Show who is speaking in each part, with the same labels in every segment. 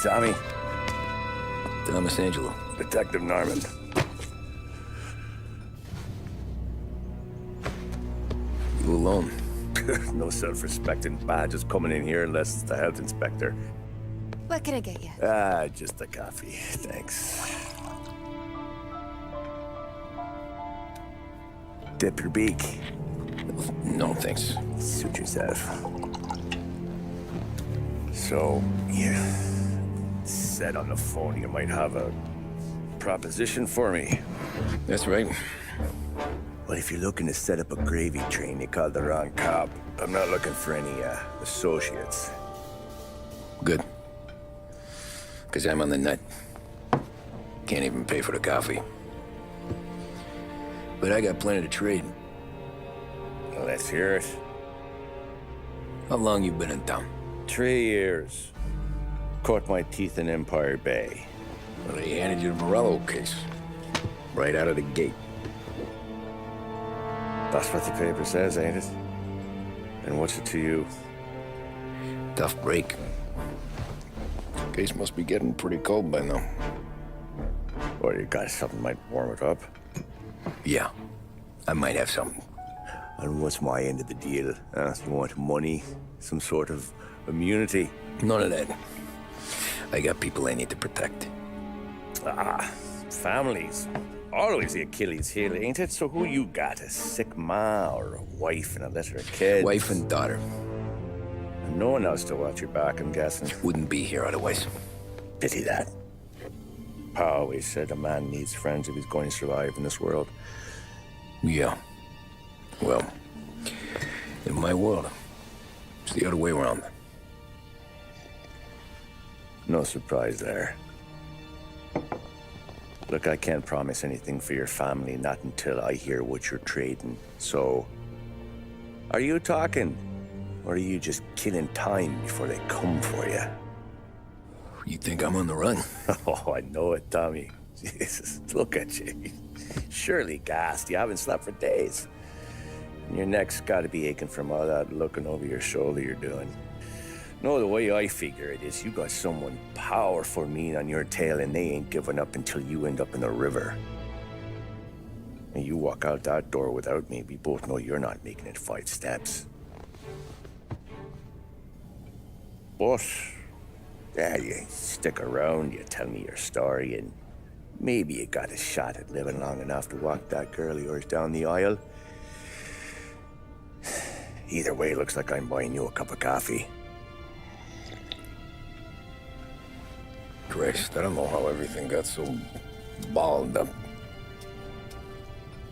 Speaker 1: Tommy.
Speaker 2: Thomas Angelo.
Speaker 1: Detective Norman.
Speaker 2: You alone?
Speaker 1: No self-respecting badges coming in here unless it's the health inspector.
Speaker 3: What can I get you?
Speaker 1: Just a coffee, thanks. Dip your beak.
Speaker 2: No, thanks.
Speaker 1: Suit yourself. So, you said on the phone you might have a proposition for me.
Speaker 2: That's right.
Speaker 1: Well, if you're looking to set up a gravy train, you called the wrong cop. I'm not looking for any, associates.
Speaker 2: Good. Because I'm on the nut. Can't even pay for the coffee. But I got plenty to trade.
Speaker 1: Well, let's hear it.
Speaker 2: How long you been in town?
Speaker 1: 3 years. Caught my teeth in Empire Bay.
Speaker 2: Well, they handed you the Morello case. Right out of the gate.
Speaker 1: That's what the paper says, ain't it? And what's it to you?
Speaker 2: Tough break. Case must be getting pretty cold by now.
Speaker 1: Or you got something might warm it up?
Speaker 2: Yeah, I might have something.
Speaker 1: And what's my end of the deal? You want money? Some sort of immunity?
Speaker 2: None of that. I got people I need to protect.
Speaker 1: Families. Always the Achilles heel, ain't it? So who you got? A sick ma or a wife and a litter of kids?
Speaker 2: Wife and daughter.
Speaker 1: And no one else to watch your back, I'm guessing.
Speaker 2: Wouldn't be here otherwise.
Speaker 1: Pity that. Pa always said a man needs friends if he's going to survive in this world.
Speaker 2: Yeah. Well, in my world, it's the other way around.
Speaker 1: No surprise there. Look, I can't promise anything for your family, not until I hear what you're trading. So, are you talking? Or are you just killing time before they come for you?
Speaker 2: You think I'm on the run?
Speaker 1: Oh, I know it, Tommy. Jesus, look at you. Surely gassed. You haven't slept for days. And your neck's got to be aching from all that looking over your shoulder you're doing. No, the way I figure it is you got someone powerful mean on your tail and they ain't giving up until you end up in the river. And you walk out that door without me, we both know you're not making it 5 steps. But, yeah, you stick around, you tell me your story, and maybe you got a shot at living long enough to walk that girl of yours down the aisle. Either way, looks like I'm buying you a cup of coffee.
Speaker 2: Christ, I don't know how everything got so balled up.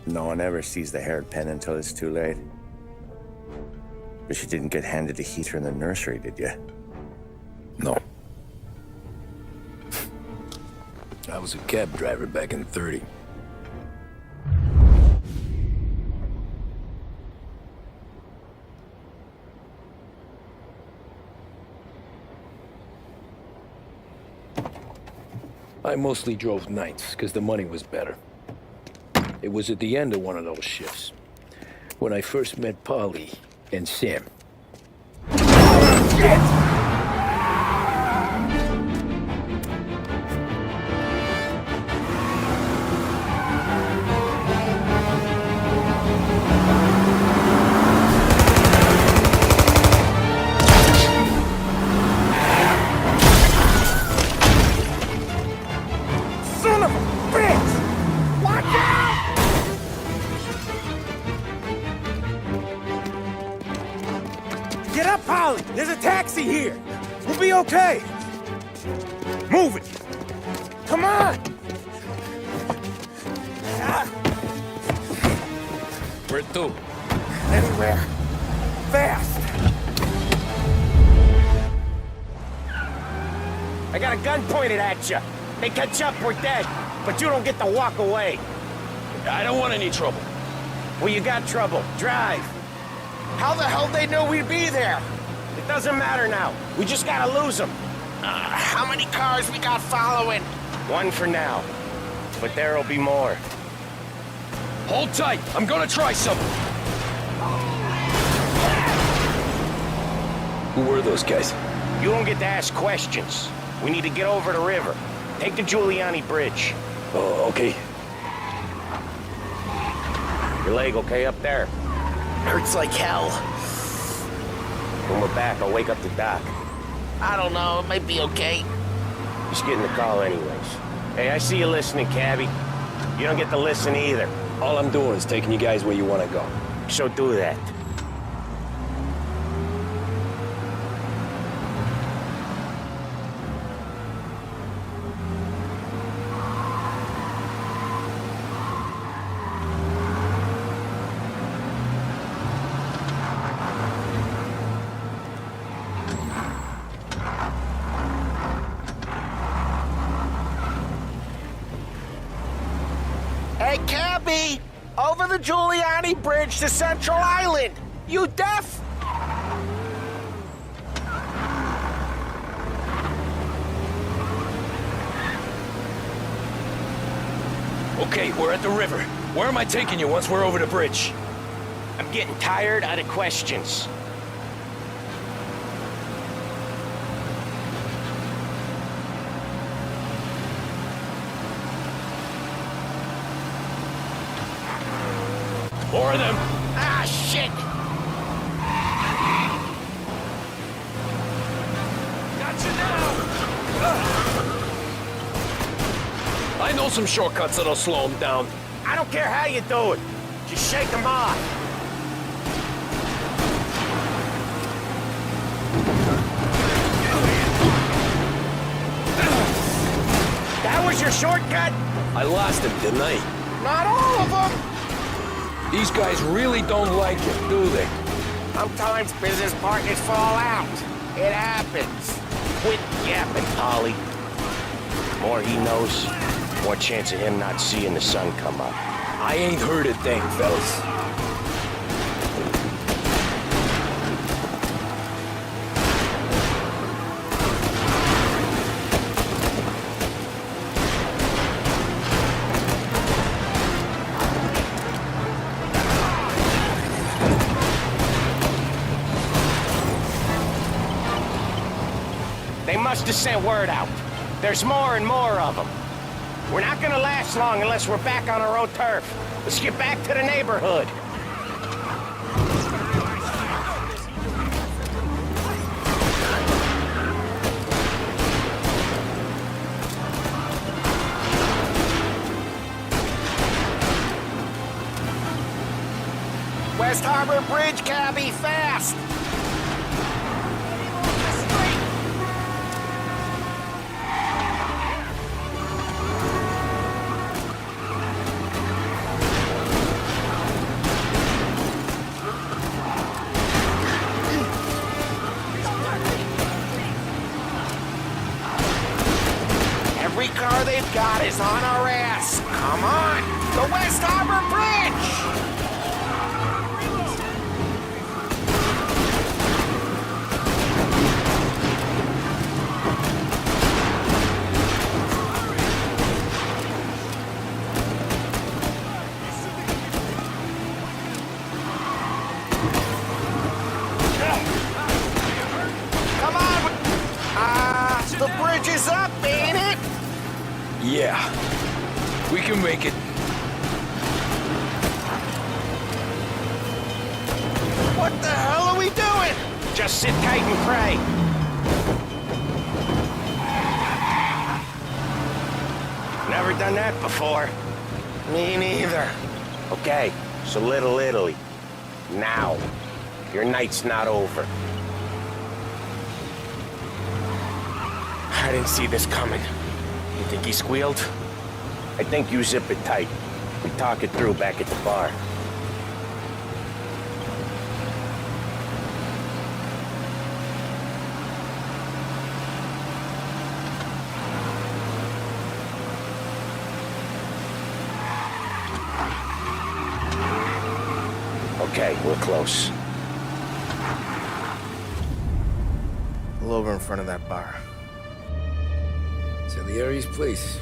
Speaker 1: No one ever sees the haired pen until it's too late. But you didn't get handed a heater in the nursery, did you?
Speaker 2: No. I was a cab driver back in '30. I mostly drove nights, because the money was better. It was at the end of one of those shifts, when I first met Polly and Sam. Shit!
Speaker 4: Get up, Polly! There's a taxi here! We'll be okay! Move it! Come on!
Speaker 2: Where to?
Speaker 4: Anywhere. Fast! I got a gun pointed at you. They catch up, we're dead. But you don't get to walk away.
Speaker 5: I don't want any trouble.
Speaker 4: Well, you got trouble. Drive. How the hell they know we'd be there? It doesn't matter now. We just gotta lose them.
Speaker 5: How many cars we got following?
Speaker 4: One for now. But there'll be more.
Speaker 5: Hold tight. I'm gonna try something.
Speaker 2: Who were those guys?
Speaker 4: You don't get to ask questions. We need to get over the river. Take the Giuliani Bridge.
Speaker 2: Oh, okay.
Speaker 4: Your leg okay up there?
Speaker 1: Hurts like hell.
Speaker 4: When we're back, I'll wake up the doc.
Speaker 1: I don't know, it might be okay.
Speaker 4: Just getting the call anyways. Hey, I see you listening, cabbie. You don't get to listen either.
Speaker 2: All I'm doing is taking you guys where you want to go.
Speaker 4: So do that.
Speaker 1: Hey, cabbie! Over the Giuliani Bridge to Central Island! You deaf?
Speaker 5: Okay, we're at the river. Where am I taking you once we're over the bridge?
Speaker 4: I'm getting tired of the questions.
Speaker 5: More of them.
Speaker 1: Ah, shit!
Speaker 5: Gotcha now. I know some shortcuts that'll slow them down.
Speaker 4: I don't care how you do it. Just shake them off. That was your shortcut?
Speaker 2: I lost him, didn't I?
Speaker 4: Not all of them.
Speaker 2: These guys really don't like it, do they?
Speaker 4: Sometimes business partners fall out. It happens. Quit yapping, Polly. The more he knows, more chance of him not seeing the sun come up.
Speaker 2: I ain't heard a thing, fellas.
Speaker 4: They must have sent word out. There's more and more of them. We're not gonna last long unless we're back on our own turf. Let's get back to the neighborhood. West Harbor Bridge, cabbie, fast! Every car they've got is on our ass. Come on! The West Harbor Bridge! Come on! The bridge is up, ain't it?
Speaker 2: Yeah. We can make it.
Speaker 4: What the hell are we doing? Just sit tight and pray. Never done that before. Me neither. Okay, so Little Italy. Now. Your night's not over. I didn't see this coming. You think he squealed? I think you zip it tight. We talk it through back at the bar. Okay, we're close.
Speaker 1: Pull over in front of that bar.
Speaker 2: Salieri's place.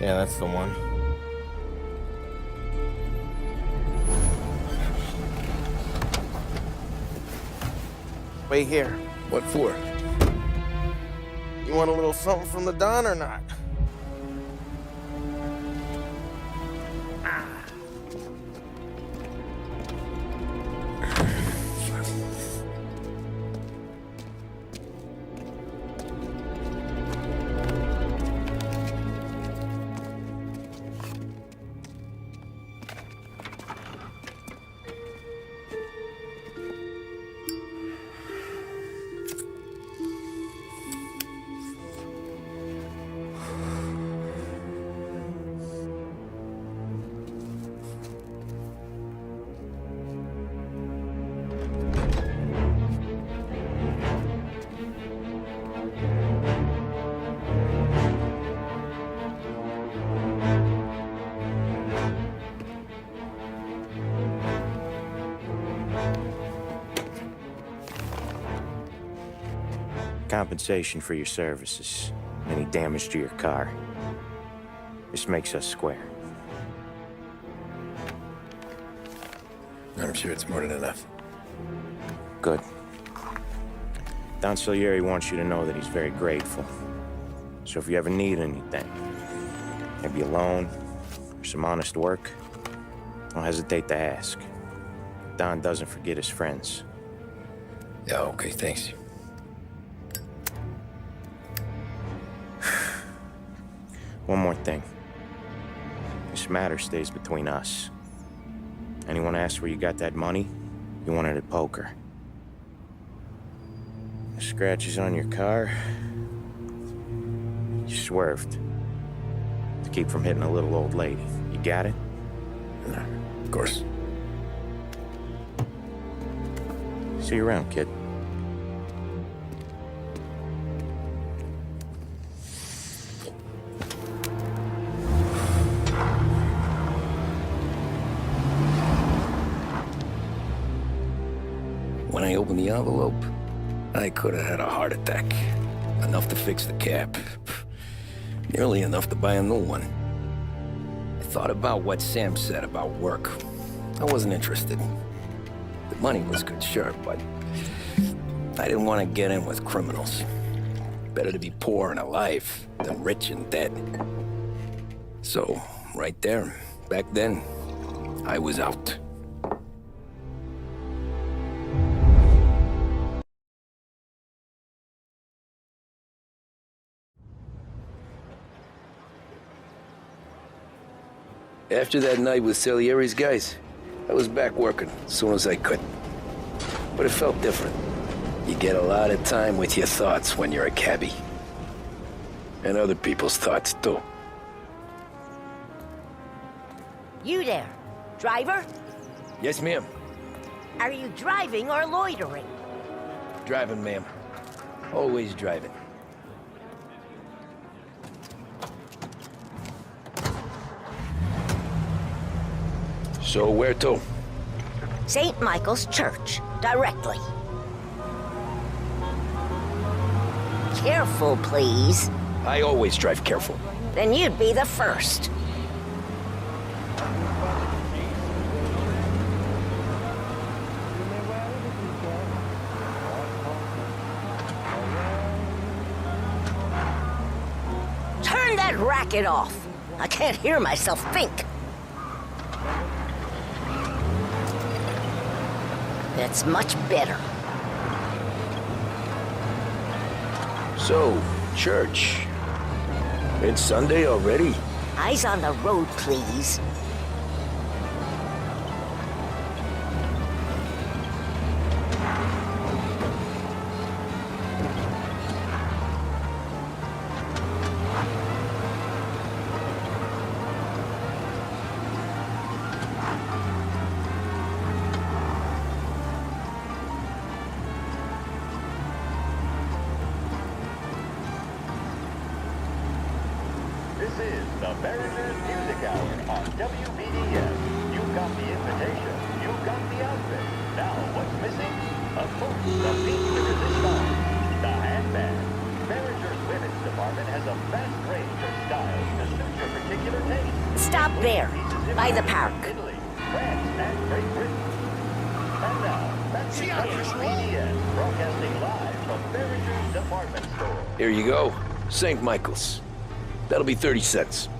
Speaker 1: Yeah, that's the one. Wait here.
Speaker 2: What for?
Speaker 6: You want a little something from the Don or not?
Speaker 4: Compensation for your services. Any damage to your car. This makes us square.
Speaker 2: I'm sure it's more than enough.
Speaker 4: Good. Don Salieri wants you to know that he's very grateful. So if you ever need anything, maybe a loan or some honest work, don't hesitate to ask. Don doesn't forget his friends.
Speaker 2: Yeah, okay, thanks.
Speaker 4: One more thing. This matter stays between us. Anyone asks where you got that money, you won it at poker. The scratches on your car, you swerved. To keep from hitting a little old lady. You got it?
Speaker 2: No, of course.
Speaker 4: See you around, kid.
Speaker 2: When I opened the envelope, I could have had a heart attack. Enough to fix the cap. Nearly enough to buy a new one. I thought about what Sam said about work. I wasn't interested. The money was good, sure, but I didn't want to get in with criminals. Better to be poor and alive than rich and dead. So, right there, back then, I was out. After that night with Salieri's guys, I was back working as soon as I could. But it felt different. You get a lot of time with your thoughts when you're a cabbie. And other people's thoughts, too.
Speaker 7: You there, driver?
Speaker 2: Yes, ma'am.
Speaker 7: Are you driving or loitering?
Speaker 2: Driving, ma'am. Always driving. So where to?
Speaker 7: St. Michael's Church, directly. Careful, please.
Speaker 2: I always drive careful.
Speaker 7: Then you'd be the first. Turn that racket off. I can't hear myself think. That's much better.
Speaker 2: So, church. It's Sunday already?
Speaker 7: Eyes on the road, please.
Speaker 8: This is the Mariners Music Hour on WBDS. You've got the invitation. You've got the outfit. Now, what's missing? Of course, the pink with the star. The handbag. Mariners Women's Department has a vast range of styles to suit your particular taste.
Speaker 7: Stop there, by the park.
Speaker 8: Italy, France, and Great Britain. And now, back to WBDS, broadcasting live from Mariners Department Store.
Speaker 5: Here you go. St. Michael's. That'll be 30 cents.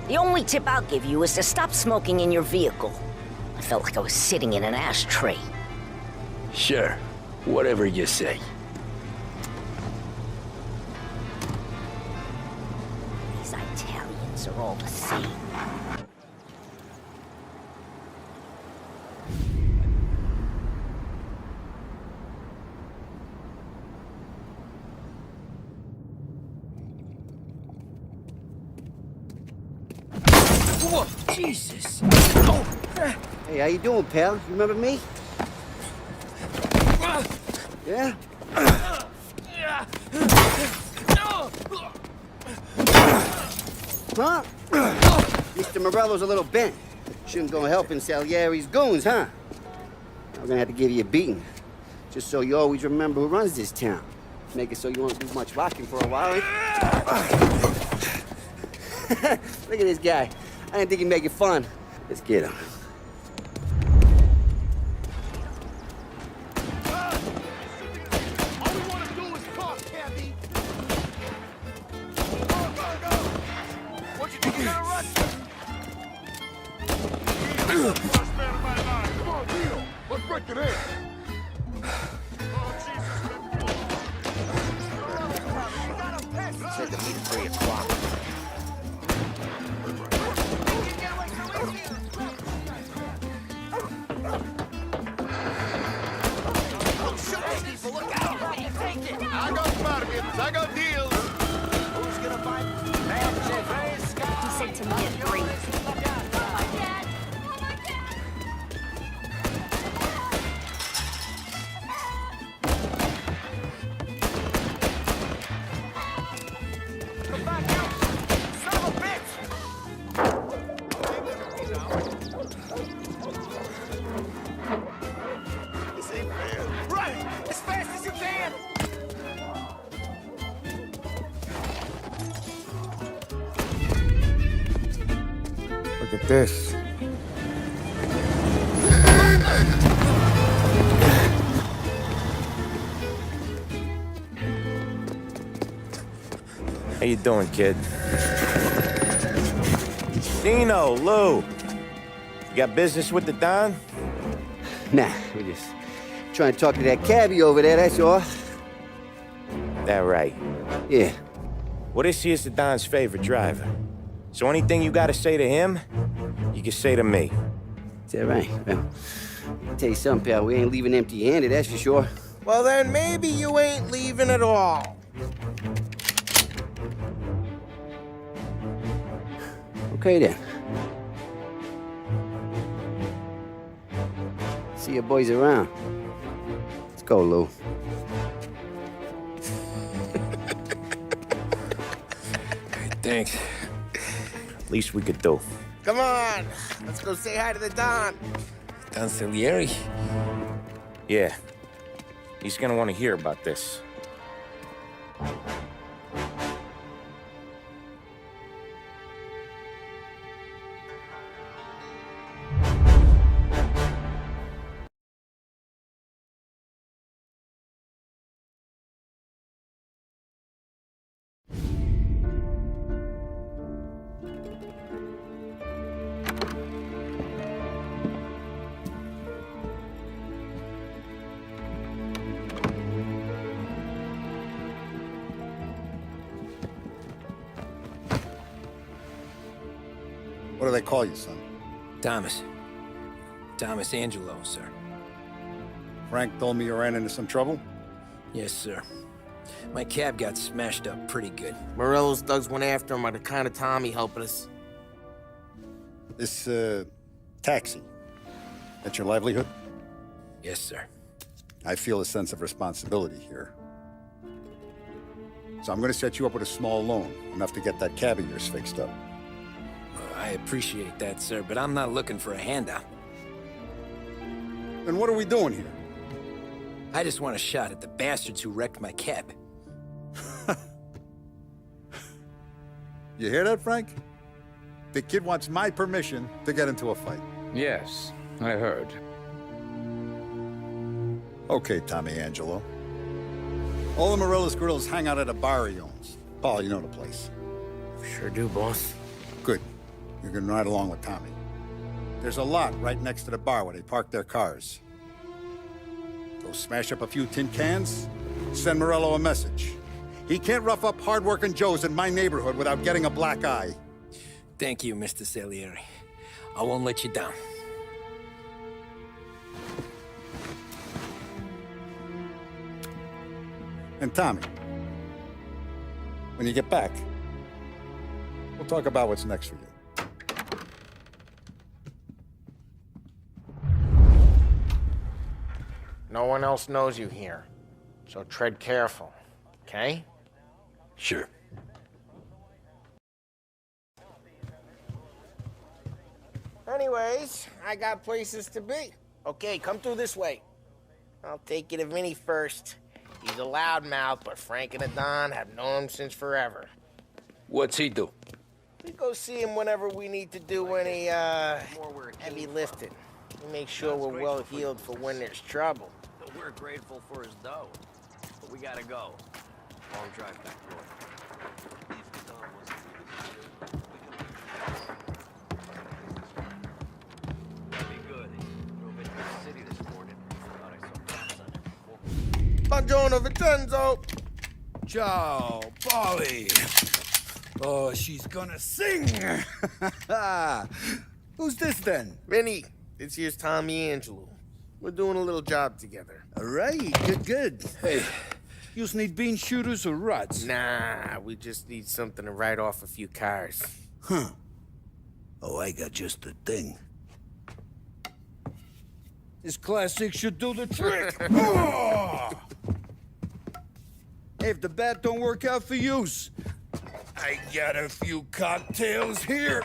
Speaker 7: The only tip I'll give you is to stop smoking in your vehicle. I felt like I was sitting in an ashtray.
Speaker 5: Sure. Whatever you say.
Speaker 7: These Italians are all the same.
Speaker 2: Whoa, Jesus!
Speaker 9: Hey, how you doing, pal? You remember me? Yeah? Huh? Mr. Morello's a little bent. Shouldn't go helping Salieri's goons, huh? I'm gonna have to give you a beating. Just so you always remember who runs this town. Make it so you won't do much rocking for a while. Look at this guy. I didn't think he'd make it fun. Let's get him.
Speaker 6: Said to meet at 3 o'clock.
Speaker 8: I got bargains, I got deals.
Speaker 6: Who's gonna buy?
Speaker 3: He said to me at 3.
Speaker 6: Come back, you son of a bitch! This ain't fair. Run! As fast as you can! Look at this.
Speaker 4: How you doing, kid? Dino, Lou. You got business with the Don?
Speaker 9: Nah, we're just trying to talk to that cabbie over there, that's all.
Speaker 4: That right.
Speaker 9: Yeah.
Speaker 4: Well, this here's the Don's favorite driver. So anything you gotta say to him, you can say to me.
Speaker 9: Is that right? Well, I'll tell you something, pal. We ain't leaving empty-handed, that's for sure.
Speaker 6: Well, then maybe you ain't leaving at all.
Speaker 9: Okay, then. See your boys around. Let's go, Lou.
Speaker 2: Thanks.
Speaker 4: Least we could do.
Speaker 6: Come on, let's go say hi to the Don.
Speaker 2: Don Salieri?
Speaker 4: Yeah. He's gonna want to hear about this.
Speaker 10: What do they call you, son?
Speaker 2: Thomas. Thomas Angelo, sir.
Speaker 10: Frank told me you ran into some trouble?
Speaker 2: Yes, sir. My cab got smashed up pretty good.
Speaker 6: Morello's thugs went after him by the kind of Tommy helping us.
Speaker 10: This, taxi. That's your livelihood?
Speaker 2: Yes, sir.
Speaker 10: I feel a sense of responsibility here. So I'm gonna set you up with a small loan, enough to get that cab of yours fixed up.
Speaker 2: I appreciate that, sir, but I'm not looking for a handout.
Speaker 10: Then what are we doing here?
Speaker 2: I just want a shot at the bastards who wrecked my cab.
Speaker 10: You hear that, Frank? The kid wants my permission to get into a fight.
Speaker 11: Yes, I heard.
Speaker 10: Okay, Tommy Angelo. All the Morello's grills hang out at a bar he owns. Paul, you know the place.
Speaker 1: Sure do, boss.
Speaker 10: Good. You can ride along with Tommy. There's a lot right next to the bar where they park their cars. Go smash up a few tin cans, send Morello a message. He can't rough up hard-working Joes in my neighborhood without getting a black eye.
Speaker 2: Thank you, Mr. Salieri. I won't let you down.
Speaker 10: And Tommy, when you get back, we'll talk about what's next for you.
Speaker 11: No one else knows you here, so tread careful, okay?
Speaker 2: Sure.
Speaker 11: Anyways, I got places to be. Okay, come through this way. I'll take you to Vinny first. He's a loudmouth, but Frank and the Don have known him since forever.
Speaker 2: What's he do?
Speaker 11: We go see him whenever we need to do any, heavy lifting. We make sure we're well healed for when there's trouble.
Speaker 2: We're grateful for his dough, but we gotta go. Long drive back north.
Speaker 11: Buongiorno, Vincenzo!
Speaker 12: Ciao, Polly. Oh, she's gonna sing. Who's this then?
Speaker 11: Vinny, this here's Tommy Angelo. We're doing a little job together.
Speaker 12: All right, good. Hey, you need bean shooters or rods?
Speaker 11: Nah, we just need something to write off a few cars.
Speaker 12: Huh. Oh, I got just the thing. This classic should do the trick. Oh! Hey, if the bat don't work out for yous, I got a few cocktails here.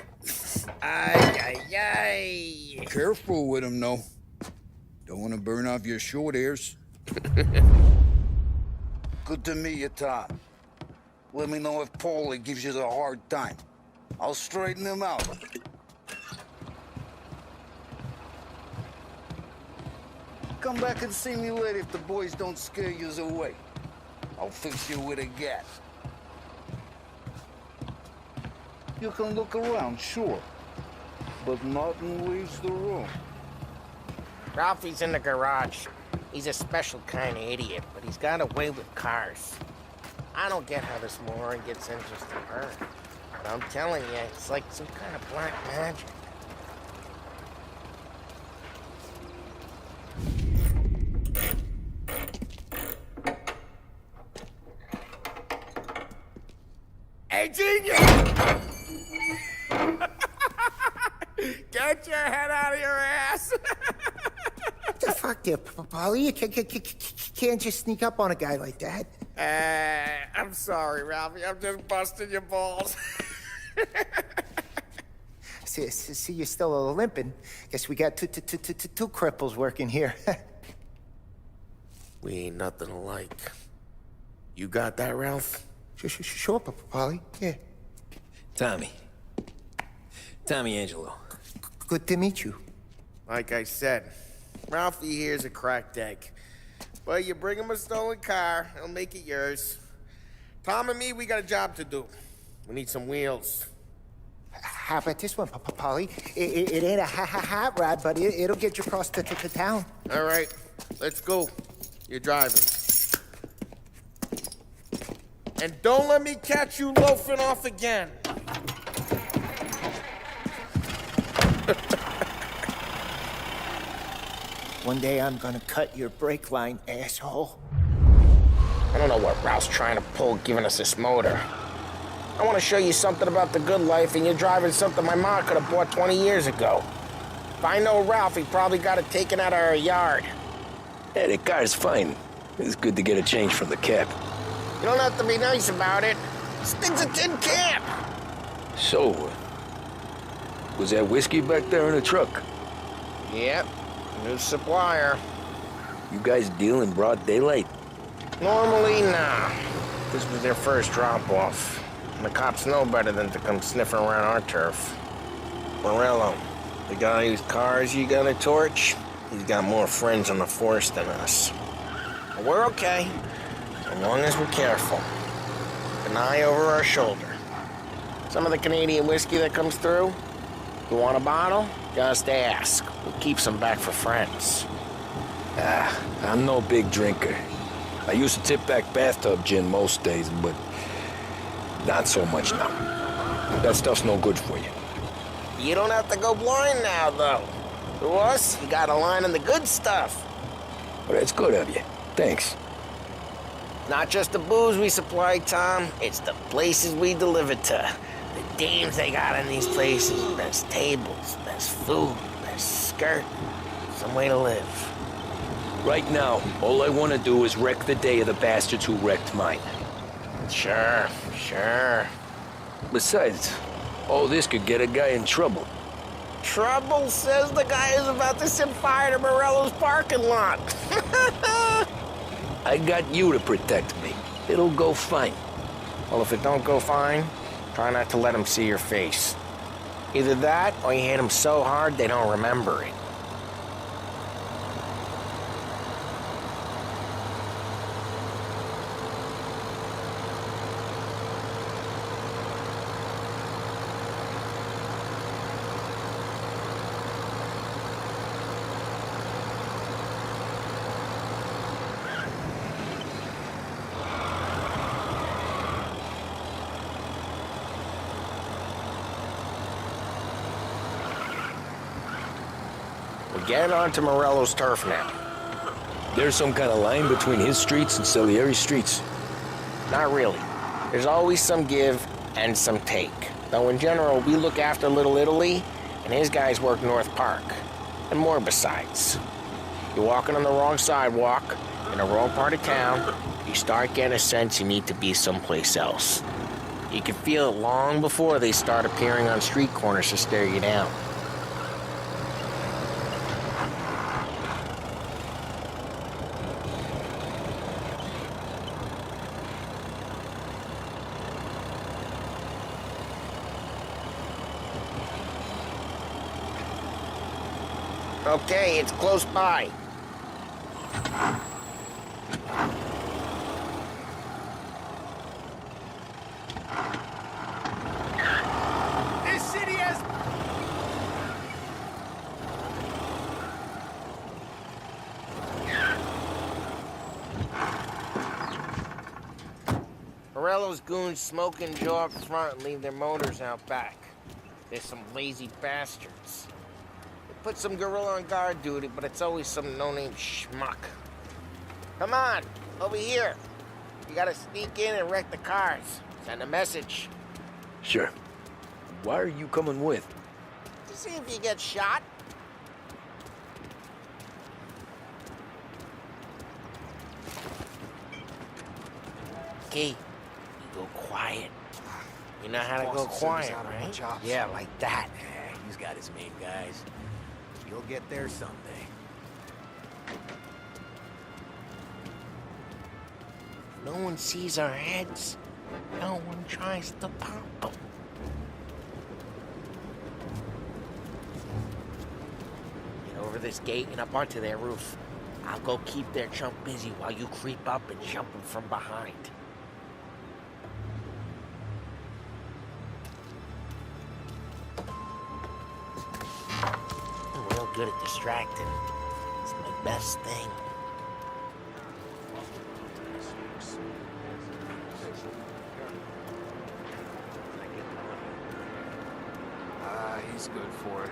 Speaker 11: Ay.
Speaker 12: Careful with them, though. Don't want to burn off your short hairs. Good to meet you, Tom. Let me know if Paulie gives you the hard time. I'll straighten him out. Come back and see me later if the boys don't scare you away. I'll fix you with a gat. You can look around, sure, but nothing leaves the room.
Speaker 11: Ralphie's in the garage. He's a special kind of idiot, but he's got a way with cars. I don't get how this moron gets interest in her. But I'm telling you, it's like some kind of black magic. Hey, genius! Get your head out of your ass!
Speaker 6: What the fuck there, Polly? You can't just sneak up on a guy like that.
Speaker 11: I'm sorry, Ralphie. I'm just busting your balls.
Speaker 6: See, you're still limping. Guess we got two cripples working here.
Speaker 11: We ain't nothing alike. You got that, Ralph?
Speaker 6: Sure, Polly. Yeah.
Speaker 2: Tommy Angelo.
Speaker 6: Good to meet you.
Speaker 11: Like I said, Ralphie here's a cracked egg. But you bring him a stolen car, he'll make it yours. Tom and me, we got a job to do. We need some wheels.
Speaker 6: How about this one, Polly? It ain't a hot rod, but it'll get you across to town.
Speaker 11: All right, let's go. You're driving. And don't let me catch you loafing off again.
Speaker 6: One day I'm gonna cut your brake line, asshole.
Speaker 11: I don't know what Ralph's trying to pull giving us this motor. I want to show you something about the good life, and you're driving something my mom could have bought 20 years ago. If I know Ralph, he probably got it taken out of our yard.
Speaker 2: Hey, the car's fine. It's good to get a change from the cab.
Speaker 11: You don't have to be nice about it. This thing's a tin can.
Speaker 2: So, was that whiskey back there in the truck?
Speaker 11: Yep, new supplier.
Speaker 2: You guys deal in broad daylight?
Speaker 11: Normally, nah. This was their first drop-off. And the cops know better than to come sniffing around our turf. Morello, the guy whose cars you got a torch, he's got more friends on the force than us. But we're okay. As long as we're careful. An eye over our shoulder. Some of the Canadian whiskey that comes through, you want a bottle? Just ask. We'll keep some back for friends.
Speaker 2: I'm no big drinker. I used to tip back bathtub gin most days, but not so much now. That stuff's no good for you.
Speaker 11: You don't have to go blind now, though. To us, you got a line on the good stuff.
Speaker 2: Well, that's good of you. Thanks.
Speaker 11: Not just the booze we supply, Tom. It's the places we deliver to. The dames they got in these places. There's tables, there's food, there's skirt. Some way to live.
Speaker 2: Right now, all I want to do is wreck the day of the bastards who wrecked mine.
Speaker 11: Sure.
Speaker 2: Besides, all this could get a guy in trouble.
Speaker 11: Trouble, says the guy who's about to set fire to Morello's parking lot.
Speaker 2: I got you to protect me. It'll go fine.
Speaker 11: Well, if it don't go fine, try not to let them see your face. Either that, or you hit them so hard they don't remember it. We're getting onto Morello's turf now.
Speaker 2: There's some kind of line between his streets and Salieri's streets?
Speaker 11: Not really. There's always some give and some take. Though in general, we look after Little Italy, and his guys work North Park. And more besides. You're walking on the wrong sidewalk, in the wrong part of town, you start getting a sense you need to be someplace else. You can feel it long before they start appearing on street corners to stare you down. Okay, it's close by.
Speaker 6: This city has...
Speaker 11: Morello's goons smoke and jaw up front and leave their motors out back. They're some lazy bastards. Put some gorilla on guard duty, but it's always some no-name schmuck. Come on, over here. You gotta sneak in and wreck the cars. Send a message.
Speaker 2: Sure. Why are you coming with?
Speaker 11: To see if you get shot. Okay, you go quiet. You know how to go quiet, right? Yeah, like that.
Speaker 1: Yeah, he's got his main guys. You'll get there someday.
Speaker 11: No one sees our heads. No one tries to pop them. Get over this gate and up onto their roof. I'll go keep their chump busy while you creep up and jump them from behind. I'm real good at distracting. It's my best thing.
Speaker 5: He's good for it.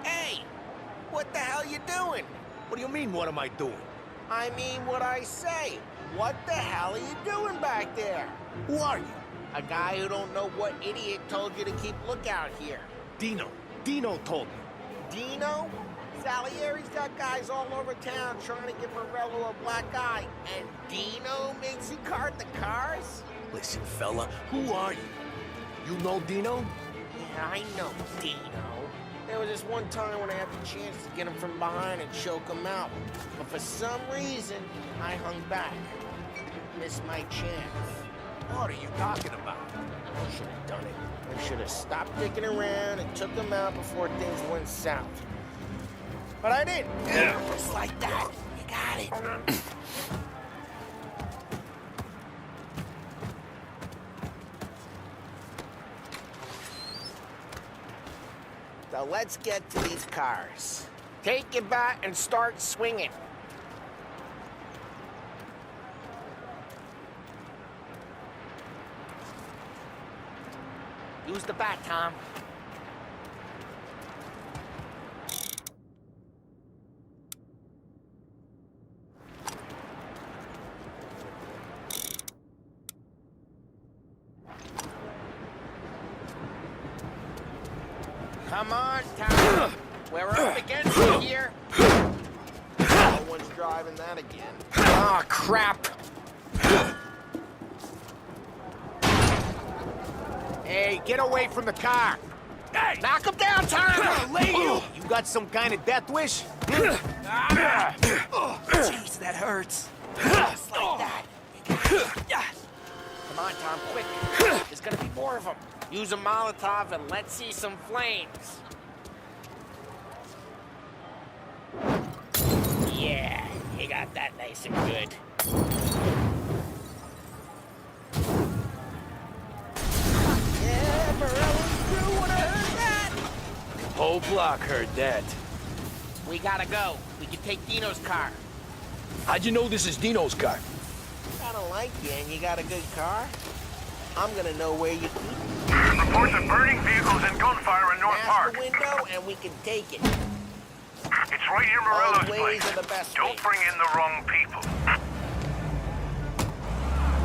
Speaker 11: Hey! What the hell you doing?
Speaker 1: What do you mean, what am I doing?
Speaker 11: I mean what I say. What the hell are you doing back there?
Speaker 1: Who are you?
Speaker 11: A guy who don't know what idiot told you to keep lookout here.
Speaker 1: Dino. Dino told me.
Speaker 11: Dino? Salieri's got guys all over town trying to give Morello a black eye. And Dino makes you cart the cars?
Speaker 1: Listen, fella, who are you? You know Dino?
Speaker 11: Yeah, I know Dino. There was this one time when I had the chance to get him from behind and choke him out. But for some reason, I hung back. Missed my chance.
Speaker 13: What are you talking about?
Speaker 11: I should have done it. I should have stopped dicking around and took him out before things went south. But I didn't. Just like that. You got it. So let's get to these cars. Take your bat and start swinging. Use the bat, Tom. Come on, Tom. We're up against it here. No one's driving that again. Ah, crap.
Speaker 13: Hey, get away from the car!
Speaker 11: Hey! Knock him down, Tom!
Speaker 13: I'm gonna lay you! You got some kind of death wish?
Speaker 11: Jeez, that hurts. Just like that. Come on, Tom, quick. There's gonna be more of them. Use a Molotov and let's see some flames. Yeah, you got that nice and good. Yeah, Morello's crew would have heard that.
Speaker 5: Whole block heard that.
Speaker 11: We gotta go. We can take Dino's car.
Speaker 5: How'd you know this is Dino's car?
Speaker 11: I don't like you and you got a good car. I'm gonna know where you keep it.
Speaker 8: Reports of burning vehicles and gunfire in North Park.
Speaker 11: Past the window and we can take it.
Speaker 8: It's right near Morello's
Speaker 11: All ways
Speaker 8: place.
Speaker 11: are the best
Speaker 8: Don't
Speaker 11: ways.
Speaker 8: bring in the wrong people.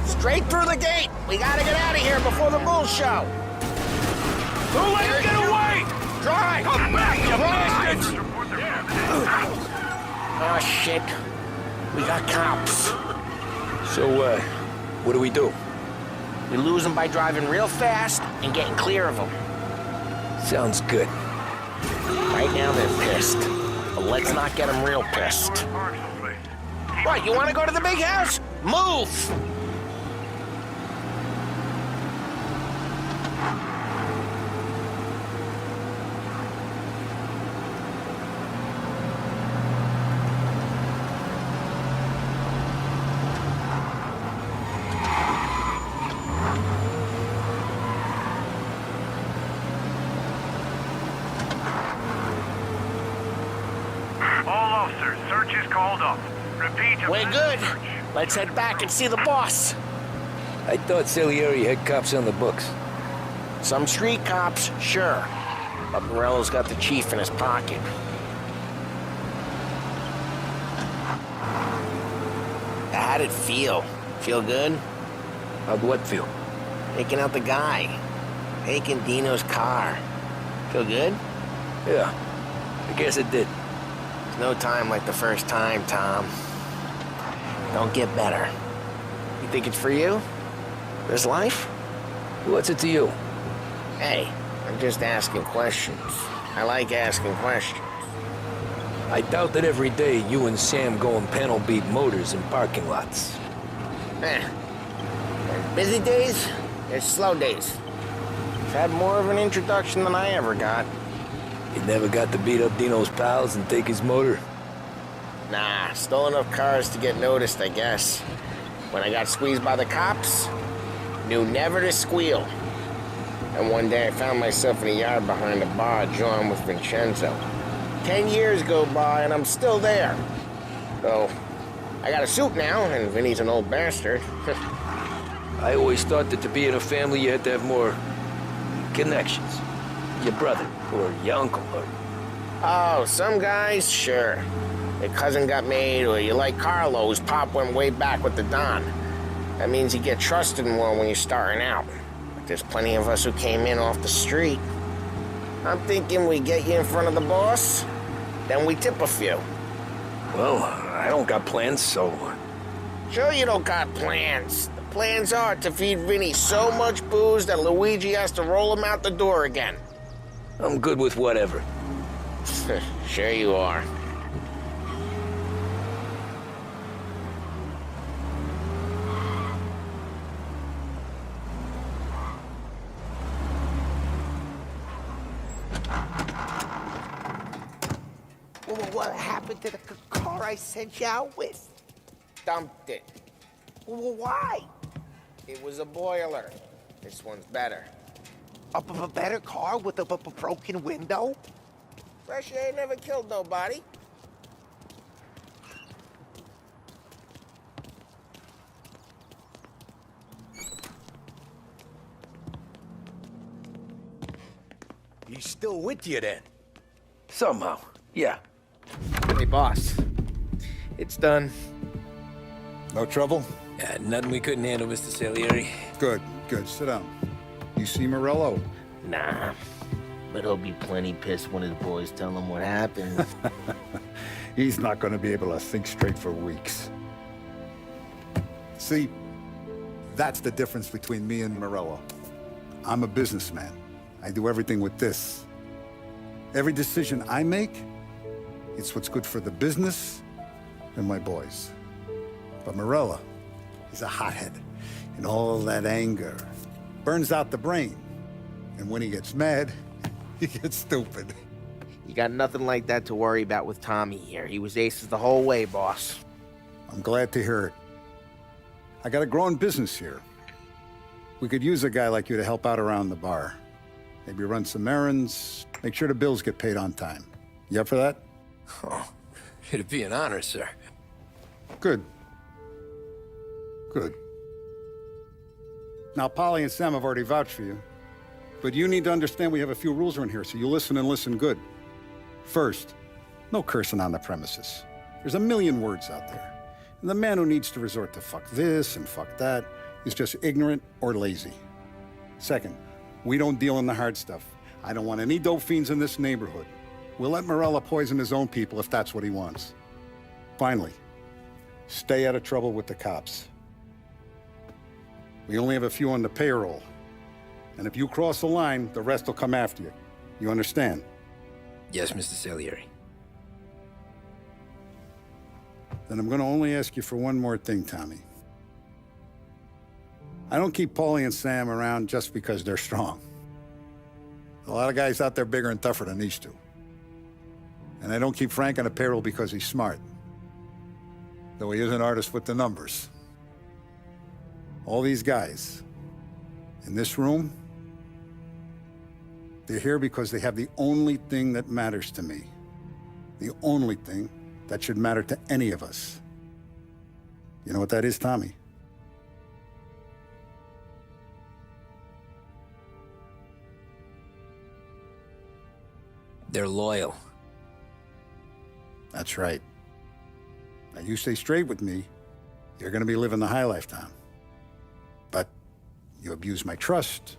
Speaker 11: Straight through the gate. We gotta get out of here before the bull show.
Speaker 5: Don't let him get away!
Speaker 11: Drive!
Speaker 5: Come back, you bastards!
Speaker 11: Oh, shit. We got cops.
Speaker 5: So, what do we do?
Speaker 11: We lose them by driving real fast and getting clear of them.
Speaker 5: Sounds good.
Speaker 11: Right now they're pissed. But let's not get them real pissed. What, you want to go to the big house? Move!
Speaker 8: Search is called off. Repeat.
Speaker 11: We're good. Let's head back and see the boss.
Speaker 2: I thought Salieri had cops on the books.
Speaker 11: Some street cops, sure. But Morello's got the chief in his pocket. How'd it feel? Feel good?
Speaker 2: How'd what feel?
Speaker 11: Taking out the guy. Taking Dino's car. Feel good?
Speaker 2: Yeah, I guess it did.
Speaker 11: There's no time like the first time, Tom. Don't get better. You think it's for you? This life?
Speaker 2: What's it to you?
Speaker 11: Hey, I'm just asking questions. I like asking questions.
Speaker 2: I doubt that every day you and Sam go and panel beat motors in parking lots.
Speaker 11: There's busy days, there's slow days. I've had more of an introduction than I ever got.
Speaker 2: You never got to beat up Dino's pals and take his motor?
Speaker 11: Nah, stole enough cars to get noticed, I guess. When I got squeezed by the cops, knew never to squeal. And one day I found myself in a yard behind a bar drawn with Vincenzo. 10 years go by and I'm still there. So, I got a suit now, and Vinny's an old bastard.
Speaker 2: I always thought that to be in a family you had to have more connections. Your brother, or your uncle, or...
Speaker 11: Oh, some guys, sure. Your cousin got made, or you like Carlo's pop went way back with the Don. That means you get trusted more when you're starting out. But there's plenty of us who came in off the street. I'm thinking we get you in front of the boss, then we tip a few.
Speaker 2: Well, I don't got plans, so...
Speaker 11: Sure you don't got plans. The plans are to feed Vinny so much booze that Luigi has to roll him out the door again.
Speaker 2: I'm good with whatever.
Speaker 11: Sure you are.
Speaker 13: Well, what happened to the car I sent you out with?
Speaker 11: Dumped it.
Speaker 13: Well, why?
Speaker 11: It was a boiler. This one's better.
Speaker 13: A better car with a broken window?
Speaker 11: Fresh air never killed nobody.
Speaker 13: He's still with you then?
Speaker 2: Somehow, yeah.
Speaker 11: Hey, boss. It's done.
Speaker 10: No trouble?
Speaker 2: Yeah, nothing we couldn't handle, Mr. Salieri.
Speaker 10: Good, good. Sit down. You see Morello?
Speaker 11: Nah. But he'll be plenty pissed when his boys tell him what happened.
Speaker 10: He's not going to be able to think straight for weeks. See, that's the difference between me and Morello. I'm a businessman. I do everything with this. Every decision I make, it's what's good for the business and my boys. But Morello, he's a hothead. And all that anger burns out the brain. And when he gets mad, he gets stupid.
Speaker 11: You got nothing like that to worry about with Tommy here. He was aces the whole way, boss.
Speaker 10: I'm glad to hear it. I got a growing business here. We could use a guy like you to help out around the bar. Maybe run some errands, make sure the bills get paid on time. You up for that?
Speaker 2: Oh, it'd be an honor, sir.
Speaker 10: Good. Good. Now, Polly and Sam have already vouched for you. But you need to understand we have a few rules around here, so you listen and listen good. First, no cursing on the premises. There's a million words out there. And the man who needs to resort to fuck this and fuck that is just ignorant or lazy. Second, we don't deal in the hard stuff. I don't want any dope fiends in this neighborhood. We'll let Morello poison his own people if that's what he wants. Finally, stay out of trouble with the cops. We only have a few on the payroll. And if you cross the line, the rest will come after you. You understand?
Speaker 2: Yes, Mr. Salieri.
Speaker 10: Then I'm going to only ask you for one more thing, Tommy. I don't keep Paulie and Sam around just because they're strong. A lot of guys out there bigger and tougher than these two. And I don't keep Frank on the payroll because he's smart. Though he is an artist with the numbers. All these guys in this room, they're here because they have the only thing that matters to me. The only thing that should matter to any of us. You know what that is, Tommy?
Speaker 2: They're loyal.
Speaker 10: That's right. Now, you stay straight with me, you're gonna be living the high life, Tom. But you abuse my trust.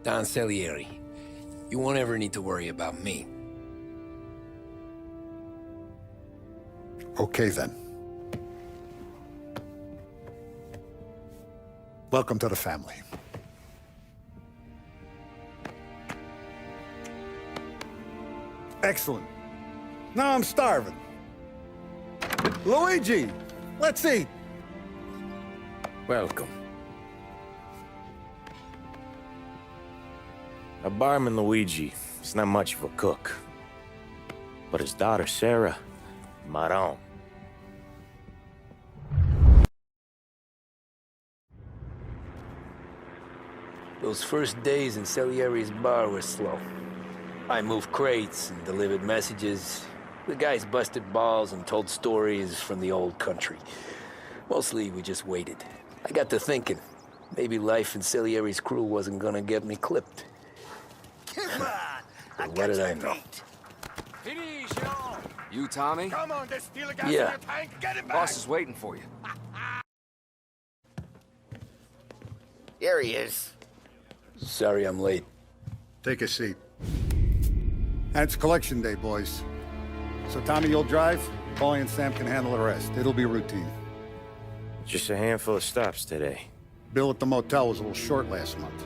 Speaker 2: Don Salieri, you won't ever need to worry about me.
Speaker 10: Okay, then. Welcome to the family. Excellent. Now I'm starving. Luigi, let's eat.
Speaker 2: Welcome.
Speaker 4: Our barman Luigi is not much of a cook. But his daughter Sarah, Maron.
Speaker 2: Those first days in Salieri's bar were slow. I moved crates and delivered messages. The guys busted balls and told stories from the old country. Mostly, we just waited. I got to thinking, maybe life in Salieri's crew wasn't gonna get me clipped.
Speaker 13: Come on!
Speaker 2: But what did I know?
Speaker 14: You, Tommy?
Speaker 13: Come on, there's still a gas
Speaker 2: Yeah.
Speaker 13: in your tank. Get it back!
Speaker 14: Boss is waiting for you.
Speaker 11: Here he is.
Speaker 2: Sorry I'm late.
Speaker 10: Take a seat. And it's collection day, boys. So Tommy, you'll drive. Paulie and Sam can handle the rest. It'll be routine.
Speaker 4: Just a handful of stops today.
Speaker 10: Bill at the motel was a little short last month.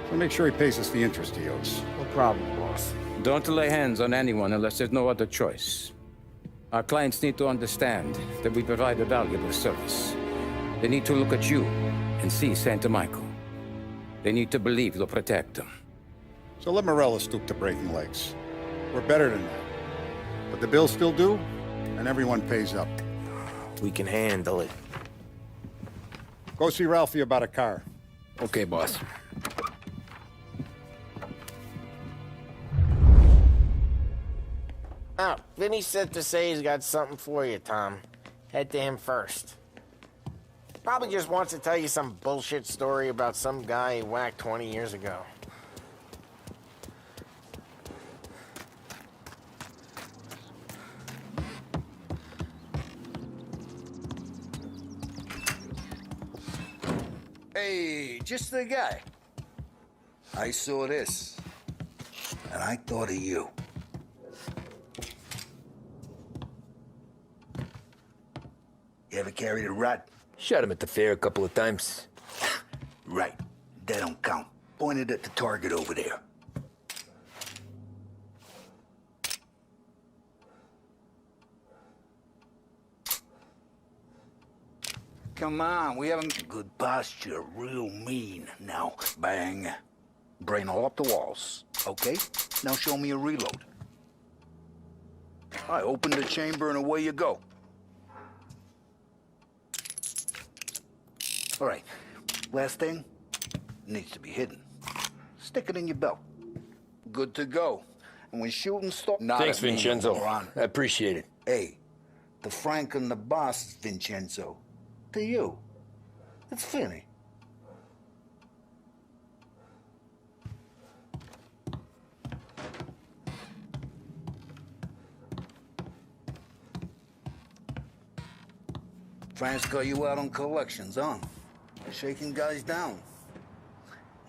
Speaker 10: So make sure he pays us the interest he owes.
Speaker 11: No problem, boss.
Speaker 2: Don't lay hands on anyone unless there's no other choice. Our clients need to understand that we provide a valuable service. They need to look at you and see Santa Michael. They need to believe you'll protect them.
Speaker 10: So let Morello stoop to breaking legs. We're better than that. But the bill's still due, and everyone pays up.
Speaker 4: We can handle it.
Speaker 10: Go see Ralphie about a car.
Speaker 2: Okay, boss.
Speaker 11: Oh, Vinny said to say he's got something for you, Tom. Head to him first. Probably just wants to tell you some bullshit story about some guy he whacked 20 years ago.
Speaker 12: Hey, just the guy. I saw this, and I thought of you. You ever carried a rat?
Speaker 5: Shot him at the fair a couple of times.
Speaker 12: Right. That don't count. Pointed at the target over there. Come on, we haven't good posture, real mean. Now, bang. Brain all up the walls, okay? Now show me a reload. I open the chamber and away you go. All right, last thing, needs to be hidden. Stick it in your belt. Good to go. And when shooting starts...
Speaker 5: Thanks, Vincenzo. I appreciate it.
Speaker 12: Hey, the Frank and the boss is Vincenzo. To you, it's Finny. Frank's got you out on collections, huh? Shaking guys down.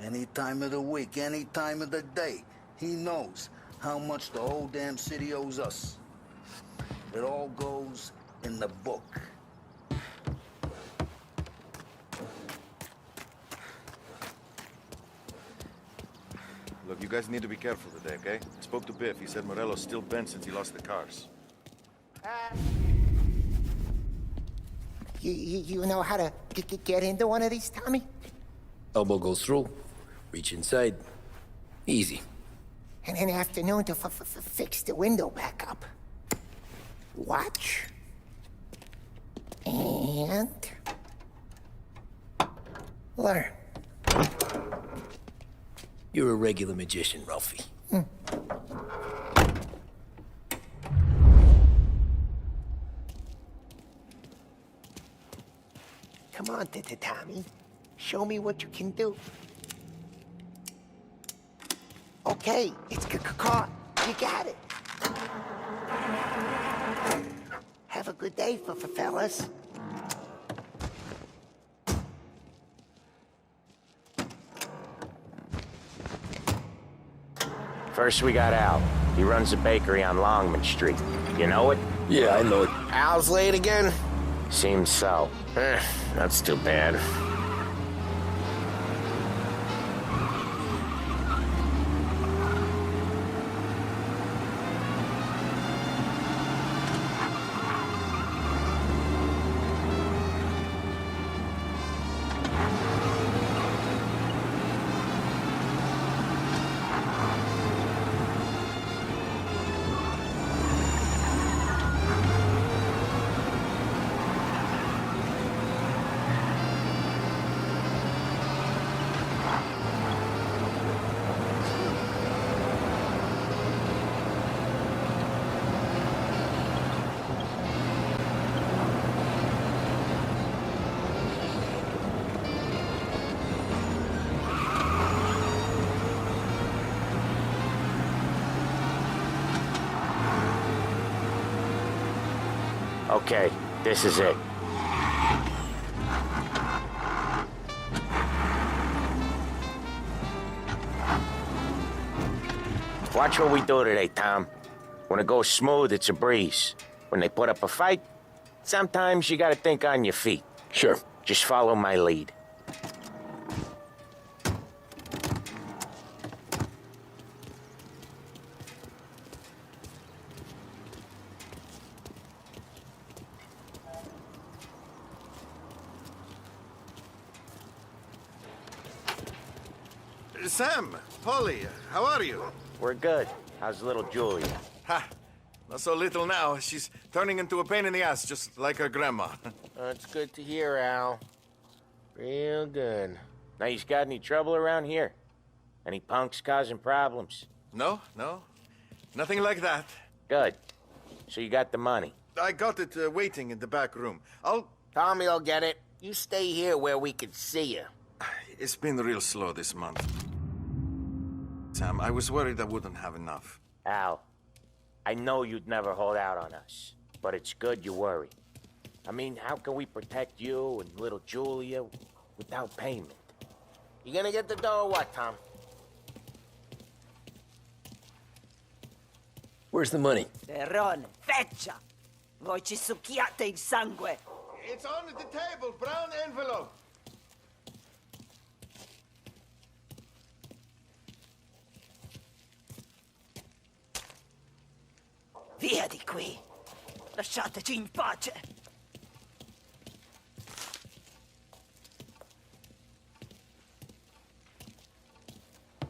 Speaker 12: Any time of the week, any time of the day, he knows how much the whole damn city owes us. It all goes in the book.
Speaker 14: Look, you guys need to be careful today, okay? I spoke to Biff. He said Morello's still bent since he lost the cars.
Speaker 6: You know how to get into one of these, Tommy?
Speaker 2: Elbow goes through. Reach inside. Easy.
Speaker 6: And an afternoon to fix the window back up. Watch. And... learn.
Speaker 2: You're a regular magician, Ralphie.
Speaker 6: Come on, Tommy. Show me what you can do. Okay, it's caught. You got it. Have a good day, fellas.
Speaker 4: First we got Al. He runs a bakery on Longman Street. You know it?
Speaker 5: Yeah, I know it.
Speaker 11: Al's late again?
Speaker 4: Seems so.
Speaker 11: That's too bad.
Speaker 4: Okay, this is it. Watch what we do today, Tom. When it goes smooth, it's a breeze. When they put up a fight, sometimes you gotta think on your feet.
Speaker 5: Sure.
Speaker 4: Just follow my lead.
Speaker 14: Sam, Polly, how are you?
Speaker 4: We're good. How's little Julia?
Speaker 14: Ha! Not so little now. She's turning into a pain in the ass, just like her grandma.
Speaker 11: It's good to hear, Al. Real good.
Speaker 4: Now, you got any trouble around here? Any punks causing problems?
Speaker 14: No. Nothing like that.
Speaker 4: Good. So you got the money?
Speaker 14: I got it waiting in the back room.
Speaker 11: Tommy will get it. You stay here where we can see you.
Speaker 14: It's been real slow this month. Sam, I was worried I wouldn't have enough.
Speaker 4: Al, I know you'd never hold out on us, but it's good you worry. I mean, how can we protect you and little Julia without payment?
Speaker 11: You gonna get the dough or what, Tom?
Speaker 2: Where's the money?
Speaker 15: Terrone, feccia! Voi ci succhiate il sangue!
Speaker 14: It's on the table, brown envelope.
Speaker 15: Via di qui! Lasciateci in pace!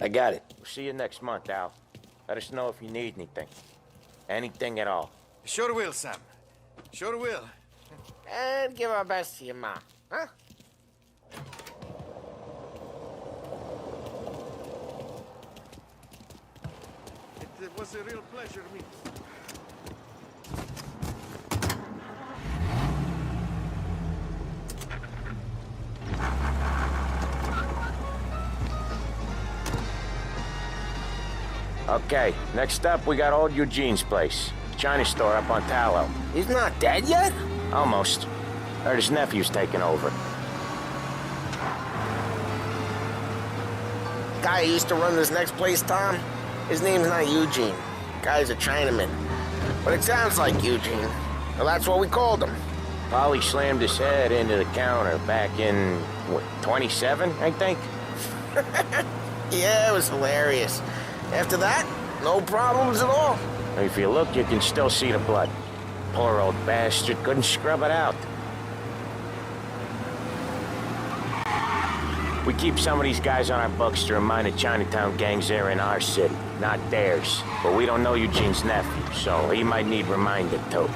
Speaker 2: I got it.
Speaker 4: We'll see you next month, Al. Let us know if you need anything. Anything at all.
Speaker 14: Sure will, Sam. Sure will.
Speaker 11: And give our best to your mom, huh?
Speaker 14: It was a real pleasure meeting.
Speaker 4: Okay, next up, we got old Eugene's place. China store up on Tallow.
Speaker 11: He's not dead yet?
Speaker 4: Almost. Heard his nephew's taking over.
Speaker 11: Guy who used to run this next place, Tom? His name's not Eugene. Guy's a Chinaman. But it sounds like Eugene. Well, that's what we called him.
Speaker 4: Polly slammed his head into the counter back in, what, 27, I think?
Speaker 11: Yeah, it was hilarious. After that, no problems at all.
Speaker 4: If you look, you can still see the blood. Poor old bastard couldn't scrub it out. We keep some of these guys on our books to remind the Chinatown gangs they're in our city, not theirs. But we don't know Eugene's nephew, so he might need reminded too.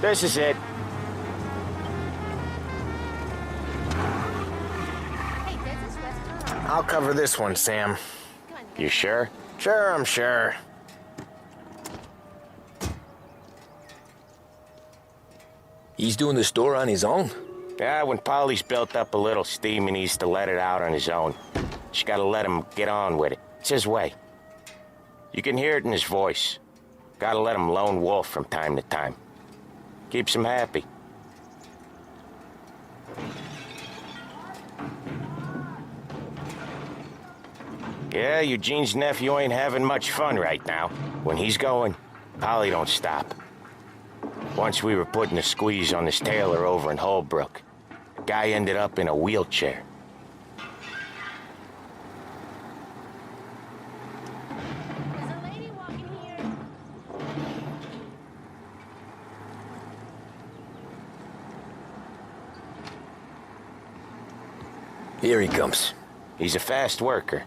Speaker 4: This is it.
Speaker 11: I'll cover this one, Sam.
Speaker 4: You sure?
Speaker 11: Sure, I'm sure.
Speaker 2: He's doing the store on his own?
Speaker 4: Yeah, when Polly's built up a little steam, he needs to let it out on his own. Just gotta let him get on with it. It's his way. You can hear it in his voice. Gotta let him lone wolf from time to time. Keeps him happy. Yeah, Eugene's nephew ain't having much fun right now. When he's going, Polly don't stop. Once we were putting a squeeze on this tailor over in Holbrook. The guy ended up in a wheelchair.
Speaker 2: Here he comes.
Speaker 4: He's a fast worker.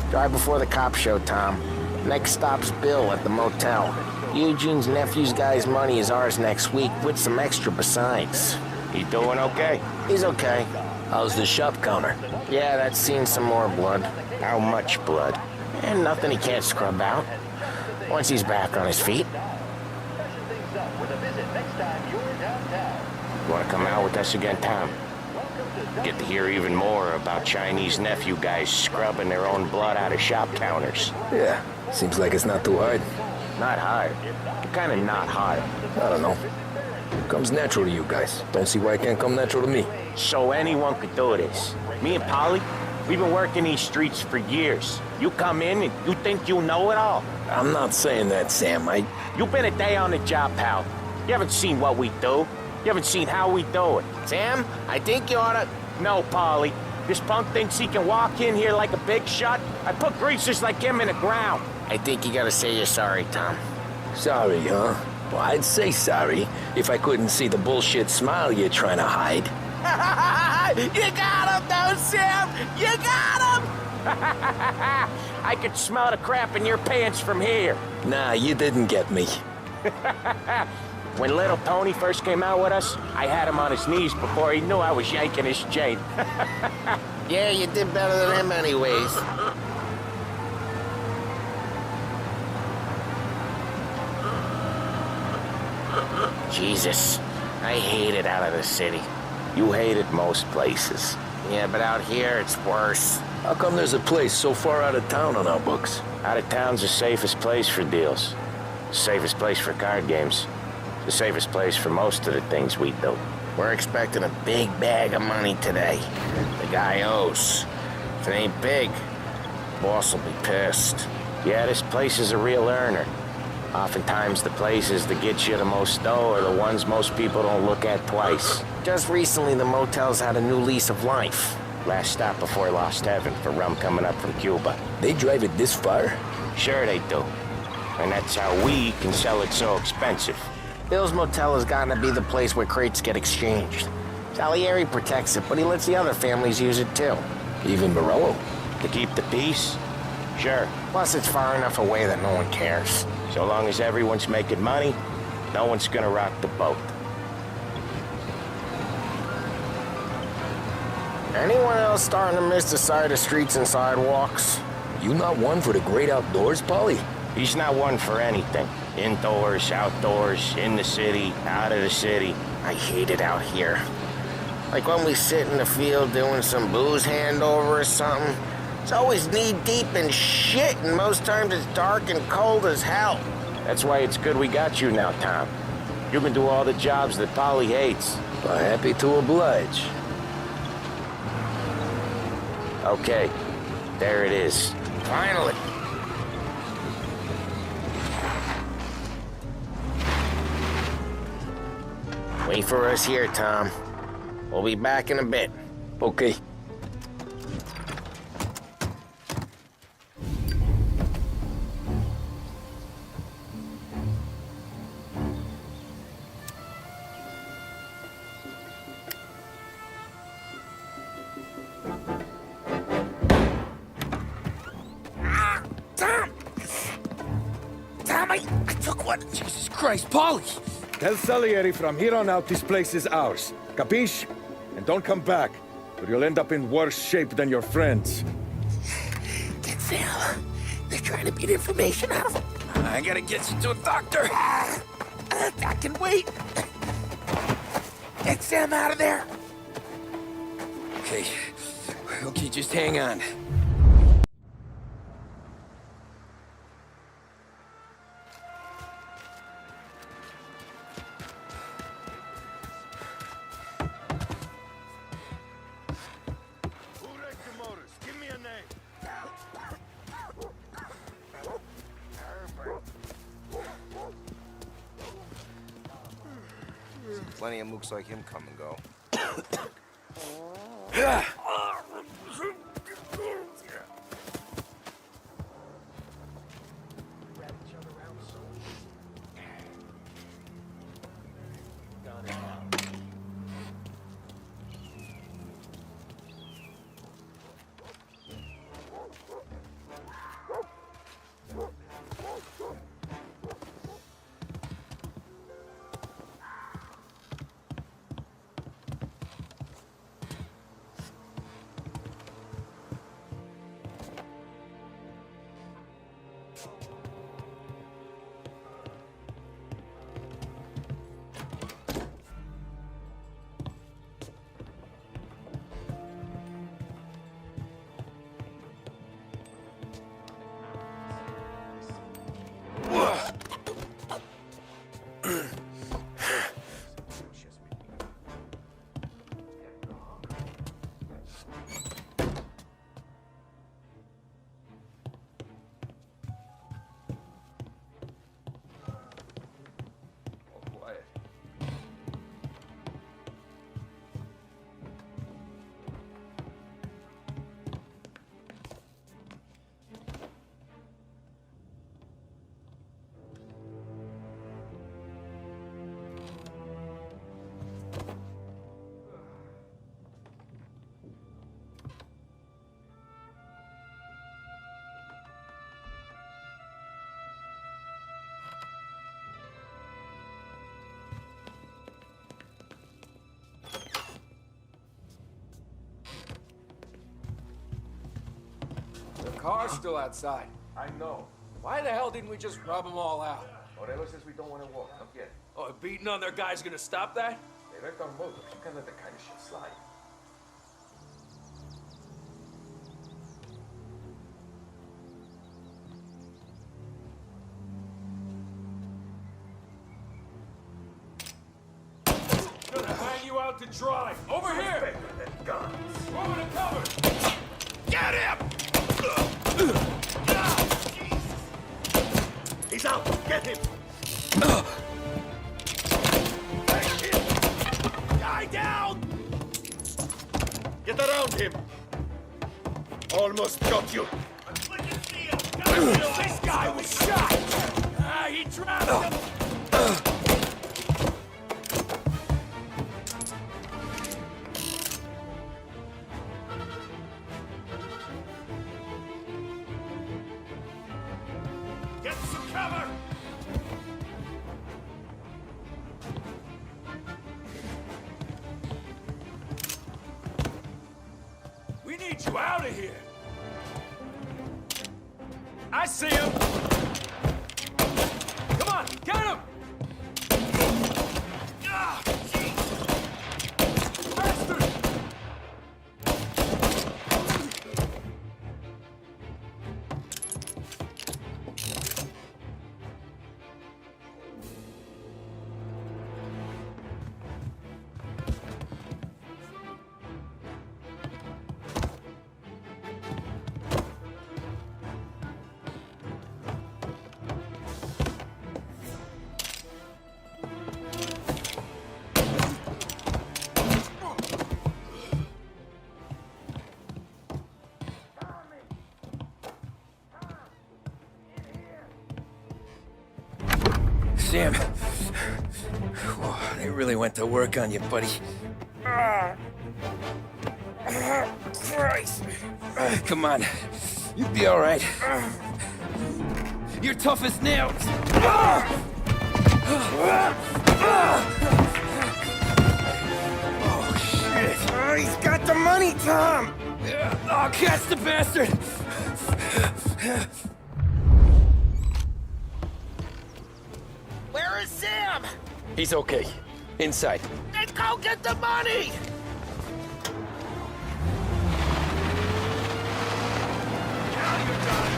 Speaker 11: Drive before the cop show, Tom. Next stop's Bill at the motel. Eugene's nephew's guy's money is ours next week, with some extra besides.
Speaker 4: He doing okay?
Speaker 11: He's okay.
Speaker 2: How's the shop counter?
Speaker 11: Yeah, that's seen some more blood.
Speaker 4: How much blood?
Speaker 11: And nothing he can't scrub out. Once he's back on his feet.
Speaker 4: You want to come out with us again, Tom? Get to hear even more about Chinese nephew guys scrubbing their own blood out of shop counters.
Speaker 2: Yeah, seems like it's not too hard.
Speaker 4: Not hard. Kind of not hard.
Speaker 2: I don't know. Comes natural to you guys. Don't see why it can't come natural to me.
Speaker 4: So anyone could do this. Me and Polly, we've been working these streets for years. You come in and you think you know it all.
Speaker 2: I'm not saying that, Sam.
Speaker 4: You've been a day on the job, pal. You haven't seen what we do. You haven't seen how we do it.
Speaker 11: Sam, I think you oughta...
Speaker 4: No, Polly. This punk thinks he can walk in here like a big shot. I put greasers like him in the ground.
Speaker 11: I think you gotta say you're sorry, Tom.
Speaker 2: Sorry, huh? Well, I'd say sorry if I couldn't see the bullshit smile you're trying to hide.
Speaker 11: You got him, though, Sam! You got him!
Speaker 4: I could smell the crap in your pants from here.
Speaker 2: Nah, you didn't get me.
Speaker 4: When little Tony first came out with us, I had him on his knees before he knew I was yanking his chain.
Speaker 11: Yeah, you did better than him anyways. Jesus, I hate it out of the city.
Speaker 4: You hate it most places.
Speaker 11: Yeah, but out here, it's worse.
Speaker 2: How come there's a place so far out of town on our books?
Speaker 4: Out of town's the safest place for deals. The safest place for card games. The safest place for most of the things we do.
Speaker 11: We're expecting a big bag of money today. The guy owes. If it ain't big, boss will be pissed.
Speaker 4: Yeah, this place is a real earner. Oftentimes the places that get you the most dough are the ones most people don't look at twice.
Speaker 11: Just recently, the motel's had a new lease of life.
Speaker 4: Last stop before Lost Heaven for rum coming up from Cuba.
Speaker 2: They drive it this far?
Speaker 4: Sure they do. And that's how we can sell it so expensive.
Speaker 11: Bill's Motel has gotten to be the place where crates get exchanged. Salieri protects it, but he lets the other families use it too.
Speaker 2: Even Morello?
Speaker 4: To keep the peace? Sure.
Speaker 11: Plus, it's far enough away that no one cares.
Speaker 4: So long as everyone's making money, no one's gonna rock the boat.
Speaker 11: Anyone else starting to miss the sight of streets and sidewalks?
Speaker 2: You not one for the great outdoors, Polly?
Speaker 4: He's not one for anything. Indoors, outdoors, in the city, out of the city.
Speaker 11: I hate it out here. Like when we sit in the field doing some booze handover or something. It's always knee-deep in shit, and most times it's dark and cold as hell.
Speaker 4: That's why it's good we got you now, Tom. You can do all the jobs that Polly hates.
Speaker 2: Well, happy to oblige.
Speaker 4: Okay, there it is.
Speaker 11: Finally. Wait for us here, Tom. We'll be back in a bit.
Speaker 2: Okay.
Speaker 11: I took one.
Speaker 16: Jesus Christ, Polly! Tell Salieri from here on out this place is ours. Capiche? And don't come back, or you'll end up in worse shape than your friends.
Speaker 11: Get Sam. They're trying to beat information out of him.
Speaker 2: I gotta get you to a doctor.
Speaker 11: I can wait. Get Sam out of there.
Speaker 2: Okay. Okay, just hang on.
Speaker 14: Plenty of mooks like him come and go.
Speaker 17: car's still outside.
Speaker 16: I know.
Speaker 17: Why the hell didn't we just rub them all out?
Speaker 16: Morello says we don't want to walk. No quiere.
Speaker 17: Oh, beating on their guys gonna stop that?
Speaker 16: They wrecked our motors. You can't let that kind of shit slide.
Speaker 17: Gonna hang you out to dry. Over here! Over to cover!
Speaker 5: Get him!
Speaker 1: He's out! Get him!
Speaker 5: Guy down!
Speaker 1: Get around him! Almost got you!
Speaker 5: This guy was shot! He drowned him! Get some cover!
Speaker 17: We need you out of here! I see him! Come on, get him!
Speaker 5: Ah, jeez!
Speaker 17: Bastard!
Speaker 2: Sam. Whoa, they really went to work on you, buddy. Christ. Come on. You'll be all right. You're tough as nails. Oh, shit. Oh, he's got the money, Tom. Oh, catch the bastard.
Speaker 11: Where is Sam?
Speaker 2: He's okay. Inside.
Speaker 11: Then go get the money!
Speaker 5: Now you're done!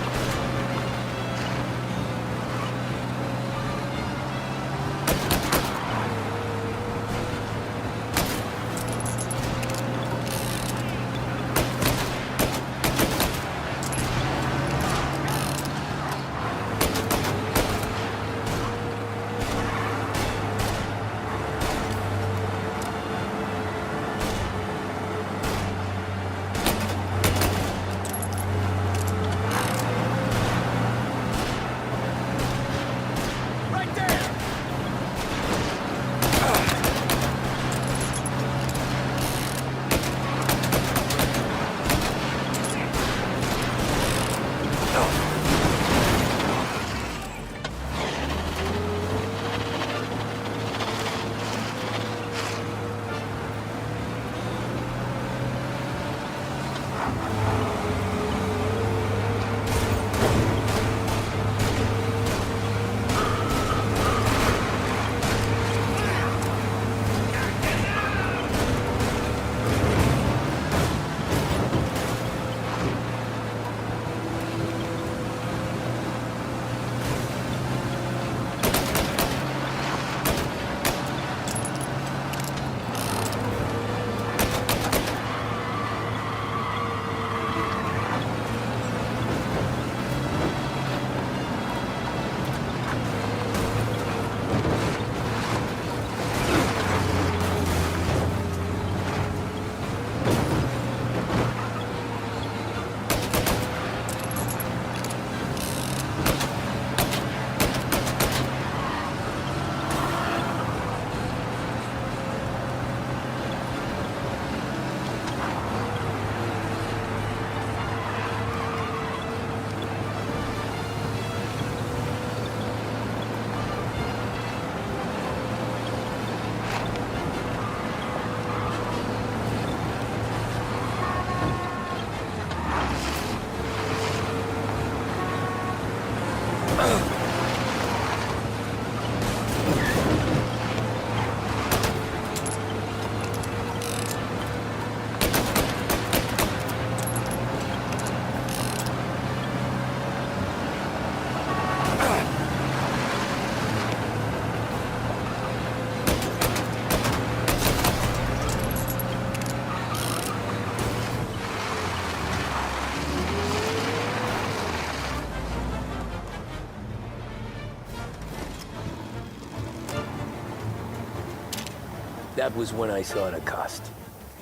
Speaker 2: That was when I saw the cost.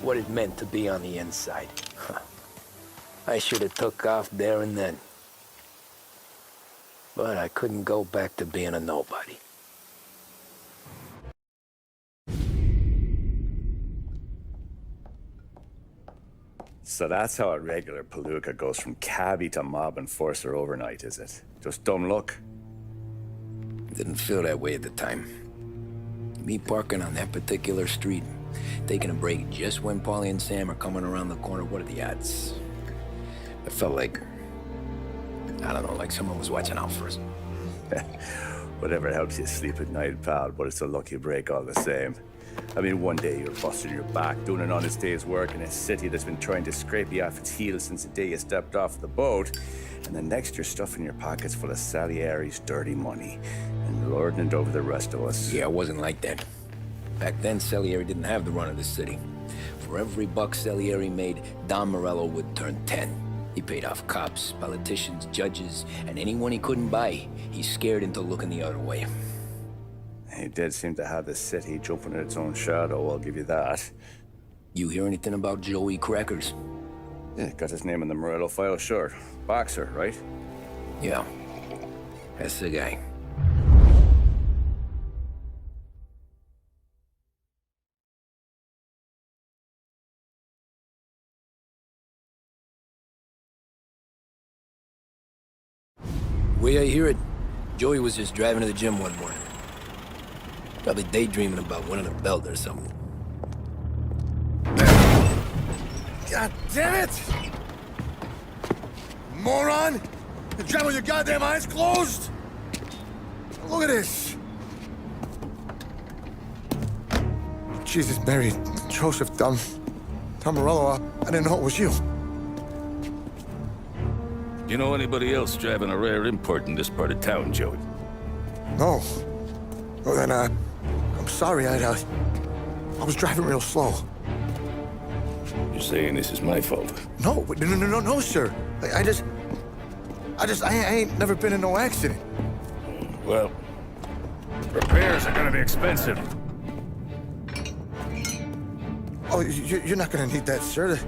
Speaker 2: What it meant to be on the inside. Huh. I should have took off there and then. But I couldn't go back to being a nobody.
Speaker 1: So that's how a regular palooka goes from cabbie to mob enforcer overnight, is it? Just dumb luck?
Speaker 2: Didn't feel that way at the time. Me parking on that particular street, taking a break just when Paulie and Sam are coming around the corner, what are the odds? I felt like, I don't know, like someone was watching out for us.
Speaker 1: Whatever helps you sleep at night, pal, but it's a lucky break all the same. I mean, one day you're busting your back, doing an honest day's work in a city that's been trying to scrape you off its heels since the day you stepped off the boat, and the next you're stuffing your pockets full of Salieri's dirty money and lording it over the rest of us.
Speaker 2: Yeah, it wasn't like that. Back then, Salieri didn't have the run of the city. For every buck Salieri made, Don Morello would turn 10. He paid off cops, politicians, judges, and anyone he couldn't buy, he scared into looking the other way.
Speaker 1: He did seem to have the city jumping in its own shadow, I'll give you that.
Speaker 2: You hear anything about Joey Crackers?
Speaker 1: Yeah, got his name in the Morello file, sure. Boxer, right?
Speaker 2: Yeah, that's the guy. Way I hear it, Joey was just driving to the gym one morning. Probably daydreaming about winning a belt or something.
Speaker 10: God damn it! Moron! You're driving with your goddamn eyes closed? Look at this! Jesus, Mary, Joseph, Tom Morello, I didn't know it was you.
Speaker 5: You know anybody else driving a rare import in this part of town, Joey?
Speaker 10: No. Well, then, I'm sorry, I was driving real slow.
Speaker 5: You're saying this is my fault?
Speaker 10: No, no, sir. I ain't never been in no accident.
Speaker 5: Well, repairs are gonna be expensive.
Speaker 10: Oh, you're not gonna need that, sir. The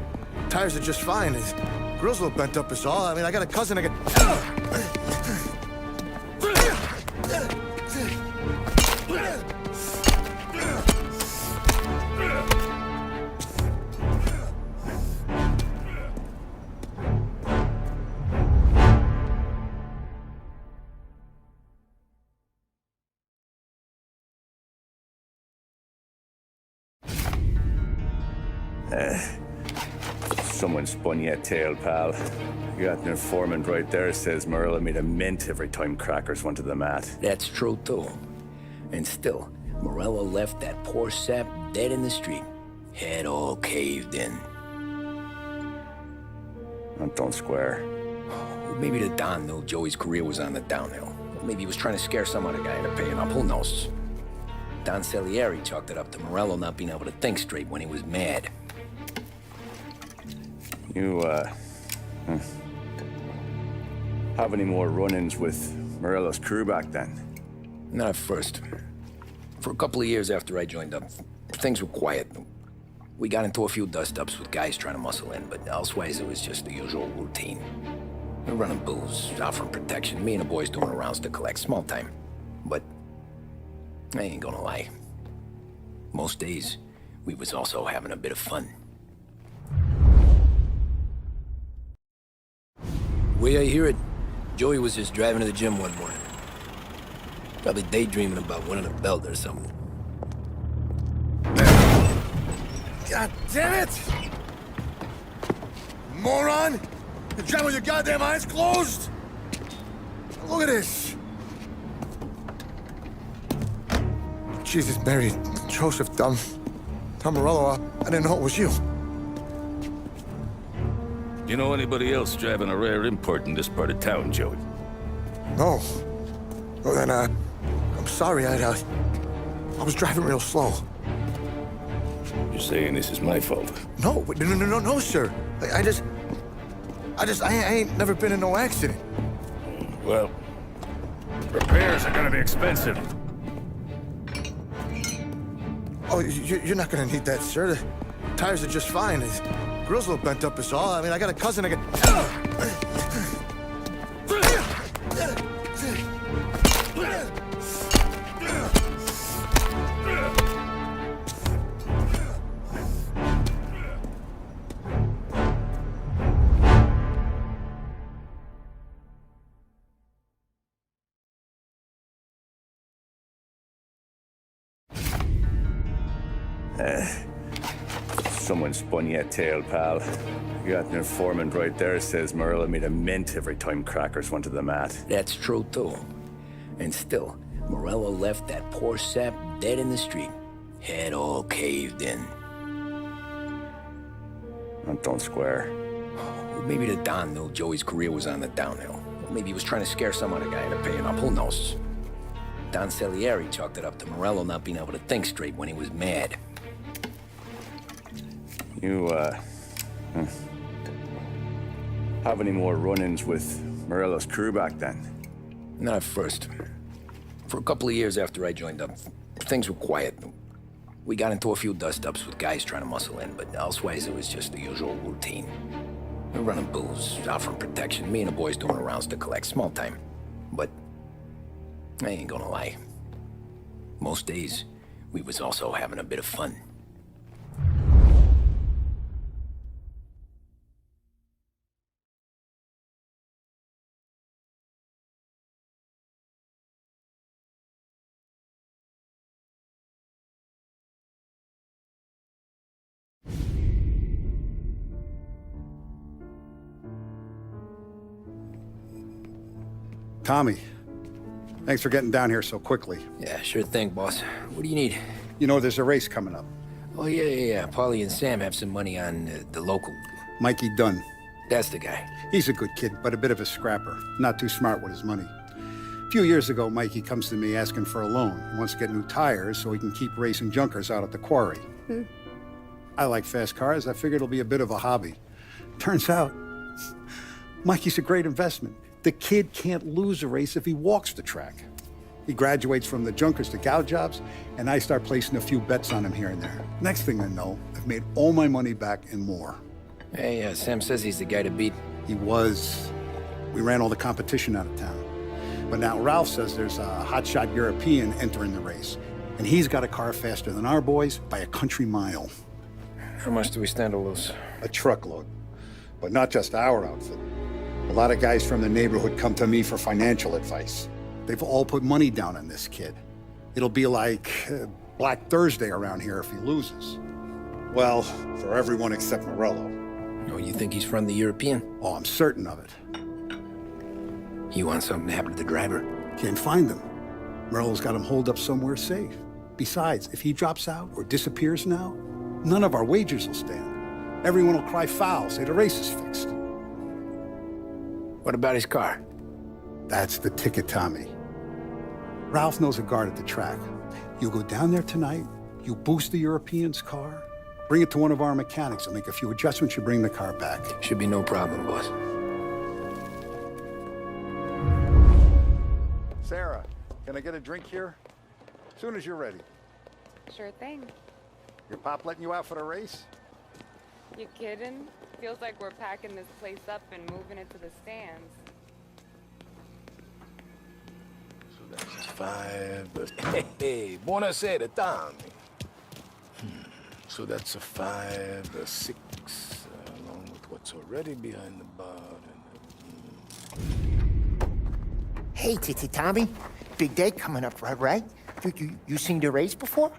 Speaker 10: tires are just fine. His grill's a little bent up is all. I mean, I got a cousin I can...
Speaker 1: Someone spun you a tail, pal. You got an informant right there says Morello made a mint every time Crackers went to the mat.
Speaker 2: That's true, too. And still, Morello left that poor sap dead in the street. Head all caved in.
Speaker 1: That don't square.
Speaker 2: Well, maybe the Don knew Joey's career was on the downhill. Or maybe he was trying to scare some other guy into paying up. Who knows? Don Salieri chalked it up to Morello not being able to think straight when he was mad.
Speaker 1: You, have any more run-ins with Morello's crew back then?
Speaker 2: Not at first. For a couple of years after I joined up, things were quiet. We got into a few dust-ups with guys trying to muscle in, but elsewise it was just the usual routine. We're running booze, offering protection, me and the boys doing rounds to collect, small time. But I ain't gonna lie. Most days, we was also having a bit of fun. Way I hear it, Joey was just driving to the gym one morning. Probably daydreaming about winning a belt or something.
Speaker 10: God damn it! Moron! You're driving with your goddamn eyes closed? Look at this! Jesus, Mary, Joseph, Tom Morello, I didn't know it was you.
Speaker 5: You know anybody else driving a rare import in this part of town, Joey?
Speaker 10: No. Well, then, I'm sorry, I was driving real slow.
Speaker 5: You're saying this is my fault?
Speaker 10: No, no, sir. I ain't never been in no accident.
Speaker 5: Well, repairs are gonna be expensive.
Speaker 18: Oh, you're not gonna need that, sir. The tires are just fine. His grill's a little bent up is all. I mean, I got a cousin I can...
Speaker 1: Someone spun you a tail, pal. You got an informant right there says Morello made a mint every time crackers went to the mat.
Speaker 2: That's true, too. And still, Morello left that poor sap dead in the street. Head all caved in.
Speaker 1: That don't square.
Speaker 2: Maybe the Don knew Joey's career was on the downhill. Maybe he was trying to scare some other guy into paying up. Who knows? Don Salieri chalked it up to Morello not being able to think straight when he was mad.
Speaker 1: You, have any more run-ins with Morello's crew back then?
Speaker 2: Not at first. For a couple of years after I joined up, things were quiet. We got into a few dust-ups with guys trying to muscle in, but elsewise it was just the usual routine. We're running booze, offering protection, me and the boys doing the rounds to collect, small time. But I ain't gonna lie. Most days, we was also having a bit of fun.
Speaker 10: Tommy, thanks for getting down here so quickly.
Speaker 2: Yeah, sure thing, boss. What do you need?
Speaker 10: You know, there's a race coming up.
Speaker 2: Oh, yeah. Paulie and Sam have some money on the local...
Speaker 10: Mikey Dunn.
Speaker 2: That's the guy.
Speaker 10: He's a good kid, but a bit of a scrapper. Not too smart with his money. A few years ago, Mikey comes to me asking for a loan. He wants to get new tires so he can keep racing junkers out at the quarry. I like fast cars. I figured it'll be a bit of a hobby. Turns out, Mikey's a great investment. The kid can't lose a race if he walks the track. He graduates from the junkers to gal jobs, and I start placing a few bets on him here and there. Next thing I know, I've made all my money back and more.
Speaker 2: Hey, Sam says he's the guy to beat.
Speaker 10: He was. We ran all the competition out of town. But now Ralph says there's a hotshot European entering the race, and he's got a car faster than our boys by a country mile.
Speaker 2: How much do we stand to lose?
Speaker 10: A truckload. But not just our outfit. A lot of guys from the neighborhood come to me for financial advice. They've all put money down on this kid. It'll be like Black Thursday around here if he loses. Well, for everyone except Morello.
Speaker 2: Oh, you think he's from the European?
Speaker 10: Oh, I'm certain of it.
Speaker 2: You want something to happen to the driver?
Speaker 10: Can't find him. Morello's got him holed up somewhere safe. Besides, if he drops out or disappears now, none of our wagers will stand. Everyone will cry foul, say the race is fixed.
Speaker 2: What about his car?
Speaker 10: That's the ticket, Tommy. Ralph knows a guard at the track. You go down there tonight, you boost the European's car, bring it to one of our mechanics, and make a few adjustments, you bring the car back.
Speaker 2: Should be no problem, boss.
Speaker 10: Sarah, can I get a drink here? As soon as you're ready.
Speaker 19: Sure thing.
Speaker 10: Your pop letting you out for the race?
Speaker 19: You kidding? Feels like we're packing this place up and moving it to the stands.
Speaker 5: So that's 5... Hey, buonasera, Tommy. So that's a 5, a 6, along with what's already behind the bar.
Speaker 6: Hey, Tommy. Big day coming up, right? You seen the race before?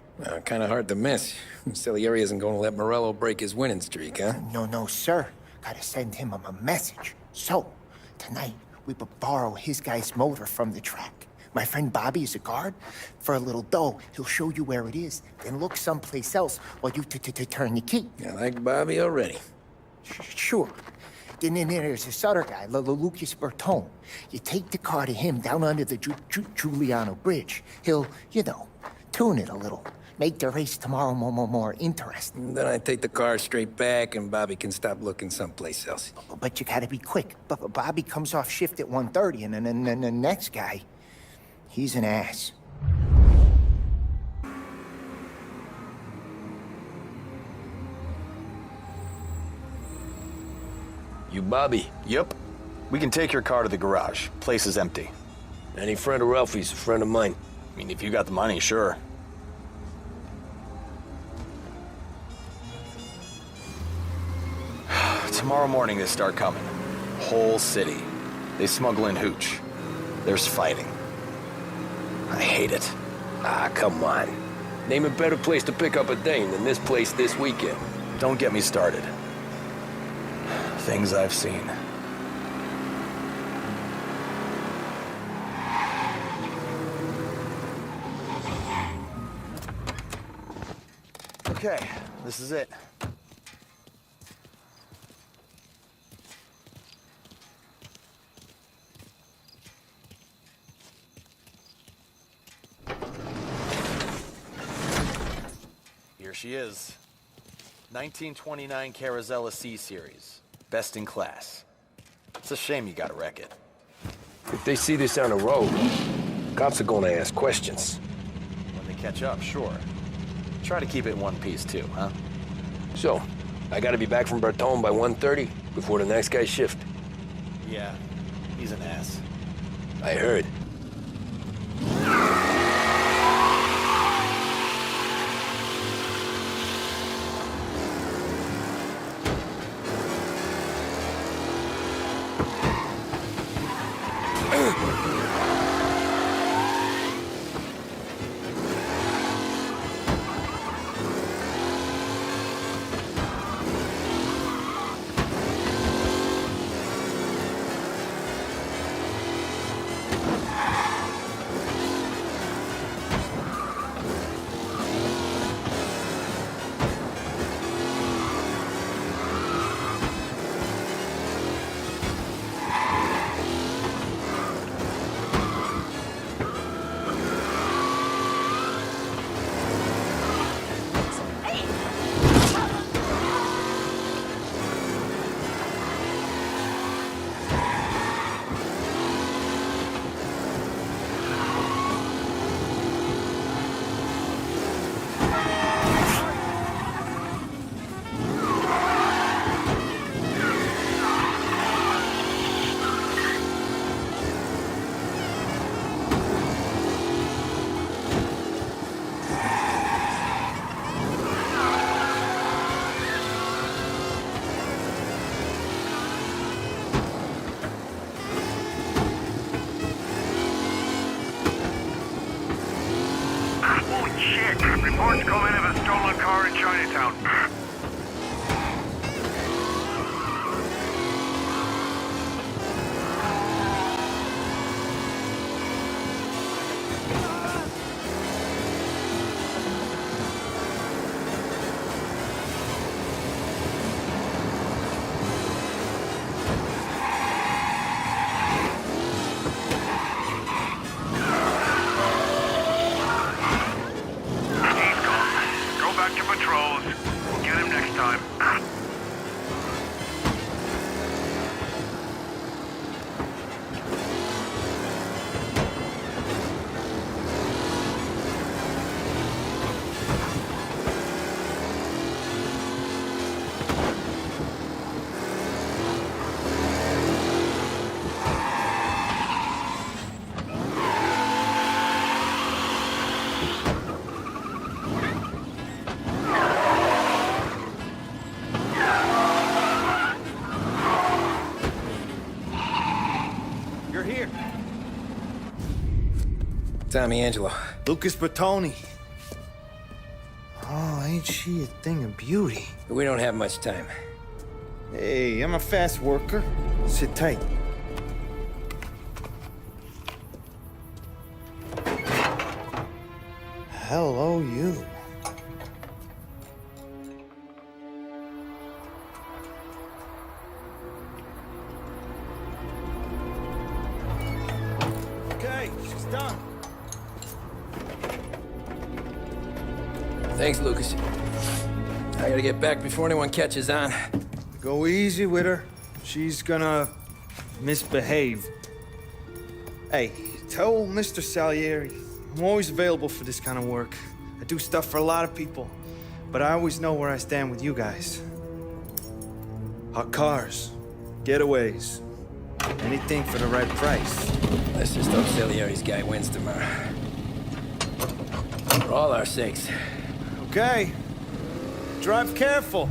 Speaker 2: Kind of hard to miss. Salieri isn't going to let Morello break his winning streak, huh?
Speaker 6: No, sir. Gotta send him a message. So, tonight, we borrow his guy's motor from the track. My friend Bobby is a guard. For a little dough, he'll show you where it is, then look someplace else while you turn the key.
Speaker 2: I like Bobby already.
Speaker 6: Sure. Then there's this other guy, Lucas Bertone. You take the car to him down under the Giuliano Bridge. He'll, tune it a little. Make the race tomorrow more interesting.
Speaker 2: Then I take the car straight back and Bobby can stop looking someplace else.
Speaker 6: But you gotta be quick. But Bobby comes off shift at 1:30, and then the next guy, he's an ass.
Speaker 20: You Bobby?
Speaker 21: Yep. We can take your car to the garage. Place is empty.
Speaker 20: Any friend of Ralphie's, a friend of mine.
Speaker 21: I mean, if you got the money, sure. Tomorrow morning they start coming. Whole city. They smuggle in hooch. There's fighting. I hate it.
Speaker 20: Ah, come on. Name a better place to pick up a dame than this place this weekend.
Speaker 21: Don't get me started. Things I've seen. Okay, this is it. Here she is. 1929 Carazella C Series. Best in class. It's a shame you gotta wreck it.
Speaker 20: If they see this on the road, cops are gonna ask questions.
Speaker 21: When they catch up, sure. Try to keep it in one piece too, huh?
Speaker 20: So, I gotta be back from Bertone by 1:30 before the next guy's shift.
Speaker 21: Yeah, he's an ass.
Speaker 20: I heard.
Speaker 22: Shit! Reports come in of a stolen car in Chinatown.
Speaker 2: Tommy Angelo.
Speaker 18: Lucas Bertoni. Oh, ain't she a thing of beauty?
Speaker 2: We don't have much time.
Speaker 18: Hey, I'm a fast worker. Sit tight. Hello, you. Okay, she's done.
Speaker 2: Thanks, Lucas. I gotta get back before anyone catches on.
Speaker 18: Go easy with her. She's gonna misbehave. Hey, tell Mr. Salieri I'm always available for this kind of work. I do stuff for a lot of people, but I always know where I stand with you guys. Hot cars, Getaways. Anything for the right price.
Speaker 2: Let's just hope Salieri's guy wins tomorrow. For all our sakes.
Speaker 18: Okay. Drive careful.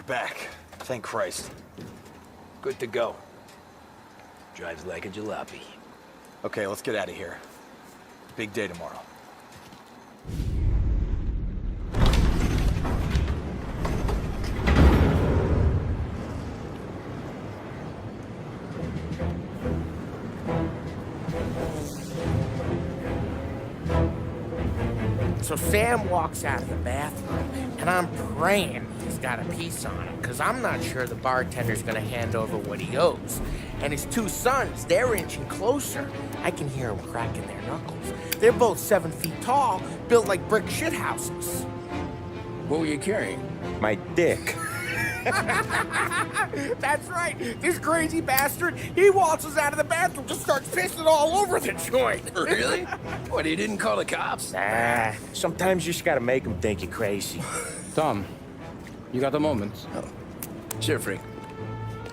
Speaker 21: Back. Thank Christ. Good to go.
Speaker 2: Drives like a jalopy.
Speaker 21: Okay, let's get out of here. Big day tomorrow.
Speaker 11: So Sam walks out of the bathroom, and I'm praying he's got a piece on him, because I'm not sure the bartender's gonna hand over what he owes. And his two sons, they're inching closer. I can hear them cracking their knuckles. They're both 7 feet tall, built like brick shithouses.
Speaker 2: What were you carrying?
Speaker 4: My dick.
Speaker 11: That's right. This crazy bastard, he waltzes out of the bathroom, just starts pissing all over the joint.
Speaker 2: Really? What, he didn't call the cops?
Speaker 4: Nah, sometimes you just gotta make them think you're crazy.
Speaker 3: Tom, you got a moment?
Speaker 2: Oh. Sure, Frank.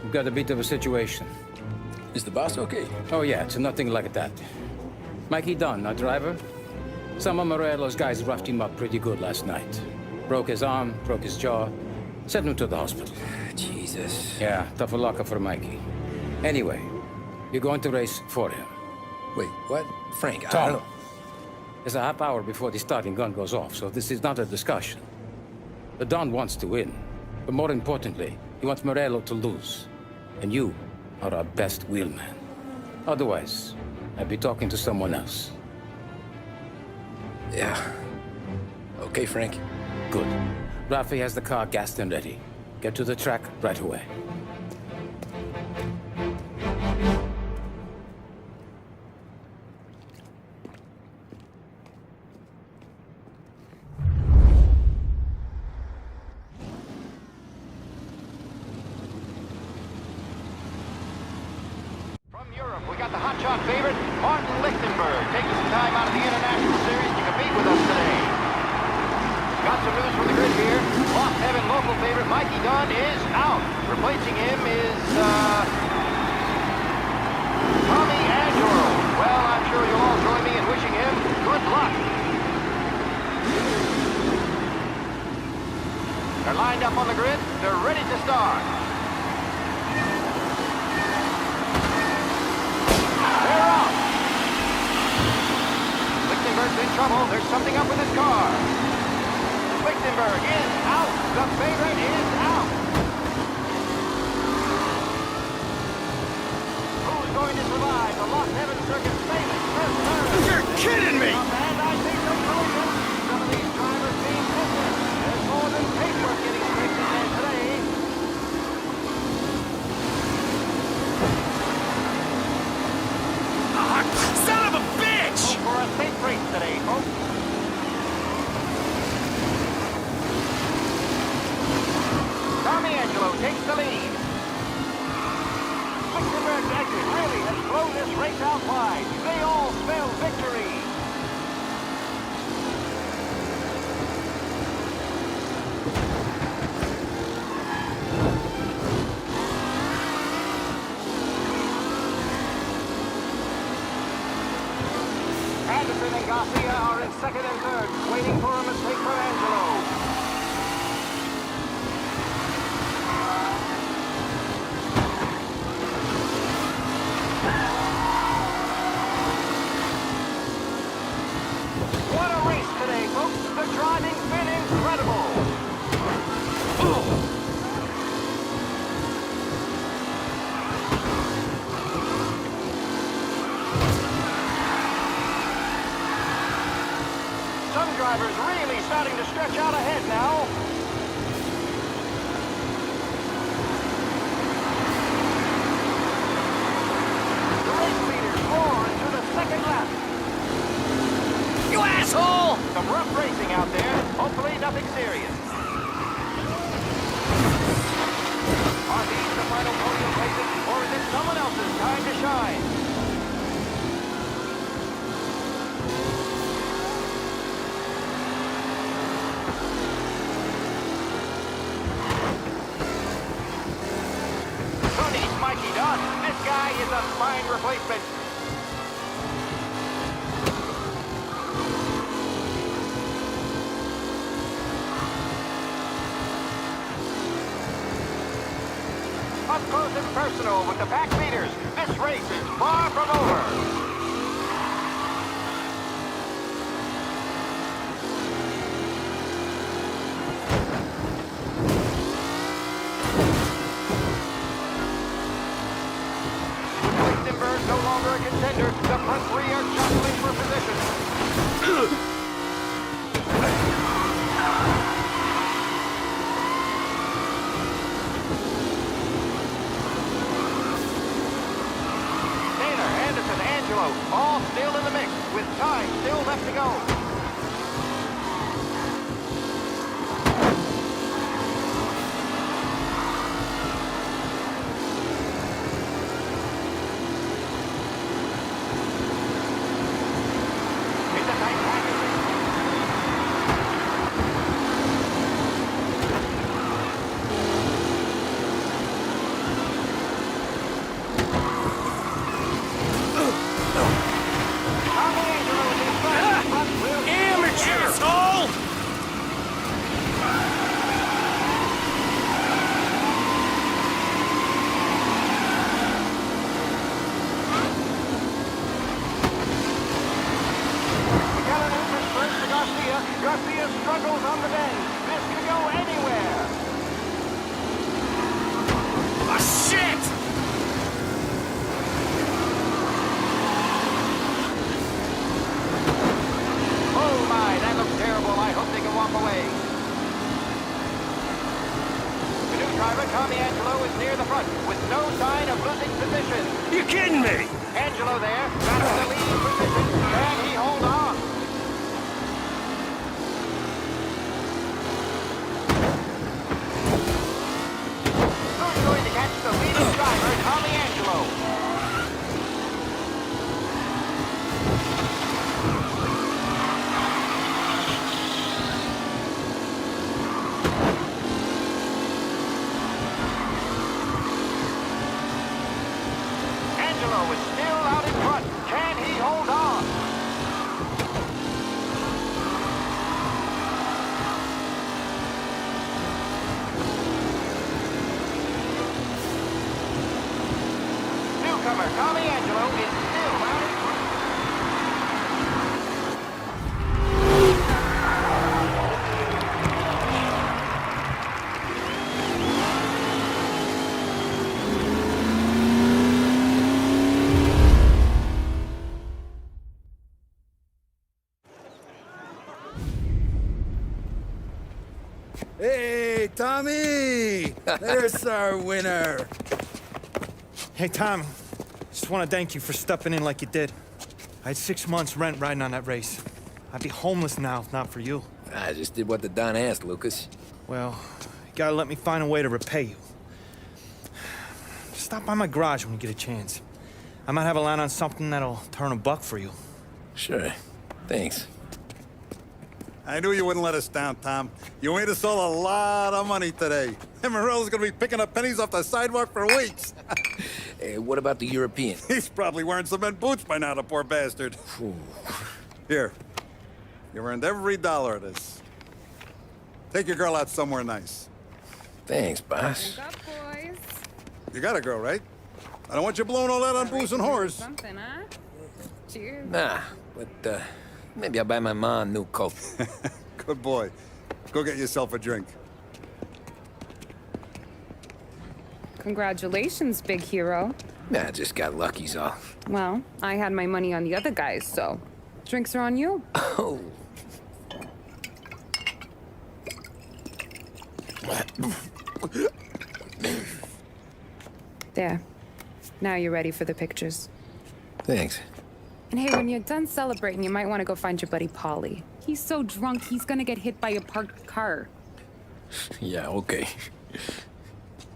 Speaker 3: We've got a bit of a situation.
Speaker 2: Is the boss okay?
Speaker 3: Oh yeah, it's nothing like that. Mikey Dunn, our driver. Some of Morello's guys roughed him up pretty good last night. Broke his arm, broke his jaw, sent him to the hospital.
Speaker 2: Jesus.
Speaker 3: Yeah, tough luck for Mikey. Anyway, you're going to race for him.
Speaker 2: Wait, what? Frank, I
Speaker 3: Tom,
Speaker 2: don't...
Speaker 3: there's a half hour before the starting gun goes off, so this is not a discussion. The Don wants to win, but more importantly, he wants Morello to lose. And you are our best wheelman. Otherwise, I'd be talking to someone else.
Speaker 2: Yeah. Okay, Frank.
Speaker 3: Good. Rafi has the car gassed and ready. Get to the track right away.
Speaker 8: We got the hotshot favorite, Martin Lichtenberg, taking some time out of the International Series to compete with us today. Got some news from the grid here. Lost Heaven local favorite Mikey Dunn is out. Replacing him is, Tommy Angelo. Well, I'm sure you'll all join me in wishing him good luck. They're lined up on the grid. They're ready to start. Lichtenberg's in trouble. There's something up with his car. Lichtenberg is out. The favorite is out. Who's going to survive the Lost Heaven Circuit's famous first turn?
Speaker 16: You're kidding me!
Speaker 8: And I see some collisions. Some of these drivers being business. There's more than paperwork getting scraped in there today.
Speaker 16: Son of a bitch!
Speaker 8: For a safe race today, folks. Tommy Angelo takes the lead. Lichtenberg's exit really has blown this race out wide. They all spell victory. Anderson and Garcia are in second and third, waiting for a mistake from Angelo. What a race today, folks. The driving's been incredible. Some drivers really starting to stretch out ahead now. The race leaders roar into the second lap. You asshole! Some rough racing out there. Hopefully nothing serious. Are these the final podium places, or is it someone else's time to shine? Mikey Dunn. This guy is a fine replacement. Up close and personal with the pack leaders. This race is far from over. No longer a contender. The front three are jostling for position. Taylor, Anderson, Angelo, all still in the mix, with time still left to go. Tommy driver, Tommy Angelo, is near the front, with no sign of losing position.
Speaker 20: You kidding me?
Speaker 8: Angelo there, back in the lead position. Can he hold on? Who's going to catch the leading driver, Tommy Angelo? Angelo is still out in front. Can he hold on? Newcomer Tommy Angelo is still out in front.
Speaker 10: Hey, Tommy! There's our winner.
Speaker 18: Hey, Tom. Just want to thank you for stepping in like you did. I had 6 months rent riding on that race. I'd be homeless now if not for you.
Speaker 2: I just did what the Don asked, Lucas.
Speaker 18: Well, you gotta let me find a way to repay you. Stop by my garage when you get a chance. I might have a line on something that'll turn $1 for you.
Speaker 2: Sure. Thanks.
Speaker 10: I knew you wouldn't let us down, Tom. You made us all a lot of money today. And Morello's gonna be picking up pennies off the sidewalk for weeks.
Speaker 2: Hey, what about the European?
Speaker 10: He's probably wearing cement boots by now, the poor bastard. Here. You earned every dollar of this. Take your girl out somewhere nice.
Speaker 2: Thanance, boss.
Speaker 19: Wake up, boys.
Speaker 10: You got a girl, right? I don't want you blowing all that on booze and whores.
Speaker 19: Something, huh? Cheers.
Speaker 2: Nah, but, maybe I'll buy my mom a new coat.
Speaker 10: Good boy. Go get yourself a drink.
Speaker 19: Congratulations, big hero.
Speaker 2: Nah, I just got lucky's all.
Speaker 19: Well, I had my money on the other guys, so drinks are on you.
Speaker 2: Oh.
Speaker 19: There. Now you're ready for the pictures.
Speaker 2: Thanks.
Speaker 19: And hey, when you're done celebrating, you might want to go find your buddy Paulie. He's so drunk, he's gonna get hit by a parked car.
Speaker 2: Yeah, okay.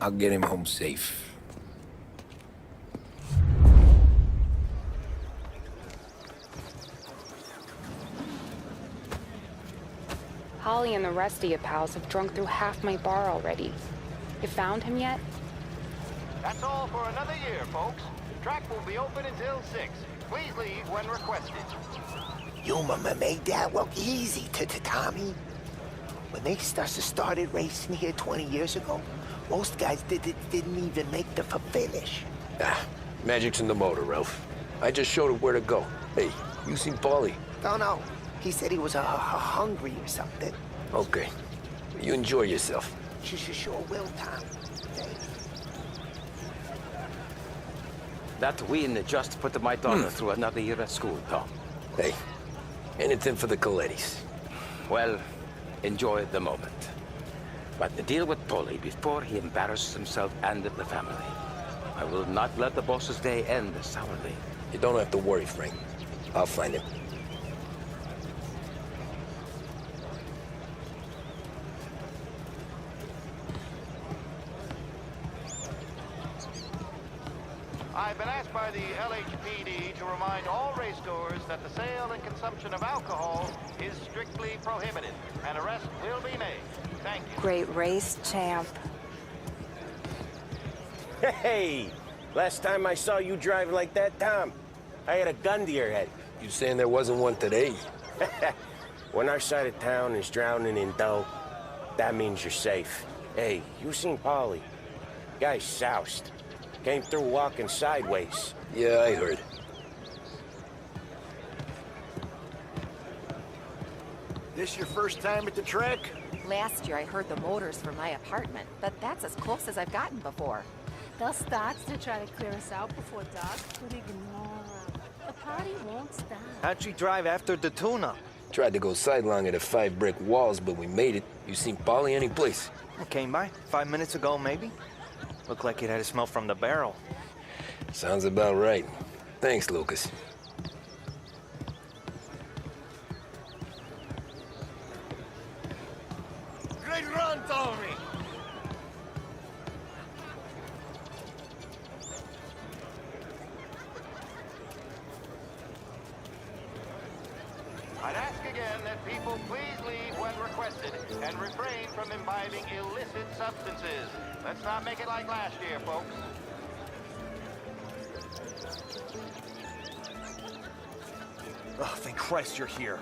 Speaker 2: I'll get him home safe.
Speaker 19: Holly and the rest of your pals have drunk through half my bar already. You found him yet?
Speaker 8: That's all for another year, folks. The track will be open until 6. Please leave when requested.
Speaker 13: Your mama made that look easy to Tommy. When they started racing here 20 years ago, most guys didn't even make the finish.
Speaker 20: Ah, magic's in the motor, Ralph. I just showed it where to go. Hey, you seen Paulie?
Speaker 13: No. He said he was hungry or something.
Speaker 20: Okay. You enjoy yourself.
Speaker 13: Sure will, Tom.
Speaker 3: That win just put my daughter through another year at school, Tom.
Speaker 20: Hey, anything for the Colettis.
Speaker 3: Well, enjoy the moment. But deal with Paulie before he embarrasses himself and the family. I will not let the boss's day end sourly.
Speaker 20: You don't have to worry, Frank. I'll find him.
Speaker 8: I've been asked by the LHPD to remind all race goers that the sale and consumption of alcohol is strictly prohibited. An arrest will be made. Thank you.
Speaker 15: Great race, champ.
Speaker 4: Hey! Last time I saw you drive like that, Tom, I had a gun to your head.
Speaker 20: You saying there wasn't one today?
Speaker 4: When our side of town is drowning in dough, that means you're safe. Hey, you seen Paulie? Guy's soused. Came through walking sideways.
Speaker 20: Yeah, I heard.
Speaker 8: This your first time at the track?
Speaker 7: Last year I heard the motors from my apartment, but that's as close as I've gotten before.
Speaker 9: They'll start to try to clear us out before dark, but ignore them. The party won't stop.
Speaker 11: How'd you drive after the tuna?
Speaker 20: Tried to go sidelong at the 5 brick walls, but we made it. You seen Polly any place?
Speaker 18: I came by 5 minutes ago, maybe. Looked like it had a smell from the barrel.
Speaker 20: Sounds about right. Thanks, Lucas.
Speaker 11: Great run, Tommy!
Speaker 8: I'd ask again that people please leave when requested and refrain from imbibing illicit substances. Let's not make it like last year, folks.
Speaker 21: Oh, thank Christ you're here.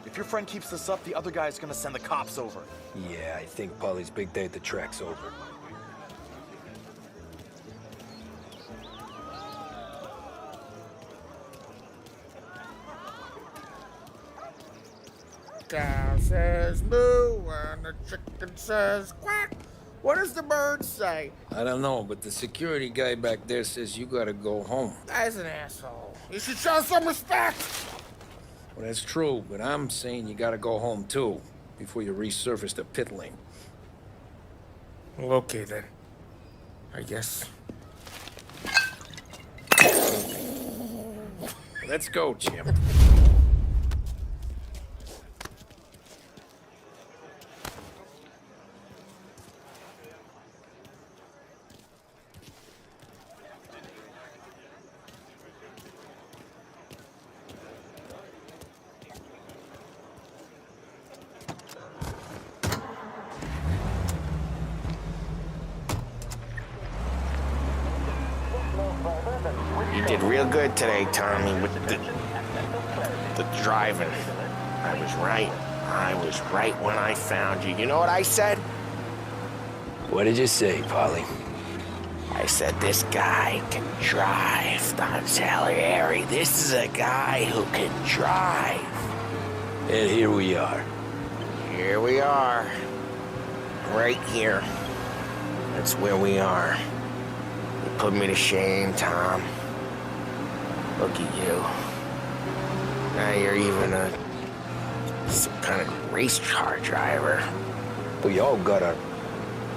Speaker 21: If your friend keeps this up, the other guy's gonna send the cops over.
Speaker 20: Yeah, I think Polly's big day at the track's over.
Speaker 11: Cow says moo and the chicken says quack. What does the bird say?
Speaker 2: I don't know, but the security guy back there says you gotta go home.
Speaker 11: Guy's an asshole. You should show some respect.
Speaker 2: Well, that's true, but I'm saying you gotta go home too, before you resurface the pit lane.
Speaker 11: Well, okay then. I guess.
Speaker 2: Let's go, Jim.
Speaker 11: You did real good today, Tommy, with the driving. I was right. I was right when I found you. You know what I said?
Speaker 20: What did you say, Polly?
Speaker 11: I said this guy can drive, Don Salieri. This is a guy who can drive.
Speaker 20: And here we are.
Speaker 11: Here we are. Right here. That's where we are. You put me to shame, Tom. Look at you. Now you're even some kind of race car driver.
Speaker 20: We all got our...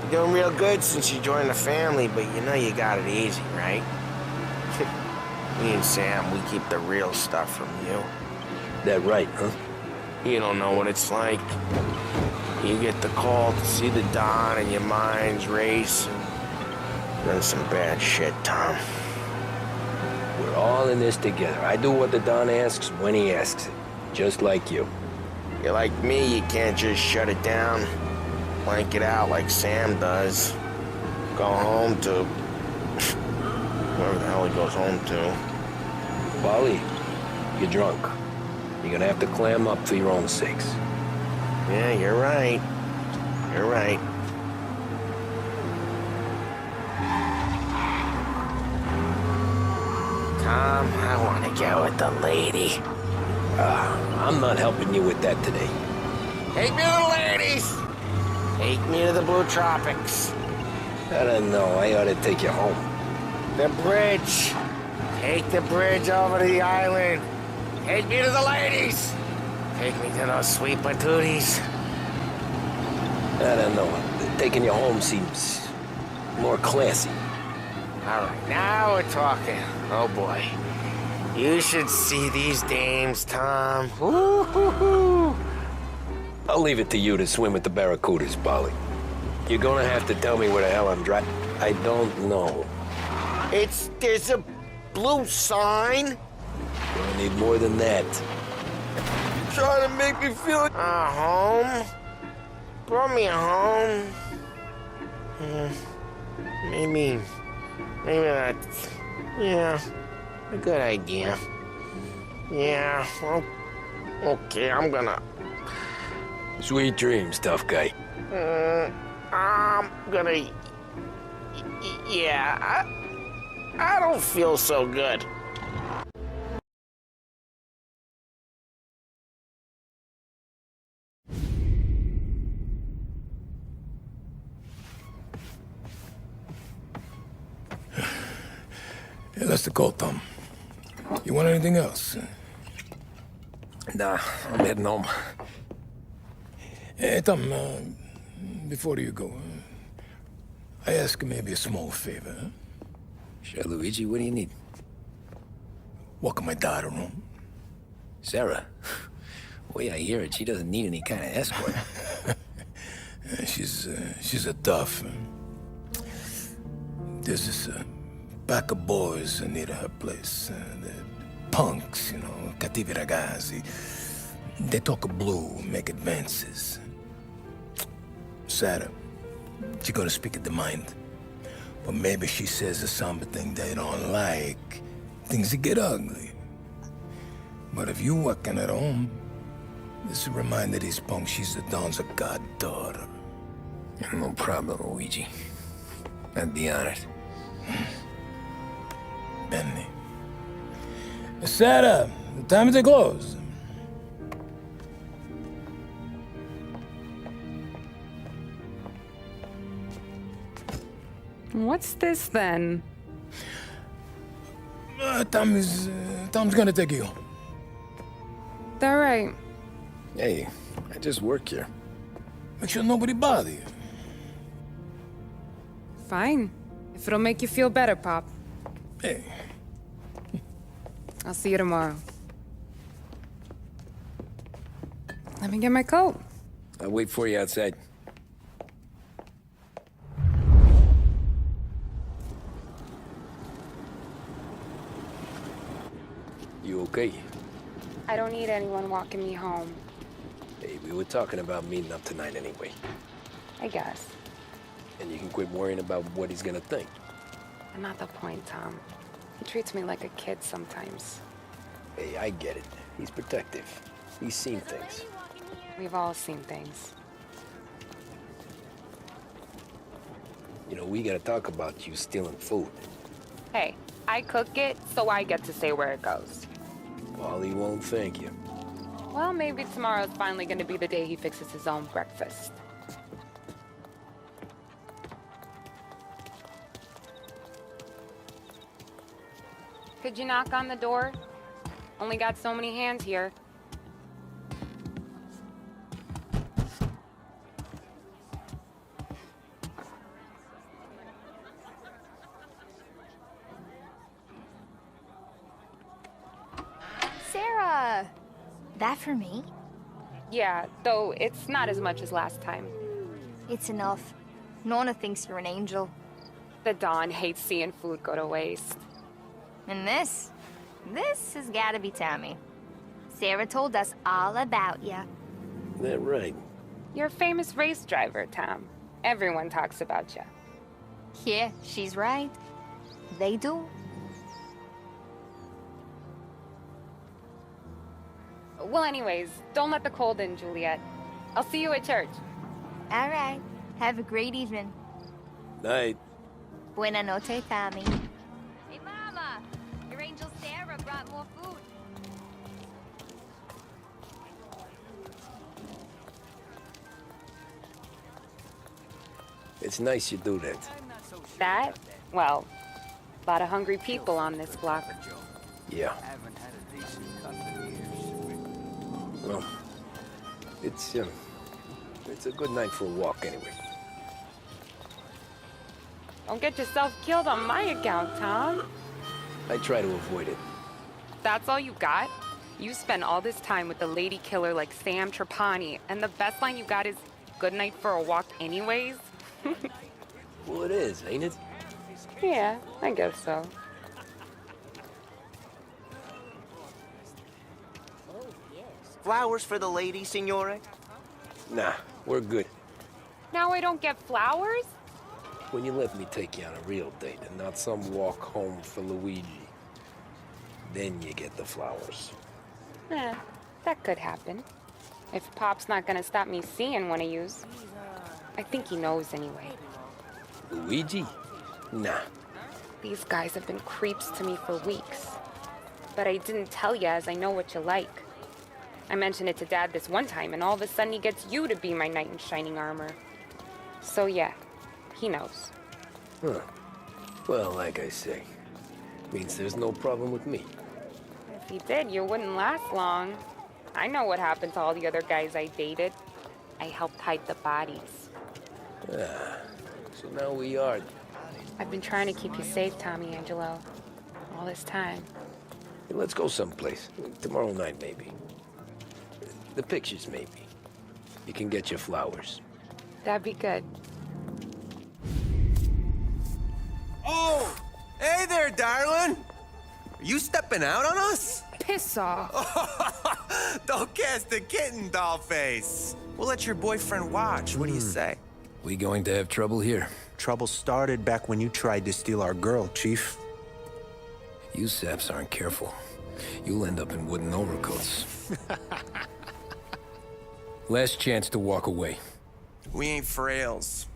Speaker 11: You're doing real good since you joined the family, but you know you got it easy, right? Me and Sam, we keep the real stuff from you.
Speaker 20: That right, huh?
Speaker 11: You don't know what it's like. You get the call to see the Don and your mind's race. Done some bad shit, Tom.
Speaker 20: We're all in this together. I do what the Don asks when he asks it. Just like you.
Speaker 11: You're like me, you can't just shut it down. Blank it out like Sam does. Go home to... wherever the hell he goes home to.
Speaker 20: Polly, you're drunk. You're gonna have to clam up for your own sakes.
Speaker 11: Yeah, you're right. You're right. Tom, I want to get with the lady.
Speaker 20: I'm not helping you with that today.
Speaker 11: Take me to the ladies! Take me to the Blue Tropics.
Speaker 20: I don't know. I ought to take you home.
Speaker 11: The bridge. Take the bridge over to the island. Take me to the ladies. Take me to those sweet patooties.
Speaker 20: I don't know. Taking you home seems more classy.
Speaker 11: All right, now we're talking. Oh, boy. You should see these dames, Tom. Woo-hoo-hoo.
Speaker 20: I'll leave it to you to swim with the barracudas, Polly. You're gonna have to tell me where the hell I'm driving. I don't know.
Speaker 11: There's a blue sign.
Speaker 20: Gonna need more than that.
Speaker 11: Trying to make me feel home. Brought me home. Maybe that's, yeah, a good idea. Yeah, well, okay, I'm gonna...
Speaker 20: Sweet dreams, tough guy.
Speaker 11: I'm gonna... Yeah, I don't feel so good.
Speaker 12: Yeah, that's the call, Tom. You want anything else?
Speaker 2: Nah, I'm heading home.
Speaker 12: Hey, Tom, before you go, I ask maybe a small favor. Huh?
Speaker 2: Sure, Luigi, what do you need?
Speaker 12: Walk my daughter home.
Speaker 2: Sarah? The way I hear it, she doesn't need any kind of escort.
Speaker 12: She's a tough. There's this pack of boys near her place. They're punks, you know, cattivi ragazzi. They talk blue, make advances. Sarah, she gonna speak at the mind. But maybe she says something they don't like. Things get ugly. But if you walking at home, this will remind these punks she's the Don's a goddaughter.
Speaker 2: No problem, Luigi. I'd be honored.
Speaker 12: Benny. Sarah, the time to close.
Speaker 19: What's this then?
Speaker 12: Tom's gonna take you home.
Speaker 19: All right.
Speaker 2: Hey, I just work here.
Speaker 12: Make sure nobody bother you.
Speaker 19: Fine. If it'll make you feel better, Pop.
Speaker 12: Hey.
Speaker 19: I'll see you tomorrow. Let me get my coat.
Speaker 2: I'll wait for you outside. You okay?
Speaker 19: I don't need anyone walking me home.
Speaker 2: Hey, we were talking about meeting up tonight anyway.
Speaker 19: I guess.
Speaker 2: And you can quit worrying about what he's gonna think.
Speaker 19: Not the point, Tom. He treats me like a kid sometimes.
Speaker 2: Hey, I get it. He's protective. He's seen things.
Speaker 19: We've all seen things.
Speaker 2: You know, we gotta talk about you stealing food.
Speaker 19: Hey, I cook it, so I get to say where it goes.
Speaker 2: Wally won't thank you.
Speaker 19: Well, maybe tomorrow's finally gonna be the day he fixes his own breakfast. Could you knock on the door? Only got so many hands here.
Speaker 14: Sarah! That for me?
Speaker 19: Yeah, though it's not as much as last time.
Speaker 14: It's enough. Nonna thinks you're an angel.
Speaker 19: The Don hates seeing food go to waste.
Speaker 14: And this has gotta be Tommy. Sarah told us all about you.
Speaker 2: That right?
Speaker 19: You're a famous race driver, Tom. Everyone talks about you.
Speaker 14: Yeah, she's right. They do.
Speaker 19: Well, anyways, don't let the cold in, Juliet. I'll see you at church.
Speaker 14: All right. Have a great evening.
Speaker 2: Night.
Speaker 14: Buena noche, Tommy. Hey, Mama! Your angel Sarah brought more food.
Speaker 2: It's nice you do that.
Speaker 19: That? Well, a lot of hungry people on this block.
Speaker 2: Yeah. Well, it's a good night for a walk anyway.
Speaker 19: Don't get yourself killed on my account, Tom.
Speaker 2: I try to avoid it.
Speaker 19: That's all you got? You spend all this time with a lady killer like Sam Trapani, and the best line you got is, "Good night for a walk anyways"?
Speaker 2: Well, it is, ain't it?
Speaker 19: Yeah, I guess so.
Speaker 11: Flowers for the lady, Signore?
Speaker 2: Nah, we're good.
Speaker 19: Now I don't get flowers?
Speaker 2: When you let me take you on a real date and not some walk home for Luigi, then you get the flowers.
Speaker 19: That could happen. If Pop's not gonna stop me seeing one of yous. I think he knows anyway.
Speaker 2: Luigi? Nah.
Speaker 19: These guys have been creeps to me for weeks. But I didn't tell you as I know what you like. I mentioned it to Dad this one time, and all of a sudden he gets you to be my knight in shining armor. So yeah, he knows.
Speaker 2: Huh. Well, like I say, means there's no problem with me.
Speaker 19: If he did, you wouldn't last long. I know what happened to all the other guys I dated. I helped hide the bodies.
Speaker 20: Ah, so now we are.
Speaker 19: I've been trying to keep you safe, Tommy Angelo. All this time.
Speaker 20: Hey, let's go someplace. Tomorrow night, maybe. The pictures, maybe. You can get your flowers.
Speaker 19: That'd be good.
Speaker 1: Oh! Hey there, darling! Are you stepping out on us?
Speaker 19: Piss off.
Speaker 1: Don't cast the kitten, dollface. We'll let your boyfriend watch. What do you say?
Speaker 2: We going to have trouble here?
Speaker 17: Trouble started back when you tried to steal our girl, Chief.
Speaker 2: You saps aren't careful. You'll end up in wooden overcoats. Last chance to walk away.
Speaker 1: We ain't frails.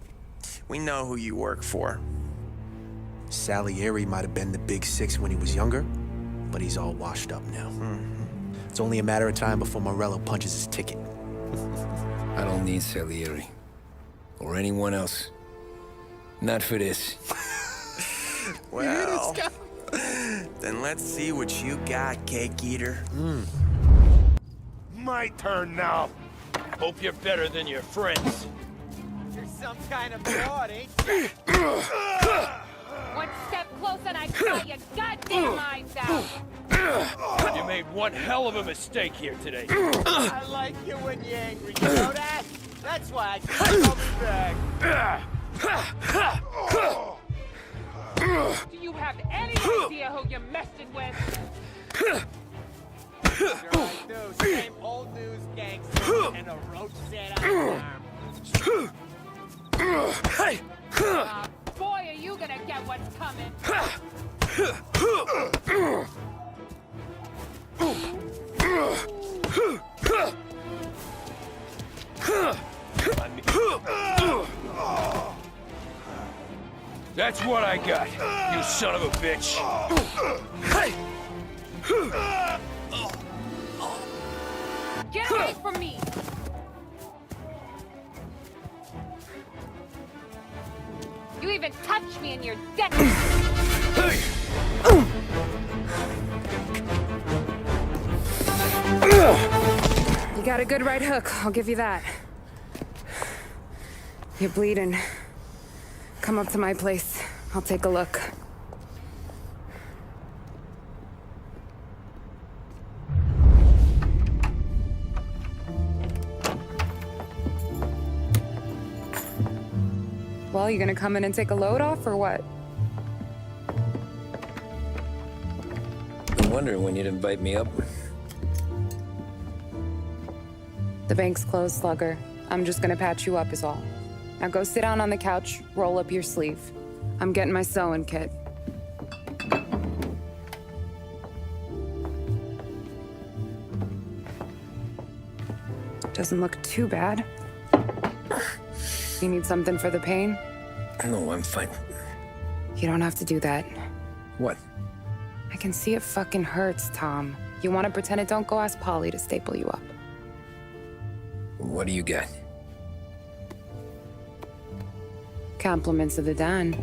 Speaker 1: We know who you work for.
Speaker 17: Salieri might have been the big six when he was younger, but he's all washed up now. It's only a matter of time before Morello punches his ticket.
Speaker 2: I don't need Salieri. Or anyone else. Not for this.
Speaker 1: Well, then let's see what you got, cake eater.
Speaker 5: My turn now. Hope you're better than your friends.
Speaker 15: You're some kind of fraud, ain't you?
Speaker 19: One step closer and I saw your goddamn eyes out.
Speaker 5: You made one hell of a mistake here today.
Speaker 15: I like you when you're angry, you know that? That's why I keep coming back.
Speaker 19: Do you have any idea who you're messing with?
Speaker 15: Sure I do. Same old news gangster and a roach set on his arm.
Speaker 19: Boy, are you gonna get what's coming.
Speaker 5: That's what I got, you son of a bitch.
Speaker 19: Get away from me! You even touch me and you're dead! You got a good right hook, I'll give you that. You're bleeding. Come up to my place. I'll take a look. Well, you gonna come in and take a load off, or what?
Speaker 2: Been wondering when you'd invite me up.
Speaker 19: The bank's closed, Slugger. I'm just gonna patch you up is all. Now go sit down on the couch, roll up your sleeve. I'm getting my sewing kit. Doesn't look too bad. You need something for the pain?
Speaker 2: No, I'm fine.
Speaker 19: You don't have to do that.
Speaker 2: What?
Speaker 19: I can see it fucking hurts, Tom. You want to pretend it? Don't go ask Polly to staple you up.
Speaker 2: What do you got?
Speaker 19: Compliments of the Don.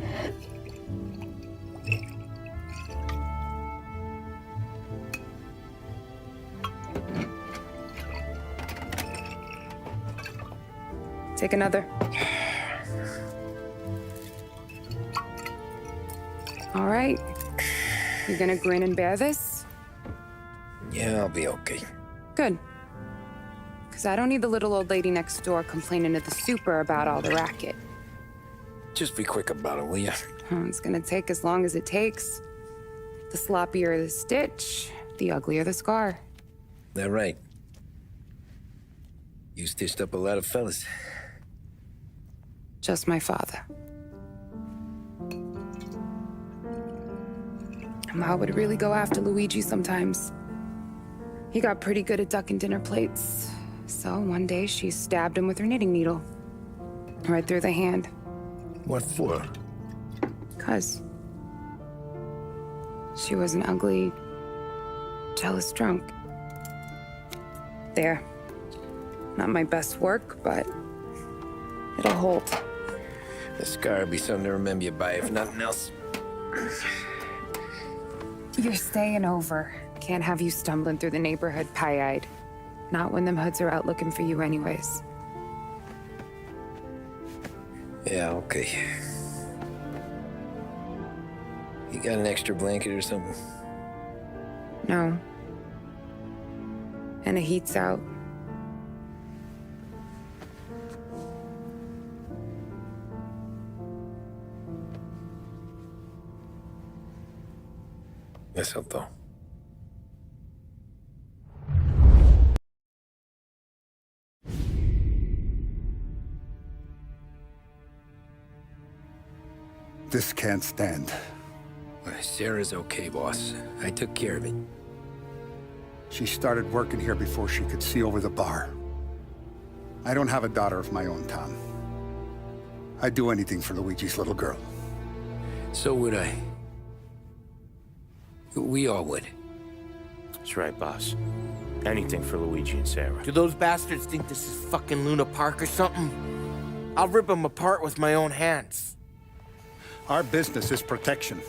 Speaker 19: Take another. All right. You gonna grin and bear this?
Speaker 2: Yeah, I'll be okay.
Speaker 19: Good. Because I don't need the little old lady next door complaining to the super about all the racket.
Speaker 2: Just be quick about it, will ya?
Speaker 19: It's gonna take as long as it takes. The sloppier the stitch, the uglier the scar.
Speaker 2: That right? You stitched up a lot of fellas.
Speaker 19: Just my father. Ma would really go after Luigi sometimes. He got pretty good at ducking dinner plates. So one day she stabbed him with her knitting needle. Right through the hand.
Speaker 2: What for?
Speaker 19: 'Cause she was an ugly, jealous drunk. There. Not my best work, but it'll hold.
Speaker 2: The scar will be something to remember you by, if nothing else.
Speaker 19: You're staying over. Can't have you stumbling through the neighborhood pie-eyed. Not when them hoods are out looking for you anyways.
Speaker 2: Yeah, okay. You got an extra blanket or something?
Speaker 19: No. And the heat's out.
Speaker 2: Eso todo.
Speaker 10: This can't stand.
Speaker 2: Sarah's okay, boss. I took care of it.
Speaker 10: She started working here before she could see over the bar. I don't have a daughter of my own, Tom. I'd do anything for Luigi's little girl.
Speaker 2: So would I. We all would.
Speaker 4: That's right, boss. Anything for Luigi and Sarah.
Speaker 11: Do those bastards think this is fucking Luna Park or something? I'll rip them apart with my own hands.
Speaker 10: Our business is protection.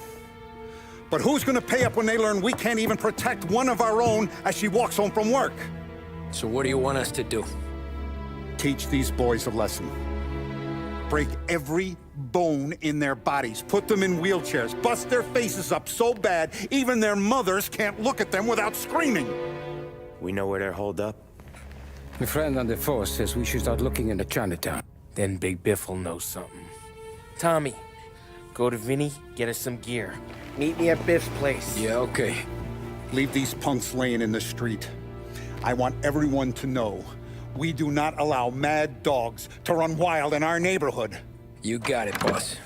Speaker 10: But who's gonna pay up when they learn we can't even protect one of our own as she walks home from work?
Speaker 2: So what do you want us to do?
Speaker 10: Teach these boys a lesson. Break every bone in their bodies. Put them in wheelchairs. Bust their faces up so bad, even their mothers can't look at them without screaming.
Speaker 4: We know where they're holed up?
Speaker 3: My friend on the force says we should start looking into Chinatown.
Speaker 11: Then Big Biff will know something. Tommy, go to Vinny, get us some gear. Meet me at Biff's place.
Speaker 2: Yeah, okay.
Speaker 10: Leave these punks laying in the street. I want everyone to know we do not allow mad dogs to run wild in our neighborhood.
Speaker 2: You got it, boss.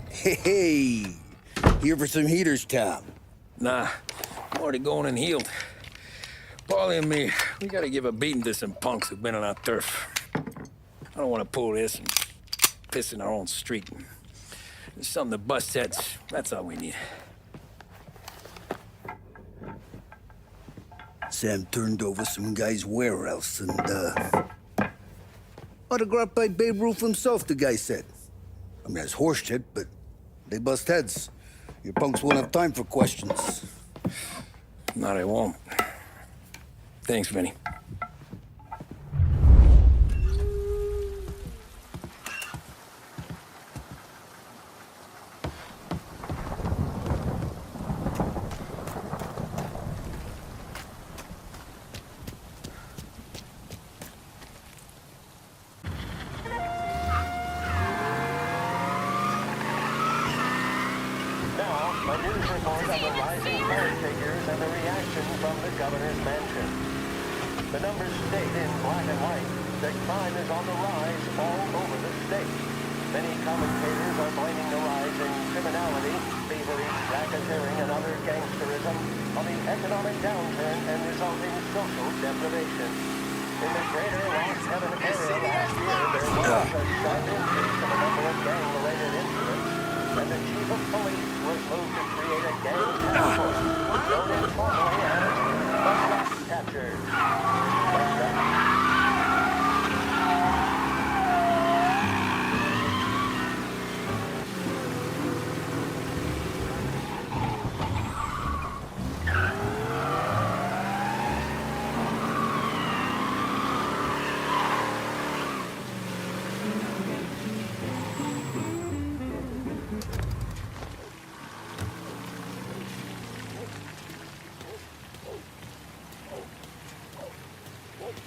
Speaker 6: Hey, here for some heaters, Tom?
Speaker 2: Nah, I'm already going and healed. Paulie and me, we gotta give a beating to some punks who've been on our turf. I don't want to pull this and piss in our own street. There's something to bust heads. That's all we need.
Speaker 6: Sam turned over some guy's warehouse and, autographed by Babe Ruth himself, the guy said. I mean, it's horse shit, but they bust heads. Your punks won't have time for questions.
Speaker 2: No, they won't. Thanks, Vinny.
Speaker 8: A news report on the rising crime figures and the reaction from the governor's mansion. The numbers state in black and white that crime is on the rise all over the state. Many commentators are blaming the rise in criminality, thievery, racketeering, and other gangsterism on the economic downturn and resulting social deprivation. In the greater Lost Heaven area last year, there was a sharp increase in the number of gang-related incidents, and the chief of police was moved to create a gang task force, known informally as the Rat Catchers.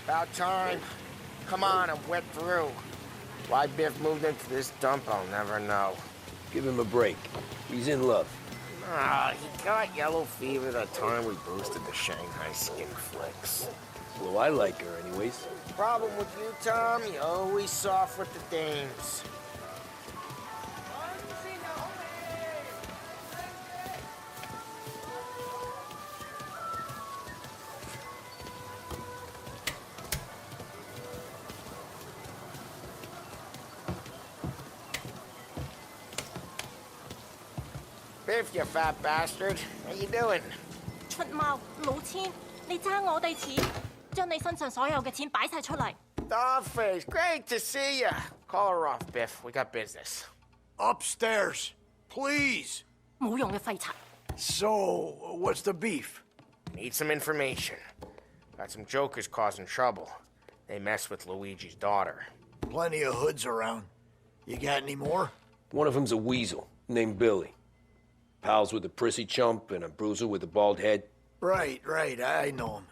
Speaker 11: About time. Come on, I'm wet through. Why Biff moved into this dump, I'll never know.
Speaker 20: Give him a break. He's in love.
Speaker 11: Ah, he got yellow fever that time we boosted the Shanghai skin flicks.
Speaker 20: Well, I like her anyways.
Speaker 11: Problem with you, Tom, you always soft with the dames. Biff, you fat bastard. How you doing?
Speaker 9: 出貓老千，你爭我哋錢，將你身上所有嘅錢擺晒出嚟。
Speaker 11: Dollface, great to see you. Call her off, Biff. We got business.
Speaker 22: Upstairs, please.
Speaker 9: 冇用嘅廢柴。
Speaker 11: So, what's the beef? Need some information. Got some jokers causing trouble. They mess with Luigi's daughter.
Speaker 16: Plenty of hoods around. You got any more?
Speaker 20: One of them's a weasel named Billy. Pals with a prissy chump and a bruiser with a bald head.
Speaker 16: Right, I know them.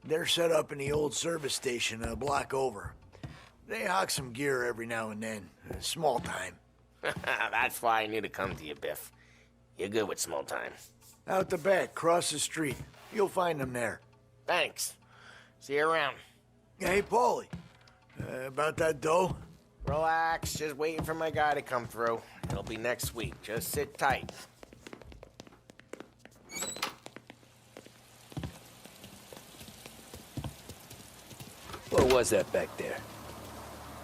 Speaker 16: They're set up in the old service station a block over. They hawk some gear every now and then. Small time.
Speaker 11: That's why I knew to come to you, Biff. You're good with small time.
Speaker 16: Out the back, cross the street. You'll find them there.
Speaker 11: Thanks. See you around.
Speaker 16: Hey, Paulie. About that dough?
Speaker 11: Relax, just waiting for my guy to come through. It'll be next week. Just sit tight.
Speaker 20: What was that back there?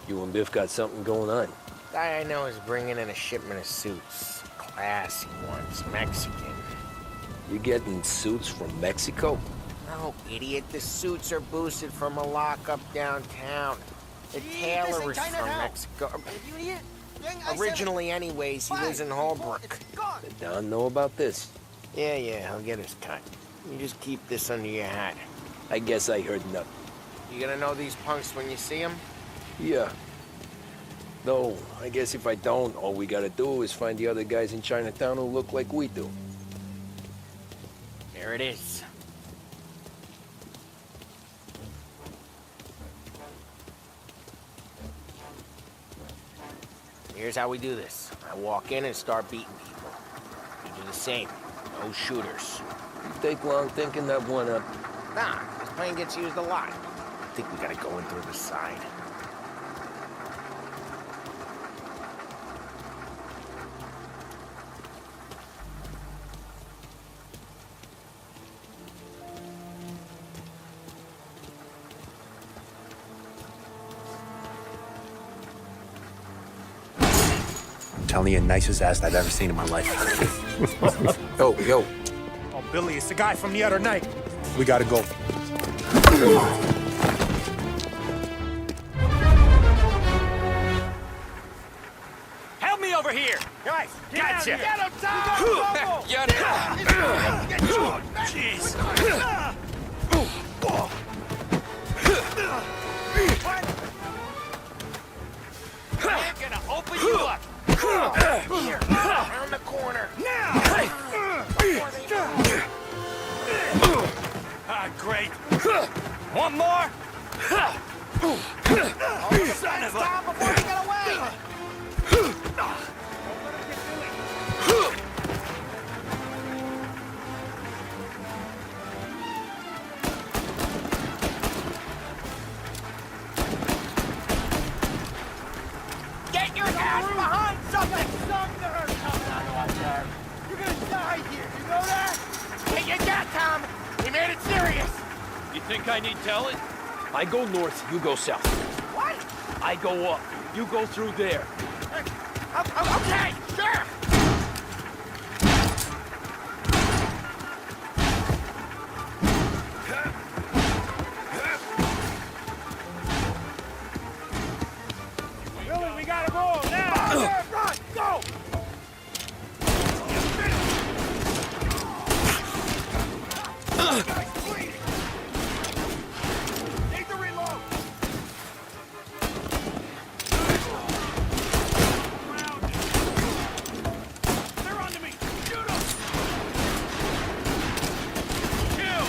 Speaker 20: You and Biff got something going on.
Speaker 11: Guy I know is bringing in a shipment of suits. Classy ones, Mexican.
Speaker 20: You getting suits from Mexico?
Speaker 11: No, idiot. The suits are boosted from a lockup downtown. The tailor is from Mexico. Originally, anyways, he lives in Holbrook.
Speaker 20: Did Don know about this?
Speaker 11: Yeah, he'll get his cut. You just keep this under your hat.
Speaker 20: I guess I heard nothing.
Speaker 11: You gonna know these punks when you see them?
Speaker 20: Yeah. Though, I guess if I don't, all we gotta do is find the other guys in Chinatown who look like we do.
Speaker 11: There it is. Here's how we do this. I walk in and start beating people. You do the same. No shooters.
Speaker 20: You take long thinking that one up.
Speaker 11: Nah, this plane gets used a lot. I think we gotta go in through the side.
Speaker 17: I'm telling you, nicest ass I've ever seen in my life. Yo.
Speaker 22: Oh, Billy, it's the guy from the other night.
Speaker 17: We gotta go.
Speaker 22: Help me over here! Guys, gotcha!
Speaker 15: Get him, Tom!
Speaker 22: Jeez!
Speaker 15: I'm gonna open you up!
Speaker 11: Here, around the corner.
Speaker 15: Now!
Speaker 22: Ah, great. One more?
Speaker 15: Son of a... Stop before we get away! Get your ass behind something! Something coming out of up there! You're gonna die here, you know that?
Speaker 11: Get your gat, Tom! We made it serious!
Speaker 5: You think I need telling? I go north, you go south.
Speaker 11: What?
Speaker 5: I go up, you go through there.
Speaker 11: Okay, sure!
Speaker 15: Billy, we gotta roll now! Run! Go! Need to reload! They're onto me! Shoot them! Kill!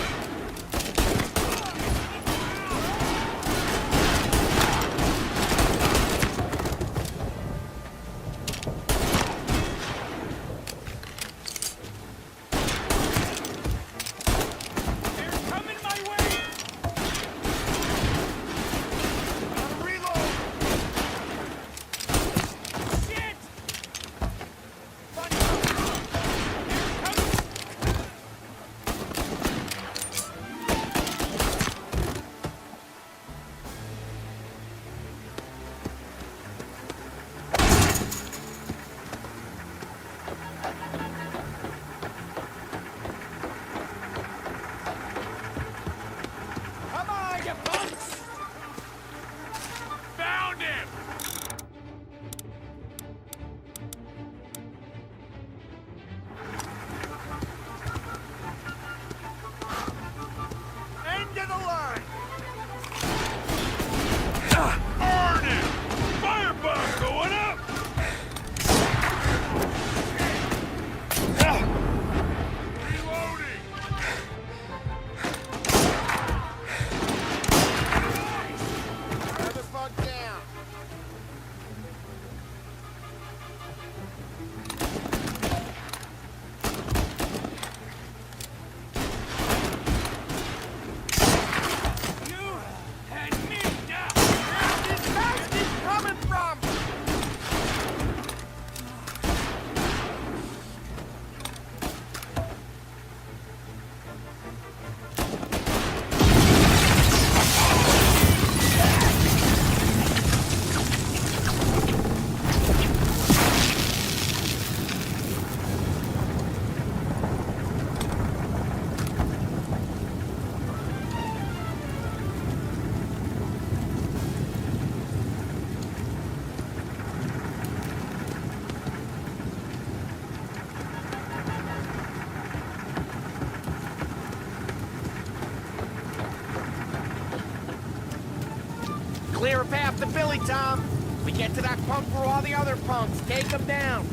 Speaker 11: Clear a path to Billy, Tom. We get to that punk where all the other punks. Take them down.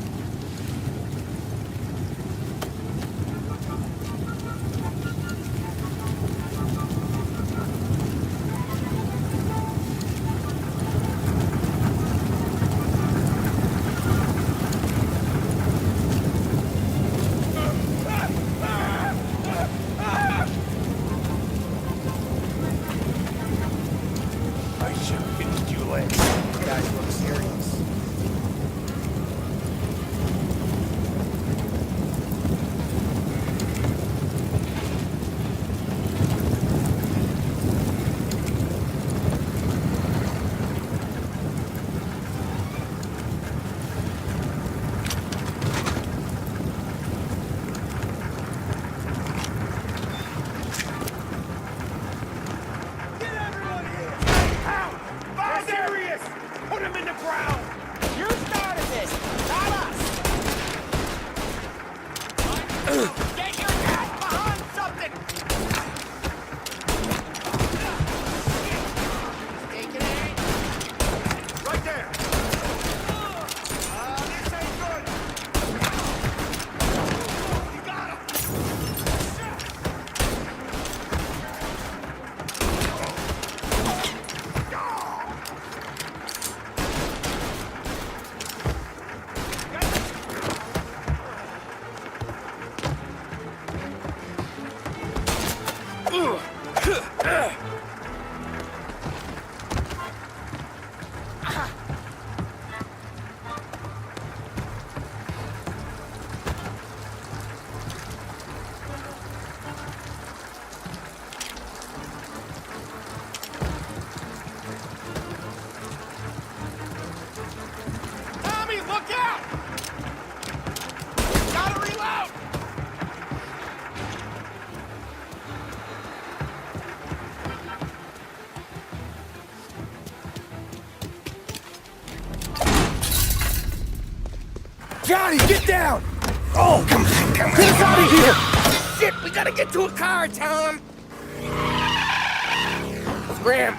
Speaker 15: Johnny, get down! Oh, come on. Get us out of here!
Speaker 11: Shit, we gotta get to a car, Tom! Scram!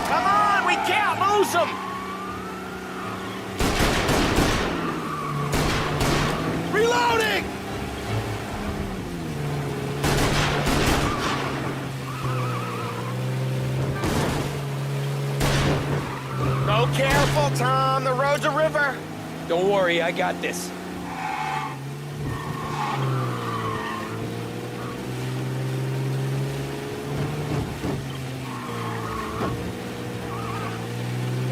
Speaker 11: Come on, we can't lose him! Reloading! Go careful, Tom. The road's a river.
Speaker 20: Don't worry, I got this.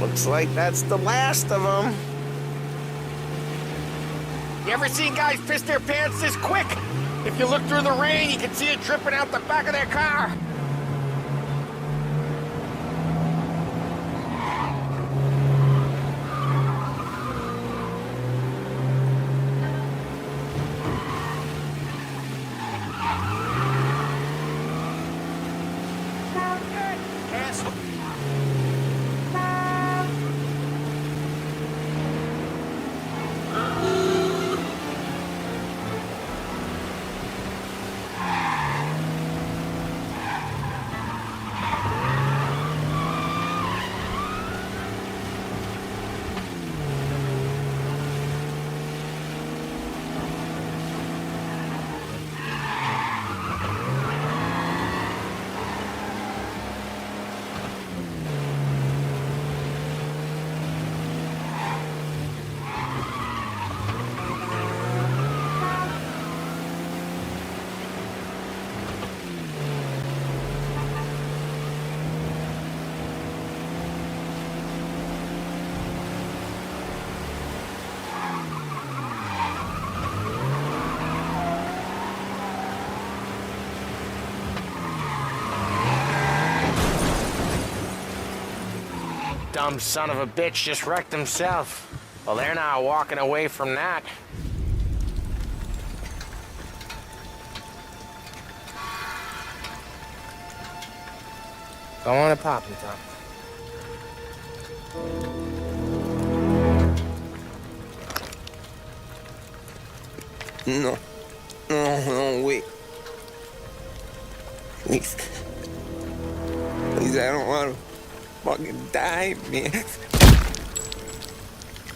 Speaker 11: Looks like that's the last of them. You ever seen guys piss their pants this quick? If you look through the rain, you can see it dripping out the back of their car. Dumb son of a bitch just wrecked himself. Well, they're not walking away from that. Go on and pop him, Tom.
Speaker 2: No, wait. Please. Please, I don't want to fucking die, man.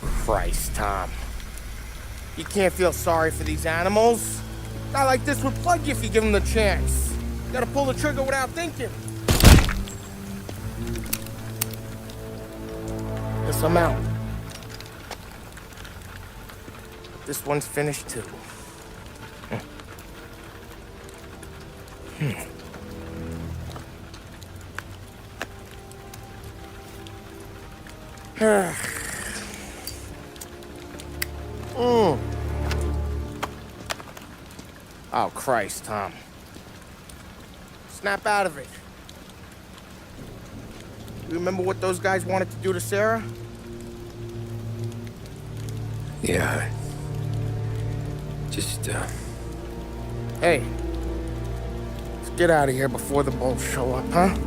Speaker 11: Christ, Tom. You can't feel sorry for these animals. A guy like this would plug you if you give him the chance. You gotta pull the trigger without thinking. Guess I'm out. This one's finished too. Oh, Christ, Tom. Snap out of it. You remember what those guys wanted to do to Sarah?
Speaker 2: Yeah. Just,
Speaker 11: Hey. Let's get out of here before the bulls show up, huh?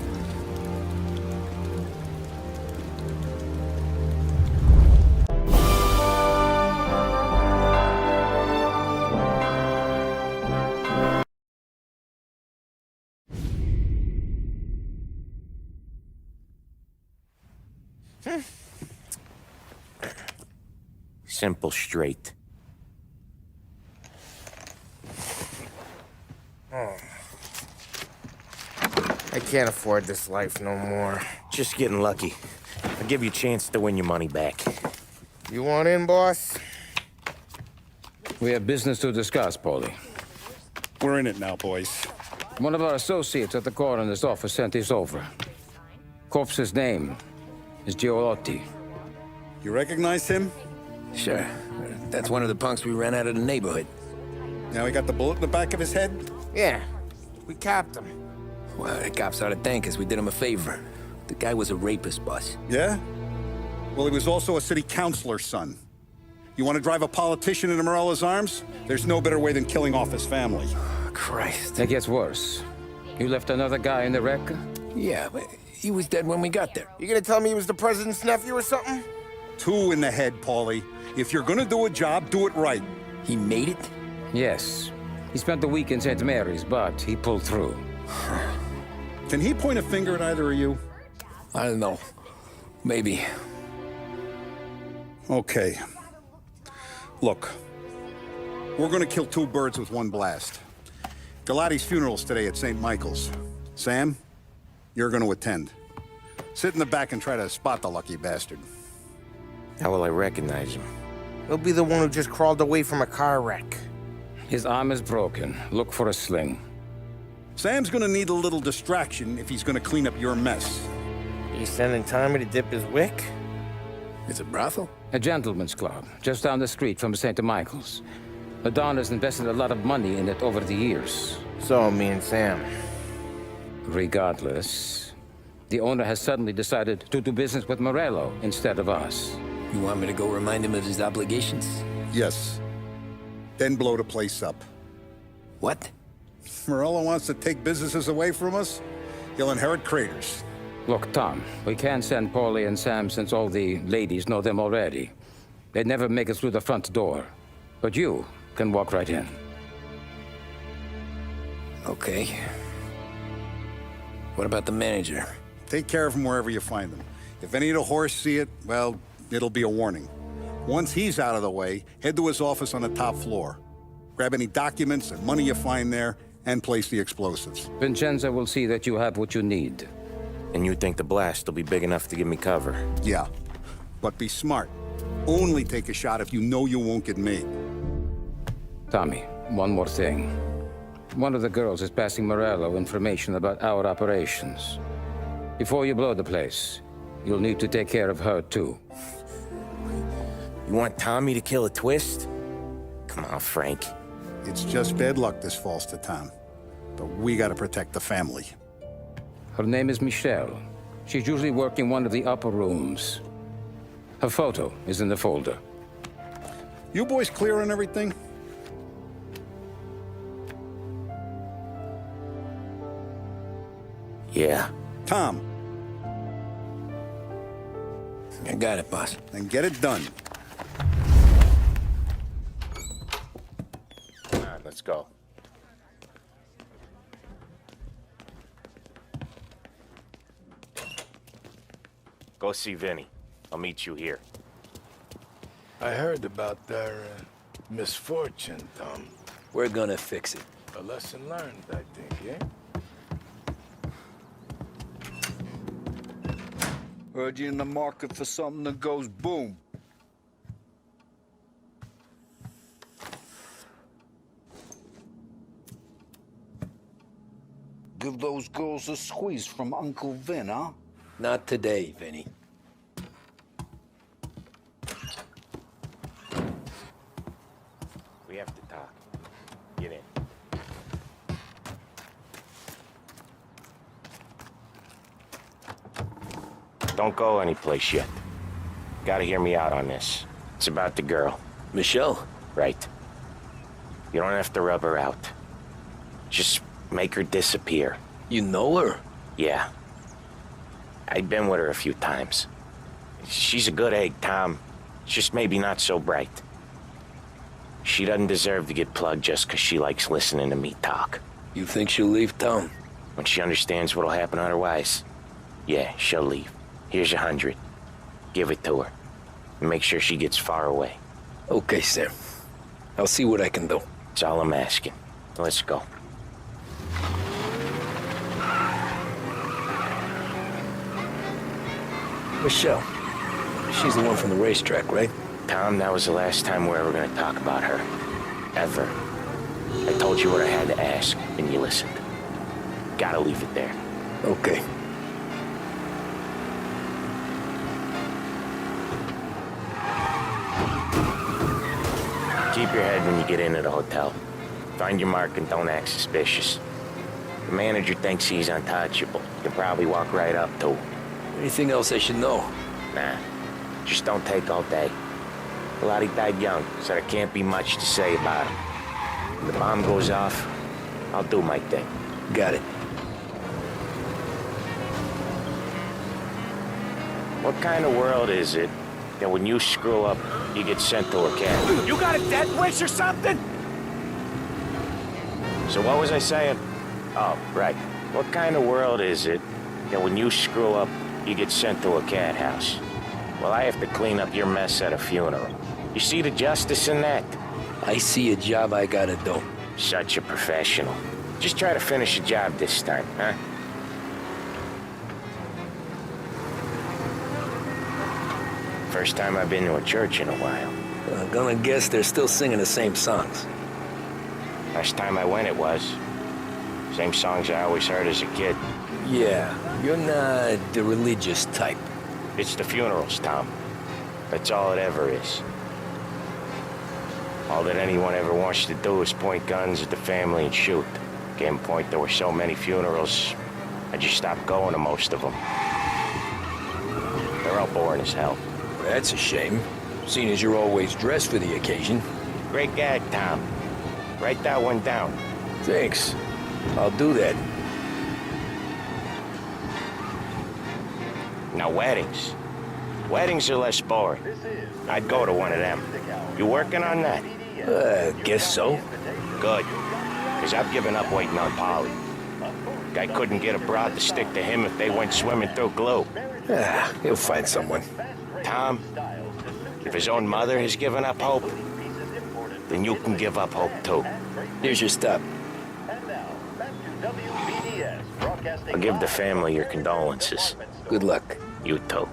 Speaker 4: Simple, straight.
Speaker 11: I can't afford this life no more.
Speaker 4: Just getting lucky. I'll give you a chance to win your money back.
Speaker 11: You want in, boss?
Speaker 3: We have business to discuss, Paulie.
Speaker 10: We're in it now, boys.
Speaker 3: One of our associates at the coroner's office sent this over. Corpse's name is Giolotti.
Speaker 10: You recognize him?
Speaker 2: Sure. That's one of the punks we ran out of the neighborhood.
Speaker 10: Now he got the bullet in the back of his head?
Speaker 11: Yeah. We capped him.
Speaker 2: Well, the cops ought to thank us. We did him a favor. The guy was a rapist, boss.
Speaker 10: Yeah? Well, he was also a city councilor's son. You want to drive a politician into Morello's arms? There's no better way than killing off his family.
Speaker 2: Christ.
Speaker 3: It gets worse. You left another guy in the wreck?
Speaker 2: Yeah, but he was dead when we got there.
Speaker 11: You gonna tell me he was the president's nephew or something?
Speaker 10: 2 in the head, Paulie. If you're gonna do a job, do it right.
Speaker 2: He made it?
Speaker 3: Yes. He spent the week in St. Mary's, but he pulled through.
Speaker 10: Can he point a finger at either of you?
Speaker 2: I don't know. Maybe.
Speaker 10: Okay. Look. We're gonna kill 2 birds with 1 blast. Galati's funeral's today at St. Michael's. Sam, you're gonna attend. Sit in the back and try to spot the lucky bastard.
Speaker 4: How will I recognize him?
Speaker 11: He'll be the one who just crawled away from a car wreck.
Speaker 3: His arm is broken. Look for a sling.
Speaker 10: Sam's gonna need a little distraction if he's gonna clean up your mess.
Speaker 11: You sending Tommy to dip his wick?
Speaker 2: It's a brothel?
Speaker 3: A gentleman's club, just down the street from St. Michael's. The Don has invested a lot of money in it over the years.
Speaker 11: So, me and Sam.
Speaker 3: Regardless, the owner has suddenly decided to do business with Morello instead of us.
Speaker 2: You want me to go remind him of his obligations?
Speaker 10: Yes. Then blow the place up.
Speaker 2: What?
Speaker 10: Morello wants to take businesses away from us? He'll inherit craters.
Speaker 3: Look, Tom, we can't send Paulie and Sam since all the ladies know them already. They'd never make it through the front door. But you can walk right in.
Speaker 2: Okay. What about the manager?
Speaker 10: Take care of him wherever you find him. If any of the horse see it, well, it'll be a warning. Once he's out of the way, head to his office on the top floor. Grab any documents and money you find there, and place the explosives.
Speaker 3: Vincenzo will see that you have what you need.
Speaker 4: And you think the blast will be big enough to give me cover?
Speaker 10: Yeah, but be smart. Only take a shot if you know you won't get made.
Speaker 3: Tommy, one more thing. One of the girls is passing Morello information about our operations. Before you blow the place, you'll need to take care of her, too.
Speaker 4: You want Tommy to kill a twist? Come on, Frank.
Speaker 10: It's just bad luck this falls to Tom. But we gotta protect the family.
Speaker 3: Her name is Michelle. She's usually working one of the upper rooms. Her photo is in the folder.
Speaker 10: You boys clear on everything?
Speaker 4: Yeah.
Speaker 10: Tom.
Speaker 2: I got it, boss.
Speaker 10: Then get it done.
Speaker 4: All right, let's go. Go see Vinny. I'll meet you here.
Speaker 12: I heard about their misfortune, Tom.
Speaker 2: We're gonna fix it.
Speaker 12: A lesson learned, I think, yeah?
Speaker 6: Heard you in the market for something that goes boom. Give those girls a squeeze from Uncle Vin, huh?
Speaker 2: Not today, Vinny.
Speaker 4: We have to talk. Get in. Don't go anyplace yet. Gotta hear me out on this. It's about the girl.
Speaker 2: Michelle?
Speaker 4: Right. You don't have to rub her out. Just make her disappear.
Speaker 2: You know her?
Speaker 4: Yeah. I've been with her a few times. She's a good egg, Tom. Just maybe not so bright. She doesn't deserve to get plugged just 'cause she likes listening to me talk.
Speaker 2: You think she'll leave town?
Speaker 4: When she understands what'll happen otherwise, yeah, she'll leave. Here's 100. Give it to her. And make sure she gets far away.
Speaker 2: Okay, Sam. I'll see what I can do.
Speaker 4: That's all I'm asking. Let's go.
Speaker 2: Michelle. She's the one from the racetrack, right?
Speaker 4: Tom, that was the last time we're ever gonna talk about her. Ever. I told you what I had to ask, and you listened. Gotta leave it there.
Speaker 2: Okay.
Speaker 4: Keep your head when you get into the hotel. Find your mark and don't act suspicious. The manager thinks he's untouchable. You'll probably walk right up to him.
Speaker 2: Anything else I should know?
Speaker 4: Nah. Just don't take all day. Lottie died young, so there can't be much to say about him. When the bomb goes off, I'll do my thing.
Speaker 2: Got it.
Speaker 4: What kind of world is it that when you screw up, you get sent to a camp?
Speaker 22: You got a death wish or something?
Speaker 4: So what was I saying? Oh, right. What kind of world is it that when you screw up, you get sent to a cat house? Well, I have to clean up your mess at a funeral. You see the justice in that?
Speaker 2: I see a job I gotta do.
Speaker 4: Such a professional. Just try to finish the job this time, huh? First time I've been to a church in a while.
Speaker 2: I'm gonna guess they're still singing the same songs.
Speaker 4: Last time I went, it was. Same songs I always heard as a kid.
Speaker 2: Yeah, you're not the religious type.
Speaker 4: It's the funerals, Tom. That's all it ever is. All that anyone ever wants to do is point guns at the family and shoot. Came a point there were so many funerals, I just stopped going to most of them. They're all boring as hell.
Speaker 2: That's a shame, seeing as you're always dressed for the occasion.
Speaker 4: Great gag, Tom. Write that one down.
Speaker 2: Thanks. I'll do that.
Speaker 4: Now, weddings. Weddings are less boring. I'd go to one of them. You working on that?
Speaker 2: Guess so.
Speaker 4: Good. Because I've given up waiting on Polly. Guy couldn't get a broad to stick to him if they went swimming through glue.
Speaker 2: He'll find someone.
Speaker 4: Tom, if his own mother has given up hope, then you can give up hope too.
Speaker 2: Here's your stop.
Speaker 4: I'll give the family your condolences.
Speaker 2: Good luck.
Speaker 4: You too.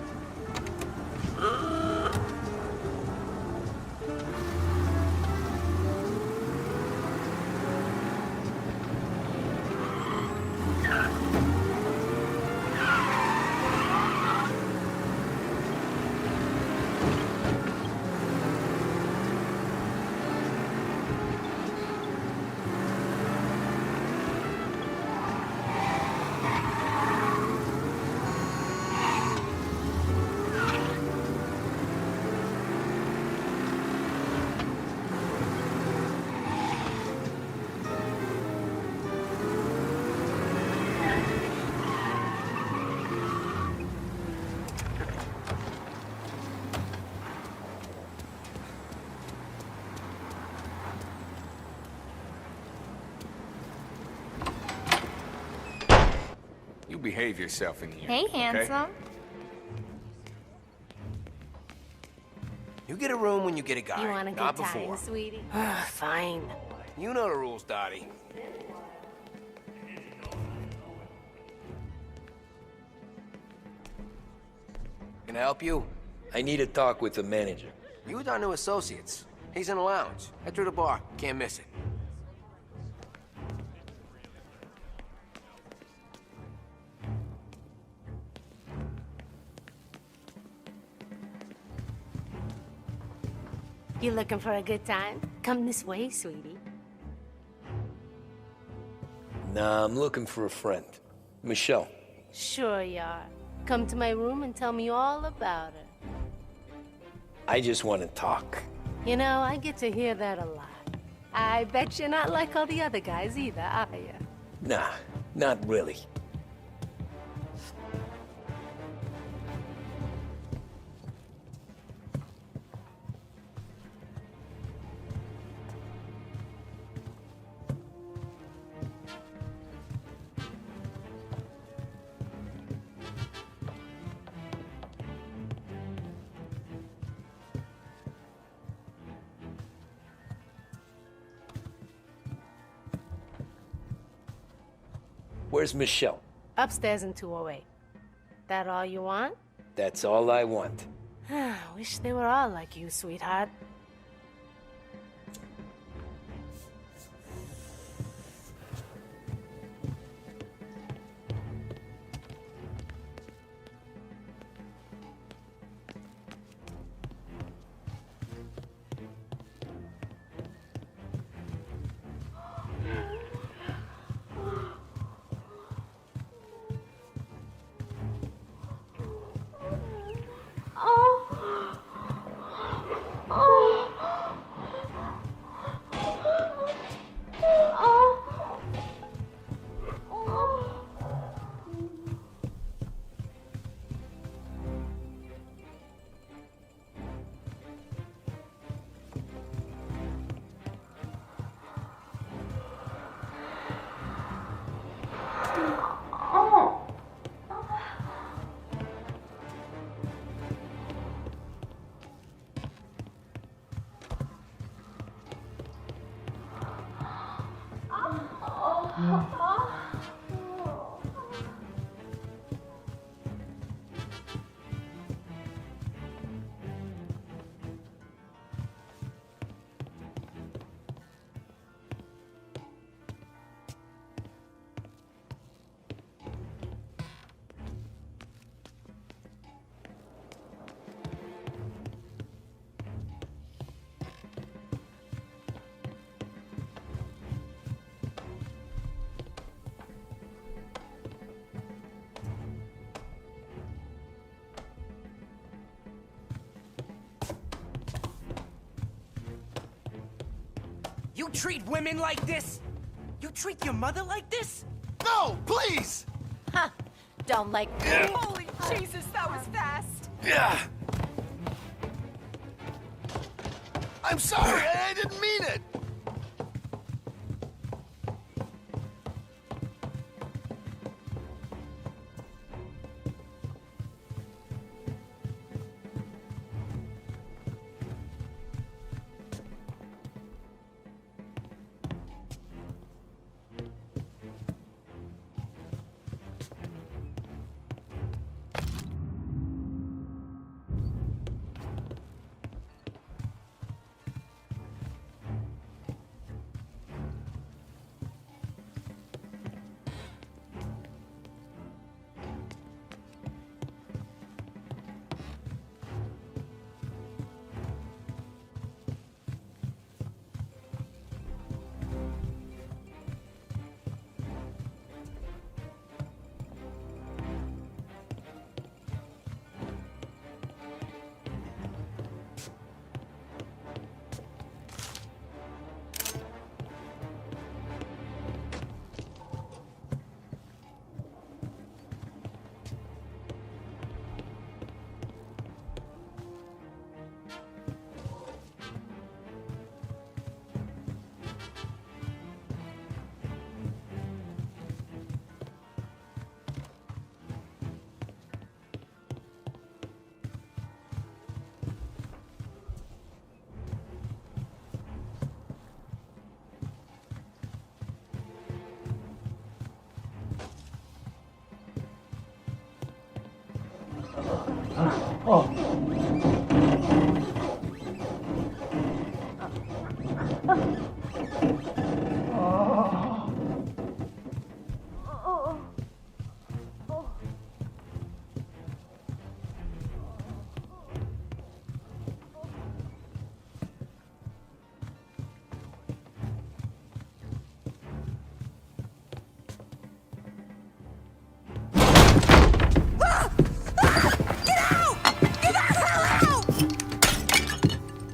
Speaker 7: You behave yourself in here.
Speaker 14: Hey, handsome.
Speaker 7: Okay?
Speaker 2: get a room when you get a guy,
Speaker 7: You want a
Speaker 2: not
Speaker 7: good time,
Speaker 2: before.
Speaker 7: sweetie?
Speaker 9: Fine.
Speaker 2: You know the rules, Dottie. Can I help you?
Speaker 20: I need to talk with the manager.
Speaker 2: You with our new associates. He's in the lounge. Head through the bar. Can't miss it.
Speaker 7: You looking for a good time? Come this way, sweetie.
Speaker 20: Nah, I'm looking for a friend. Michelle.
Speaker 7: Sure you are. Come to my room and tell me all about her.
Speaker 20: I just want to talk.
Speaker 7: You know, I get to hear that a lot. I bet you're not like all the other guys either, are you?
Speaker 20: Nah, not really. Where's Michelle?
Speaker 7: Upstairs in 208. That all you want?
Speaker 20: That's all I want.
Speaker 7: Wish they were all like you, sweetheart.
Speaker 2: You treat women like this? You treat your mother like this?
Speaker 15: No, please!
Speaker 9: Huh. Don't like...
Speaker 13: Holy Jesus, that was fast!
Speaker 15: Yeah. I'm sorry, I didn't mean it!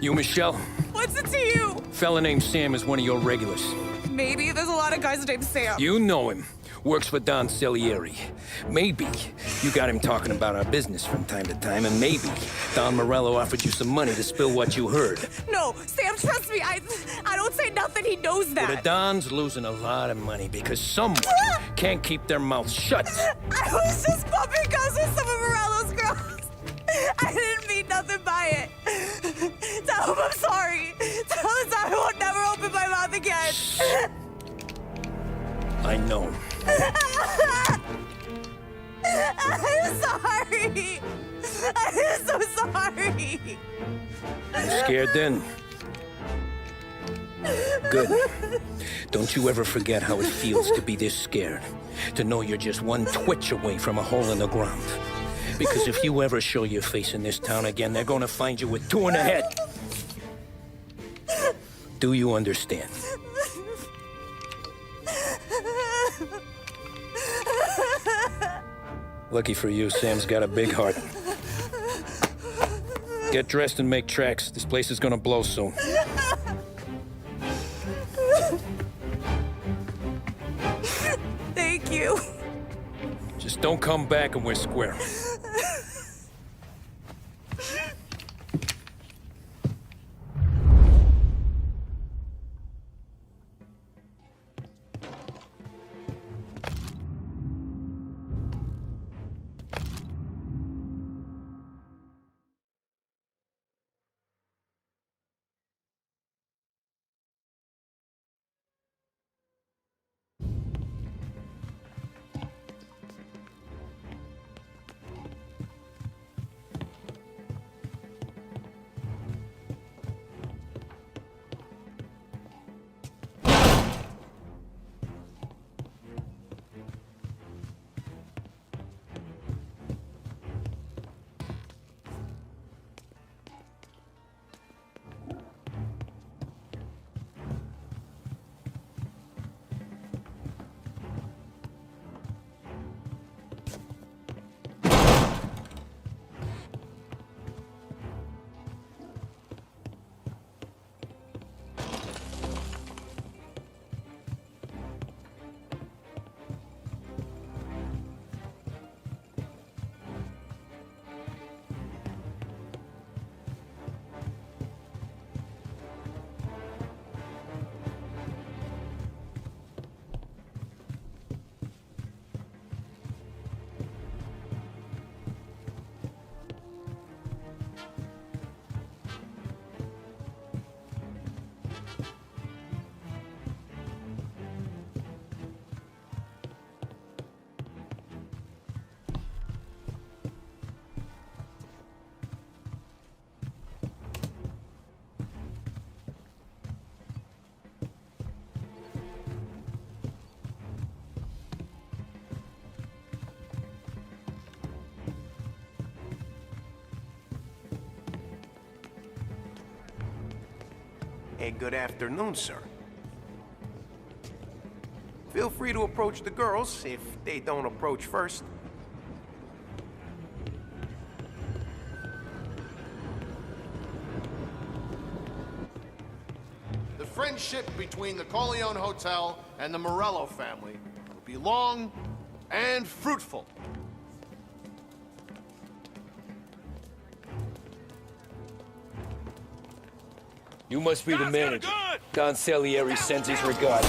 Speaker 2: You, Michelle?
Speaker 13: What's it to you?
Speaker 2: Fella named Sam is one of your regulars.
Speaker 13: Maybe there's a lot of guys named Sam.
Speaker 2: You know him. Works for Don Salieri. Maybe you got him talking about our business from time to time, and maybe Don Morello offered you some money to spill what you heard.
Speaker 13: No, Sam, trust me. I don't say nothing. He knows that.
Speaker 2: Well, the Don's losing a lot of money because someone can't keep their mouths shut.
Speaker 13: I was just bumping guns with some of Morello's girls. I didn't mean nothing by it. Tell him I'm sorry. Tell him I won't never open my mouth again.
Speaker 2: I know.
Speaker 13: I'm sorry. I'm so sorry.
Speaker 2: You scared then? Good. Don't you ever forget how it feels to be this scared. To know you're just one twitch away from a hole in the ground. Because if you ever show your face in this town again, they're gonna find you with 2 in the head. Do you understand? Lucky for you, Sam's got a big heart. Get dressed and make tracks. This place is gonna blow soon.
Speaker 13: Thank you.
Speaker 2: Just don't come back and we're square.
Speaker 1: Hey, good afternoon, sir. Feel free to approach the girls if they don't approach first.
Speaker 18: The friendship between the Corleone Hotel and the Morello family will be long and fruitful.
Speaker 20: You must be the manager. Don Salieri sends his regards.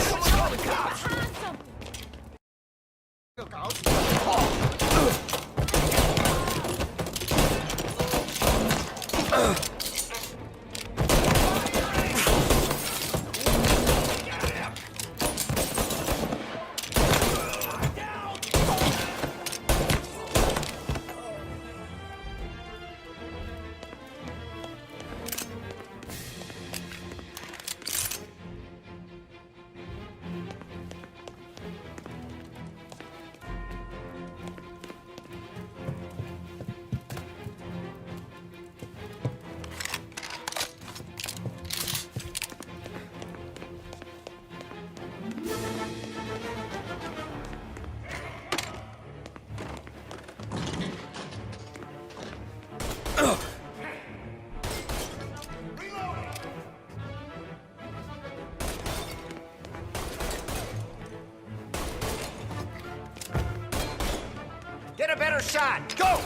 Speaker 11: Get a better shot! Go!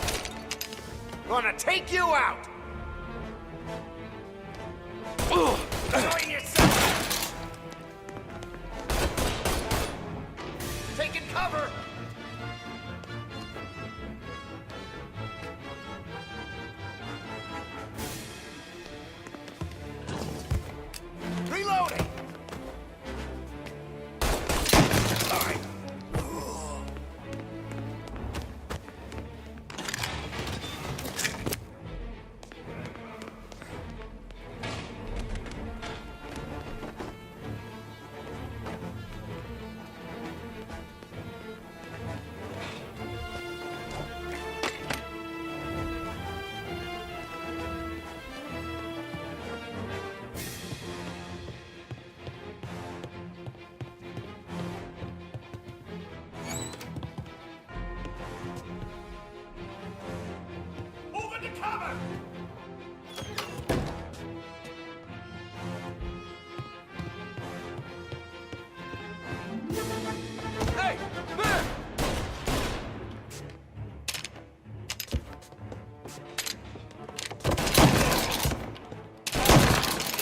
Speaker 11: Gonna take you out! Enjoying yourself! Taking cover! Reloading! All right. Cover! Hey! Man!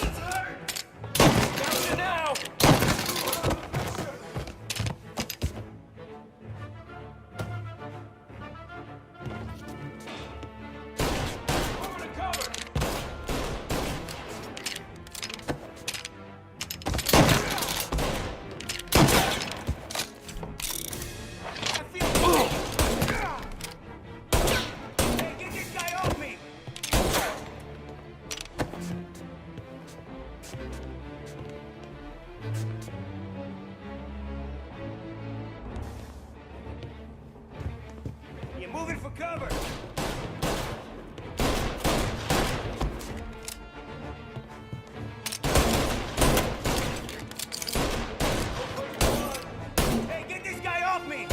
Speaker 11: It's hurt! Down to now! You're moving for cover! Hey, get this guy off me!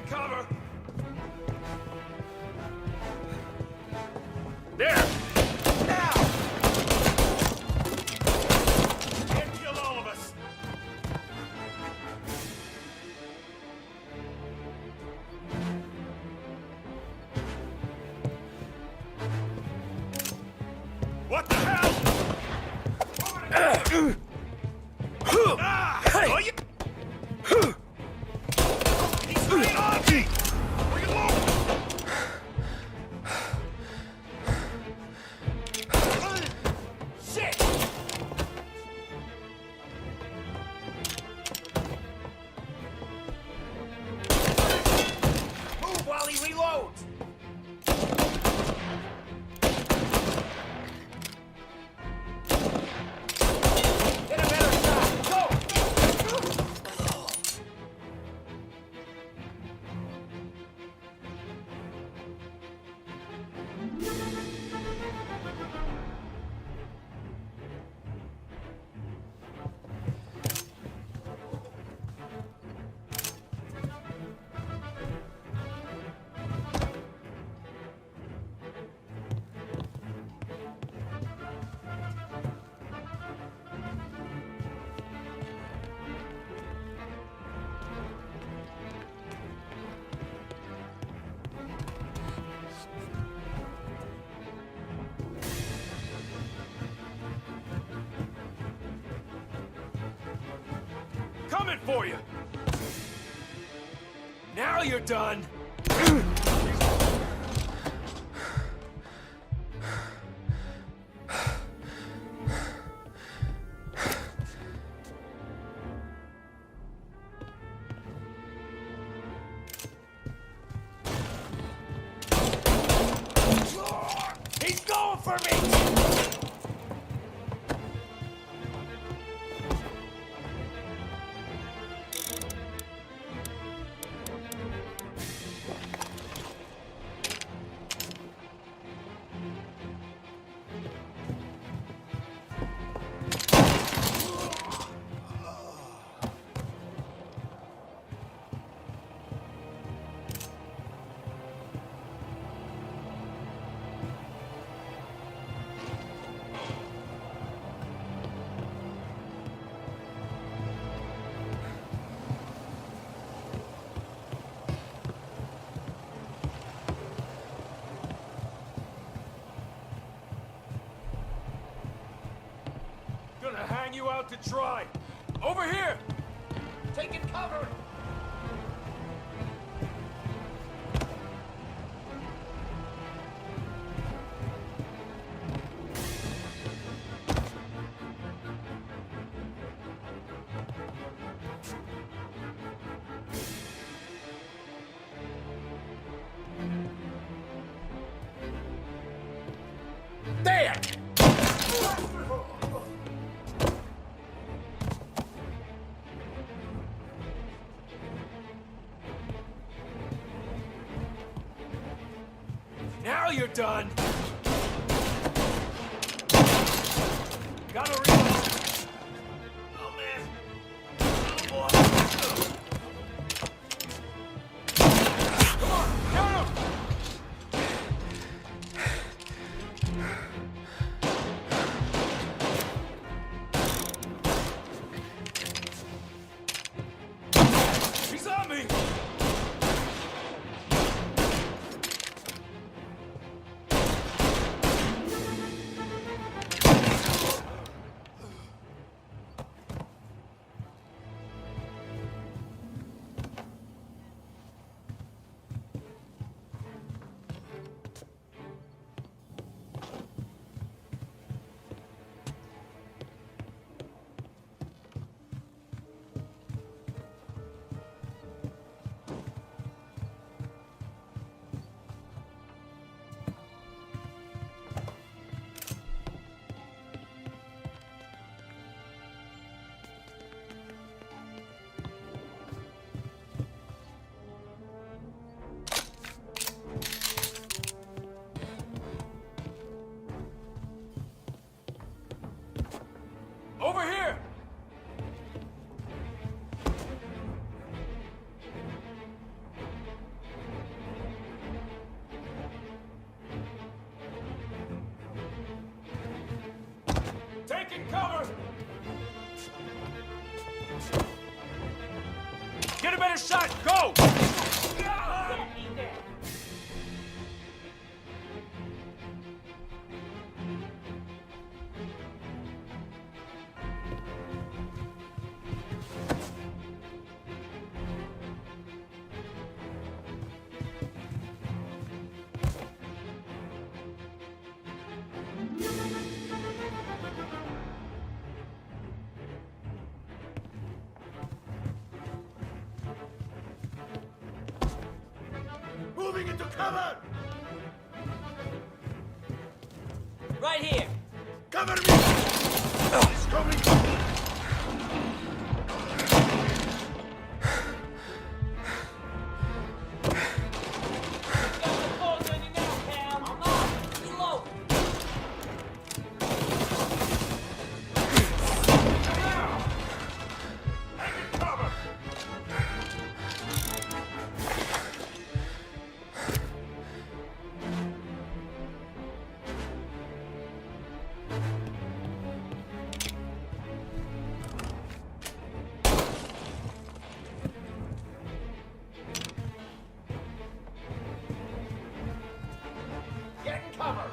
Speaker 11: Cover! There! Now! Can't kill all of us! What the hell? Oh, you... He's right on me! Shit! Move while he reloads! Get a better shot! Go! Coming for you! Now you're done!
Speaker 15: for me!
Speaker 5: Gonna hang you out to dry. Over here!
Speaker 15: Taking cover!
Speaker 5: There! Now you're done! Gotta reload! Oh man! Oh boy! Come on! Count 'em! He's on me! Over here! Taking cover! Get a better shot! Go!
Speaker 15: Moving into cover!
Speaker 22: Right here!
Speaker 15: Cover me! He's coming! Cover!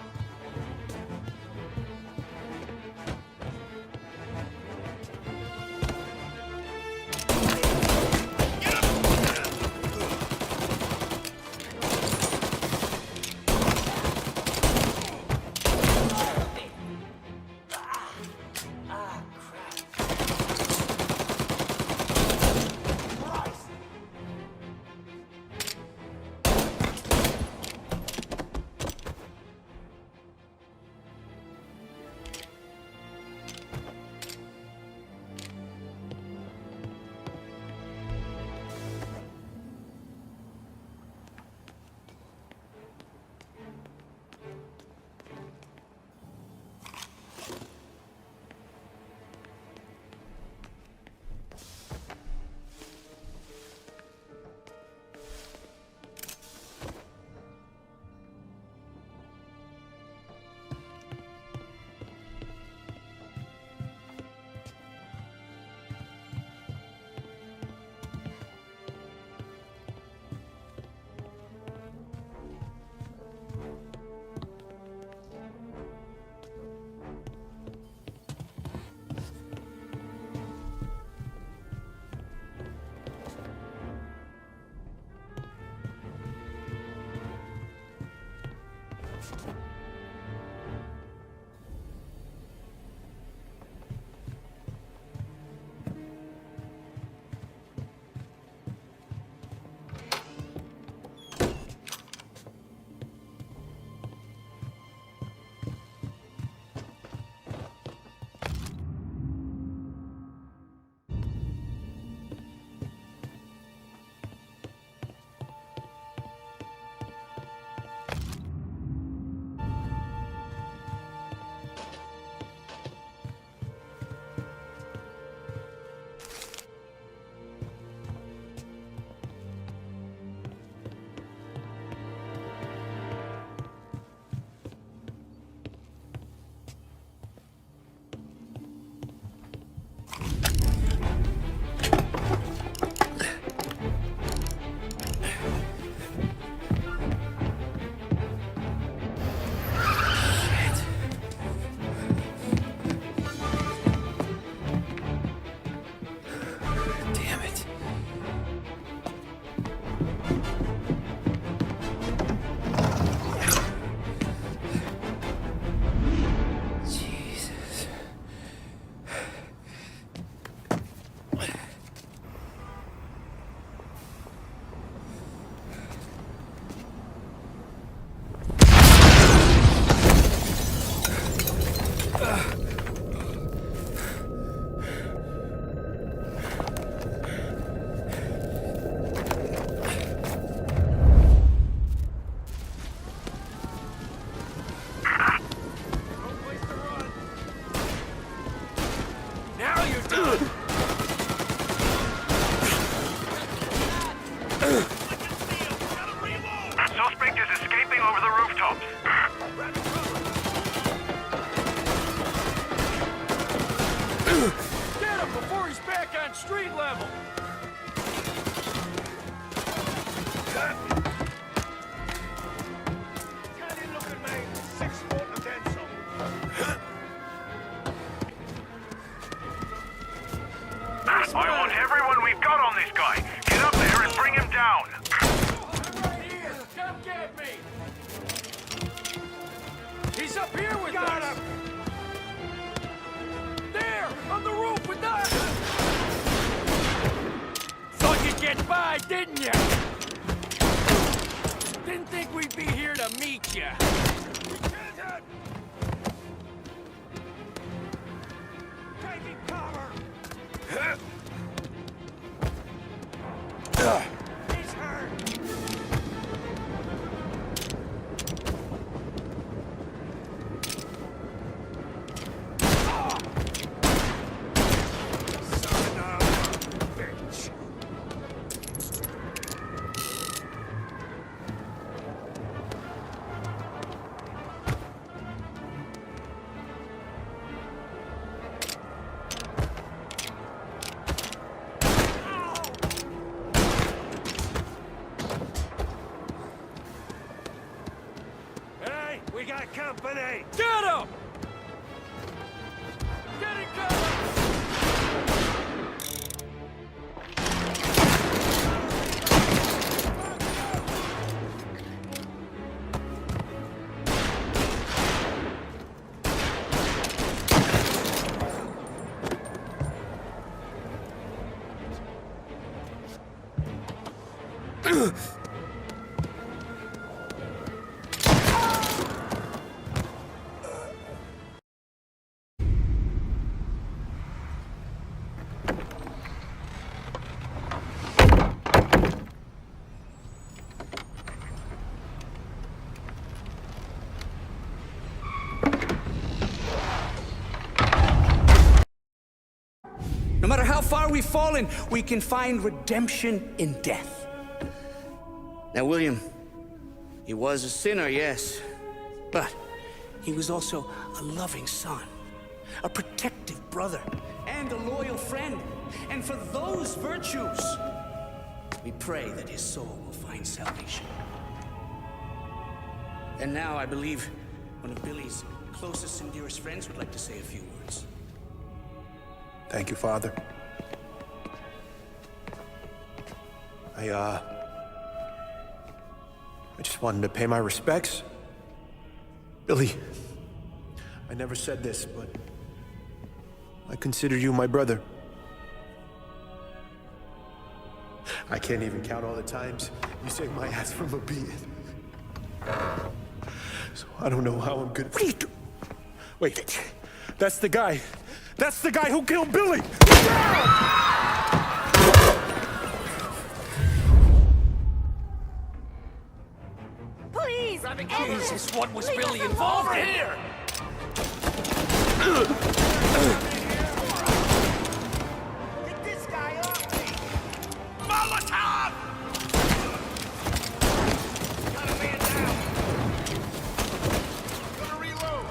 Speaker 15: I want everyone we've got on this guy. Get up there and bring him down.
Speaker 5: Right here! Come get me! He's up here with us! Him! There! On the roof with us! Thought you'd get by, didn't you? Didn't think we'd be here to meet you. Taking cover! He's hurt! Son of a bitch! Hey, we got company! Get him! Get it going!
Speaker 19: No matter how far we've fallen, we can find redemption in death. Now, William, he was a sinner, yes, but he was also a loving son, a protective brother, and a loyal friend. And for those virtues, we pray that his soul will find salvation. And now I believe one of Billy's closest and dearest friends would like to say a few words.
Speaker 17: Thank you, Father. I just wanted to pay my respects. Billy, I never said this, but I consider you my brother. I can't even count all the times you saved my ass from a beating. So I don't know how I'm gonna... What are you doing? Wait, that's the guy. That's the guy who killed Billy!
Speaker 9: Please!
Speaker 5: Jesus, what was Billy involved in? Here!
Speaker 15: Get this guy off me! Molotov! Got a man down. Gonna reload.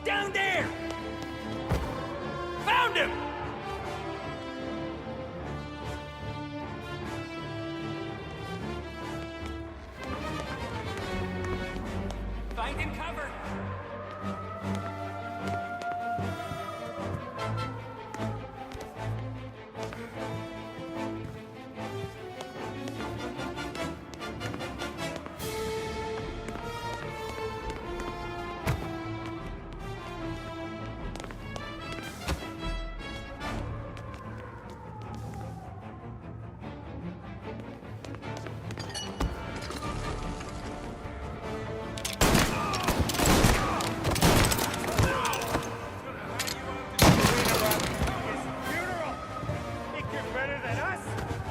Speaker 22: Down there! Found him! Finding cover!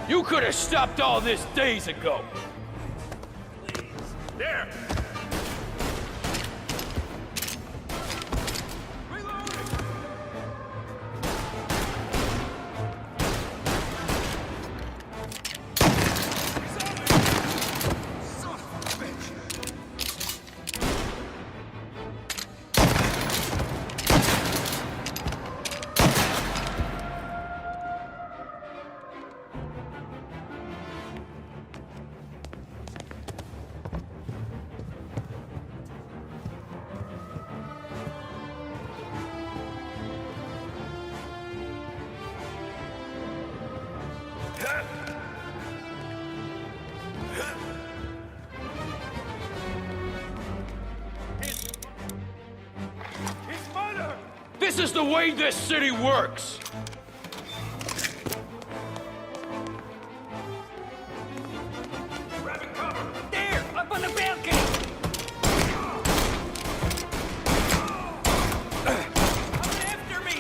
Speaker 5: You could have stopped all this days ago.
Speaker 22: There!
Speaker 5: This is the way this city works.
Speaker 22: Grabbing cover! There! Up on the balcony! Coming after me!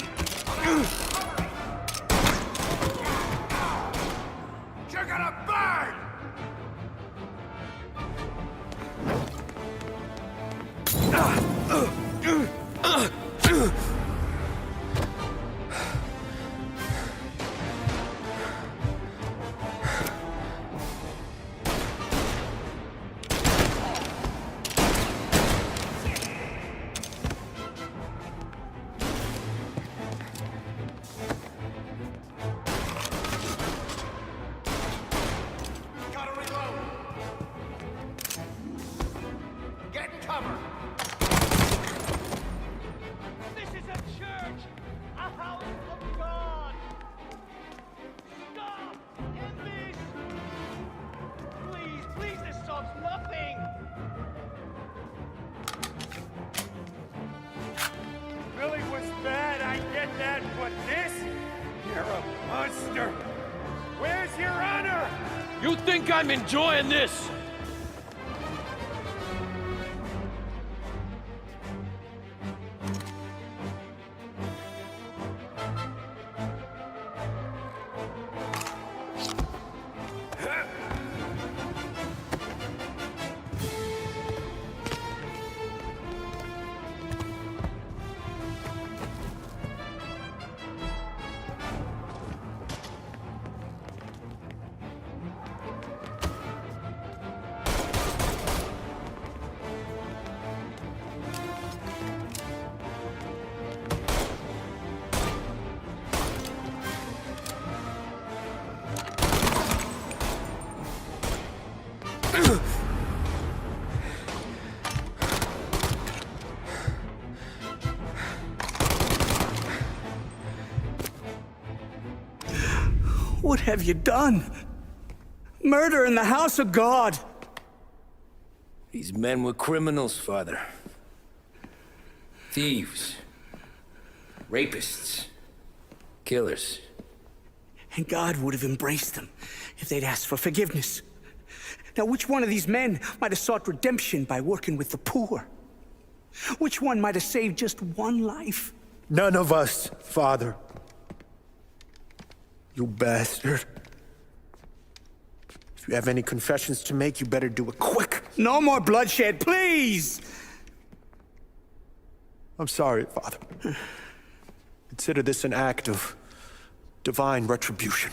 Speaker 15: You're gonna burn!
Speaker 22: Where's your honor?
Speaker 5: You think I'm enjoying this?
Speaker 19: What have you done? Murder in the house of God!
Speaker 2: These men were criminals, Father. Thieves. Rapists. Killers.
Speaker 19: And God would have embraced them if they'd asked for forgiveness. Now, which one of these men might have sought redemption by working with the poor? Which one might have saved just one life?
Speaker 17: None of us, Father. You bastard. If you have any confessions to make, you better do it quick.
Speaker 19: No more bloodshed, please!
Speaker 17: I'm sorry, Father. Consider this an act of divine retribution.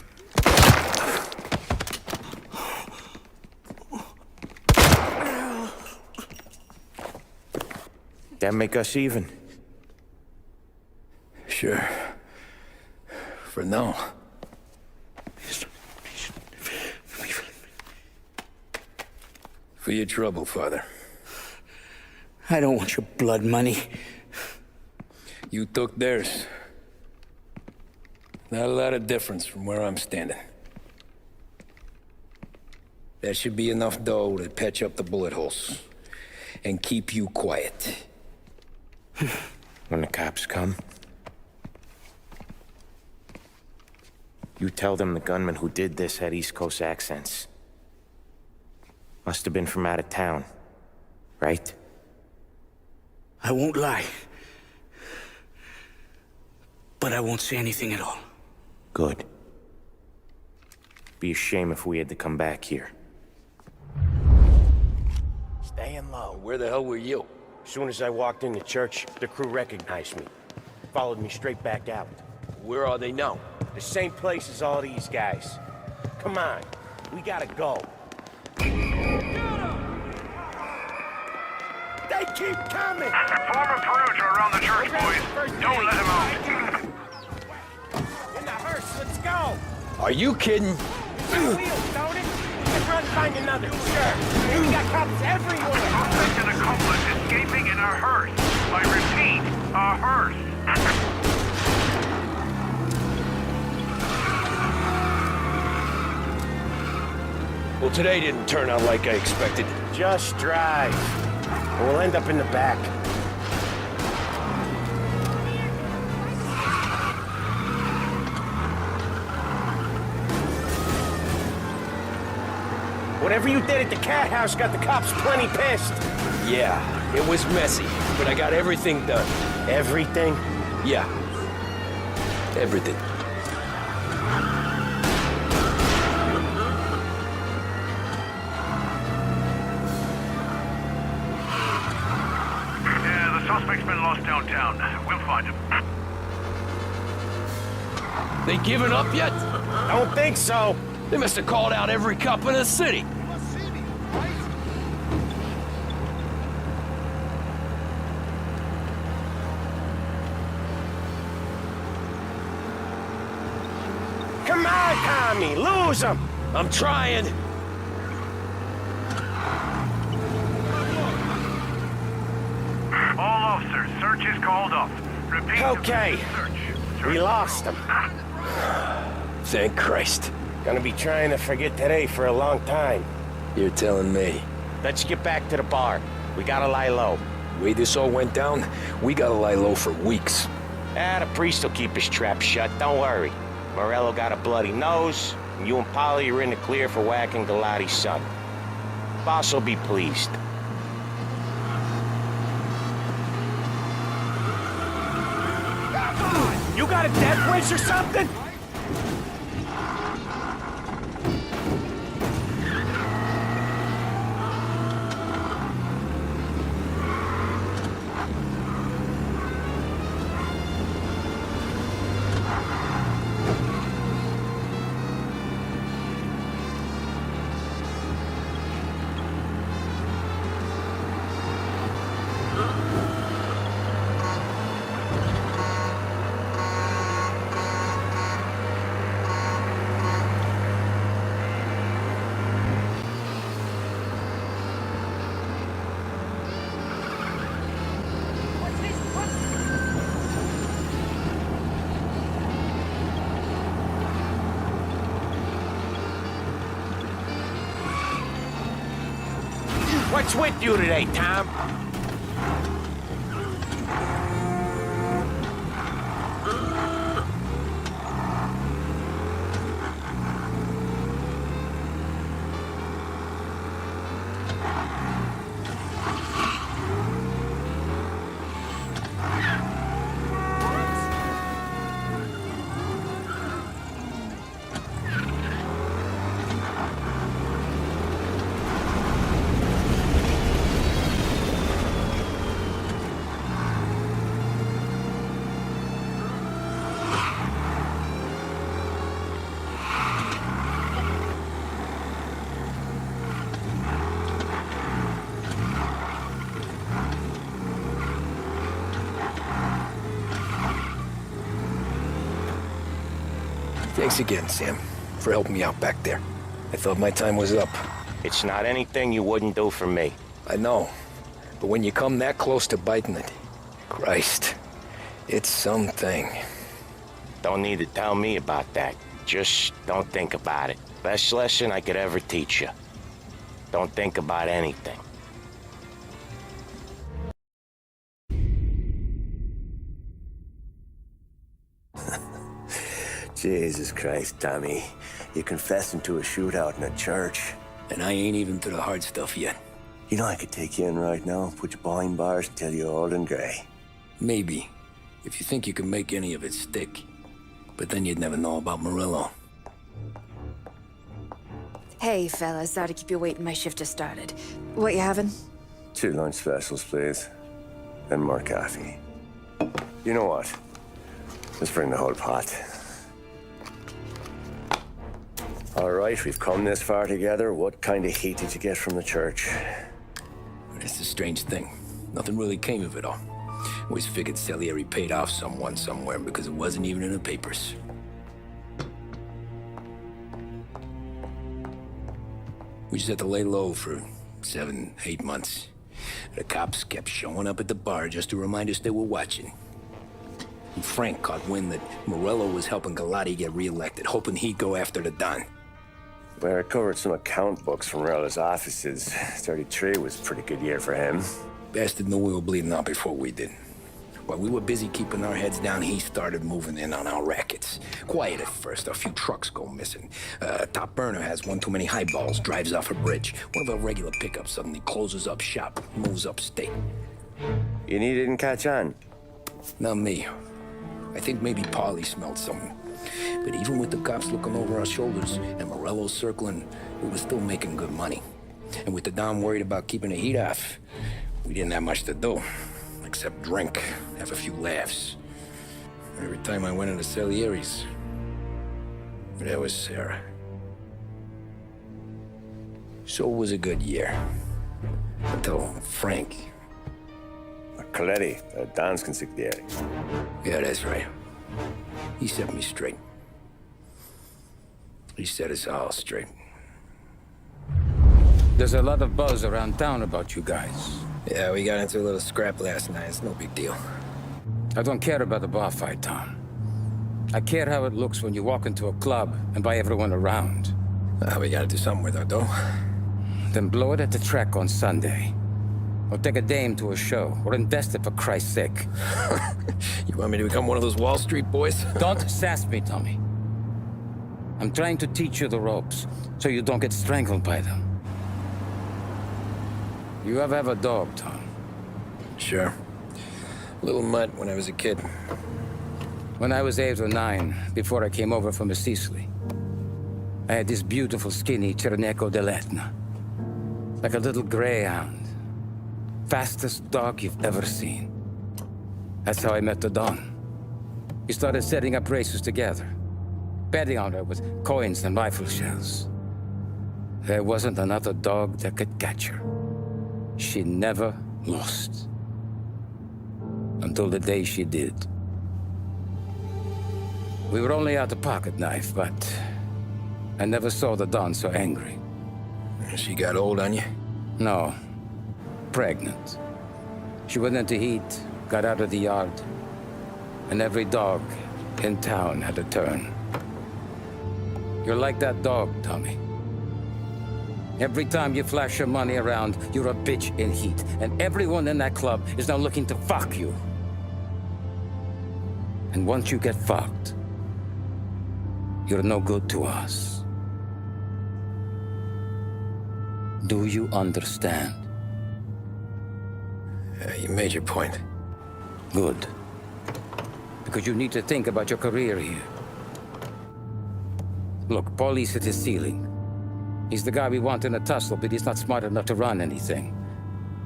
Speaker 4: That make us even?
Speaker 2: Sure. For now. For your trouble, Father.
Speaker 19: I don't want your blood money.
Speaker 2: You took theirs. Not a lot of difference from where I'm standing. That should be enough dough to patch up the bullet holes. And keep you quiet.
Speaker 4: When the cops come, you tell them the gunman who did this had East Coast accents. Must have been from out of town, right?
Speaker 19: I won't lie. But I won't say anything at all.
Speaker 4: Good. Be a shame if we had to come back here. Staying low.
Speaker 20: Where the hell were you?
Speaker 4: As soon as I walked in the church, the crew recognized me. Followed me straight back out.
Speaker 20: Where are they now?
Speaker 4: The same place as all these guys. Come on, we gotta go. They keep coming!
Speaker 15: Form a perimeter around the church, boys. Don't let him out.
Speaker 4: In the hearse, let's go!
Speaker 20: Are you kidding?
Speaker 4: Wheels, don't it? Let's run find another, sure. We got cops everywhere!
Speaker 15: Suspect and accomplice escaping in a hearse. I repeat, a hearse.
Speaker 20: Well, today didn't turn out like I expected.
Speaker 4: Just drive. We'll end up in the back. Whatever you did at the cat house got the cops plenty pissed.
Speaker 20: Yeah, it was messy, but I got everything done.
Speaker 4: Everything?
Speaker 20: Yeah. Everything.
Speaker 15: Yeah, the suspect's been lost downtown. We'll find him.
Speaker 20: They given up yet?
Speaker 4: Don't think so.
Speaker 20: They must have called out every cop in the city.
Speaker 4: Come on, Tommy, lose them.
Speaker 20: I'm trying.
Speaker 15: All officers, search is called off. Repeat.
Speaker 4: Okay. We lost them.
Speaker 20: Thank Christ.
Speaker 4: Gonna be trying to forget today for a long time.
Speaker 20: You're telling me.
Speaker 4: Let's get back to the bar. We gotta lie low.
Speaker 20: The way this all went down, we gotta lie low for weeks.
Speaker 4: The priest will keep his trap shut, don't worry. Morello got a bloody nose, and you and Polly are in the clear for whacking Galati's son. Boss will be pleased. You got a death wish or something? What's with you today, Tom?
Speaker 2: Thanks again, Sam, for helping me out back there. I thought my time was up.
Speaker 4: It's not anything you wouldn't do for me.
Speaker 2: I know. But when you come that close to biting it, Christ, it's something.
Speaker 4: Don't need to tell me about that. Just don't think about it. Best lesson I could ever teach you. Don't think about anything.
Speaker 8: Jesus Christ, Tommy. You're confessing to a shootout in a church.
Speaker 2: And I ain't even to the hard stuff yet.
Speaker 8: You know I could take you in right now, put you behind bars until you're old and gray.
Speaker 2: Maybe, if you think you can make any of it stick. But then you'd never know about Morello.
Speaker 21: Hey, fellas. Sorry to keep you waiting. My shift just started. What you having?
Speaker 8: 2 lunch specials, please. And more coffee. You know what? Let's bring the whole pot. All right, we've come this far together. What kind of heat did you get from the church?
Speaker 2: It's a strange thing. Nothing really came of it all. Always figured Salieri paid off someone somewhere because it wasn't even in the papers. We just had to lay low for 7, 8 months. The cops kept showing up at the bar just to remind us they were watching. And Frank caught wind that Morello was helping Galati get reelected, hoping he'd go after the Don.
Speaker 8: Well, I recovered some account books from Morello's offices. 33 was a pretty good year for him.
Speaker 2: Bastard knew we were bleeding out before we did. While we were busy keeping our heads down, he started moving in on our rackets. Quiet at first, a few trucks go missing. Top burner has one too many highballs, drives off a bridge. One of our regular pickups suddenly closes up shop, moves upstate.
Speaker 8: You didn't catch on?
Speaker 2: Not me. I think maybe Paulie smelled something. But even with the cops looking over our shoulders and Morello circling, we were still making good money. And with the Don worried about keeping the heat off, we didn't have much to do. Except drink, have a few laughs. Every time I went into Salieri's, there was Sarah. So it was a good year. Until Frank.
Speaker 8: Coletti, Don's consigliere.
Speaker 2: Yeah, that's right. He set me straight. He set us all straight.
Speaker 3: There's a lot of buzz around town about you guys.
Speaker 2: Yeah, we got into a little scrap last night. It's no big deal.
Speaker 3: I don't care about the bar fight, Tom. I care how it looks when you walk into a club and buy everyone around.
Speaker 2: We gotta do something with our dough.
Speaker 3: Then blow it at the track on Sunday. Or take a dame to a show, or invest it for Christ's sake.
Speaker 2: You want me to become one of those Wall Street boys?
Speaker 3: Don't sass me, Tommy. I'm trying to teach you the ropes, so you don't get strangled by them. You ever have a dog, Tom?
Speaker 2: Sure. Little mutt when I was a kid.
Speaker 3: When I was 8 or 9, before I came over from Sicily, I had this beautiful, skinny Cerneco dell'Etna. Like a little greyhound. Fastest dog you've ever seen. That's how I met the Don. We started setting up races together, betting on her with coins and rifle shells. There wasn't another dog that could catch her. She never lost. Until the day she did. We were only out a pocket knife, but I never saw the Don so angry.
Speaker 2: She got old on you?
Speaker 3: No. Pregnant. She went into heat, got out of the yard, and every dog in town had a turn. You're like that dog, Tommy. Every time you flash your money around, you're a bitch in heat, and everyone in that club is now looking to fuck you. And once you get fucked, you're no good to us. Do you understand?
Speaker 2: You made your point.
Speaker 3: Good. Because you need to think about your career here. Look, Paulie's at his ceiling. He's the guy we want in a tussle, but he's not smart enough to run anything.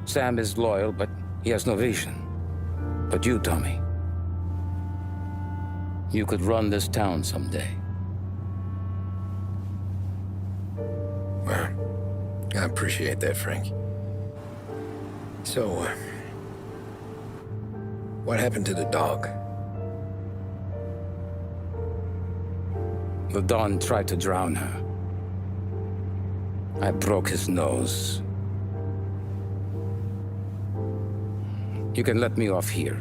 Speaker 3: Sam is loyal, but he has no vision. But you, Tommy, you could run this town someday.
Speaker 2: Well, I appreciate that, Frank. So, what happened to the dog?
Speaker 3: The Don tried to drown her. I broke his nose. You can let me off here.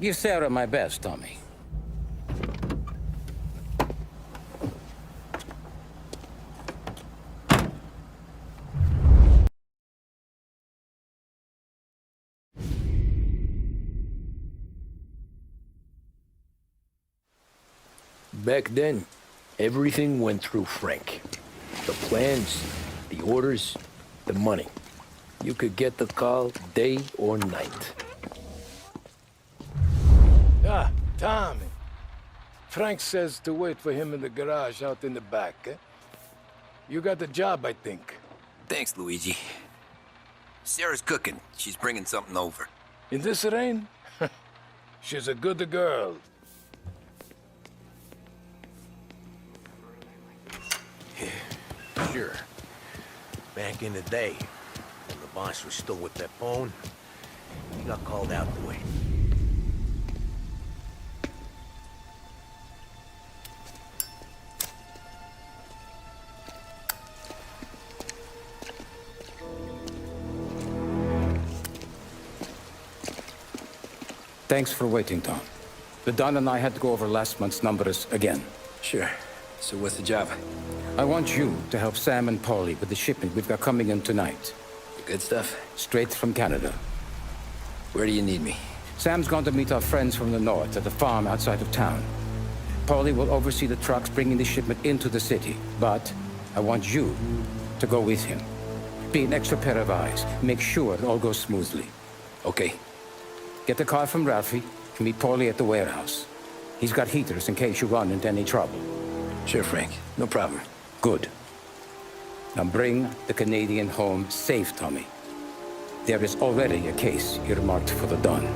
Speaker 3: Give Sarah my best, Tommy.
Speaker 20: Back then, everything went through Frank. The plans, the orders, the money. You could get the call day or night.
Speaker 12: Ah, Tommy. Frank says to wait for him in the garage out in the back, eh? You got the job, I think.
Speaker 2: Thanks, Luigi. Sarah's cooking. She's bringing something over.
Speaker 12: In this rain? She's a good girl.
Speaker 10: Sure. Back in the day, when the boss was still with that bone, he got called out to wait.
Speaker 3: Thanks for waiting, Tom. The Don and I had to go over last month's numbers again.
Speaker 2: Sure. So what's the job?
Speaker 3: I want you to help Sam and Paulie with the shipment we've got coming in tonight.
Speaker 2: The good stuff?
Speaker 3: Straight from Canada.
Speaker 2: Where do you need me?
Speaker 3: Sam's gone to meet our friends from the north at the farm outside of town. Paulie will oversee the trucks bringing the shipment into the city, but I want you to go with him. Be an extra pair of eyes. Make sure it all goes smoothly.
Speaker 2: Okay.
Speaker 3: Get the car from Ralphie and meet Paulie at the warehouse. He's got heaters in case you run into any trouble.
Speaker 2: Sure, Frank. No problem.
Speaker 3: Good. Now bring the Canadian home safe, Tommy. There is already a case earmarked for the Don.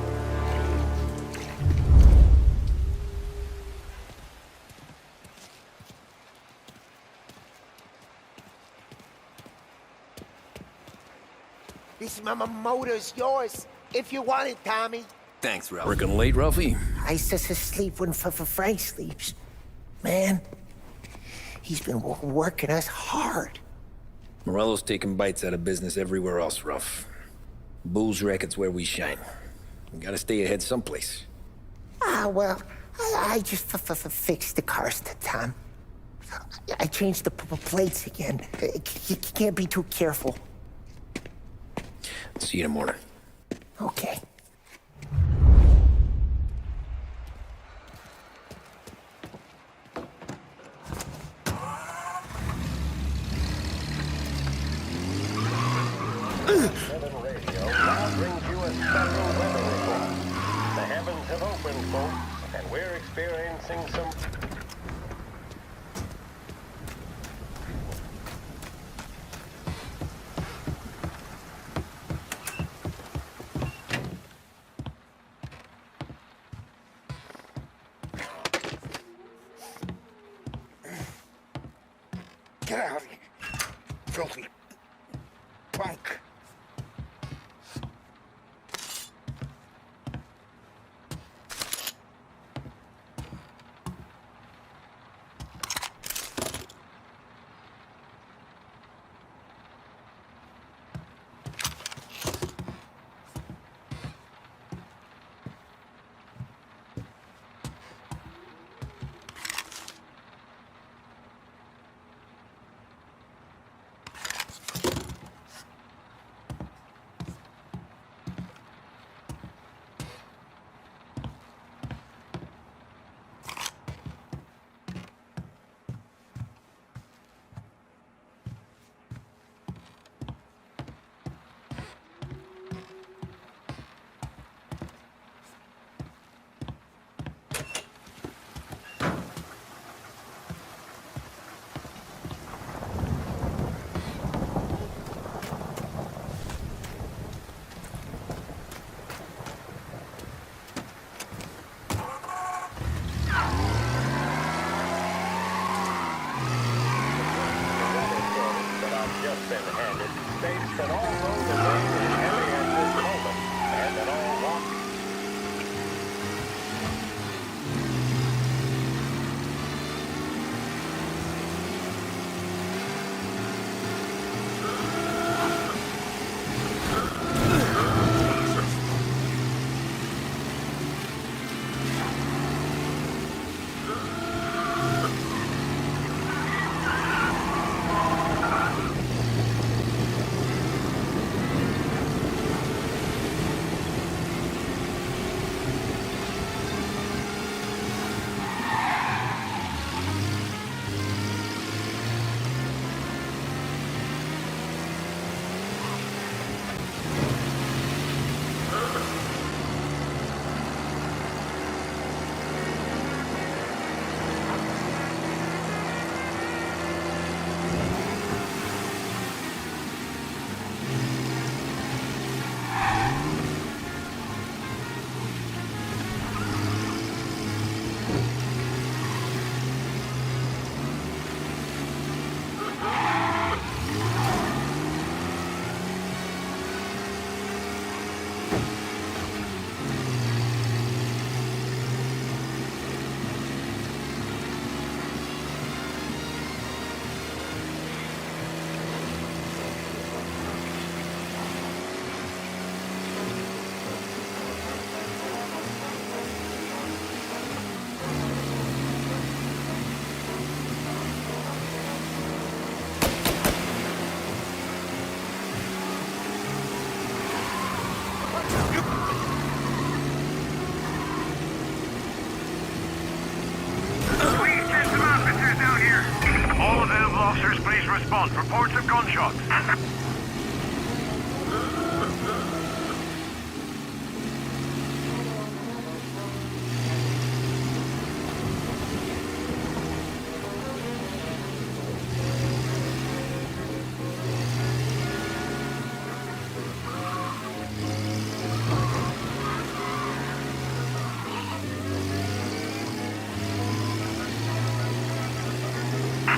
Speaker 11: This motor's yours, if you want it, Tommy.
Speaker 2: Thanks, Ralph. Working late, Ralphie?
Speaker 11: I says to sleep when Frank sleeps. Man, he's been working us hard.
Speaker 2: Morello's taking bites out of business everywhere else, Ralph. Booze racket's where we shine. We gotta stay ahead someplace.
Speaker 11: Well, I just fixed the cars, Tom. I changed the plates again. You can't be too careful.
Speaker 2: See you in the morning.
Speaker 11: Okay.
Speaker 16: Radio now brings you a special weather report. The heavens have opened, folks, and we're experiencing some...
Speaker 11: Get out of here, filthy punk.
Speaker 16: States that all know the rain is heavy at this moment, and that all walk respond. Reports of gunshots.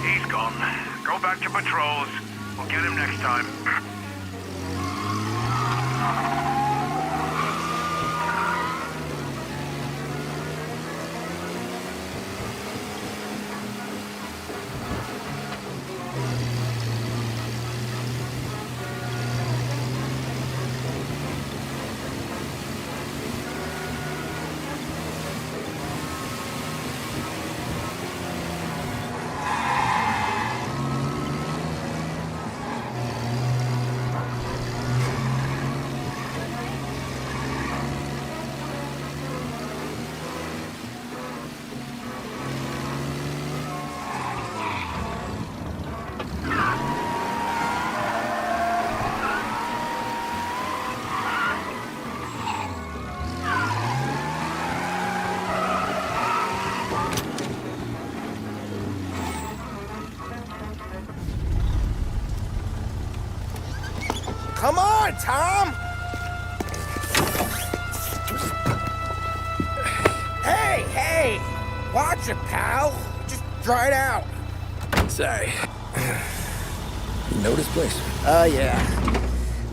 Speaker 16: He's gone. Go back to patrols. We'll get him next time.
Speaker 11: Come on, Tom! Hey! Watch it, pal. Just dry it out.
Speaker 2: Sorry. You know this place?
Speaker 11: Oh, yeah.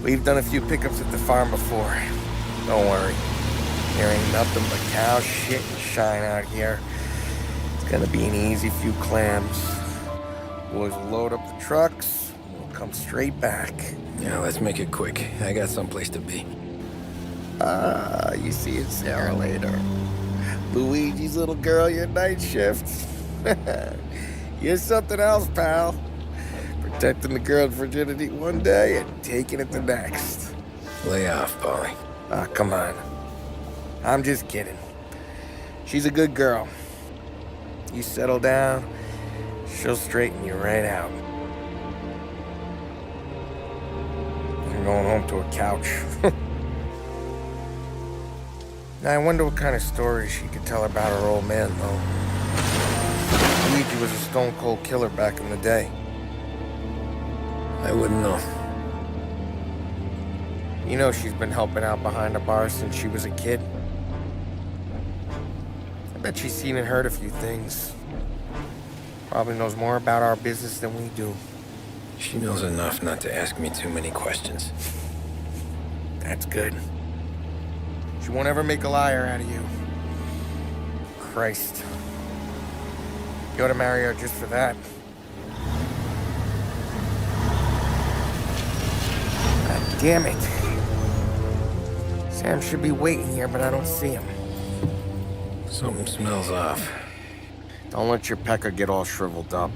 Speaker 11: We've done a few pickups at the farm before. Don't worry. There ain't nothing but cow shit and shine out here. It's gonna be an easy few clams. Boys will load up the trucks, and we'll come straight back.
Speaker 2: Yeah, let's make it quick. I got someplace to be.
Speaker 11: You see Sarah later. Luigi's little girl, your night shift. You're something else, pal. Protecting the girl's virginity one day and taking it the next.
Speaker 2: Lay off, Polly.
Speaker 11: Come on. I'm just kidding. She's a good girl. You settle down, she'll straighten you right out. You're going home to a couch. Now, I wonder what kind of stories she could tell about her old man, though. Luigi was a stone-cold killer back in the day.
Speaker 2: I wouldn't know.
Speaker 11: You know she's been helping out behind the bar since she was a kid. I bet she's seen and heard a few things. Probably knows more about our business than we do.
Speaker 2: She knows enough not to ask me too many questions.
Speaker 11: That's good. She won't ever make a liar out of you. Christ. You ought to marry her just for that. God damn it. Sam should be waiting here, but I don't see him.
Speaker 2: Something smells off.
Speaker 11: Don't let your pecker get all shriveled up.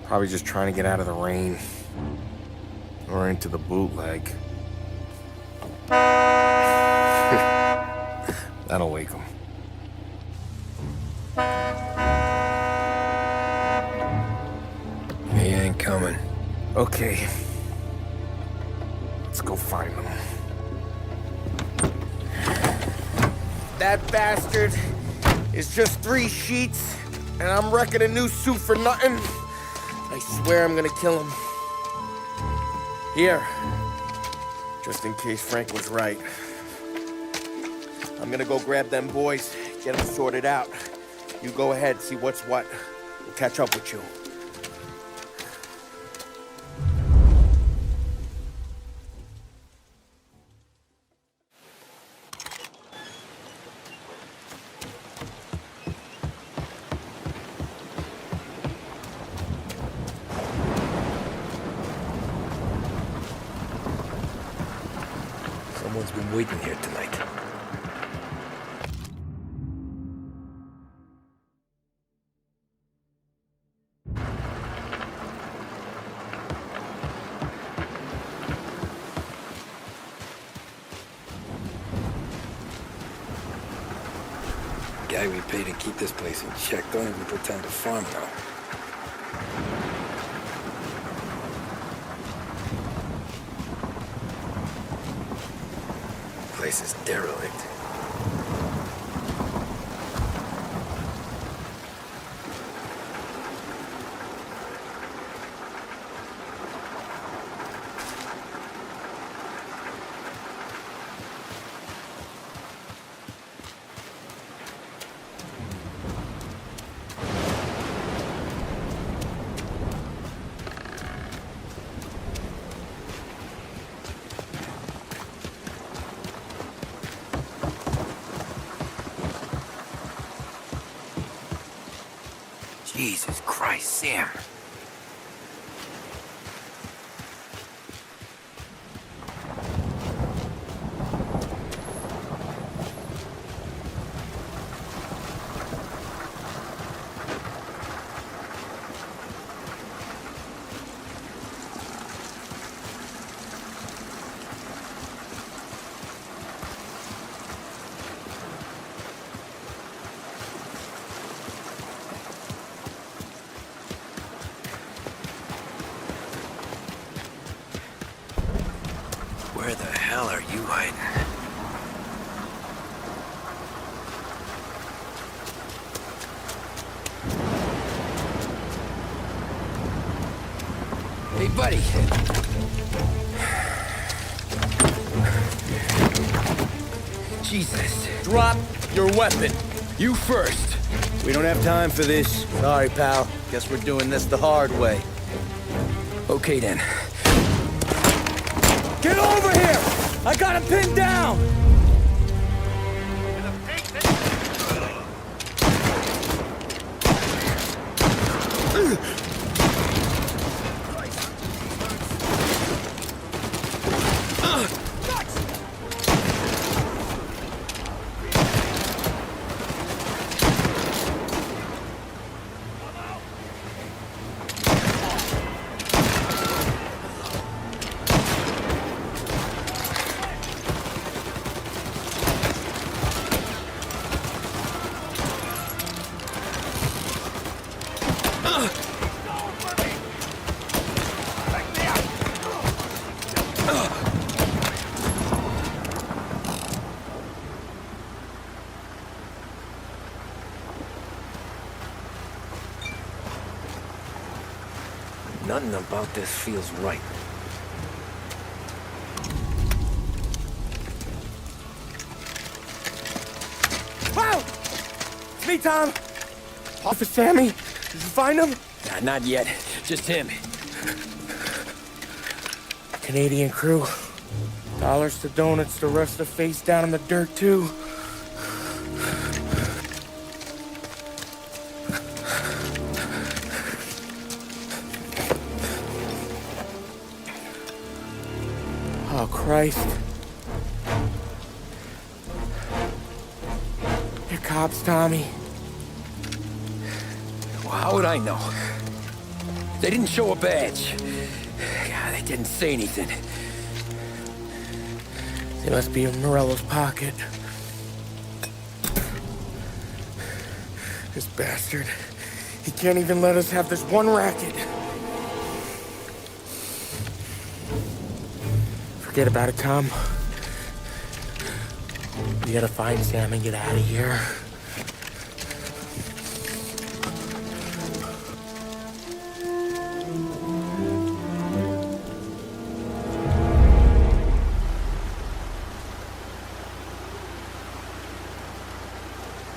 Speaker 11: Probably just trying to get out of the rain. Or into the bootleg. That'll wake him.
Speaker 2: He ain't coming.
Speaker 11: Okay. Let's go find him. That bastard is just 3 sheets, and I'm wrecking a new suit for nothing. I swear I'm gonna kill him. Here. Just in case Frank was right. I'm gonna go grab them boys, get them sorted out. You go ahead, see what's what. We'll catch up with you.
Speaker 2: Someone's been waiting here tonight. Guy we pay to keep this place in check don't even pretend to farm now. place is derelict. Jesus Christ, Sam. Where the hell are you hiding? Hey, buddy. Jesus.
Speaker 10: Drop your weapon.
Speaker 2: You first.
Speaker 10: We don't have time for this. Sorry, pal. Guess we're doing this the hard way.
Speaker 2: Okay, then.
Speaker 10: Get over here! I got him pinned down!
Speaker 2: Nothing about this feels right.
Speaker 10: Wow! It's me, Tom! Officer Sammy? Did you find him?
Speaker 2: Nah, not yet. Just him.
Speaker 10: Canadian crew. Dollars to donuts, the rest of the face down in the dirt, too. Oh, Christ. You're cops, Tommy.
Speaker 2: Well, how would I know? They didn't show a badge. God, they didn't say anything.
Speaker 10: They must be in Morello's pocket. This bastard. He can't even let us have this one racket. Forget about it, Tom. We gotta find Sam and get out of here.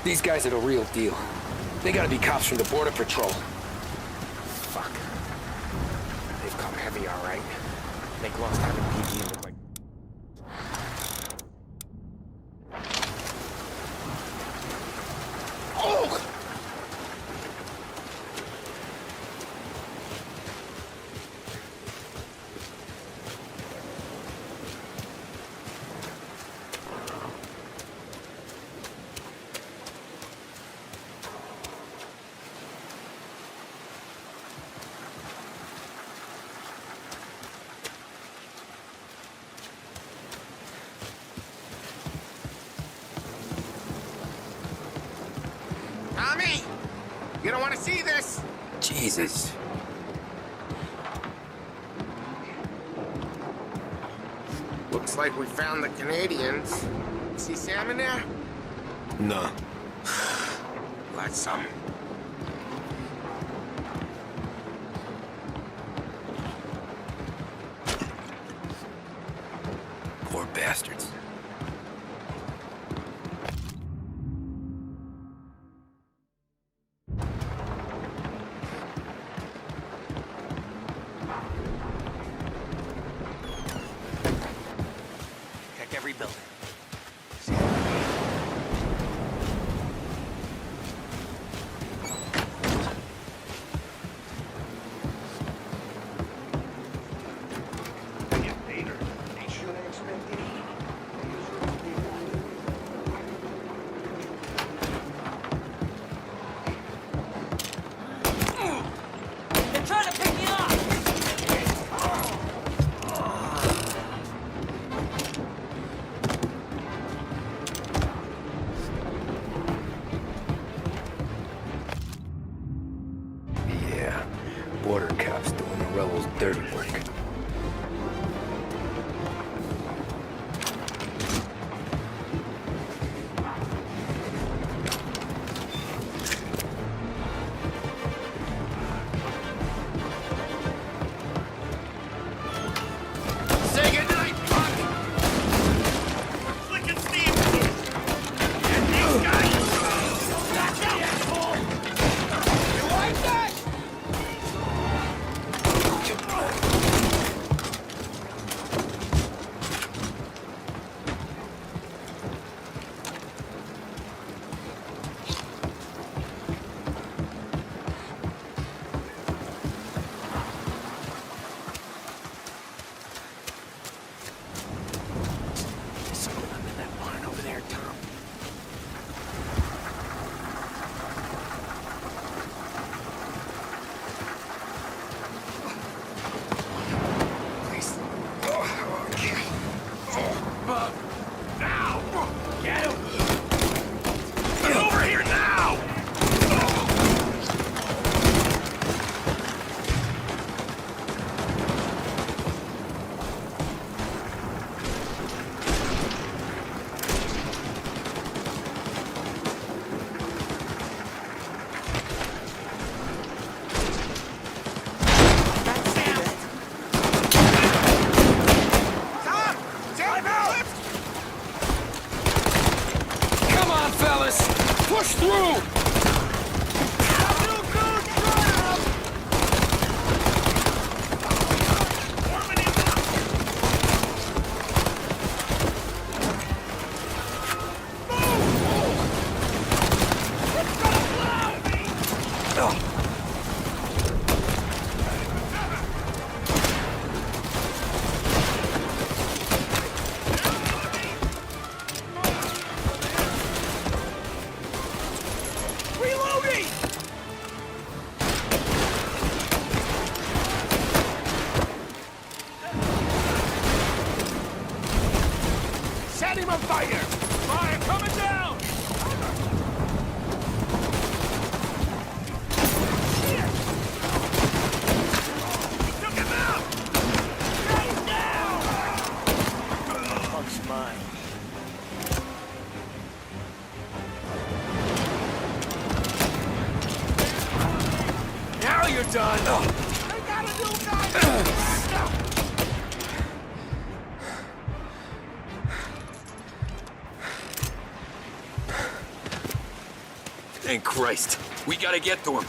Speaker 2: These guys are the real deal. They gotta be cops from the Border Patrol.
Speaker 10: Fuck. They've come heavy, all right. Make lost time in PG look like... Oh!
Speaker 11: Tommy! You don't want to see this!
Speaker 2: Jesus.
Speaker 11: Looks like we found the Canadians. See Sam in there?
Speaker 17: No.
Speaker 11: Let's some.
Speaker 2: Poor bastards.
Speaker 22: Check every building.
Speaker 15: They're trying to pick me up!
Speaker 2: Yeah, border cops doing Morello's dirty work.
Speaker 15: Say goodnight, punk! Flicking steam! And these guys! Back up, asshole! You like that?
Speaker 11: Someone under that barn over there, Tom. Please. Oh, okay.
Speaker 15: Now! Get him! Get over here now! Tom! Time out!
Speaker 5: Come on, fellas! Push through!
Speaker 15: Reloading! Set him on fire! Fire coming down! Took him out! He's down!
Speaker 11: Punk's mine.
Speaker 15: Now you're done! I got a new guy!
Speaker 5: Thank Christ. We gotta get to him.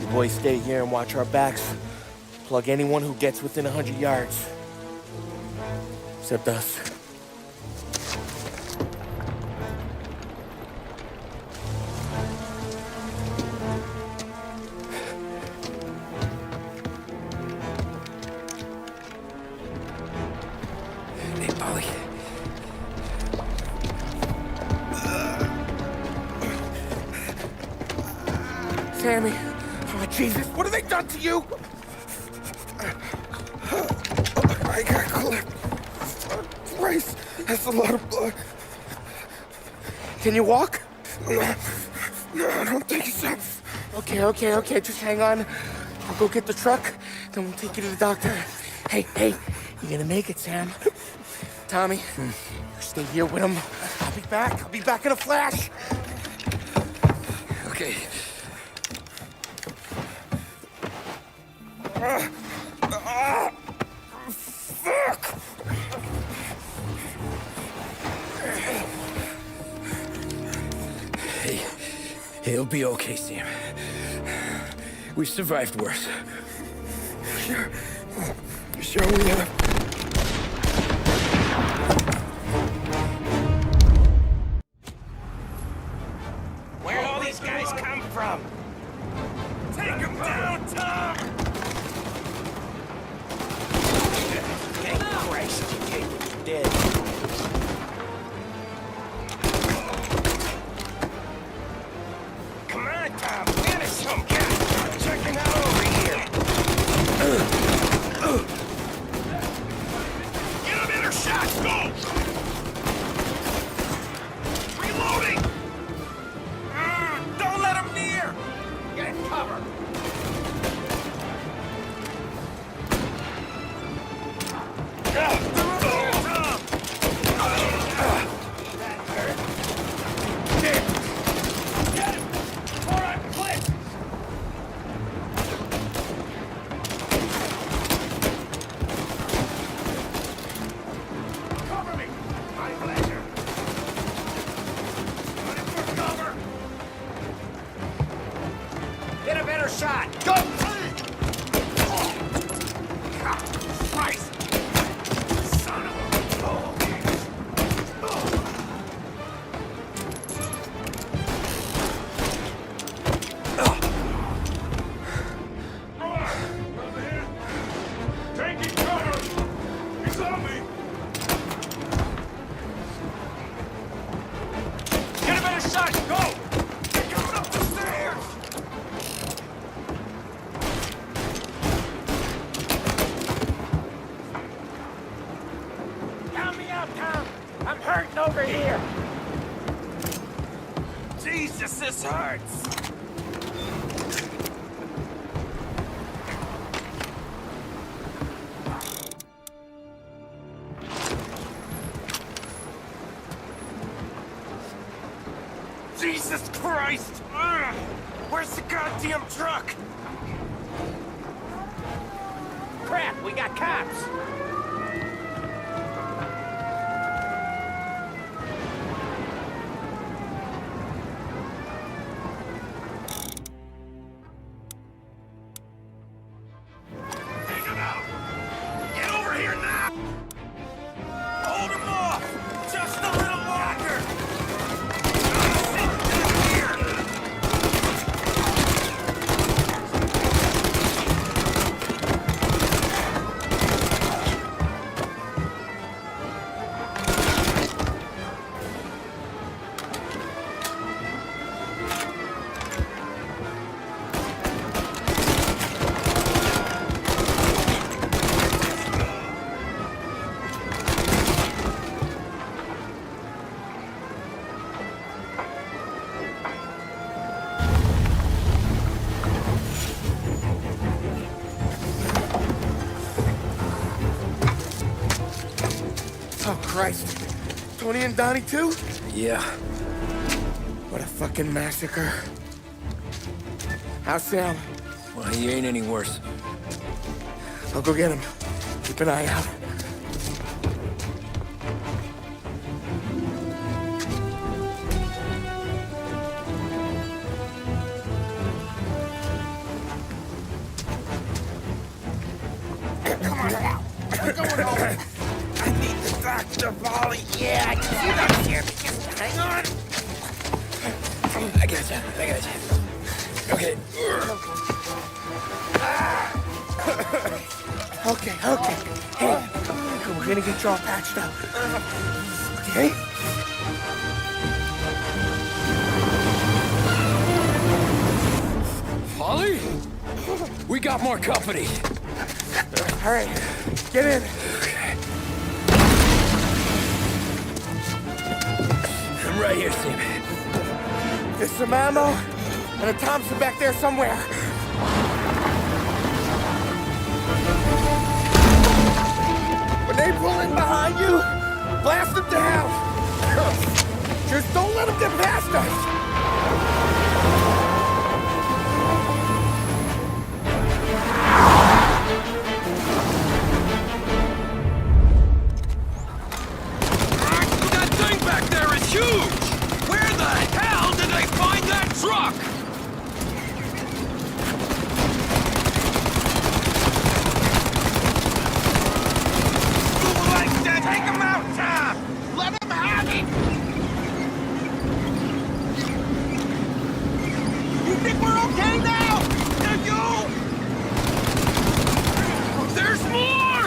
Speaker 11: You boys stay here and watch our backs. Plug anyone who gets within 100 yards. Except us.
Speaker 2: Hey, Polly.
Speaker 11: Sammy! Oh, Jesus, what have they done to you?
Speaker 6: I got clipped. Christ, that's a lot of blood.
Speaker 11: Can you walk? No, I don't think so. Okay. Just hang on. I'll go get the truck, then we'll take you to the doctor. Hey, you're gonna make it, Sam. Tommy, you stay here with him. I'll be back in a flash.
Speaker 2: Okay.
Speaker 11: Fuck!
Speaker 2: Hey, he'll be okay, Sam. We've survived worse.
Speaker 11: Sure we have.
Speaker 15: Where'd all these guys come from? Take them down, Tom!
Speaker 11: Thank Christ, you're dead.
Speaker 15: Come on, Tom, finish some guy. Checking out over here. Get a better shot, go! Reloading! Don't let him near! Get cover!
Speaker 11: Get a better shot!
Speaker 15: Go! Christ! Son of a... Taking cover! He's on me! Get a better shot! Go! They're coming up the stairs! Count me out, Tom! I'm hurting over here! Jesus, this hurts! Jesus Christ! Ugh. Where's the goddamn truck? Crap, we got cops! Take him out! Get over here now! Hold him off! Just a little longer!
Speaker 11: Oh, Christ. Tony and Donnie, too?
Speaker 2: Yeah.
Speaker 11: What a fucking massacre. How's Sam?
Speaker 2: Well, he ain't any worse.
Speaker 11: I'll go get him. Keep an eye out. Come on now. We're going home. I need the doctor, Molly. Yeah, I can see that here. Just hang on.
Speaker 2: I got you. Okay.
Speaker 11: Okay. Hey, we're gonna get you all patched up. Okay?
Speaker 2: Holly? We got more company.
Speaker 11: All right, get in.
Speaker 2: Okay. I'm right here, Sam.
Speaker 11: There's some ammo and a Thompson back there somewhere. When they pull in behind you, blast them down. Just don't let them get past us.
Speaker 5: That thing back there is huge! Where the hell did they find that truck?
Speaker 15: Take him out, Tom! Let him have it! You think we're okay now? Do you?
Speaker 5: There's more!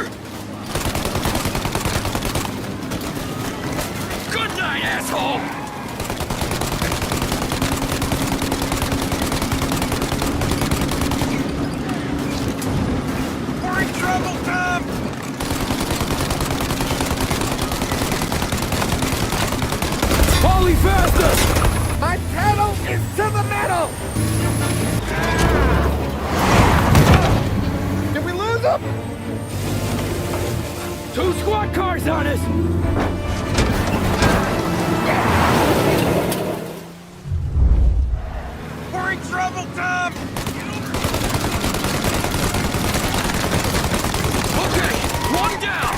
Speaker 5: Good night, asshole!
Speaker 15: We're in trouble, Tom!
Speaker 20: Paulie, faster!
Speaker 11: My pedal is to the metal! Did we lose him?
Speaker 20: 2 squad cars on us!
Speaker 15: We're in trouble, Tom!
Speaker 5: Okay, one down!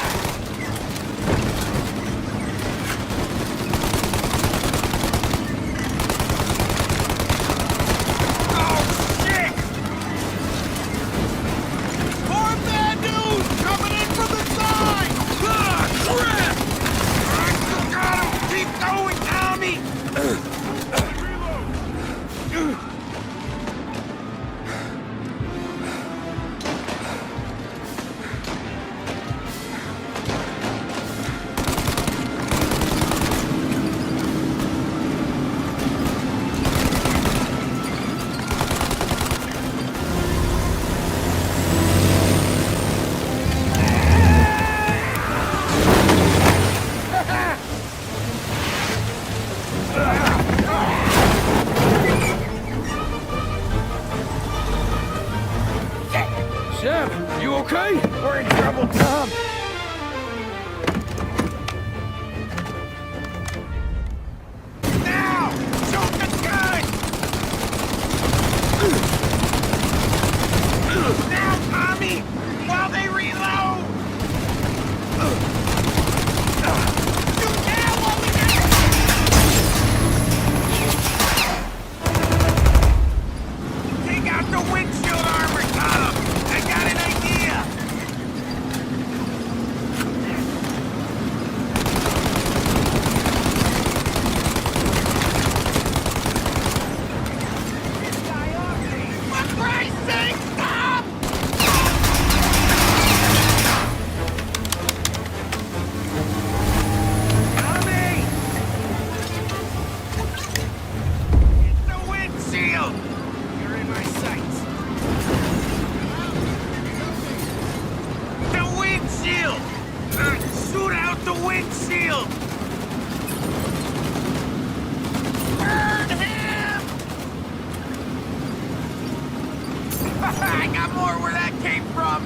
Speaker 15: More bad news coming in from the side!
Speaker 5: Ah, crap!
Speaker 15: You got him! Keep going, Tommy!
Speaker 20: Sam, you okay?
Speaker 11: We're in trouble, Tom.
Speaker 15: Now! Shoot the gun! Now, Tommy! While they reload! Shoot now while we get... Take out the windshield armor, Tom! I got an idea! For Christ's sake, stop! Tommy! Hit the windshield! You're in my sights. The windshield! Shoot out the windshield! Burn him! I got more where that came from!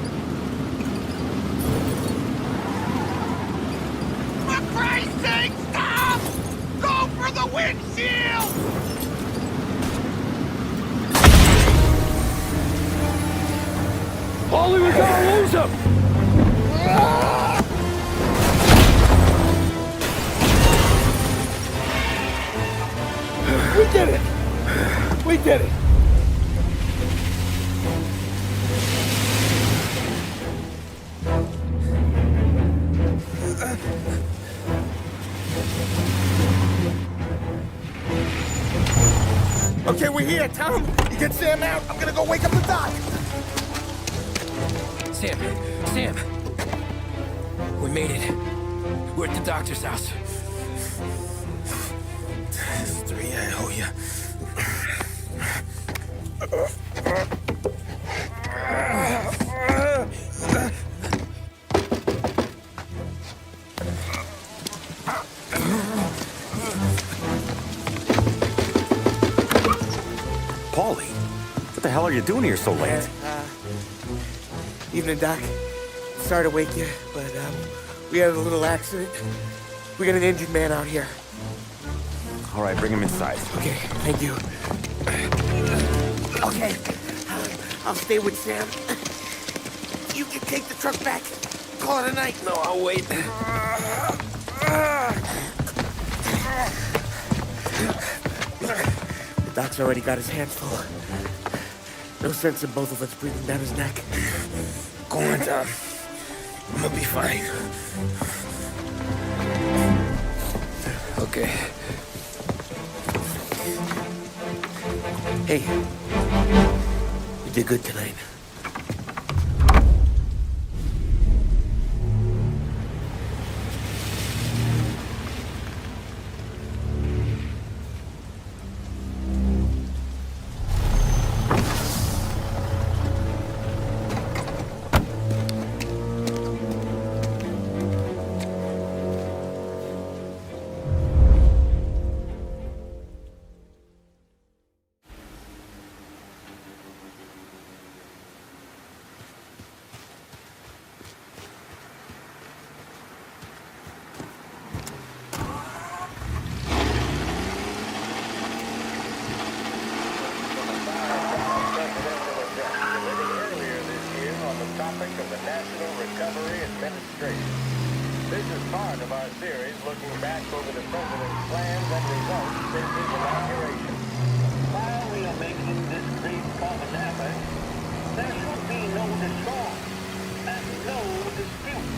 Speaker 15: For Christ's sake, stop! Go for the windshield!
Speaker 20: Paulie, we're gonna lose him! We did it! We did it!
Speaker 11: Okay, we're here, Tom. You get Sam out. I'm gonna go wake up the doc.
Speaker 2: Sam! We made it. We're at the doctor's house.
Speaker 11: 3, I owe you.
Speaker 7: Paulie, what the hell are you doing here so late?
Speaker 11: Evening, Doc. Sorry to wake you, but we had a little accident. We got an injured man out here.
Speaker 7: All right, bring him inside.
Speaker 11: Okay, thank you. Okay, I'll stay with Sam. You can take the truck back. Call it a night.
Speaker 2: No, I'll wait.
Speaker 11: The doc's already got his hands full. No sense in both of us breathing down his neck.
Speaker 12: Go on, Tom. I'm gonna be fine.
Speaker 2: Okay.
Speaker 11: Hey, you did good tonight.
Speaker 16: This is part of our series looking back over the president's plans and results since his inauguration. While we are making this great common effort, there should be no discord and no dispute.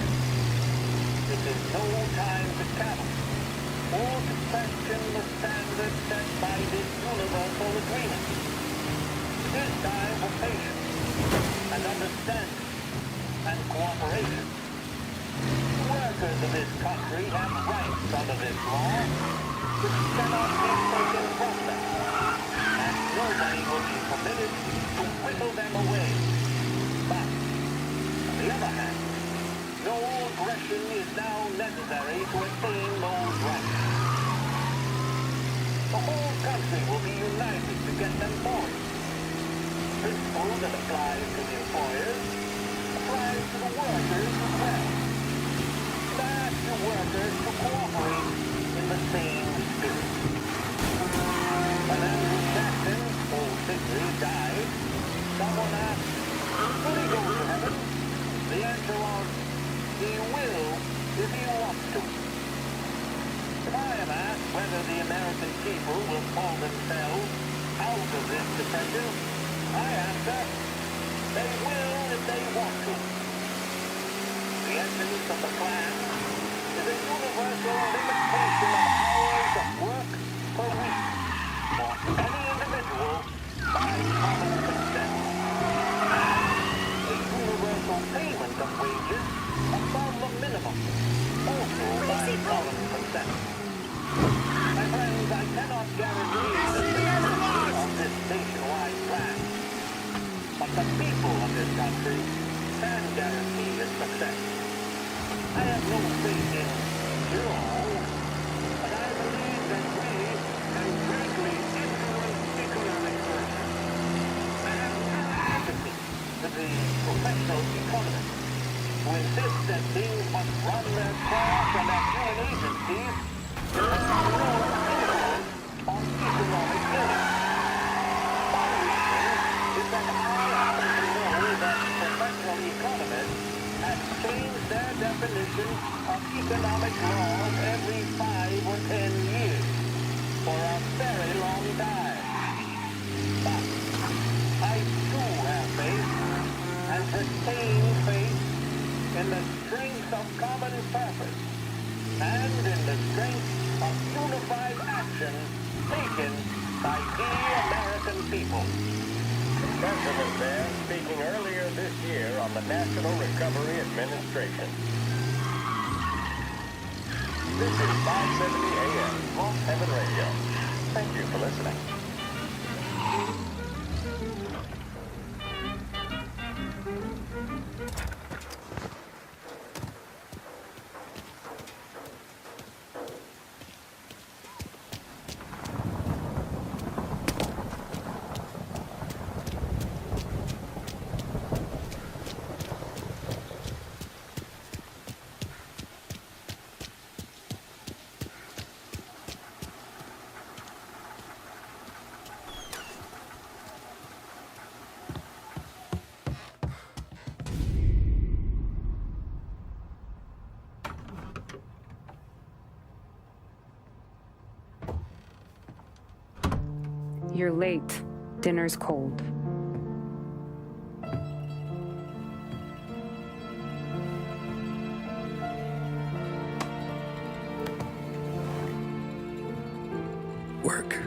Speaker 16: This is no time to tattle or to question the standards set by this universal agreement. It is time for patience and understanding and cooperation. The workers of this country have rights under this law, which cannot be taken from them, and nobody will be permitted to whittle them away. But, on the other hand, no aggression is now necessary to attain those rights. The whole country will be united to get them forward. Principle that applies to the employers applies to the workers as well. Ask the workers to cooperate in the same spirit. When Andrew Jackson, old Victory, died, someone asked, will he go to heaven? The answer was, he will if he wants to. If I am asked whether the American people will pull themselves out of this depression, I answer, they will if they want to. The essence of the plan is a universal limitation of hours of work per week for any individual by common consent, and a universal payment of wages above the minimum, also by common consent. My friends, I cannot guarantee the success of this nationwide plan, but the people of this country can guarantee its success. I have no faith in you all, but I believe that we can greatly influence economic growth. I have no sympathy with the professional economists who insist that things must run their course and that human agencies have no influence on economic gain. My reason is that I happen to know that professional economists have changed their definition of economic laws every 5 or 10 years for a very long time. But I too have faith and retain faith in the strength of common purpose and in the strength of unified action taken by the American people. The President there speaking earlier this year on the National Recovery Administration. This is 570 AM, Lost Heaven Radio. Thank you for listening.
Speaker 13: You're late. Dinner's cold.
Speaker 2: Work.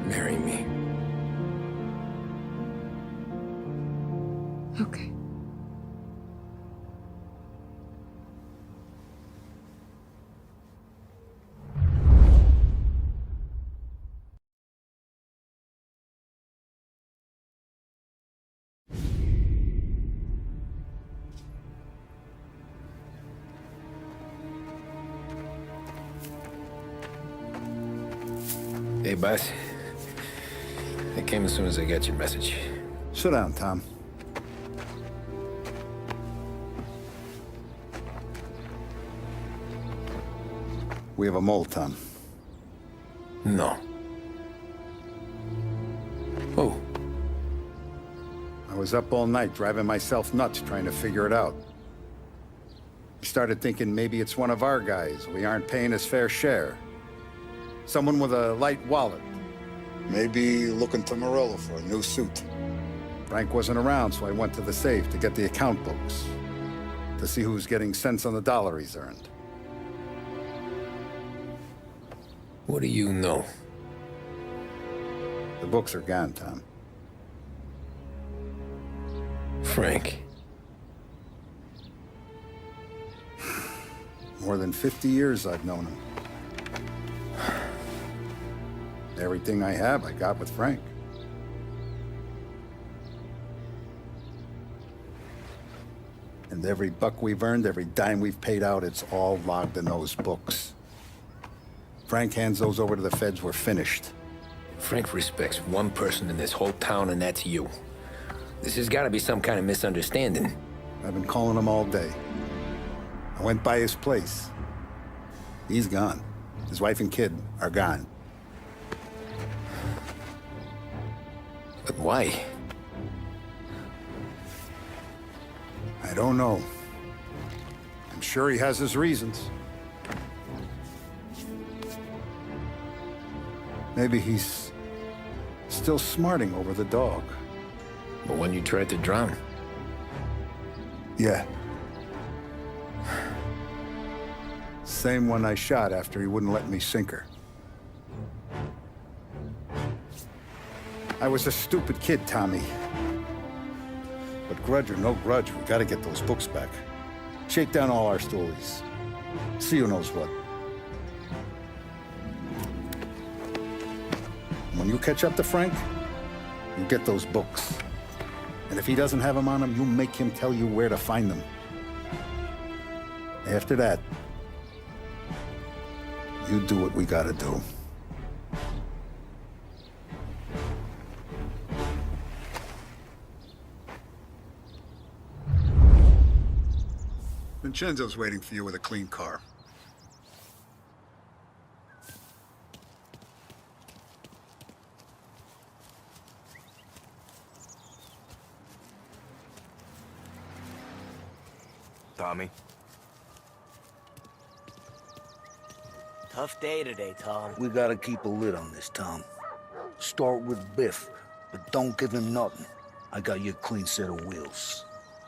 Speaker 2: Marry me.
Speaker 13: Okay.
Speaker 2: Hey, boss. I came as soon as I got your message.
Speaker 14: Sit down, Tom. We have a mole, Tom.
Speaker 2: No. Oh.
Speaker 14: I was up all night driving myself nuts trying to figure it out. I started thinking maybe it's one of our guys. We aren't paying his fair share. Someone with a light wallet. Maybe looking to Morello for a new suit. Frank wasn't around, so I went to the safe to get the account books. To see who's getting cents on the dollar he's earned.
Speaker 2: What do you know?
Speaker 14: The books are gone, Tom.
Speaker 2: Frank.
Speaker 14: More than 50 years I've known him. Everything I have, I got with Frank. And every buck we've earned, every dime we've paid out, it's all logged in those books. Frank hands those over to the feds, we're finished.
Speaker 2: Frank respects one person in this whole town, and that's you. This has got to be some kind of misunderstanding.
Speaker 14: I've been calling him all day. I went by his place. He's gone. His wife and kid are gone.
Speaker 2: But why?
Speaker 14: I don't know. I'm sure he has his reasons. Maybe he's still smarting over the dog.
Speaker 2: The one you tried to drown?
Speaker 14: Yeah. Same one I shot after he wouldn't let me sink her. I was a stupid kid, Tommy. But grudge or no grudge, we gotta get those books back. Shake down all our stories. See who knows what. When you catch up to Frank, you get those books. And if he doesn't have them on him, you make him tell you where to find them. After that, you do what we gotta do. Vincenzo's waiting for you with a clean car.
Speaker 23: Tommy?
Speaker 24: Tough day today, Tom.
Speaker 25: We gotta keep a lid on this, Tom. Start with Biff, but don't give him nothing. I got you a clean set of wheels.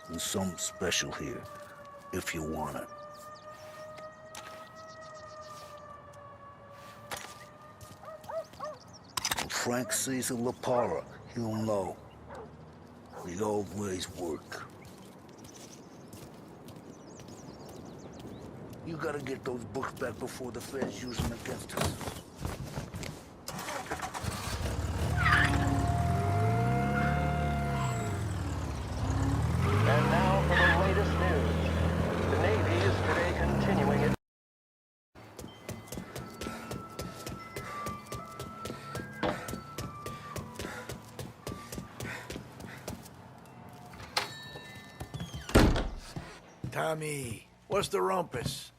Speaker 25: And something special here, if you want it. When Frank sees a La Parra, he'll know. The old ways work. You gotta get those books back before the feds use them against us.
Speaker 1: Tommy, what's the rumpus?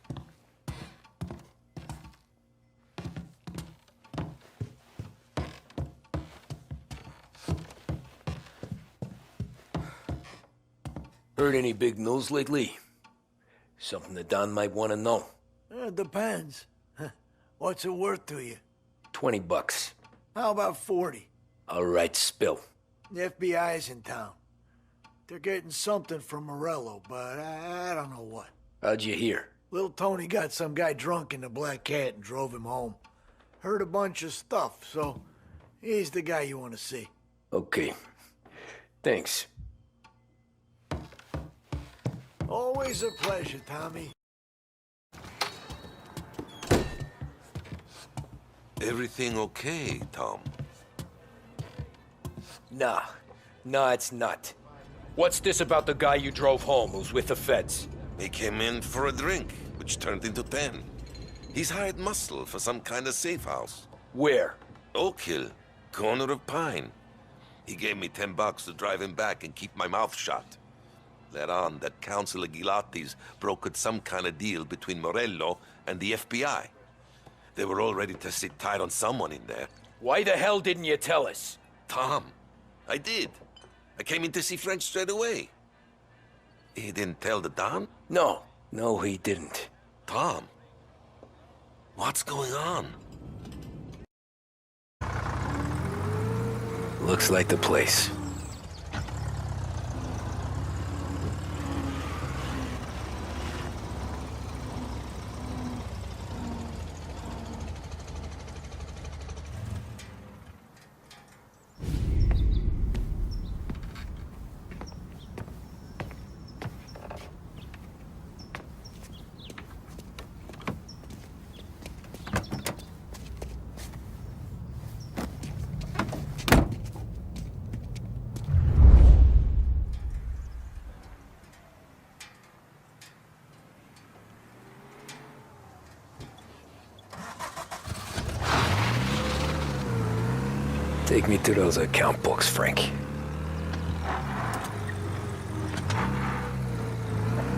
Speaker 20: Heard any big news lately? Something the Don might want to know.
Speaker 1: Depends. What's it worth to you?
Speaker 20: $20.
Speaker 1: How about 40?
Speaker 20: All right, spill.
Speaker 1: The FBI's in town. They're getting something from Morello, but I don't know what.
Speaker 20: How'd you hear?
Speaker 1: Little Tony got some guy drunk in the Black Cat and drove him home. Heard a bunch of stuff, so he's the guy you want to see.
Speaker 20: Okay. Thanks.
Speaker 1: Always a pleasure, Tommy.
Speaker 9: Everything okay, Tom?
Speaker 20: Nah, it's not. What's this about the guy you drove home who's with the feds?
Speaker 9: He came in for a drink, which turned into 10. He's hired muscle for some kind of safe house.
Speaker 20: Where?
Speaker 9: Oak Hill, corner of Pine. He gave me $10 to drive him back and keep my mouth shut. Let on that Councilor Gilatti's brokered some kind of deal between Morello and the FBI. They were all ready to sit tight on someone in there.
Speaker 20: Why the hell didn't you tell us?
Speaker 9: Tom, I did. I came in to see French straight away. He didn't tell the Don?
Speaker 20: No, he didn't.
Speaker 9: Tom, what's going on?
Speaker 20: Looks like the place. Take me to those account books, Frank.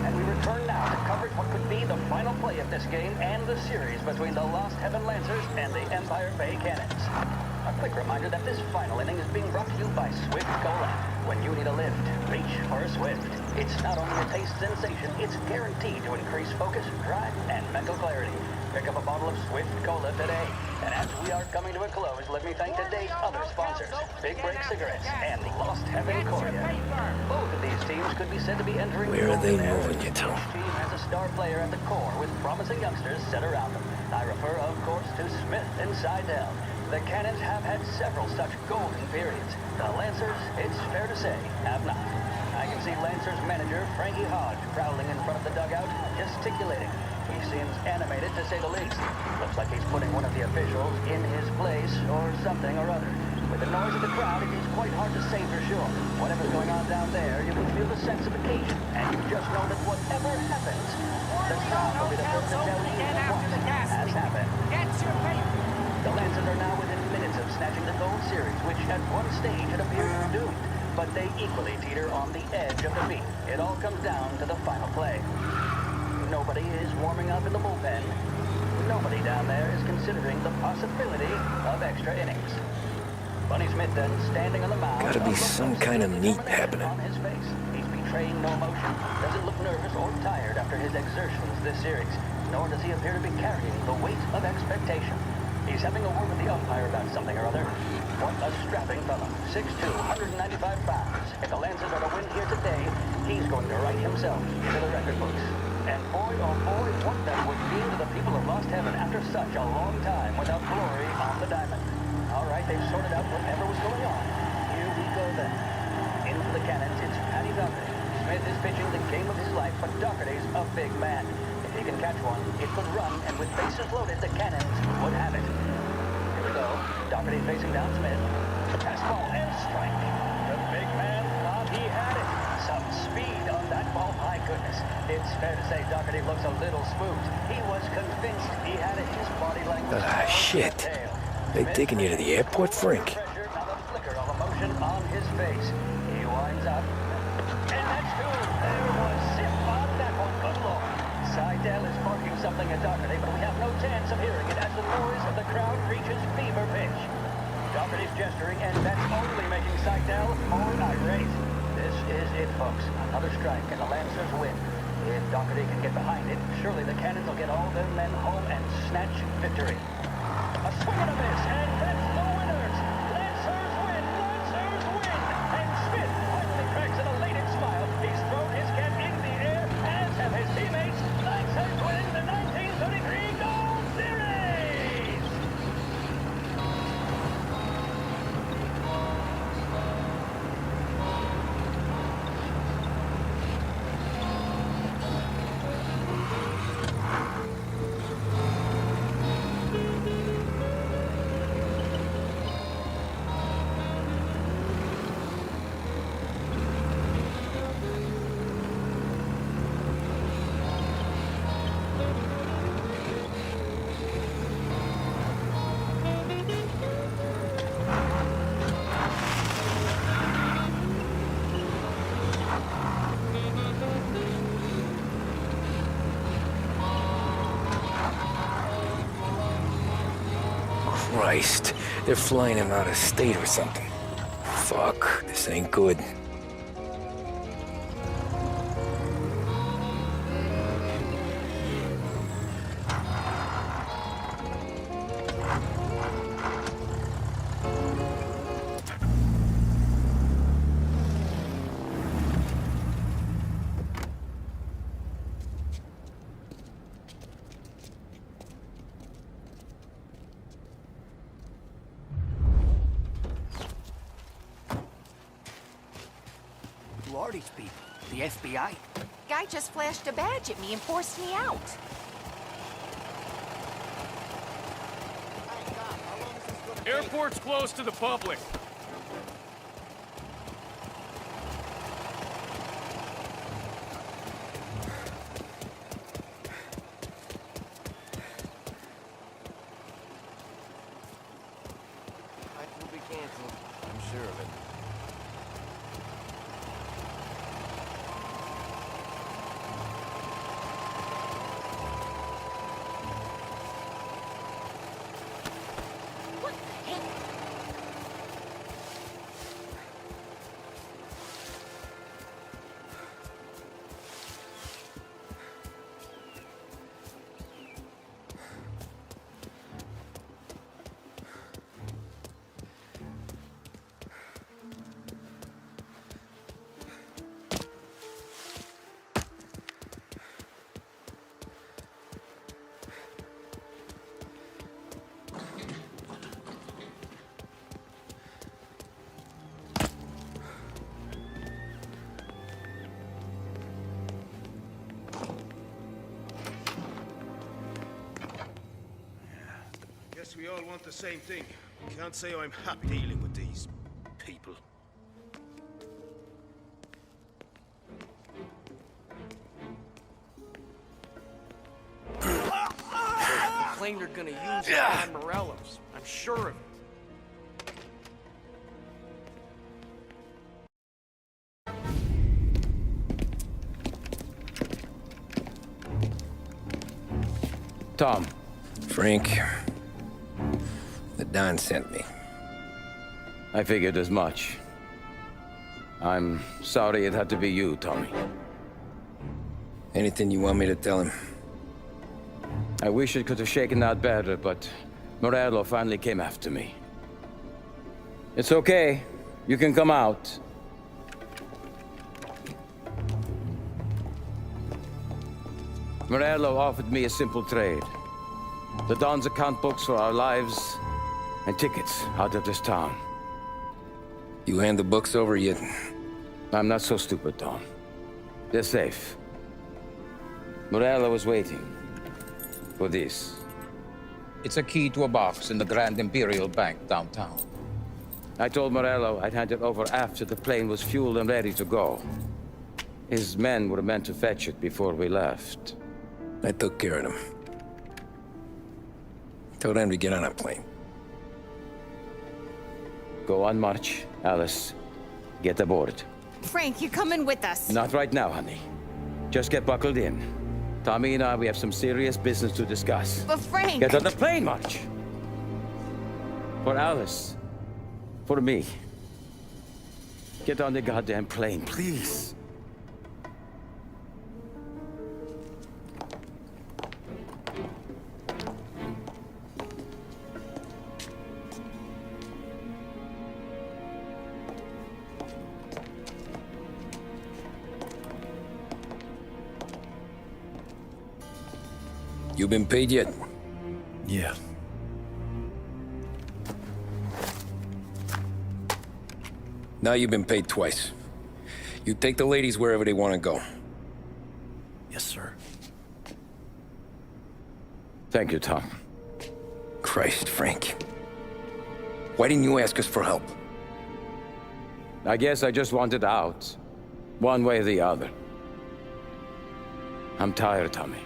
Speaker 16: And we return now to coverage what could be the final play of this game and the series between the Lost Heaven Lancers and the Empire Bay Cannons. A quick reminder that this final inning is being brought to you by Swift Cola. When you need a lift, reach for a Swift. It's not only a taste sensation, it's guaranteed to increase focus, drive, and mental clarity. Pick up a bottle of Swift Cola today. And as we are coming to a close, let me thank today's other sponsors, Big Break Cigarettes and Lost Heaven Korea. Both of these teams could be said to be entering...
Speaker 20: Where are they moving you to?
Speaker 16: Each team has a star player at the core with promising youngsters set around them. I refer, of course, to Smith and Seidel. The Cannons have had several such golden periods. The Lancers, it's fair to say, have not. I can see Lancers manager Frankie Hodge prowling in front of the dugout, gesticulating. He seems animated, to say the least. Looks like he's putting one of the officials in his place, or something or other. With the noise of the crowd, it is quite hard to say for sure. Whatever's going on down there, you will feel the sense of occasion, and you just know that whatever happens, the crowd will be the first to tell you what has happened. The Lancers are now within minutes of snatching the gold series, which at one stage had appeared doomed. But they equally teeter on the edge of defeat. It all comes down to the final play. Nobody is warming up in the bullpen. Nobody down there is considering the possibility of extra innings. Bunny Smith then standing on the mound.
Speaker 20: Gotta be some kind of meat happening.
Speaker 16: On his face. He's betraying no emotion. Doesn't look nervous or tired after his exertions this series. Nor does he appear to be carrying the weight of expectation. He's having a word with the umpire about something or other. What a strapping fellow. 6'2", 195 pounds. If the Lancers are to win here today, he's going to write himself into the record books. And boy, oh boy, what that would mean to the people of Lost Heaven after such a long time without glory on the diamond. All right, they've sorted out whatever was going on. Here we go then. In for the Cannons, it's Paddy Doherty. Smith is pitching the game of his life, but Doherty's a big man. If he can catch one, it could run, and with bases loaded, the Cannons would have it. Here we go. Doherty facing down Smith. Fastball and strike. The big man thought he had it. Some speed on that ball, my goodness. It's fair to say Doherty looks a little spooked. He was convinced he had it. His body language.
Speaker 20: Ah, shit. They taking you to the airport, Frank?
Speaker 16: Not a flicker of emotion on his face. He winds up. And that's two. There was zip on that one. at Doherty, but we have no chance of hearing it as the noise of the crowd reaches fever pitch. Doherty's gesturing, and that's only making Seidel more irate. This is it, folks. Another strike, and the Lancers win. If Doherty can get behind it, surely the Cannons will get all their men home and snatch victory. A swing and a miss, and that's the winners! Lancers win! Lancers win! And Smith finally cracks an elated smile. He's thrown his cap in the air, as have his teammates. Lancers win the 1933 Gold Series!
Speaker 20: Christ, they're flying him out of state or something. Fuck, this ain't good.
Speaker 22: Who are these people? The FBI?
Speaker 4: Guy just flashed a badge at me and forced me out.
Speaker 22: Airport's closed to the public.
Speaker 11: Flight will be canceled. I'm sure of it.
Speaker 17: Guess we all want the same thing. Can't say I'm happy dealing with these people.
Speaker 22: The plane they're gonna use is on Morello's. I'm sure of it.
Speaker 3: Tom.
Speaker 2: Frank. The Don sent me.
Speaker 3: I figured as much. I'm sorry it had to be you, Tommy.
Speaker 2: Anything you want me to tell him?
Speaker 3: I wish it could have shaken out better, but Morello finally came after me. It's okay. You can come out. Morello offered me a simple trade. The Don's account books for our lives and tickets out of this town.
Speaker 2: You hand the books over yet?
Speaker 3: I'm not so stupid, Tom. They're safe. Morello was waiting for this. It's a key to a box in the Grand Imperial Bank downtown. I told Morello I'd hand it over after the plane was fueled and ready to go. His men were meant to fetch it before we left.
Speaker 2: I took care of them. Told them to get on a plane.
Speaker 3: Go on march, Alice. Get aboard.
Speaker 4: Frank, you're coming with us.
Speaker 3: Not right now, honey. Just get buckled in. Tommy and I, we have some serious business to discuss.
Speaker 4: But Frank...
Speaker 3: Get on the plane, March! For Alice. For me. Get on the goddamn plane, please.
Speaker 20: You been paid yet?
Speaker 17: Yeah.
Speaker 20: Now you've been paid twice. You take the ladies wherever they want to go.
Speaker 17: Yes, sir.
Speaker 3: Thank you, Tom.
Speaker 20: Christ, Frank. Why didn't you ask us for help?
Speaker 3: I guess I just wanted out. One way or the other. I'm tired, Tommy.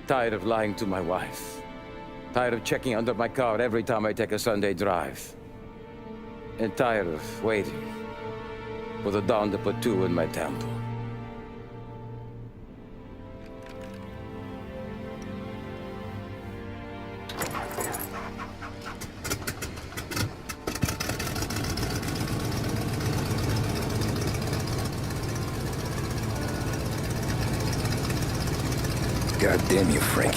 Speaker 3: Tired of lying to my wife. Tired of checking under my car every time I take a Sunday drive. And tired of waiting for the dawn to put two in my temple.
Speaker 20: God damn you, Frank.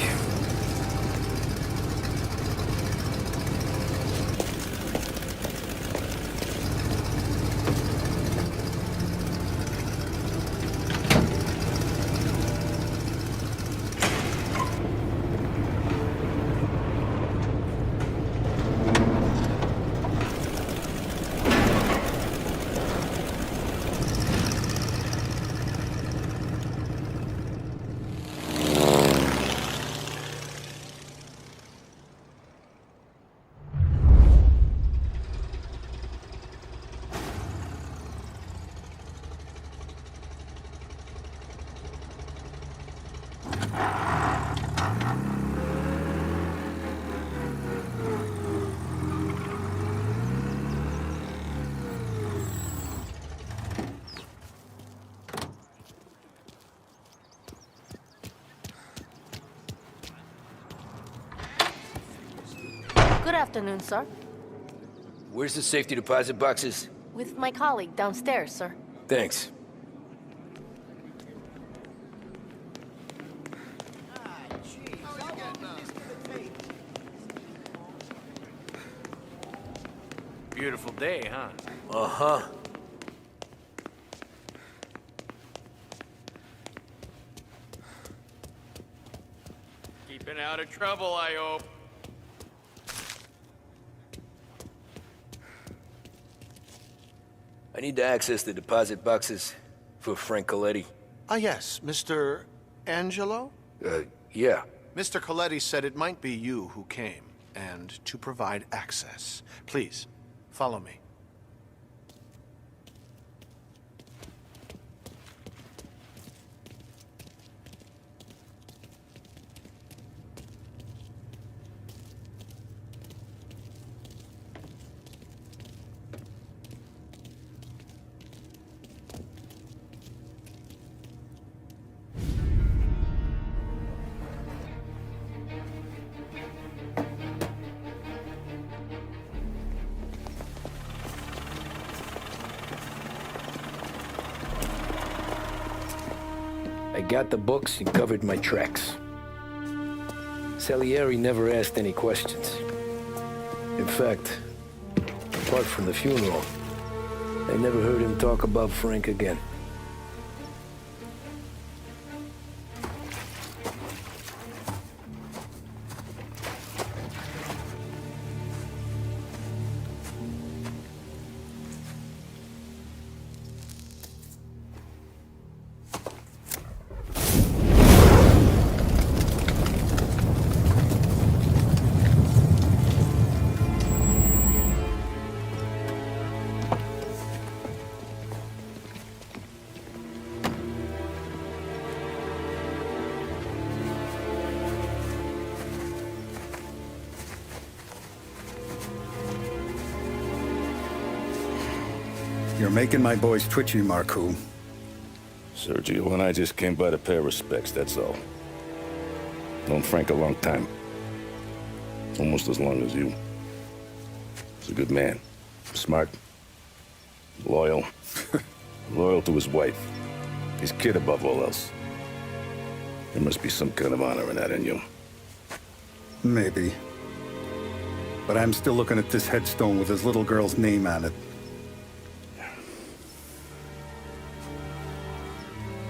Speaker 18: Good afternoon, sir.
Speaker 20: Where's the safety deposit boxes?
Speaker 18: With my colleague downstairs, sir.
Speaker 20: Thanks.
Speaker 10: Beautiful day, huh?
Speaker 20: Uh-huh.
Speaker 22: Keeping out of trouble, I hope.
Speaker 20: I need to access the deposit boxes for Frank Coletti.
Speaker 17: Ah, yes, Mr. Angelo?
Speaker 20: Yeah.
Speaker 17: Mr. Coletti said it might be you who came, and to provide access. Please, follow me.
Speaker 20: I got the books and covered my tracks. Salieri never asked any questions. In fact, apart from the funeral, I never heard him talk about Frank again.
Speaker 14: You're making my boys twitchy, Marcoux.
Speaker 8: Sergio and I just came by to pay respects, that's all. Known Frank a long time. Almost as long as you. He's a good man. Smart. Loyal. Loyal to his wife. His kid above all else. There must be some kind of honor in that in you.
Speaker 14: Maybe. But I'm still looking at this headstone with his little girl's name on it.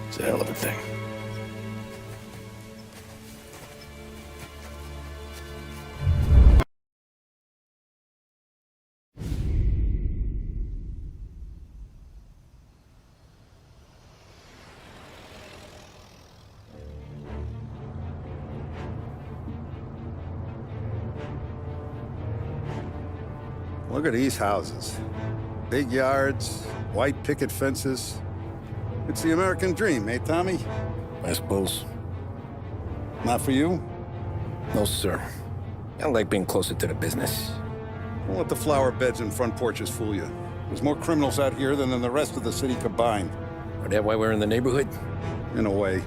Speaker 8: It's a hell of a thing.
Speaker 14: Look at these houses. Big yards, white picket fences. It's the American dream, eh, Tommy?
Speaker 2: I suppose.
Speaker 14: Not for you?
Speaker 2: No, sir. I like being closer to the business.
Speaker 14: Don't let the flower beds and front porches fool you. There's more criminals out here than in the rest of the city combined.
Speaker 2: Is that why we're in the neighborhood?
Speaker 14: In a way.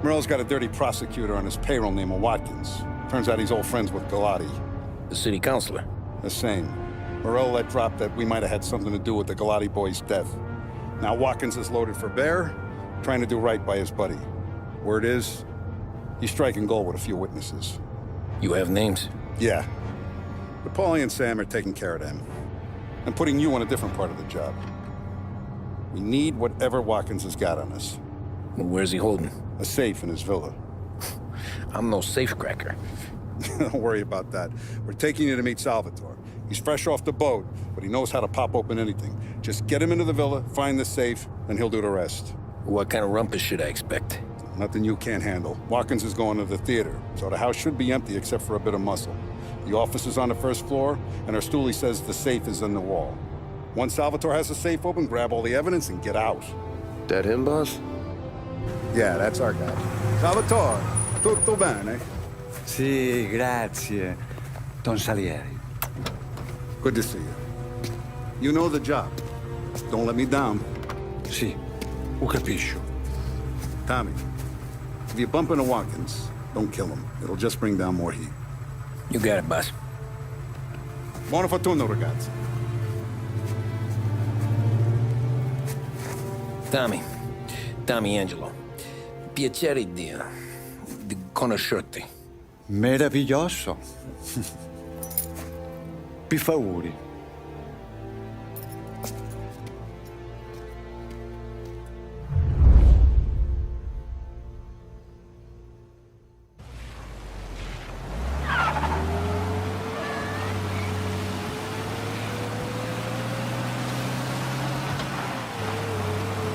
Speaker 14: Morello's got a dirty prosecutor on his payroll named Watkins. Turns out he's old friends with Galati.
Speaker 2: The city councilor?
Speaker 14: The same. Morello let drop that we might have had something to do with the Galati boy's death. Now Watkins is loaded for bear, trying to do right by his buddy. Word is, he's striking gold with a few witnesses.
Speaker 2: You have names?
Speaker 14: Yeah. But Paulie and Sam are taking care of them. I'm putting you on a different part of the job. We need whatever Watkins has got on us.
Speaker 2: Well, where's he holding?
Speaker 14: A safe in his villa.
Speaker 2: I'm no safecracker.
Speaker 14: Don't worry about that. We're taking you to meet Salvatore. He's fresh off the boat, but he knows how to pop open anything. Just get him into the villa, find the safe, and he'll do the rest.
Speaker 2: What kind of rumpus should I expect?
Speaker 14: Nothing you can't handle. Watkins is going to the theater, so the house should be empty except for a bit of muscle. The office is on the first floor, and our stoolie says the safe is in the wall. Once Salvatore has the safe open, grab all the evidence and get out.
Speaker 20: That him, boss?
Speaker 14: Yeah, that's our guy. Salvatore, tutto bene?
Speaker 6: Sì, grazie, Don Salieri.
Speaker 14: Good to see you. You know the job. Don't let me down.
Speaker 6: Sì, ho capisco.
Speaker 14: Tommy, if you bump into Watkins, don't kill him. It'll just bring down more heat.
Speaker 2: You got it, boss.
Speaker 14: Buona fortuna, ragazzi.
Speaker 2: Tommy Angelo. Piacere di conoscerti.
Speaker 6: Meraviglioso. Per favore.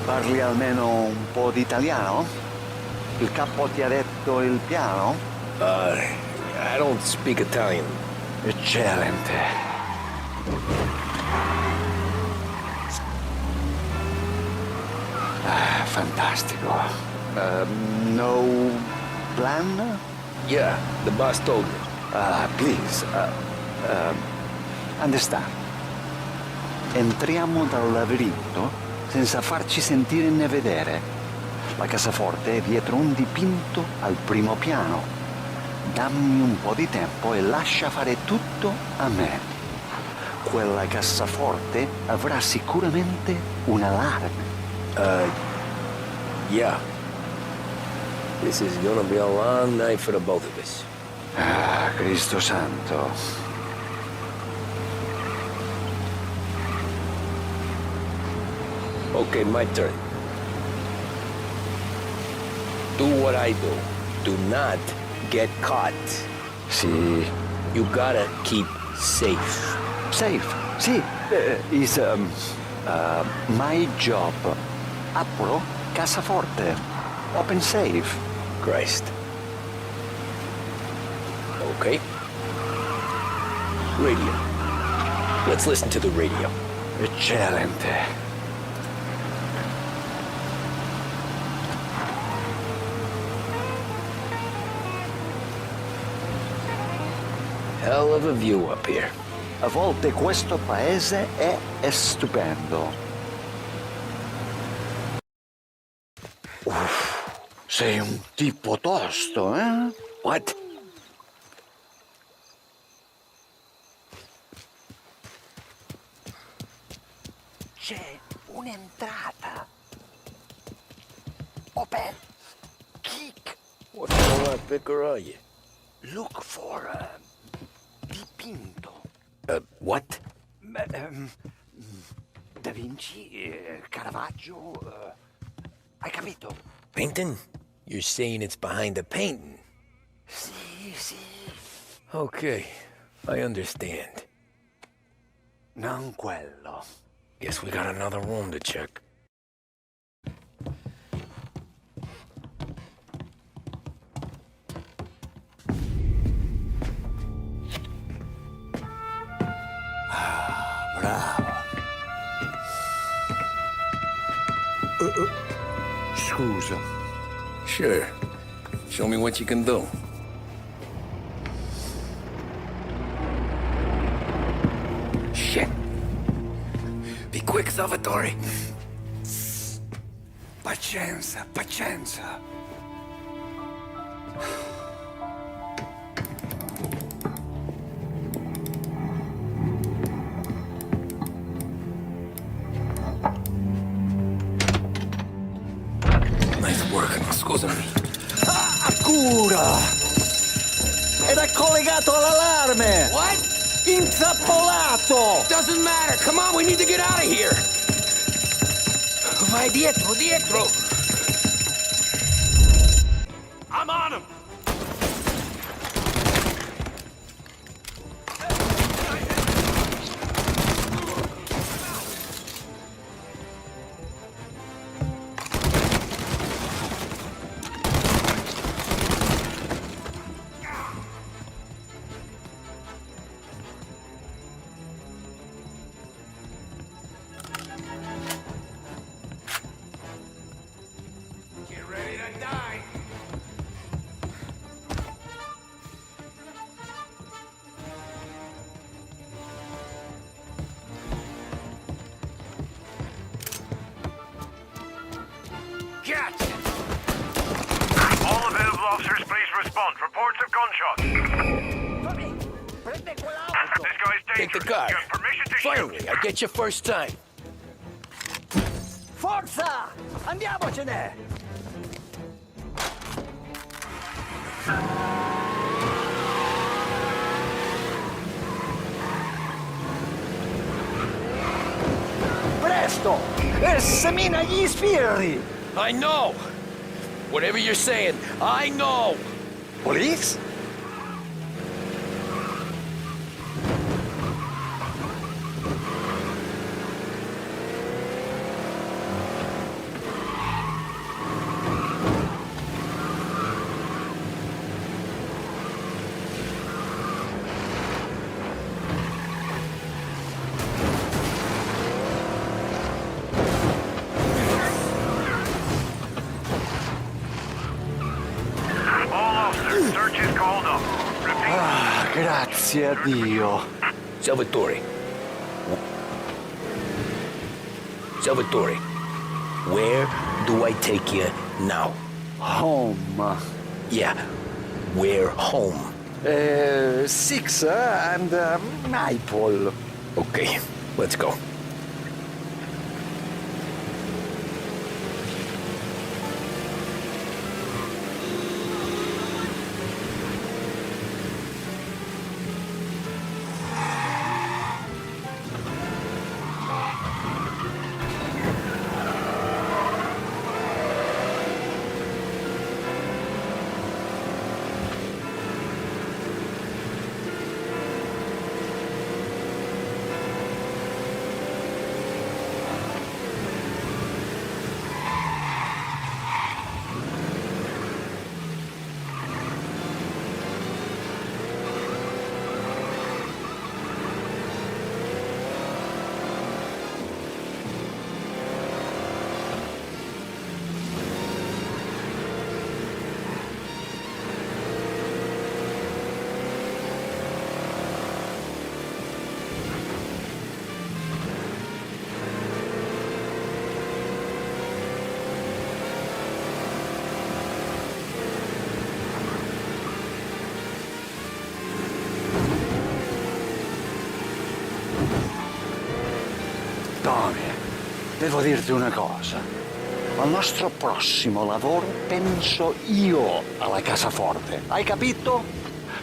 Speaker 19: Parli almeno un po' di italiano? Il capo ti ha detto il piano?
Speaker 20: I don't speak Italian.
Speaker 19: Eccellente. Fantastico. No plan?
Speaker 20: Yeah, the boss told me.
Speaker 19: Please. Understand. Entriamo dal labirinto senza farci sentire né vedere. La cassaforte è dietro un dipinto al primo piano. Dammi un po' di tempo e lascia fare tutto a me. Quella cassaforte avrà sicuramente un allarme.
Speaker 20: Yeah. This is gonna be a long night for the both of us.
Speaker 19: Cristo santo.
Speaker 20: Okay, my turn. Do what I do. Do not get caught.
Speaker 19: Sì.
Speaker 20: You gotta keep safe.
Speaker 19: Safe? Sì. Is my job. Apro cassaforte. Open safe.
Speaker 20: Christ. Okay. Radio. Let's listen to the radio.
Speaker 19: Eccellente.
Speaker 20: Hell of a view up here.
Speaker 19: A volte questo paese è stupendo. Sei un tipo tosto, eh?
Speaker 20: What?
Speaker 19: C'è un'entrata. Open. Kick.
Speaker 20: What kind of picker are you?
Speaker 19: Look for dipinto.
Speaker 20: What?
Speaker 19: Da Vinci, Caravaggio. Hai capito?
Speaker 20: Painting? You're saying it's behind the painting?
Speaker 19: Sì, sì.
Speaker 20: Okay, I understand.
Speaker 19: Non quello.
Speaker 20: Guess we got another room to check.
Speaker 19: Bravo. Scusa.
Speaker 2: Sure. Show me what you can do.
Speaker 20: Shit. Be quick, Salvatore.
Speaker 6: Pazienza, pazienza.
Speaker 20: Nice work, scusami.
Speaker 19: Cura! Ed è collegato all'allarme!
Speaker 20: What?
Speaker 19: Intrappolato!
Speaker 20: Doesn't matter. Come on, we need to get out of here. Vai dietro, dietro.
Speaker 10: I'm on him!
Speaker 16: Gotcha! All available officers, please respond. Reports of gunshots. This guy's dangerous.
Speaker 20: Take the car.
Speaker 16: You have permission to
Speaker 20: Finally, I get your first time.
Speaker 19: Forza! Andiamocene! Presto! E semina gli sbirri!
Speaker 20: I know. Whatever you're saying, I know.
Speaker 19: Police? Grazie a Dio.
Speaker 20: Salvatore. Salvatore, where do I take you now?
Speaker 19: Home.
Speaker 20: Yeah, where home?
Speaker 19: Six and Maple.
Speaker 20: Okay, let's go.
Speaker 19: devo dirti una cosa. Al nostro prossimo lavoro penso io alla cassaforte. Hai capito?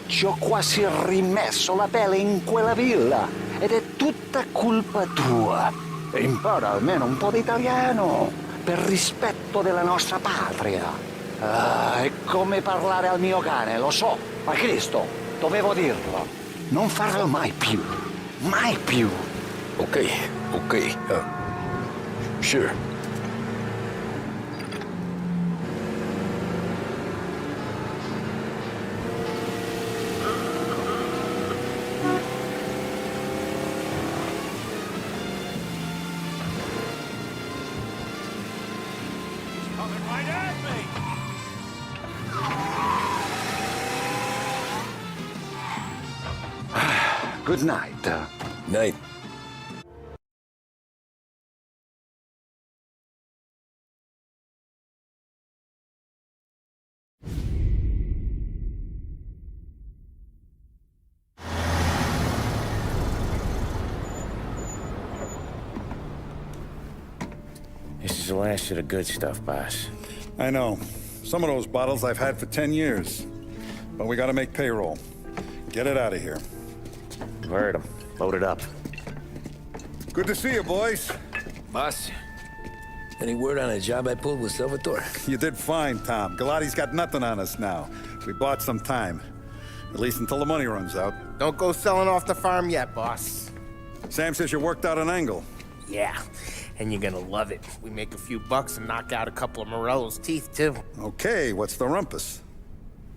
Speaker 19: Ci ho quasi rimesso la pelle in quella villa ed è tutta colpa tua. E impara almeno un po' di italiano per rispetto della nostra patria. È come parlare al mio cane, lo so, ma Cristo, dovevo dirlo. Non farlo mai più. Mai più.
Speaker 20: Okay. Sure.
Speaker 19: Good night.
Speaker 20: Night.
Speaker 10: This is the last of the good stuff, boss.
Speaker 14: I know. Some of those bottles I've had for 10 years. But we gotta make payroll. Get it out of here.
Speaker 10: Heard him. Load it up.
Speaker 14: Good to see you, boys.
Speaker 20: Boss, any word on a job I pulled with Salvatore?
Speaker 14: You did fine, Tom. Galati's got nothing on us now. We bought some time. At least until the money runs out.
Speaker 11: Don't go selling off the farm yet, boss.
Speaker 14: Sam says you worked out an angle.
Speaker 11: Yeah, and you're gonna love it. We make a few bucks and knock out a couple of Morello's teeth, too.
Speaker 14: Okay, what's the rumpus?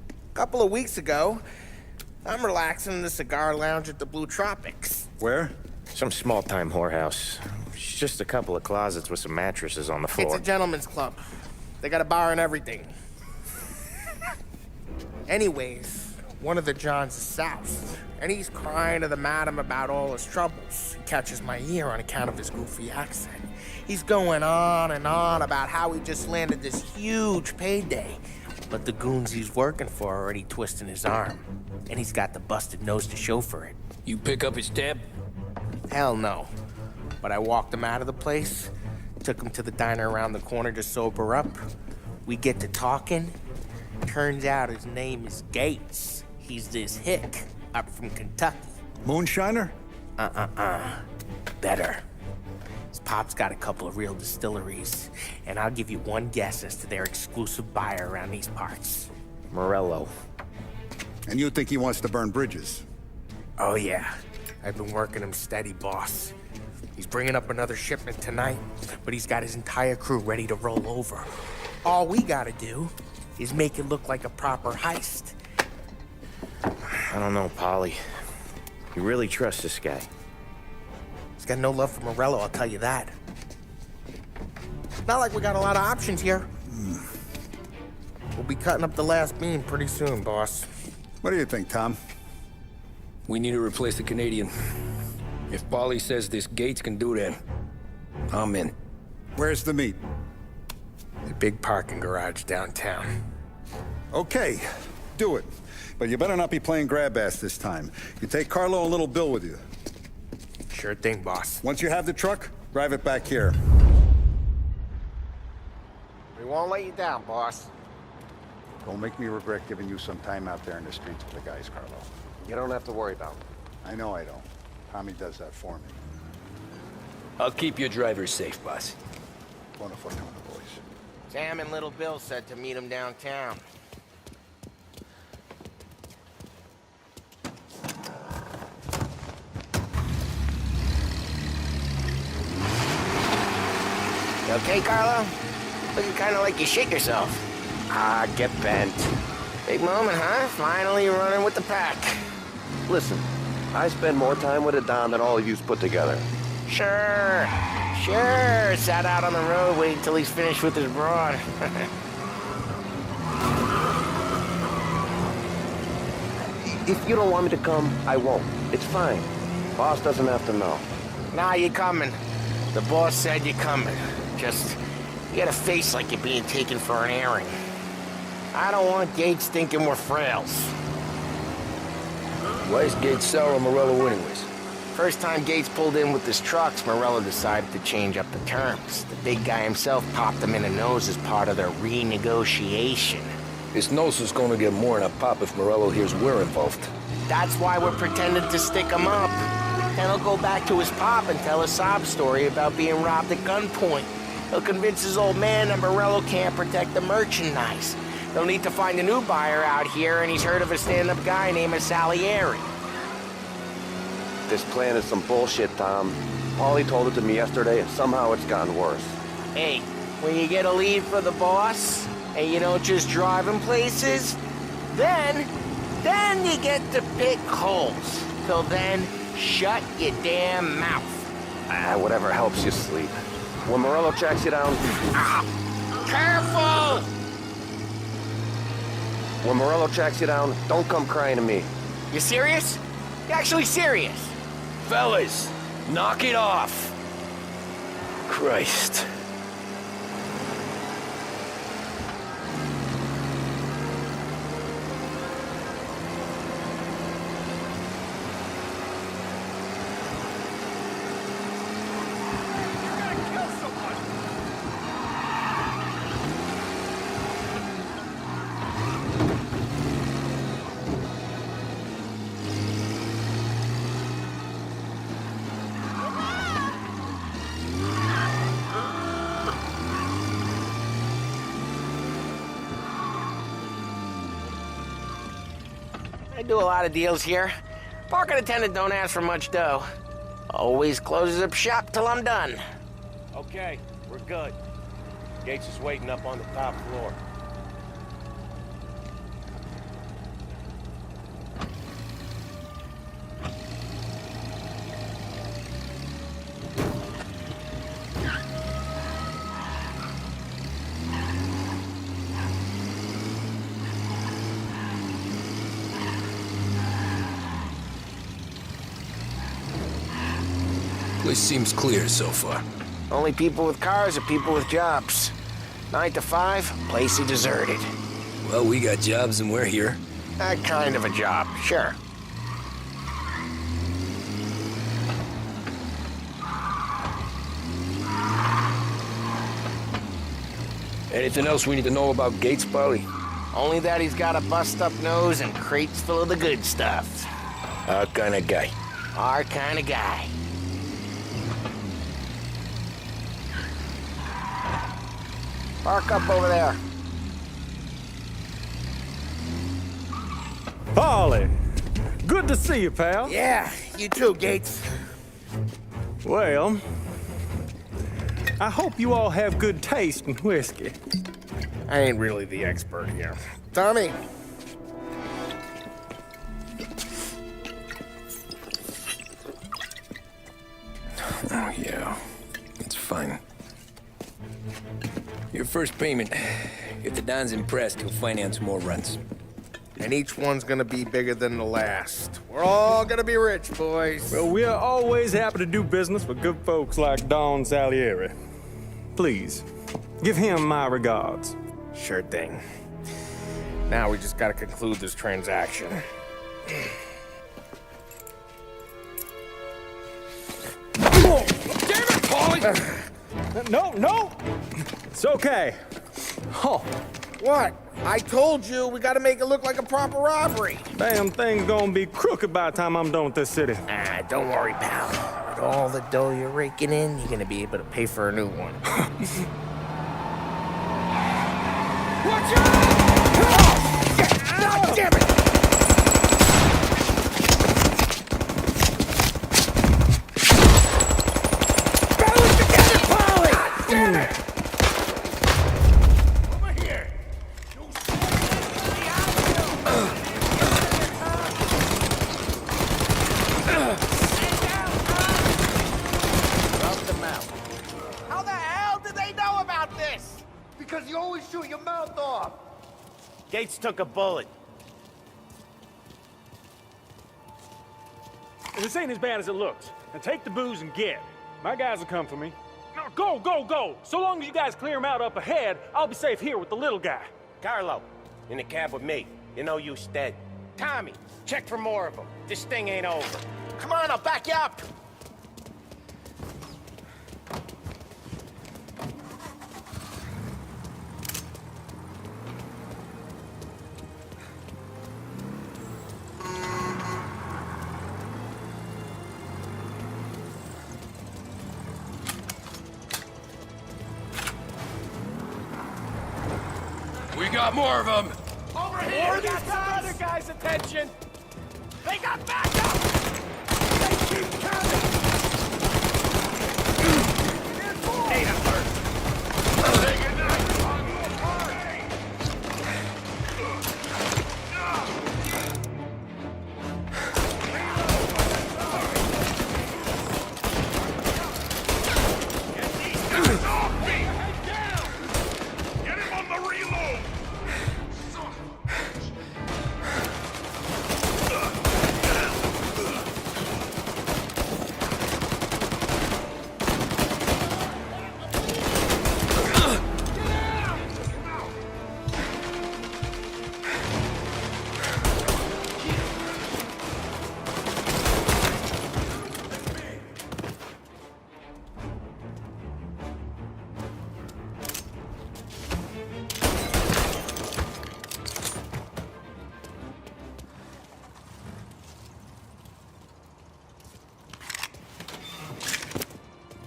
Speaker 11: A couple of weeks ago, I'm relaxing in the cigar lounge at the Blue Tropics.
Speaker 14: Where?
Speaker 10: Some small-time whorehouse. It's just a couple of closets with some mattresses on the floor.
Speaker 11: It's a gentleman's club. They got a bar and everything. Anyways, one of the Johns is south, and he's crying to the madam about all his troubles. He catches my ear on account of his goofy accent. He's going on and on about how he just landed this huge payday, but the goons he's working for are already twisting his arm, and he's got the busted nose to show for it.
Speaker 20: You pick up his tab?
Speaker 11: Hell no. But I walked him out of the place, took him to the diner around the corner to sober up. We get to talking. Turns out his name is Gates. He's this hick up from Kentucky.
Speaker 14: Moonshiner?
Speaker 11: Better. His pop's got a couple of real distilleries, and I'll give you one guess as to their exclusive buyer around these parts.
Speaker 10: Morello.
Speaker 14: And you think he wants to burn bridges?
Speaker 11: Oh yeah. I've been working him steady, boss. He's bringing up another shipment tonight, but he's got his entire crew ready to roll over. All we gotta do is make it look like a proper heist.
Speaker 10: I don't know, Polly. You really trust this guy?
Speaker 11: He's got no love for Morello, I'll tell you that. Not like we got a lot of options here. We'll be cutting up the last beam pretty soon, boss.
Speaker 14: What do you think, Tom?
Speaker 20: We need to replace the Canadian. If Polly says this Gates can do that, I'm in.
Speaker 14: Where's the meet?
Speaker 11: The big parking garage downtown.
Speaker 14: Okay, do it. But you better not be playing grab ass this time. You take Carlo and Little Bill with you.
Speaker 11: Sure thing, boss.
Speaker 14: Once you have the truck, drive it back here.
Speaker 11: We won't let you down, boss.
Speaker 14: Don't make me regret giving you some time out there in the streets with the guys, Carlo.
Speaker 5: You don't have to worry about it.
Speaker 14: I know I don't. Tommy does that for me.
Speaker 20: I'll keep your drivers safe, boss.
Speaker 14: Buona fortuna, boys.
Speaker 11: Sam and Little Bill said to meet him downtown. You okay, Carlo? Looking kind of like you shit yourself.
Speaker 5: Ah, get bent.
Speaker 11: Big moment, huh? Finally running with the pack.
Speaker 5: Listen, I spend more time with a Don than all of yous put together.
Speaker 11: Sure. Sat out on the road waiting till he's finished with his broad.
Speaker 5: If you don't want me to come, I won't. It's fine. Boss doesn't have to know.
Speaker 11: Nah, you're coming. The boss said you're coming. Just, you got a face like you're being taken for an airing. I don't want Gates thinking we're frails.
Speaker 20: Why is Gates sour on Morello anyways?
Speaker 11: First time Gates pulled in with his trucks, Morello decided to change up the terms. The big guy himself popped him in the nose as part of their renegotiation.
Speaker 20: His nose is gonna get more than a pop if Morello hears we're involved.
Speaker 11: That's why we're pretending to stick him up. Then he'll go back to his pop and tell a sob story about being robbed at gunpoint. He'll convince his old man that Morello can't protect the merchandise. They'll need to find a new buyer out here, and he's heard of a stand-up guy named Salieri.
Speaker 5: This plan is some bullshit, Tom. Paulie told it to me yesterday, and somehow it's gotten worse.
Speaker 11: Hey, when you get a lead for the boss, and you don't just drive him places, then you get to pick holes. Till then, shut your damn mouth.
Speaker 5: Whatever helps you sleep. When Morello tracks you down...
Speaker 11: Careful!
Speaker 5: When Morello tracks you down, don't come crying to me.
Speaker 11: You serious? You actually serious?
Speaker 20: Fellas, knock it off. Christ.
Speaker 11: I do a lot of deals here. Parking attendant don't ask for much dough. Always closes up shop till I'm done.
Speaker 10: Okay, we're good. Gates is waiting up on the top floor.
Speaker 20: Place seems clear so far.
Speaker 11: Only people with cars are people with jobs. 9 to 5, place is deserted.
Speaker 20: Well, we got jobs and we're here.
Speaker 11: That kind of a job, sure.
Speaker 20: Anything else we need to know about Gates, Paulie?
Speaker 11: Only that he's got a bust-up nose and crates full of the good stuff.
Speaker 20: Our kind of guy.
Speaker 11: Our kind of guy. Park up over there.
Speaker 7: Paulie, good to see you, pal.
Speaker 11: Yeah, you too, Gates.
Speaker 7: Well, I hope you all have good taste in whiskey.
Speaker 11: I ain't really the expert here. Tommy.
Speaker 2: Oh, yeah. It's fine. Your first payment. If the Don's impressed, he'll finance more runs.
Speaker 11: And each one's gonna be bigger than the last. We're all gonna be rich, boys.
Speaker 7: Well, we're always happy to do business with good folks like Don Salieri. Please, give him my regards.
Speaker 11: Sure thing. Now we just gotta conclude this transaction.
Speaker 7: Oh, damn it, Paulie! No! It's okay. Oh.
Speaker 11: What? I told you we gotta make it look like a proper robbery.
Speaker 7: Damn thing's gonna be crooked by the time I'm done with this city.
Speaker 11: Ah, don't worry, pal. With all the dough you're raking in, you're gonna be able to pay for a new one.
Speaker 7: Watch out!
Speaker 11: God damn it! Balance together, Paulie! God damn it! Over here! How the hell did they know about this?
Speaker 10: Because you always shoot your mouth off. Gates took a bullet.
Speaker 7: This ain't as bad as it looks. Now take the booze and get. My guys will come for me. Now go! So long as you guys clear him out up ahead, I'll be safe here with the little guy.
Speaker 10: Carlo, in the cab with me. You know you stead. Tommy, check for more of them. This thing ain't over.
Speaker 11: Come on, I'll back you up.
Speaker 12: We got more of them!
Speaker 22: Over here! More these other guys' attention! They got backup! They keep coming! Data first! Take it now!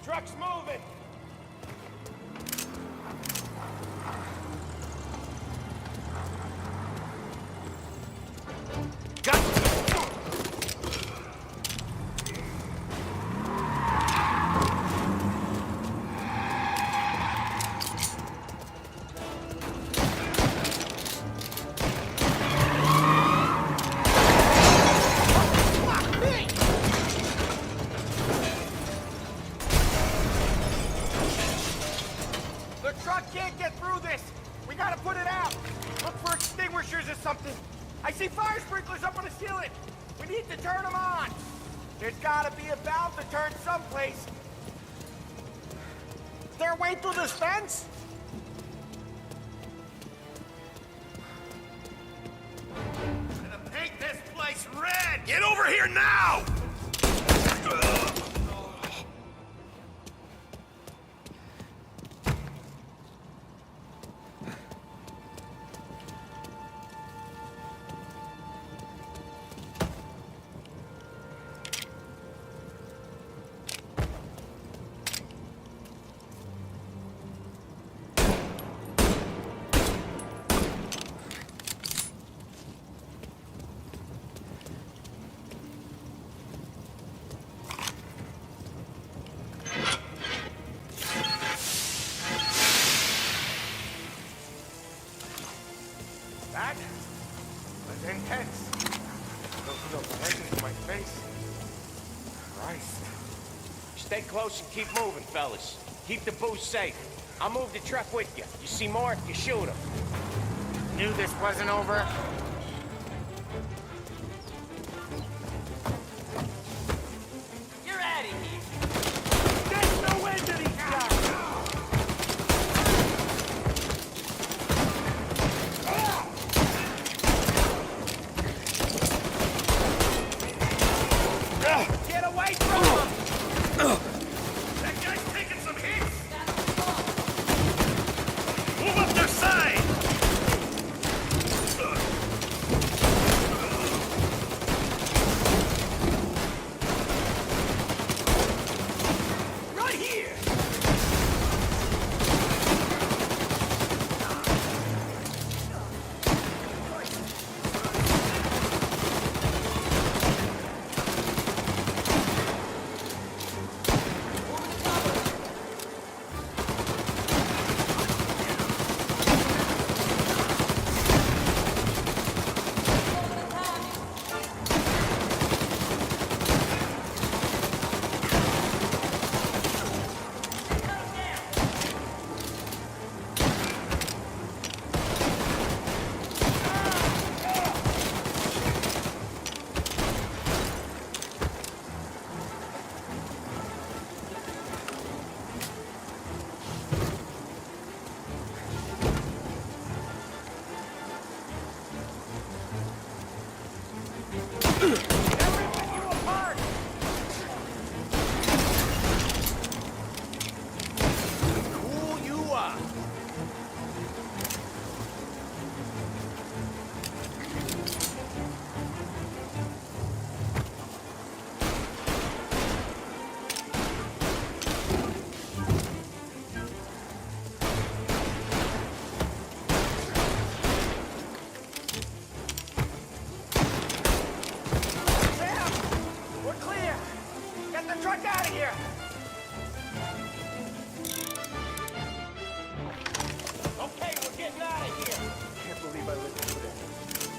Speaker 22: Truck's moving! Something. I see fire sprinklers up on the ceiling. We need to turn them on. There's gotta be a valve to turn someplace. Is there a way through this fence?
Speaker 12: I'm gonna paint this place red! Get over here now!
Speaker 11: That was intense. Those little legends in my face. Christ.
Speaker 22: Stay close and keep moving, fellas. Keep the boost safe. I'll move the truck with you. You see more, you shoot him.
Speaker 11: Knew this wasn't over.
Speaker 22: You're out of here. There's no end to these guys. Get away from him!
Speaker 12: That guy's taking some hits! Move up their side!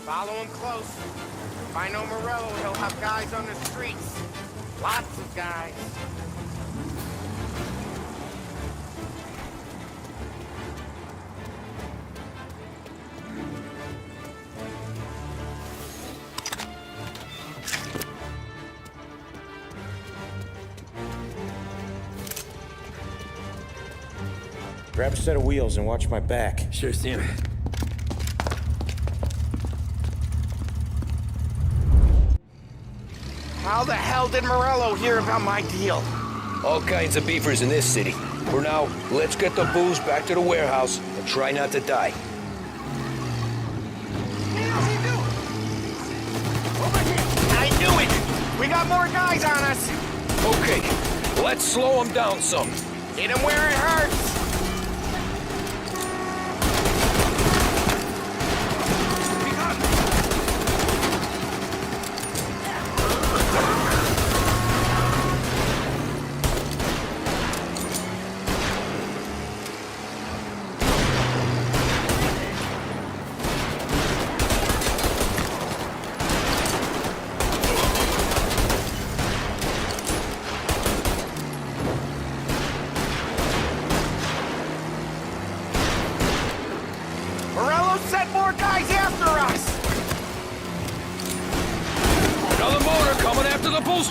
Speaker 11: Follow him close. If I know Morello, he'll have guys on the streets. Lots of guys.
Speaker 10: Grab a set of wheels and watch my back.
Speaker 20: Sure, Sam.
Speaker 11: How the hell did Morello hear about my deal?
Speaker 20: All kinds of beefers in this city. For now, let's get the booze back to the warehouse and try not to die.
Speaker 11: I knew it! We got more guys on us!
Speaker 20: Okay, let's slow him down some.
Speaker 11: Hit him where it hurts!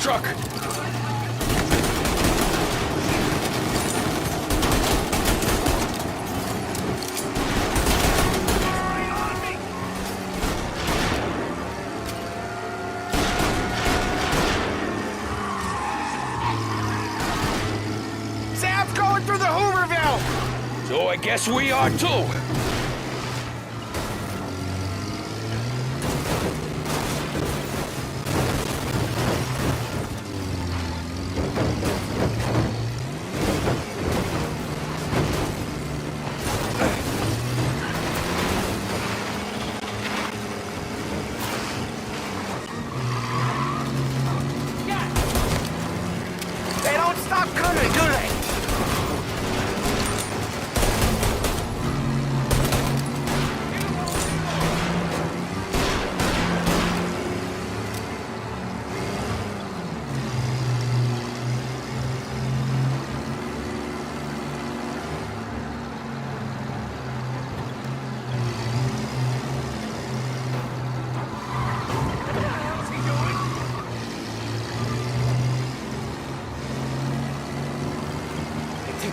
Speaker 20: Truck.
Speaker 11: Sam's going through the Hooverville!
Speaker 20: So I guess we are too.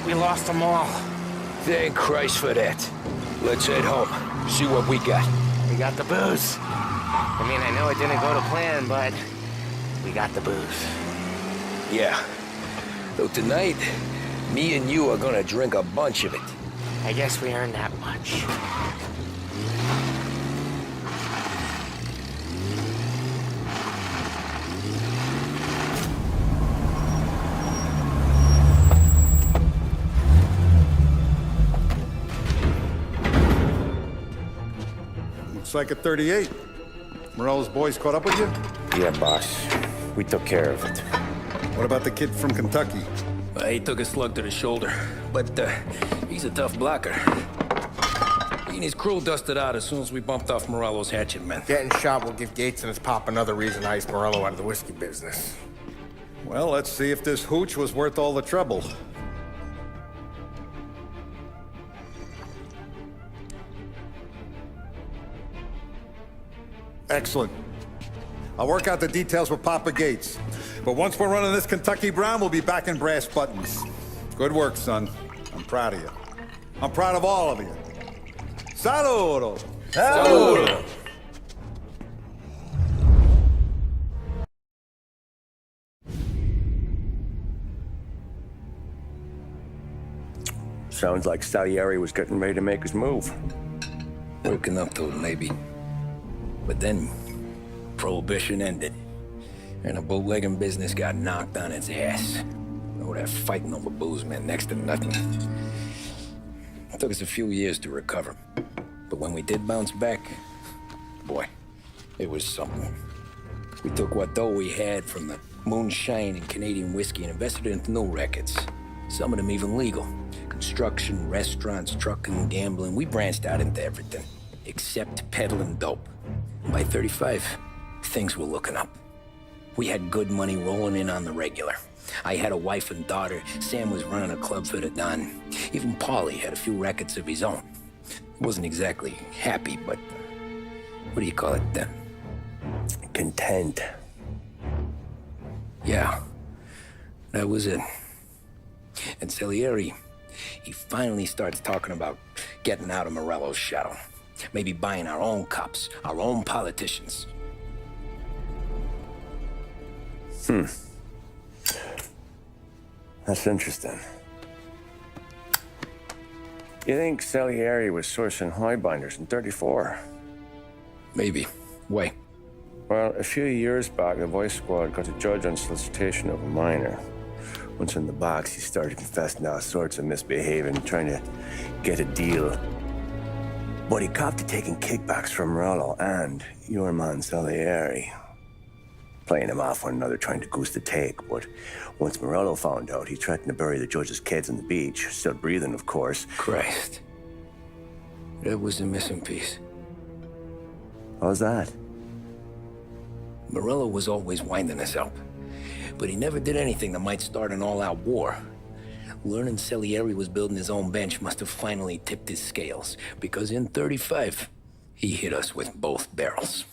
Speaker 11: We lost them all.
Speaker 20: Thank Christ for that. Let's head home. See what we got.
Speaker 11: We got the booze. I mean, I know it didn't go to plan, but we got the booze.
Speaker 20: Yeah. Though tonight, me and you are gonna drink a bunch of it.
Speaker 11: I guess we earned that much.
Speaker 14: Looks like a 38. Morello's boys caught up with you?
Speaker 10: Yeah, boss. We took care of it.
Speaker 14: What about the kid from Kentucky?
Speaker 2: He took a slug to the shoulder, but he's a tough blocker. He and his crew dusted out as soon as we bumped off Morello's hatchet men.
Speaker 11: Getting shot will give Gates and his pop another reason to ice Morello out of the whiskey business.
Speaker 14: Well, let's see if this hooch was worth all the trouble. Excellent. I'll work out the details with Papa Gates. But once we're running this Kentucky Brown, we'll be back in brass buttons. Good work, son. I'm proud of you. I'm proud of all of you. Saludo!
Speaker 20: Saludo!
Speaker 10: Sounds like Salieri was getting ready to make his move.
Speaker 2: Working up to it, maybe. But then, Prohibition ended, and the bootlegging business got knocked on its ass. Oh, that fighting over booze meant next to nothing. It took us a few years to recover. But when we did bounce back, boy, it was something. We took what dough we had from the moonshine and Canadian whiskey and invested it into new rackets. Some of them even legal. Construction, restaurants, trucking, gambling. We branched out into everything. except peddling dope. By 35, things were looking up. We had good money rolling in on the regular. I had a wife and daughter. Sam was running a club for the Don. Even Paulie had a few rackets of his own. He wasn't exactly happy, but what do you call it then?
Speaker 20: Content.
Speaker 2: Yeah, that was it. And Salieri, he finally starts talking about getting out of Morello's shadow. Maybe buying our own cops, our own politicians.
Speaker 20: That's interesting. You think Salieri was sourcing highbinders in 34?
Speaker 2: Maybe. Why?
Speaker 20: Well, a few years back, the Vice Squad got a judge on solicitation of a minor. Once in the box, he started confessing all sorts of misbehaving, trying to get a deal. But he copped to taking kickbacks from Morello and your man Salieri. Playing them off one another, trying to goose the take. But once Morello found out, he threatened to bury the judge's kids on the beach. Still breathing, of course.
Speaker 2: Christ. That was the missing piece.
Speaker 20: How's that?
Speaker 2: Morello was always winding us up. But he never did anything that might start an all-out war. Learning Salieri was building his own bench must have finally tipped his scales. Because in 35, he hit us with both barrels.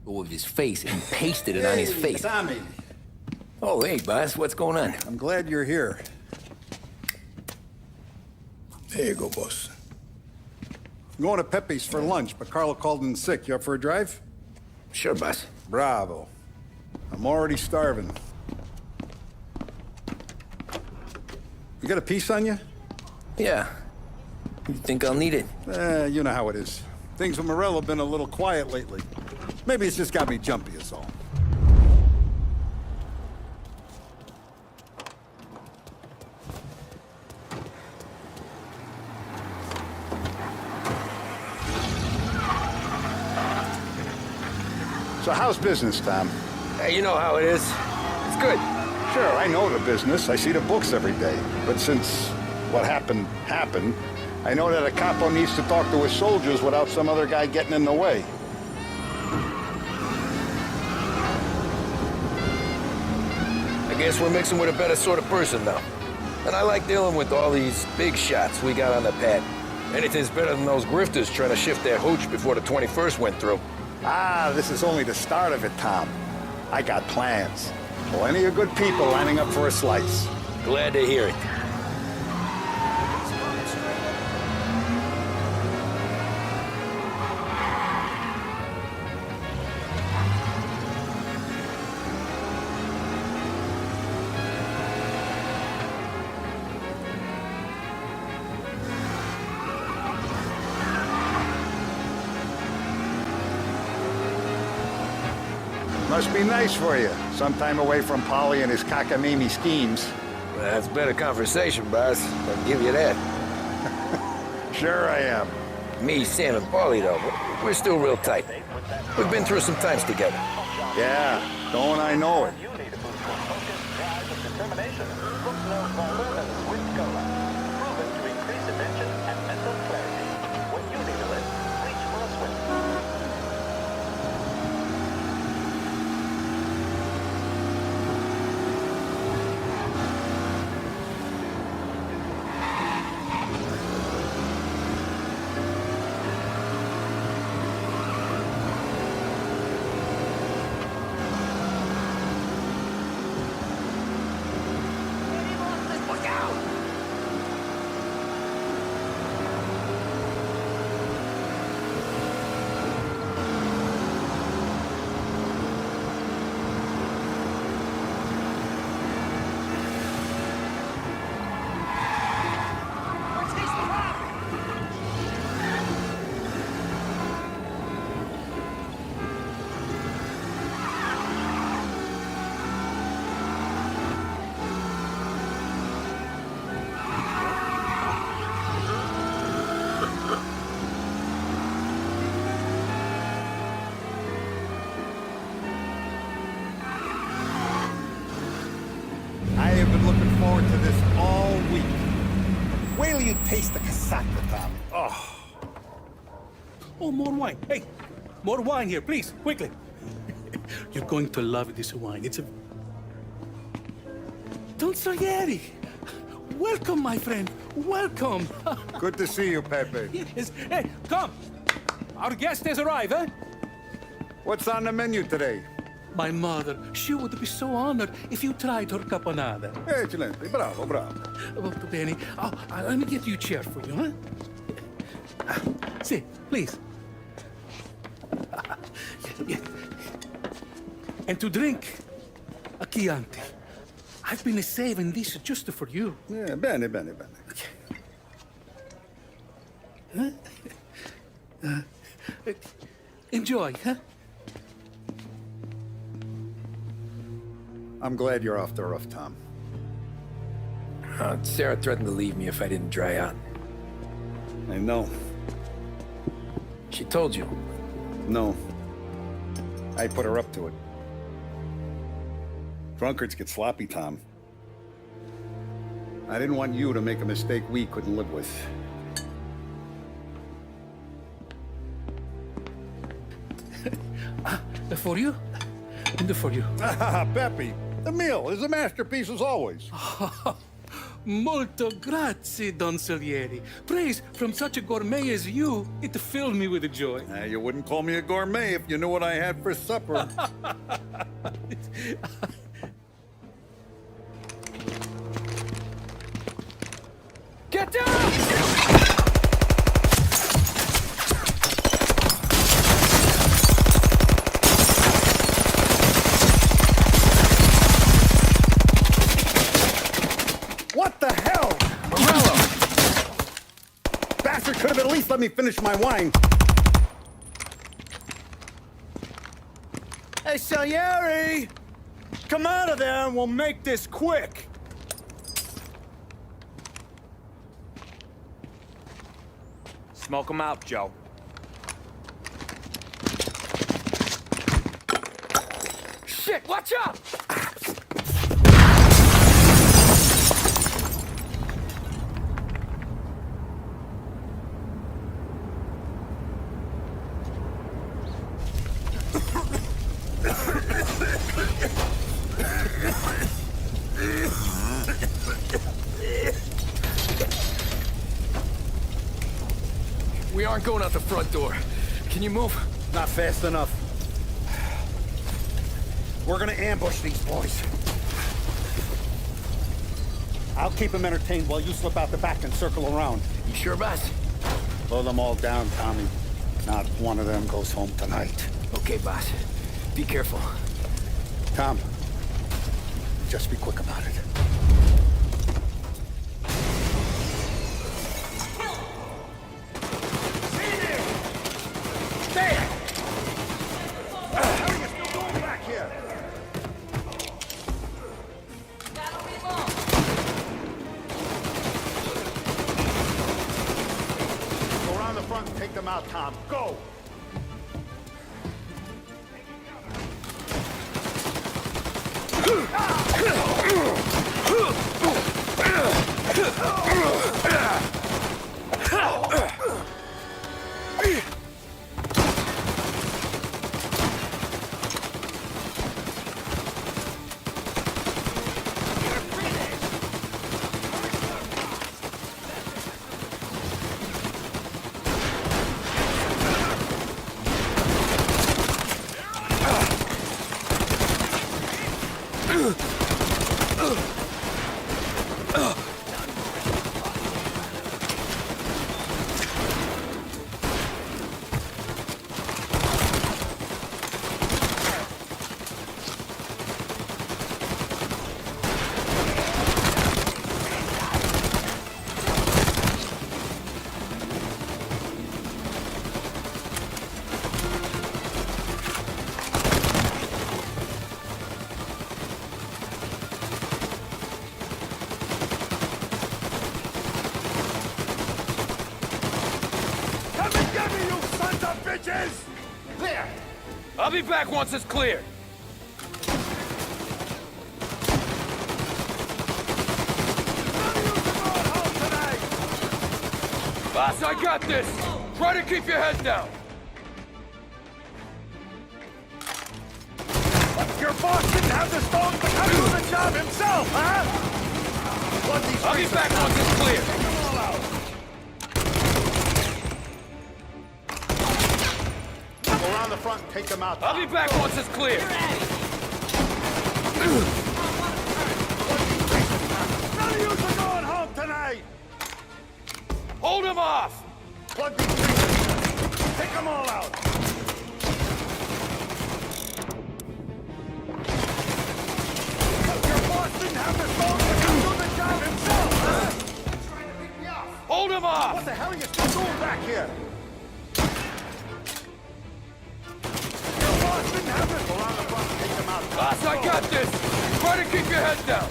Speaker 2: With his face and pasted it on his face.
Speaker 14: Tommy.
Speaker 2: Oh, hey, boss, what's going on?
Speaker 14: I'm glad you're here.
Speaker 1: There you go, boss.
Speaker 14: I'm going to Pepe's for lunch, but Carlo called in sick. You up for a drive?
Speaker 2: Sure, boss.
Speaker 14: Bravo. I'm already starving. You got a piece on you?
Speaker 2: Yeah. You think I'll need it?
Speaker 14: You know how it is. Things with Morello have been a little quiet lately. Maybe it's just got me jumpy is all. So how's business, Tom?
Speaker 20: Hey, you know how it is. It's good.
Speaker 14: Sure, I know the business. I see the books every day. But since what happened, I know that a capo needs to talk to his soldiers without some other guy getting in the way.
Speaker 20: I guess we're mixing with a better sort of person now. And I like dealing with all these big shots we got on the pad. Anything's better than those grifters trying to shift their hooch before the 21st went through.
Speaker 14: This is only the start of it, Tom. I got plans. Plenty of good people lining up for a slice.
Speaker 20: Glad to hear it.
Speaker 14: Must be nice for you. Some time away from Polly and his cockamamie schemes.
Speaker 20: That's better conversation, boss. I'll give you that.
Speaker 14: Sure I am.
Speaker 20: Me, Sam, and Paulie, though, we're still real tight. We've been through some times together.
Speaker 14: Yeah, don't I know it. you taste the casaca, Tom.
Speaker 6: Oh. Oh, more wine. Hey, more wine here, please, quickly. You're going to love this wine. It's a... Don Salieri. Welcome, my friend. Welcome.
Speaker 14: Good to see you, Pepe.
Speaker 6: Yes. Hey, come. Our guest has arrived, eh?
Speaker 14: What's on the menu today?
Speaker 6: My mother, she would be so honored if you tried her caponata.
Speaker 14: Excellent. Bravo, bravo.
Speaker 6: Molto bene. Oh, let me get you a chair for you, huh? See, please. And to drink, a Chianti. I've been saving this just for you.
Speaker 14: Yeah, bene, bene, bene.
Speaker 6: Huh? Enjoy, huh?
Speaker 14: I'm glad you're off the roof, Tom.
Speaker 2: Sarah threatened to leave me if I didn't dry out.
Speaker 14: I know.
Speaker 2: She told you?
Speaker 14: No. I put her up to it. Drunkards get sloppy, Tom. I didn't want you to make a mistake we couldn't live with.
Speaker 6: For you? And for you.
Speaker 14: Pepe, the meal is a masterpiece as always.
Speaker 6: Molto grazie, Don Salieri. Praise from such a gourmet as you, it filled me with joy.
Speaker 14: You wouldn't call me a gourmet if you knew what I had for supper.
Speaker 2: Get down!
Speaker 14: What the hell? Morello! Bastard could have at least let me finish my wine.
Speaker 12: Hey, Salieri! Come out of there and we'll make this quick. Smoke 'em out, Joe.
Speaker 2: Shit, watch out! We aren't going out the front door. Can you move?
Speaker 14: Not fast enough. We're gonna ambush these boys. I'll keep them entertained while you slip out the back and circle around.
Speaker 2: You sure, boss?
Speaker 14: Blow them all down, Tommy. Not one of them goes home tonight.
Speaker 2: Okay, boss. Be careful.
Speaker 14: Tom, just be quick about it. Take them out, Tom. Go!
Speaker 2: There! I'll be back once it's clear. Boss, I got this! Try to keep your head down!
Speaker 12: Your boss didn't have the stones to come do the job himself, huh?
Speaker 2: I'll be back once it's clear.
Speaker 14: Go around the front and take them out.
Speaker 2: I'll be back once it's clear.
Speaker 12: None of you are going home tonight!
Speaker 2: Hold him off!
Speaker 12: Plug these things. Take them all out. Your boss didn't have the stones to come do the job himself, huh? Trying to pick me off.
Speaker 2: Hold him off!
Speaker 12: What the hell are you still doing back here? Your boss didn't have the... Go around the front and take them out.
Speaker 2: Boss, I got this! Try to keep your head down!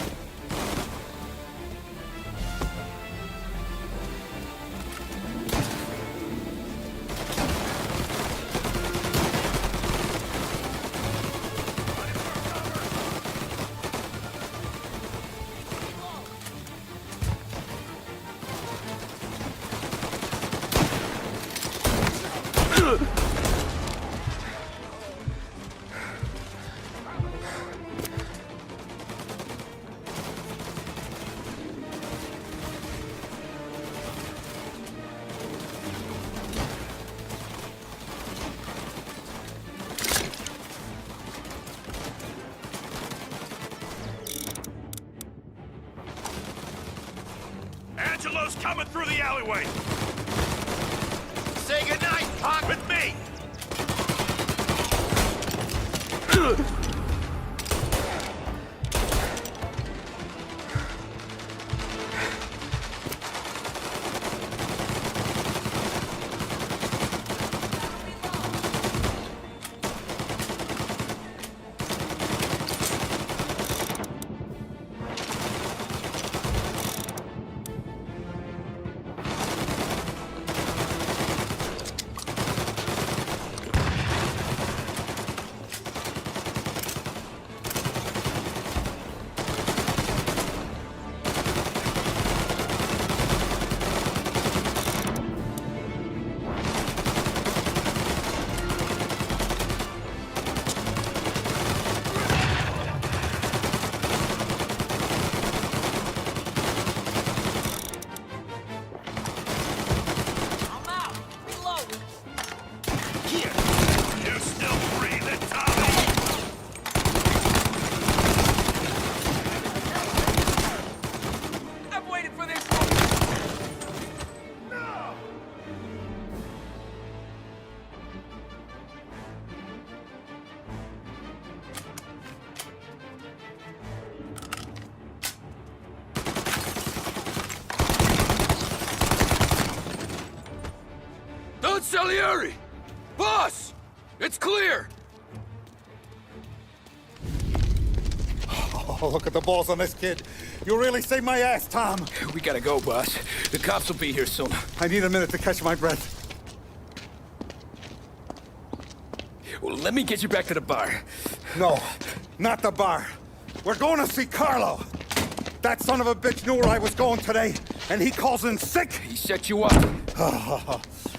Speaker 12: Angelo's coming through the alleyway. Say goodnight, punk. With me.
Speaker 2: Salieri! Boss! It's clear!
Speaker 14: Oh, look at the balls on this kid. You really saved my ass, Tom.
Speaker 2: We gotta go, boss. The cops will be here soon.
Speaker 14: I need a minute to catch my breath.
Speaker 2: Well, let me get you back to the bar.
Speaker 14: No, not the bar. We're going to see Carlo. That son of a bitch knew where I was going today, and he calls in sick.
Speaker 2: He set you up.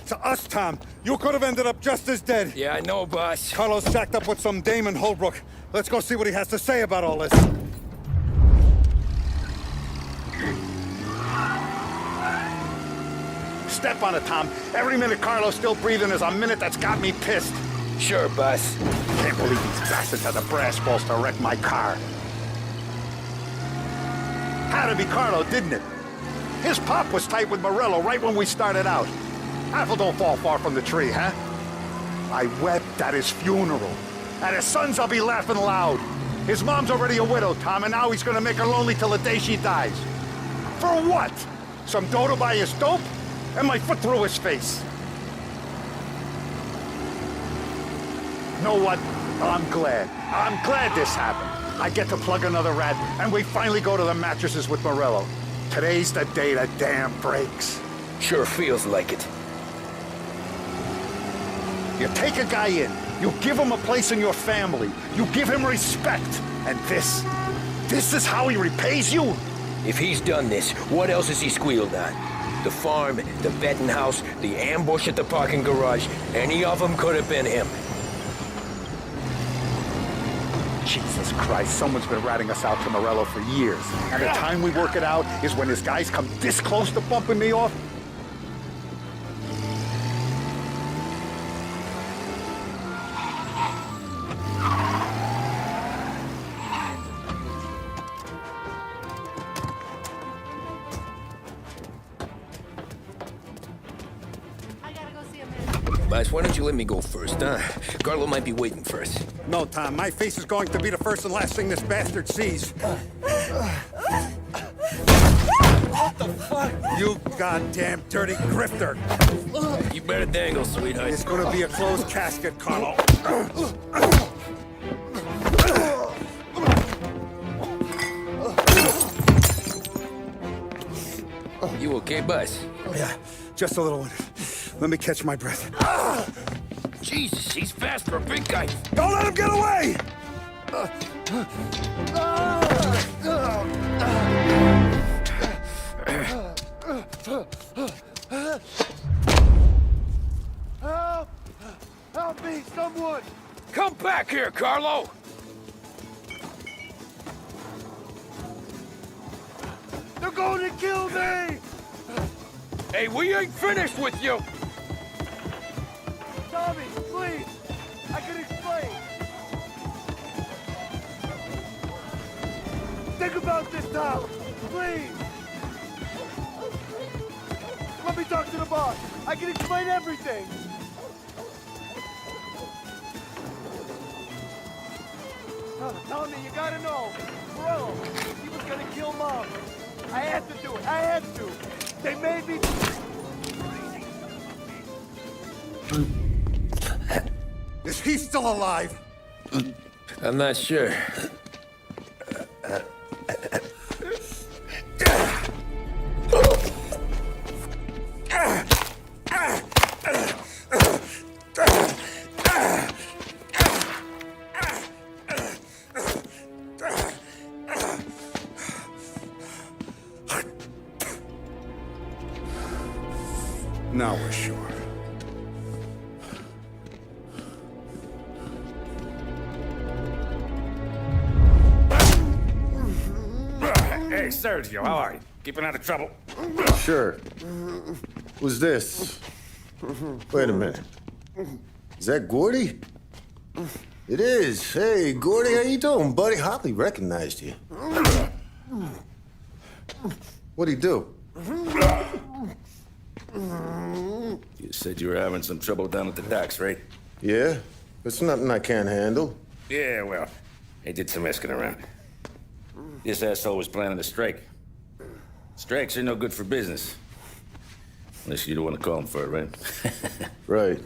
Speaker 14: To us, Tom. You could have ended up just as dead.
Speaker 2: Yeah, I know, boss.
Speaker 14: Carlo's shacked up with some dame in Holbrook. Let's go see what he has to say about all this. Step on it, Tom. Every minute Carlo's still breathing is a minute that's got me pissed.
Speaker 2: Sure, boss.
Speaker 14: Can't believe these bastards had the brass balls to wreck my car. Had to be Carlo, didn't it? His pop was tight with Morello right when we started out. Apple don't fall far from the tree, huh? I wept at his funeral. At his son's, I'll be laughing loud. His mom's already a widow, Tom, and now he's gonna make her lonely till the day she dies. For what? Some dough to buy his dope? And my foot through his face. Know what? I'm glad. I'm glad this happened. I get to plug another rat, and we finally go to the mattresses with Morello. Today's the day the dam breaks.
Speaker 2: Sure feels like it.
Speaker 14: You take a guy in, you give him a place in your family, you give him respect, and this is how he repays you?
Speaker 2: If he's done this, what else has he squealed on? the farm, the betting house, the ambush at the parking garage. Any of them could have been him.
Speaker 14: Jesus Christ, someone's been ratting us out to Morello for years. And the time we work it out is when his guys come this close to bumping me off?
Speaker 2: Boss, why don't you let me go first, huh? Carlo might be waiting for us.
Speaker 14: No, Tom. My face is going to be the first and last thing this bastard sees.
Speaker 2: What the fuck?
Speaker 14: You goddamn dirty grifter.
Speaker 2: You better dangle, sweetheart.
Speaker 14: It's gonna be a closed casket, Carlo.
Speaker 2: You okay, boss?
Speaker 14: Yeah, just a little one. Let me catch my breath.
Speaker 2: Jesus, he's fast for a big guy.
Speaker 14: Don't let him get away!
Speaker 12: Help! Help me, someone!
Speaker 2: Come back here, Carlo!
Speaker 12: They're going to kill me!
Speaker 2: Hey, we ain't finished with you!
Speaker 12: Tommy, please! I can explain! Think about this, Tom! Please! Let me talk to the boss! I can explain everything! Tommy, you gotta know! Bro, he was gonna kill Mom! I had to do it! I had to! They made me...
Speaker 14: Is he still alive?
Speaker 2: I'm not sure.
Speaker 14: Now we're sure.
Speaker 6: Hey, Sergio, how are you? Keeping out of trouble?
Speaker 17: Sure. Who's this? Wait a minute. Is that Gordy? It is. Hey, Gordy, how you doing, buddy? Hardly recognized you. What'd he do?
Speaker 8: You said you were having some trouble down at the docks, right?
Speaker 17: Yeah? It's nothing I can't handle.
Speaker 8: Yeah, well, I did some asking around. This asshole was planning a strike. Strikes are no good for business. Unless you don't want to call him for it, right?
Speaker 17: Right.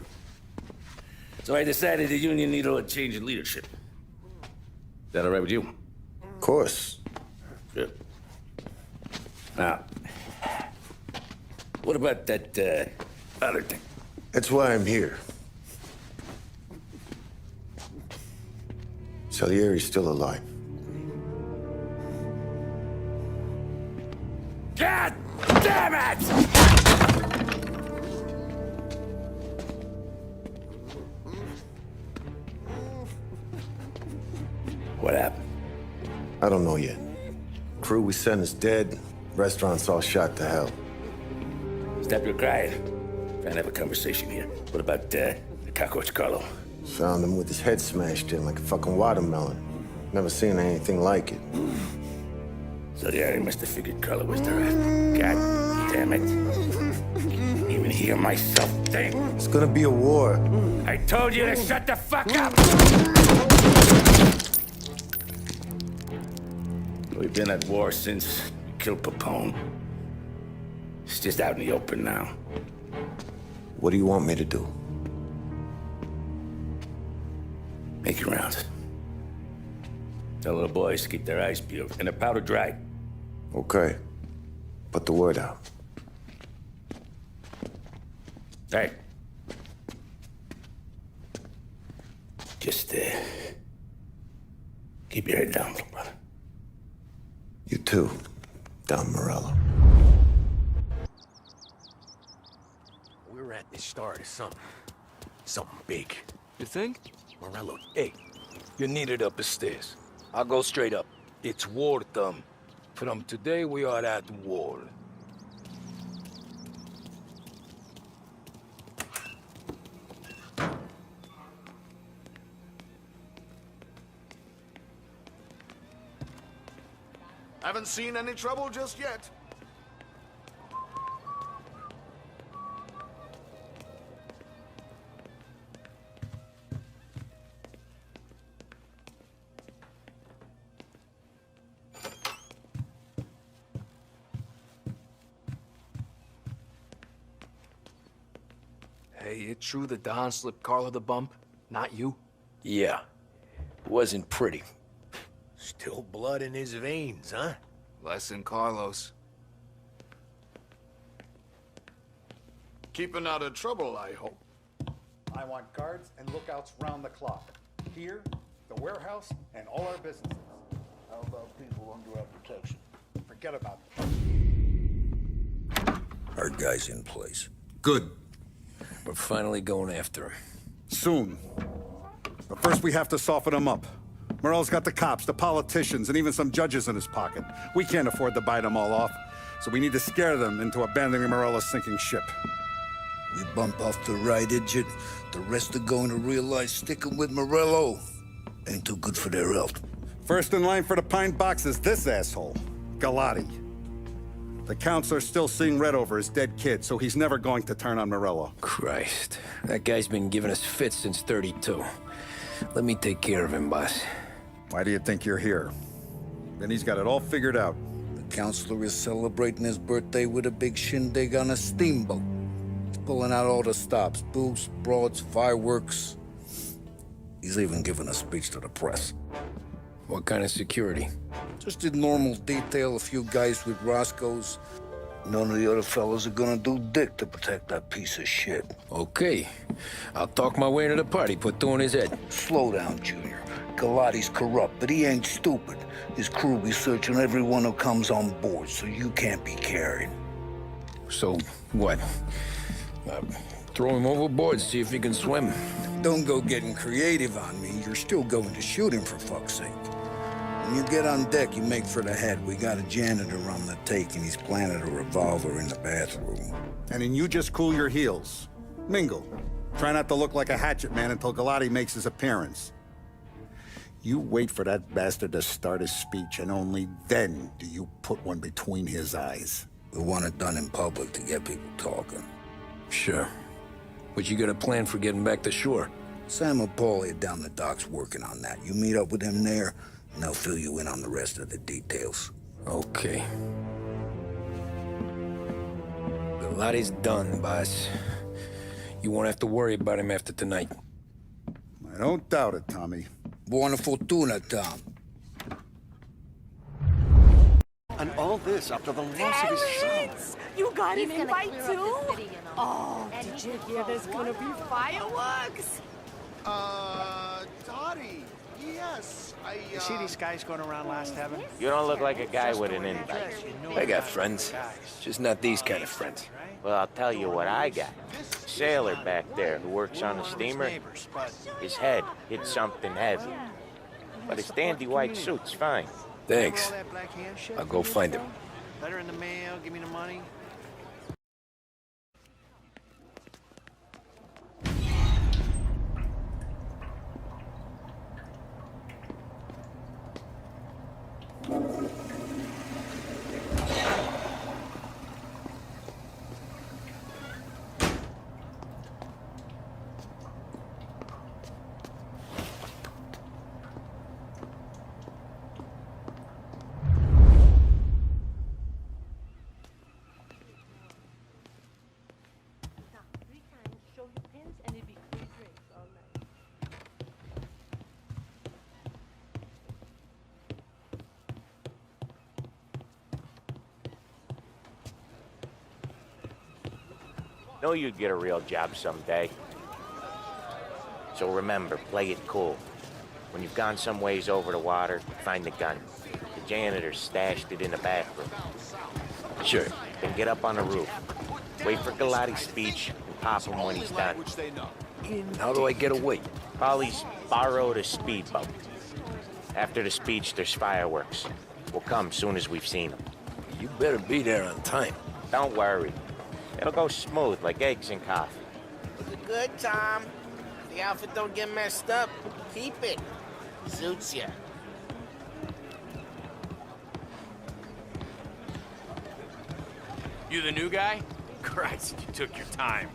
Speaker 8: So I decided the union needed a change in leadership. Is that all right with you?
Speaker 17: Of course.
Speaker 8: Good. Now, what about that, other thing?
Speaker 17: That's why I'm here. Salieri's still alive.
Speaker 8: God damn it! What happened?
Speaker 17: I don't know yet. Crew we sent is dead. Restaurant's all shot to hell.
Speaker 8: Stop your crying. Trying to have a conversation here. What about, the cockroach Carlo?
Speaker 17: Found him with his head smashed in like a fucking watermelon. Never seen anything like it.
Speaker 8: Salieri must have figured Carlo was the rat. God damn it. Can't even hear myself think.
Speaker 17: It's gonna be a war.
Speaker 8: I told you to shut the fuck up! We've been at war since we killed Papone. It's just out in the open now.
Speaker 17: What do you want me to do?
Speaker 8: Make your rounds. Tell little boys to keep their eyes peeled and their powder dry.
Speaker 17: Okay. Put the word out.
Speaker 8: Hey. Just, keep your head down, little brother.
Speaker 17: You too, Don Morello.
Speaker 10: we're at the start of something. Something big.
Speaker 2: You think?
Speaker 10: Morello,
Speaker 2: Hey, you're needed up the stairs. I'll go straight up. It's war, Tom. From today, we are at war.
Speaker 17: Haven't seen any trouble just yet.
Speaker 13: Hey, it true the Don slipped Carlo the bump? Not you?
Speaker 2: Yeah. It wasn't pretty.
Speaker 10: still blood in his veins, huh?
Speaker 13: Less than Carlos.
Speaker 17: Keeping out of trouble, I hope.
Speaker 14: I want guards and lookouts round the clock. Here, the warehouse, and all our businesses.
Speaker 25: How about people under our protection?
Speaker 14: Forget about it.
Speaker 25: Our guy's in place.
Speaker 14: Good.
Speaker 2: We're finally going after him.
Speaker 14: Soon. But first we have to soften him up. Morello's got the cops, the politicians, and even some judges in his pocket. We can't afford to bite them all off, so we need to scare them into abandoning Morello's sinking ship.
Speaker 25: We bump off the right idiot, the rest are going to realize sticking with Morello ain't too good for their health.
Speaker 14: First in line for the pine box is this asshole, Galati. The counselor's still seeing red over his dead kid, so he's never going to turn on Morello.
Speaker 2: Christ. That guy's been giving us fits since 32. Let me take care of him, boss.
Speaker 14: Why do you think you're here? Then he's got it all figured out.
Speaker 25: The counselor is celebrating his birthday with a big shindig on a steamboat. He's pulling out all the stops, booze, broads, fireworks. He's even giving a speech to the press.
Speaker 2: What kind of security?
Speaker 25: Just in normal detail, a few guys with Roscoe's. None of the other fellas are gonna do dick to protect that piece of shit.
Speaker 2: Okay. I'll talk my way into the party, put two in his head.
Speaker 25: Slow down, Junior. Galati's corrupt, but he ain't stupid. His crew be searching everyone who comes on board, so you can't be carried.
Speaker 2: So, what? Throw him overboard, see if he can swim.
Speaker 25: Don't go getting creative on me. You're still going to shoot him, for fuck's sake. When you get on deck, you make for the head. We got a janitor on the take, and he's planted a revolver in the bathroom.
Speaker 14: And then you just cool your heels. Mingle. Try not to look like a hatchet man until Galati makes his appearance. You wait for that bastard to start his speech, and only then do you put one between his eyes.
Speaker 25: We want it done in public to get people talking.
Speaker 2: Sure. But you got a plan for getting back to shore?
Speaker 25: Sam and Paulie are down the docks working on that. You meet up with him there, and they'll fill you in on the rest of the details.
Speaker 2: Okay. Galati's done, boss. You won't have to worry about him after tonight.
Speaker 14: I don't doubt it, Tommy.
Speaker 25: Buona fortuna, Tom.
Speaker 19: And all this after the loss of his son.
Speaker 4: You got an invite too? Oh, did you hear there's gonna be fireworks?
Speaker 17: Dottie, yes,
Speaker 12: You see these guys going around last heaven?
Speaker 11: You don't look like a guy with an invite.
Speaker 2: I got friends. Just not these kind of friends.
Speaker 11: Well, I'll tell you what I got. Sailor back there who works on the steamer. His head hit something heavy. But his dandy white suit's fine.
Speaker 2: Thanks. I'll go find him.
Speaker 12: Letter in the mail, give me the money.
Speaker 11: Know you'd get a real job someday. So remember, play it cool. When you've gone some ways over the water, find the gun. The janitor stashed it in the bathroom.
Speaker 2: Sure.
Speaker 11: Then get up on the roof. Wait for Galati's speech and pop him when he's done.
Speaker 2: How do I get away?
Speaker 11: Polly's borrowed a speedboat. After the speech, there's fireworks. We'll come soon as we've seen them.
Speaker 2: You better be there on time.
Speaker 11: Don't worry. It'll go smooth like eggs and coffee. Looking good, Tom. If the outfit don't get messed up, keep it. Suits ya.
Speaker 9: You the new guy? Christ, you took your time.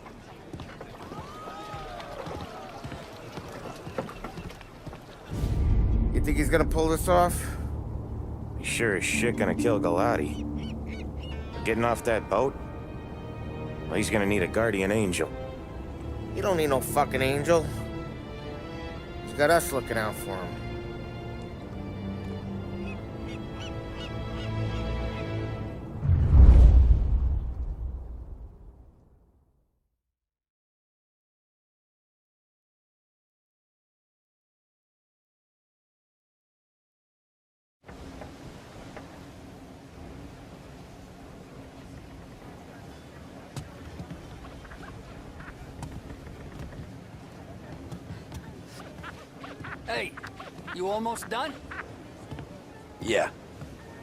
Speaker 12: You think he's gonna pull this off?
Speaker 11: He's sure as shit gonna kill Galati. Getting off that boat? Well, he's gonna need a guardian angel. You don't need no fucking angel. He's got us looking out for him.
Speaker 15: Hey, you almost done?
Speaker 2: Yeah.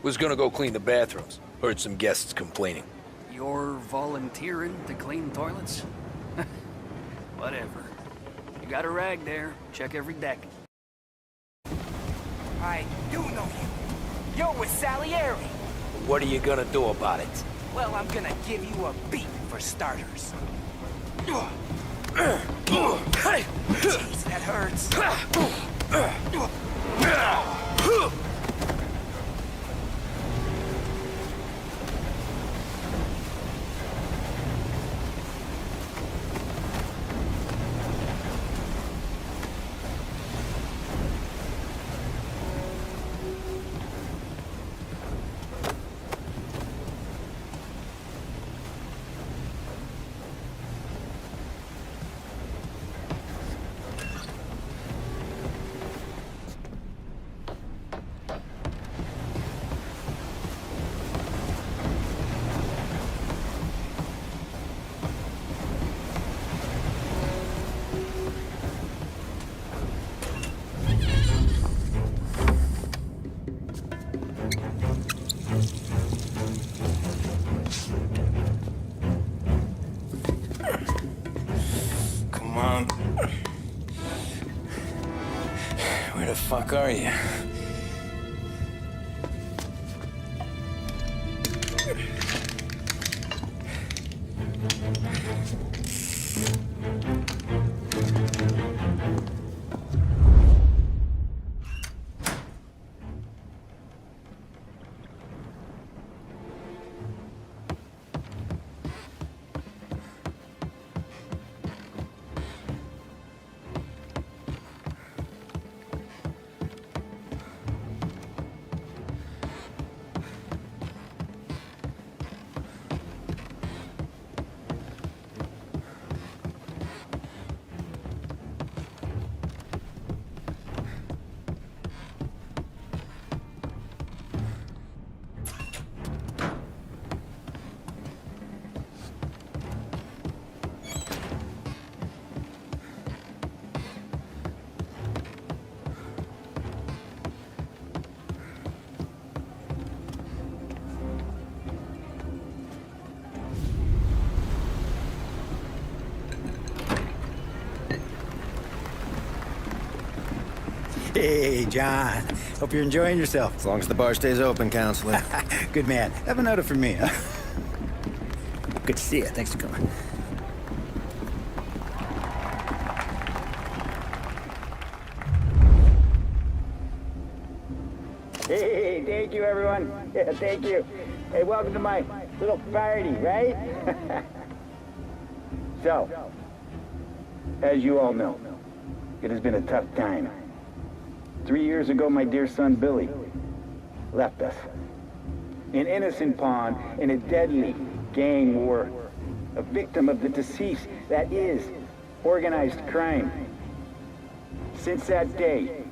Speaker 2: Was gonna go clean the bathrooms. Heard some guests complaining.
Speaker 15: You're volunteering to clean toilets? Whatever. You got a rag there. Check every deck.
Speaker 22: I do know you. You're with Salieri.
Speaker 2: What are you gonna do about it?
Speaker 22: Well, I'm gonna give you a beat for starters. Jeez, that hurts.
Speaker 2: Where the fuck are you?
Speaker 21: Hey, John. Hope you're enjoying yourself.
Speaker 5: As long as the bar stays open, counselor.
Speaker 21: Good man. Have a note for me, huh? Good to see you. Thanks for coming.
Speaker 23: Hey, thank you, everyone. Yeah, thank you. Hey, welcome to my little party, right? So, as you all know, it has been a tough time. 3 years ago, my dear son Billy left us. An innocent pawn in a deadly gang war. A victim of the deceased that is organized crime. Since that day,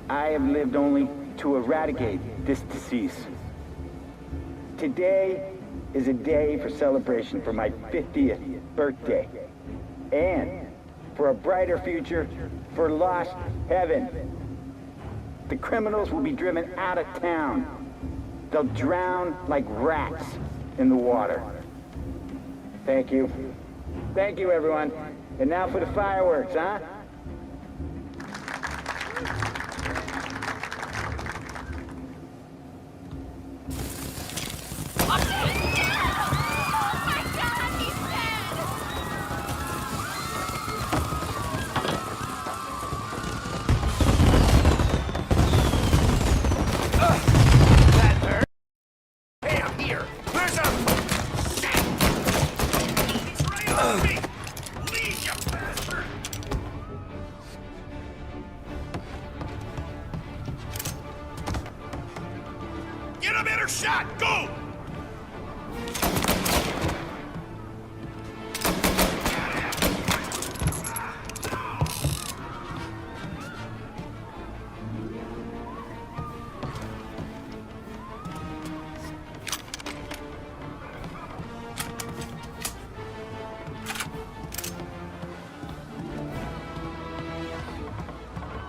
Speaker 23: I have lived only to eradicate this decease. Today, is a day for celebration for my 50th birthday. And for a brighter future for lost heaven. The criminals will be driven out of town. They'll drown like rats in the water. Thank you. Thank you, everyone. And now for the fireworks, huh?
Speaker 12: Get a better shot! Go!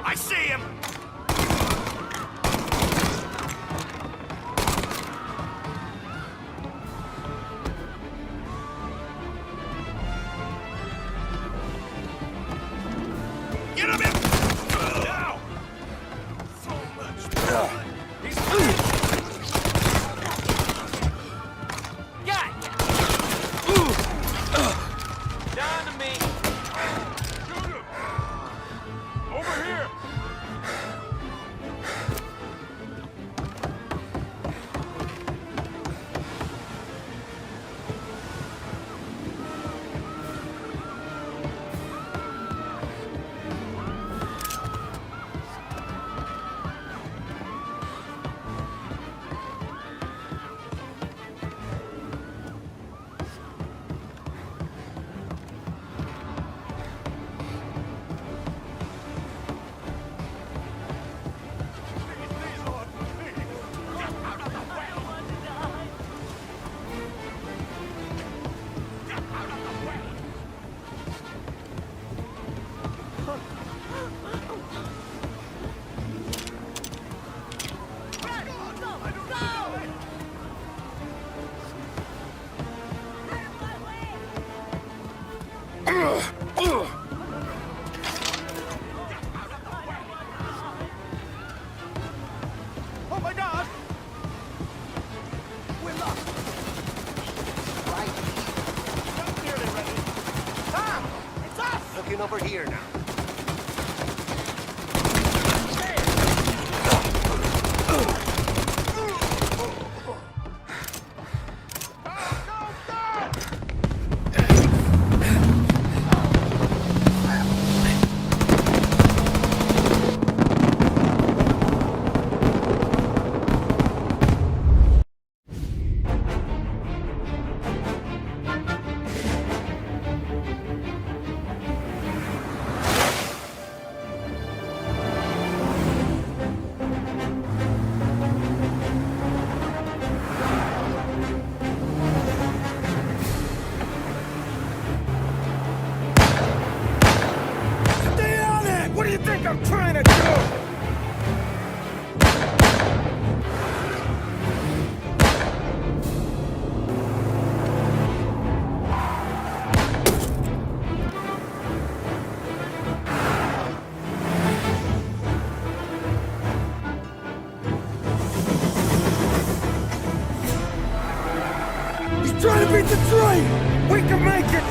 Speaker 12: I see him! Get him in! Now! So much blood! He's got down to me! Shoot him! Over here! Oh my God! We're lost. Right. Not nearly ready. Tom, it's us.
Speaker 10: Looking over here now.
Speaker 12: I'm trying to do! He's trying to beat the train! We can make it!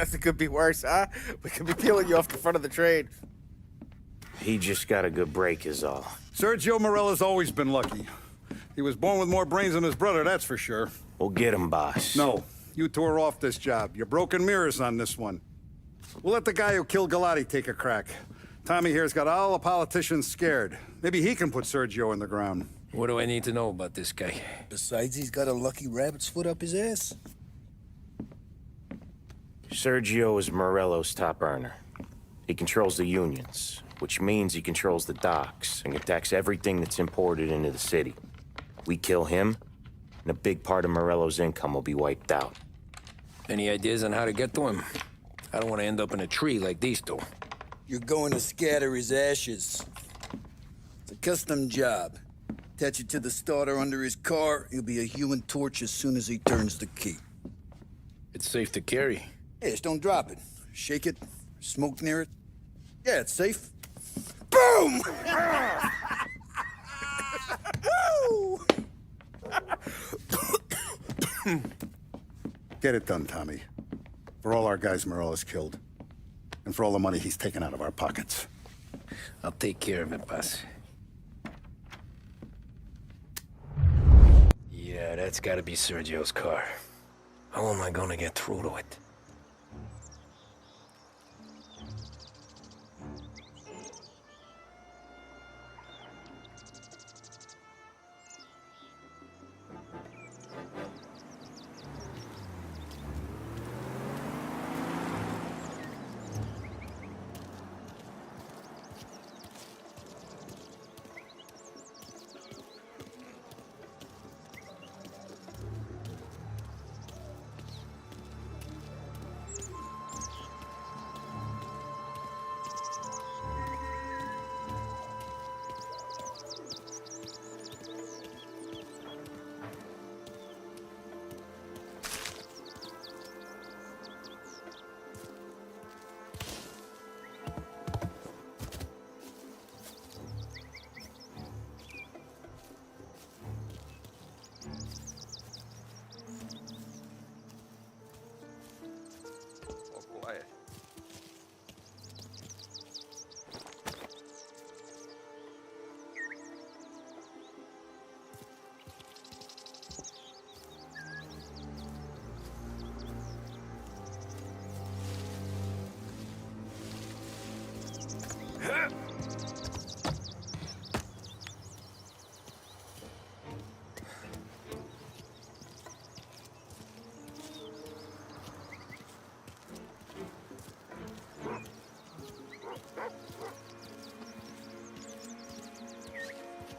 Speaker 11: Nothing could be worse, huh? We could be peeling you off the front of the train.
Speaker 10: He just got a good break is all.
Speaker 14: Sergio Morella's always been lucky. He was born with more brains than his brother, that's for sure.
Speaker 10: We'll get him, boss.
Speaker 14: No, you two are off this job. You're broken mirrors on this one. We'll let the guy who killed Galati take a crack. Tommy here's got all the politicians scared. Maybe he can put Sergio in the ground.
Speaker 2: What do I need to know about this guy?
Speaker 21: Besides, he's got a lucky rabbit's foot up his ass.
Speaker 10: Sergio is Morello's top earner. He controls the unions, which means he controls the docks and attacks everything that's imported into the city. We kill him, and a big part of Morello's income will be wiped out.
Speaker 2: Any ideas on how to get to him? I don't want to end up in a tree like these two.
Speaker 21: You're going to scatter his ashes. It's a custom job. Attach it to the starter under his car. He'll be a human torch as soon as he turns the key.
Speaker 2: It's safe to carry.
Speaker 21: Hey, just don't drop it. Shake it, smoke near it. Yeah, it's safe. Boom!
Speaker 14: Get it done, Tommy. For all our guys Morella's killed. And for all the money he's taken out of our pockets.
Speaker 2: I'll take care of it, boss. Yeah, that's gotta be Sergio's car. How am I gonna get through to it?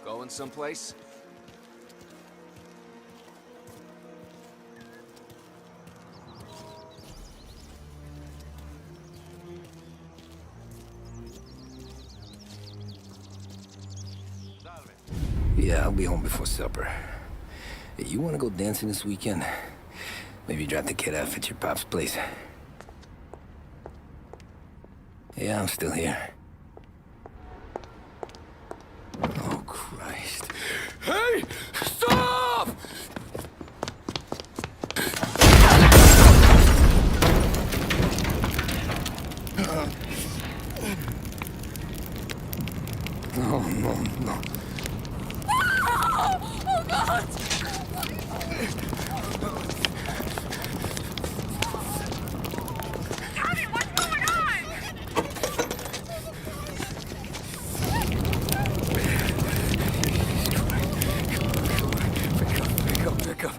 Speaker 13: Going someplace?
Speaker 2: Yeah, I'll be home before supper. Hey, you wanna go dancing this weekend? Maybe drop the kid off at your pop's place. Yeah, I'm still here. Oh, Christ. Hey! Stop! No, no, no.
Speaker 4: Oh, God! Tommy, what's going on?
Speaker 2: Pick up.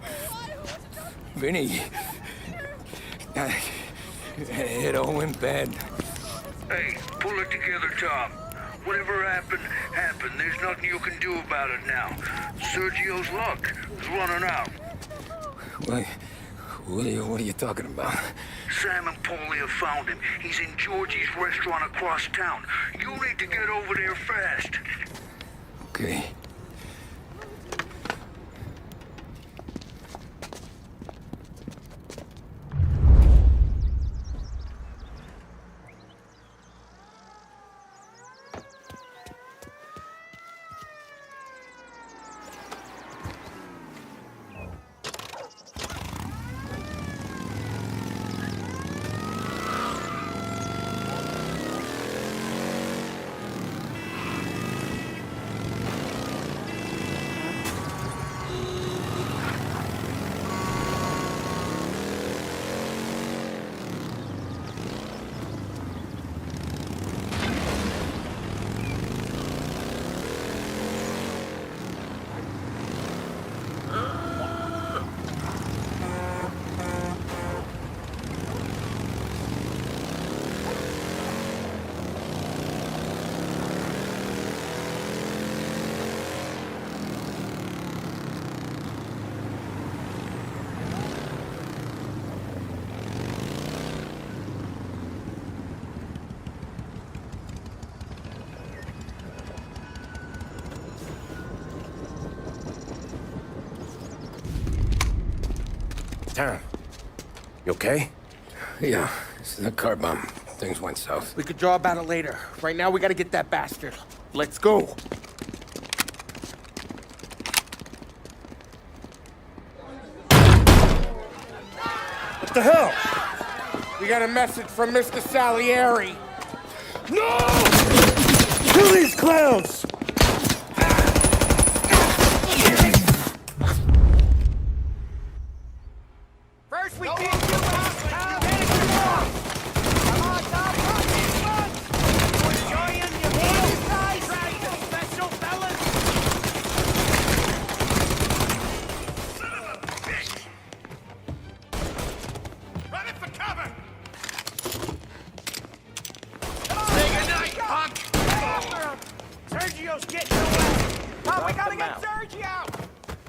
Speaker 2: Vinny. It all went bad.
Speaker 3: Hey, pull it together, Tom. Whatever happened, happened. There's nothing you can do about it now. Sergio's luck is running out.
Speaker 2: What are you talking about?
Speaker 3: Sam and Paulie have found him. He's in Georgie's restaurant across town. You need to get over there fast.
Speaker 2: Okay.
Speaker 10: town. You okay?
Speaker 2: Yeah, it's a car bomb. Things went south.
Speaker 22: We could draw about it later. Right now, we gotta get that bastard. Let's go. What the hell? We got a message from Mr. Salieri. No! Kill these clowns! First we kick you out, Tom, then it's yours! Come on, Tom, run, run! You enjoying your meal, guys? Right, the special fellas? Running for cover! Say goodnight, punk! Sergio's getting away! Come, we gotta get Sergio!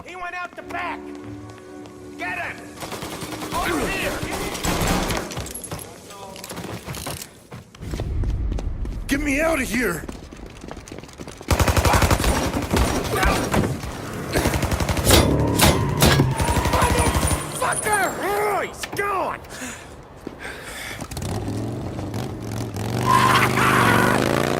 Speaker 22: He went out the back! Get him! Over here!
Speaker 1: Get me out of here!
Speaker 22: Motherfucker! Oh, he's gone!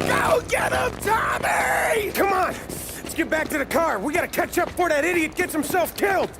Speaker 22: Go get him, Tommy! Come on! Let's get back to the car. We gotta catch up before that idiot gets himself killed!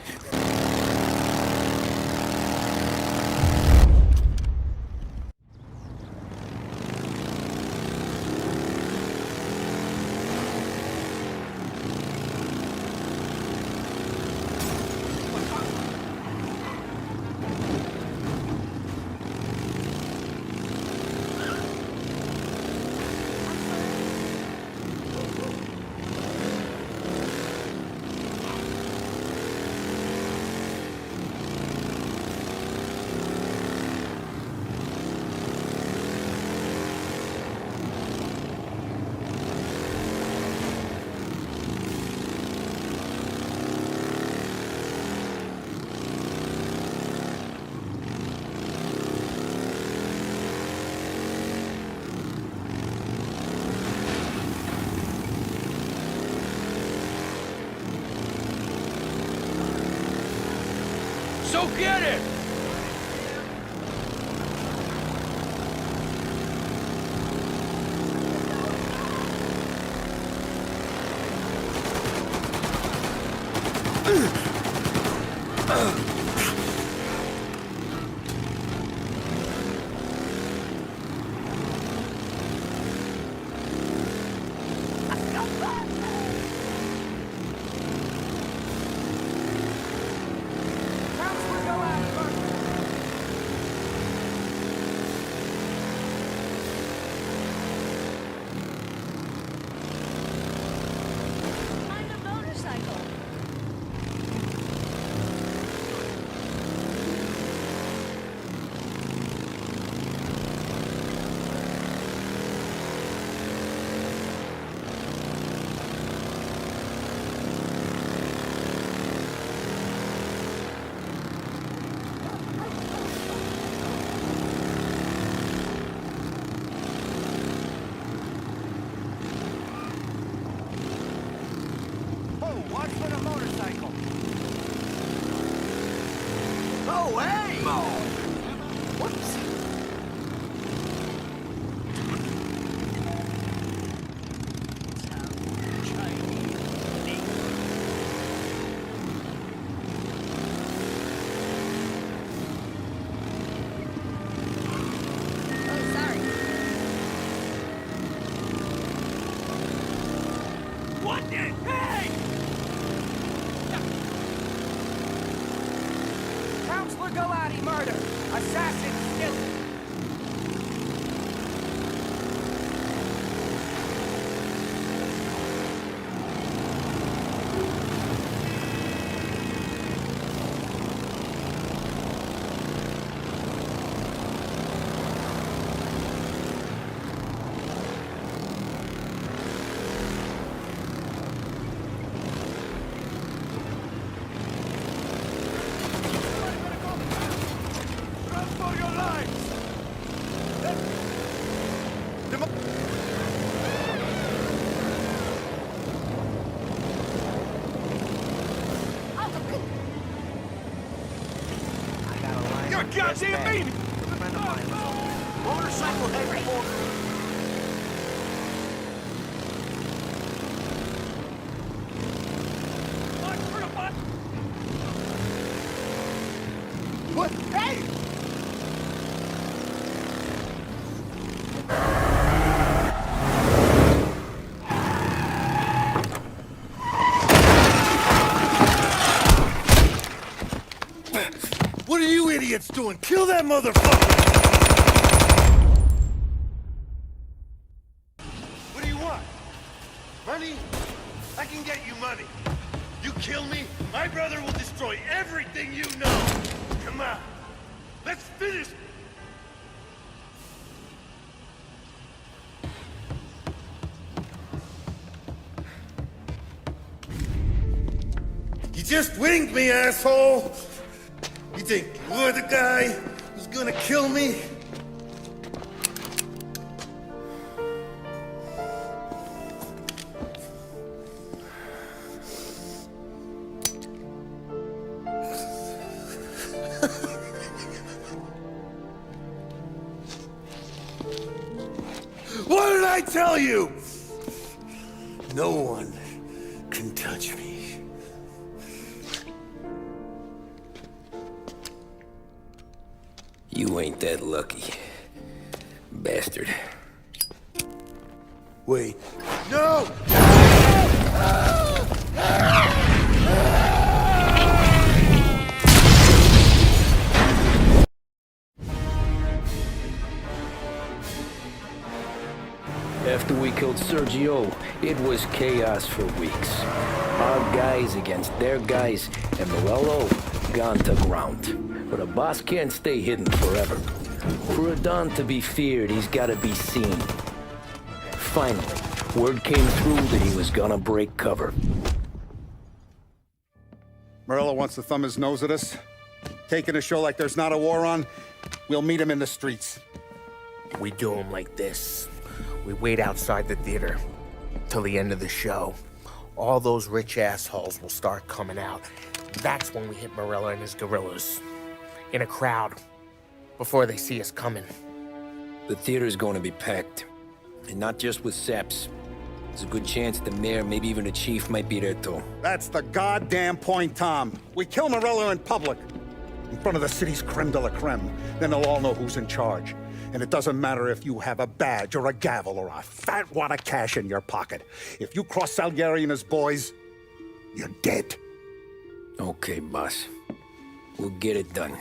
Speaker 2: So get it!
Speaker 22: Watch for the motorcycle.
Speaker 2: Oh, hey!
Speaker 22: Whoops.
Speaker 2: What the? Hey!
Speaker 22: Counselor Galati murder. Assassin still.
Speaker 1: Run for your life!
Speaker 22: goddamn baby!
Speaker 11: Motorcycle heading for...
Speaker 12: What? Hey!
Speaker 1: What are you idiots doing? Kill that motherfucker!
Speaker 12: What do you want? Money? I can get you money. You kill me, my brother will destroy everything you know. Come on, let's finish.
Speaker 1: You just winged me, asshole! You think you're the guy who's gonna kill me? What did I tell you? No one can touch me.
Speaker 2: You ain't that lucky, bastard.
Speaker 1: Wait. No!
Speaker 2: After we killed Sergio, it was chaos for weeks. Our guys against their guys, and Morello gone to ground. But a boss can't stay hidden forever. For a Don to be feared, he's gotta be seen. Finally, word came through that he was gonna break cover.
Speaker 14: Morello wants to thumb his nose at us. Taking a show like there's not a war on, we'll meet him in the streets.
Speaker 11: We do him like this. We wait outside the theater till the end of the show. All those rich assholes will start coming out. That's when we hit Morello and his guerrillas. In a crowd. Before they see us coming.
Speaker 2: The theater's going to be packed. And not just with saps. There's a good chance the mayor, maybe even the chief, might be there too.
Speaker 14: That's the goddamn point, Tom. We kill Morello in public. In front of the city's creme de la creme. Then they'll all know who's in charge. And it doesn't matter if you have a badge or a gavel or a fat wad of cash in your pocket. If you cross Salieri and his boys, you're dead.
Speaker 2: Okay, boss. We'll get it done.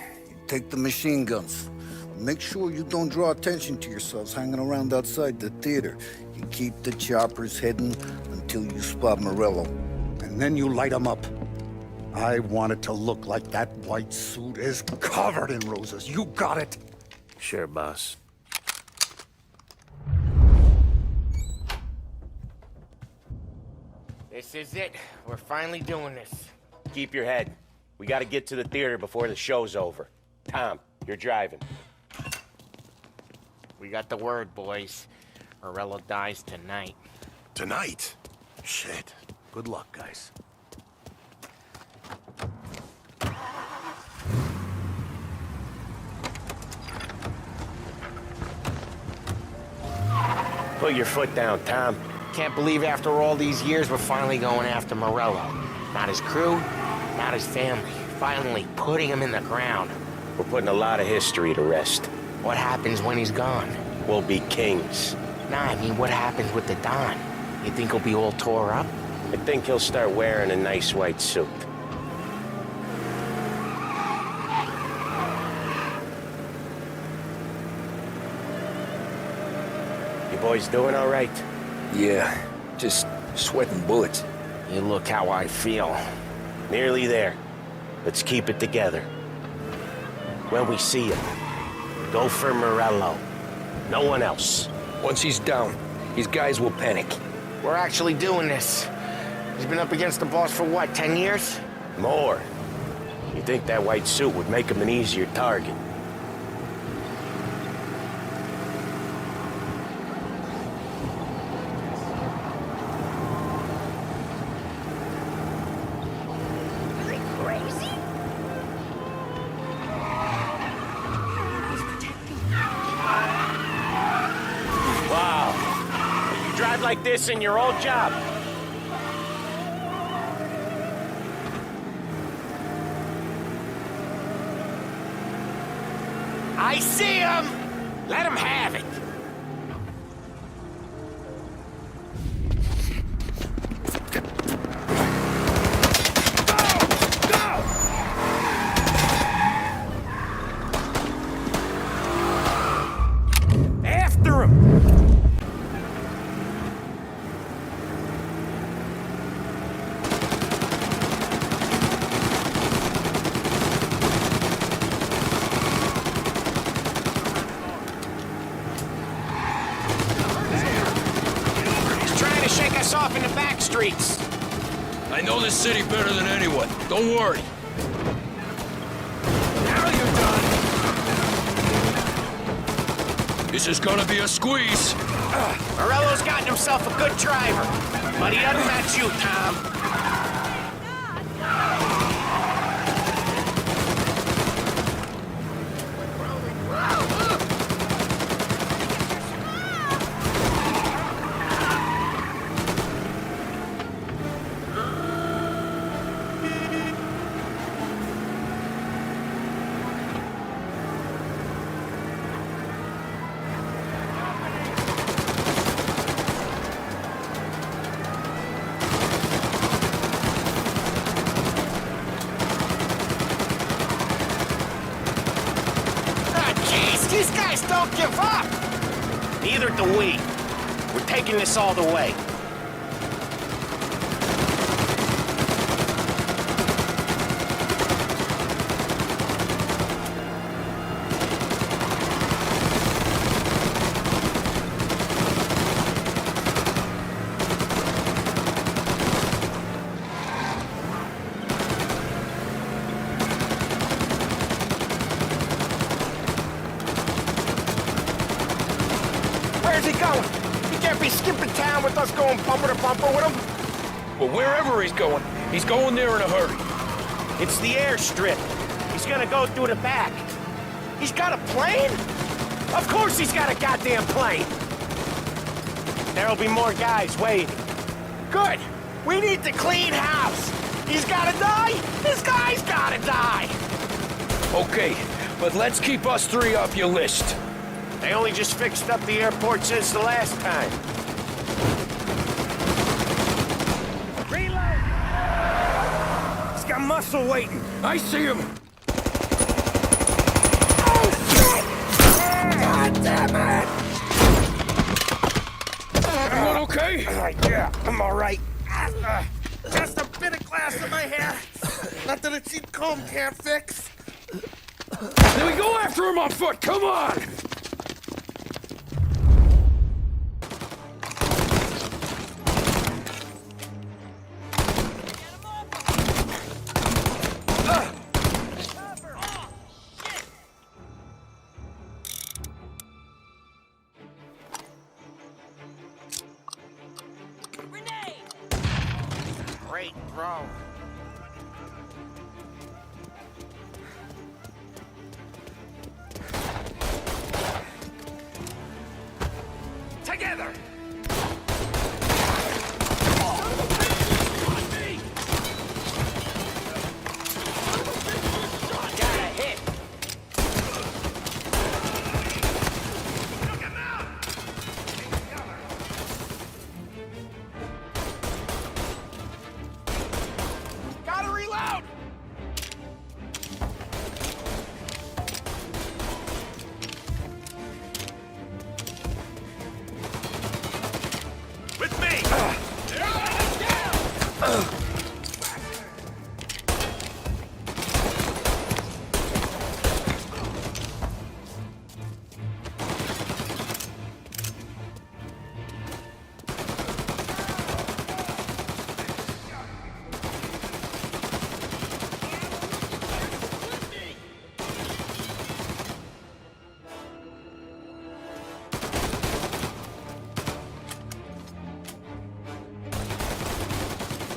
Speaker 25: Take the machine guns. Make sure you don't draw attention to yourselves hanging around outside the theater. You keep the choppers hidden until you spot Morello.
Speaker 14: And then you light them up. I want it to look like that white suit is covered in roses. You got it?
Speaker 10: Sure, boss.
Speaker 11: This is it. We're finally doing this.
Speaker 10: Keep your head. We gotta get to the theater before the show's over. Tom, you're driving.
Speaker 11: We got the word, boys. Morello dies tonight.
Speaker 17: Tonight? Shit. Good luck, guys.
Speaker 10: Put your foot down, Tom.
Speaker 11: Can't believe after all these years we're finally going after Morello. Not his crew, not his family. Finally putting him in the ground.
Speaker 10: We're putting a lot of history to rest.
Speaker 11: What happens when he's gone?
Speaker 10: We'll be kings.
Speaker 11: Nah, I mean, what happens with the Don? You think he'll be all tore up?
Speaker 10: I think he'll start wearing a nice white suit. You boys doing all right?
Speaker 2: Yeah, just sweating bullets.
Speaker 11: You look how I feel.
Speaker 10: Nearly there. Let's keep it together. When we see him, go for Morello. No one else.
Speaker 2: Once he's down, his guys will panic.
Speaker 11: We're actually doing this. He's been up against the boss for what, 10 years?
Speaker 10: More. You think that white suit would make him an easier target?
Speaker 11: this in your old job? I see him! Let him have it. After him! He's trying to shake us off in the back streets.
Speaker 2: I know this city better than anyone. Don't worry.
Speaker 11: Now you're done.
Speaker 2: This is gonna be a squeeze.
Speaker 11: Morello's gotten himself a good driver, but he doesn't match you, Tom. These guys don't give up! Neither do we. We're taking this all the way. Where's he going? He can't be skipping town with us going bumper to bumper with him.
Speaker 2: Well, wherever he's going there in a hurry.
Speaker 11: It's the airstrip. He's gonna go through the back. He's got a plane? Of course he's got a goddamn plane. There'll be more guys waiting. Good. We need to clean house. He's gotta die. This guy's gotta die.
Speaker 2: Okay, but let's keep us three off your list.
Speaker 11: They only just fixed up the airport since the last time. Reload! He's got muscle waiting.
Speaker 2: I see him.
Speaker 11: Oh, shit! God damn it!
Speaker 2: Everyone okay?
Speaker 11: Yeah, I'm all right.
Speaker 1: Just a bit of glass in my hair. Nothing a cheap comb can't fix.
Speaker 2: Then we go after him on foot. Come on!
Speaker 11: Great throw. Together! Got a hit. Gotta reload! With me!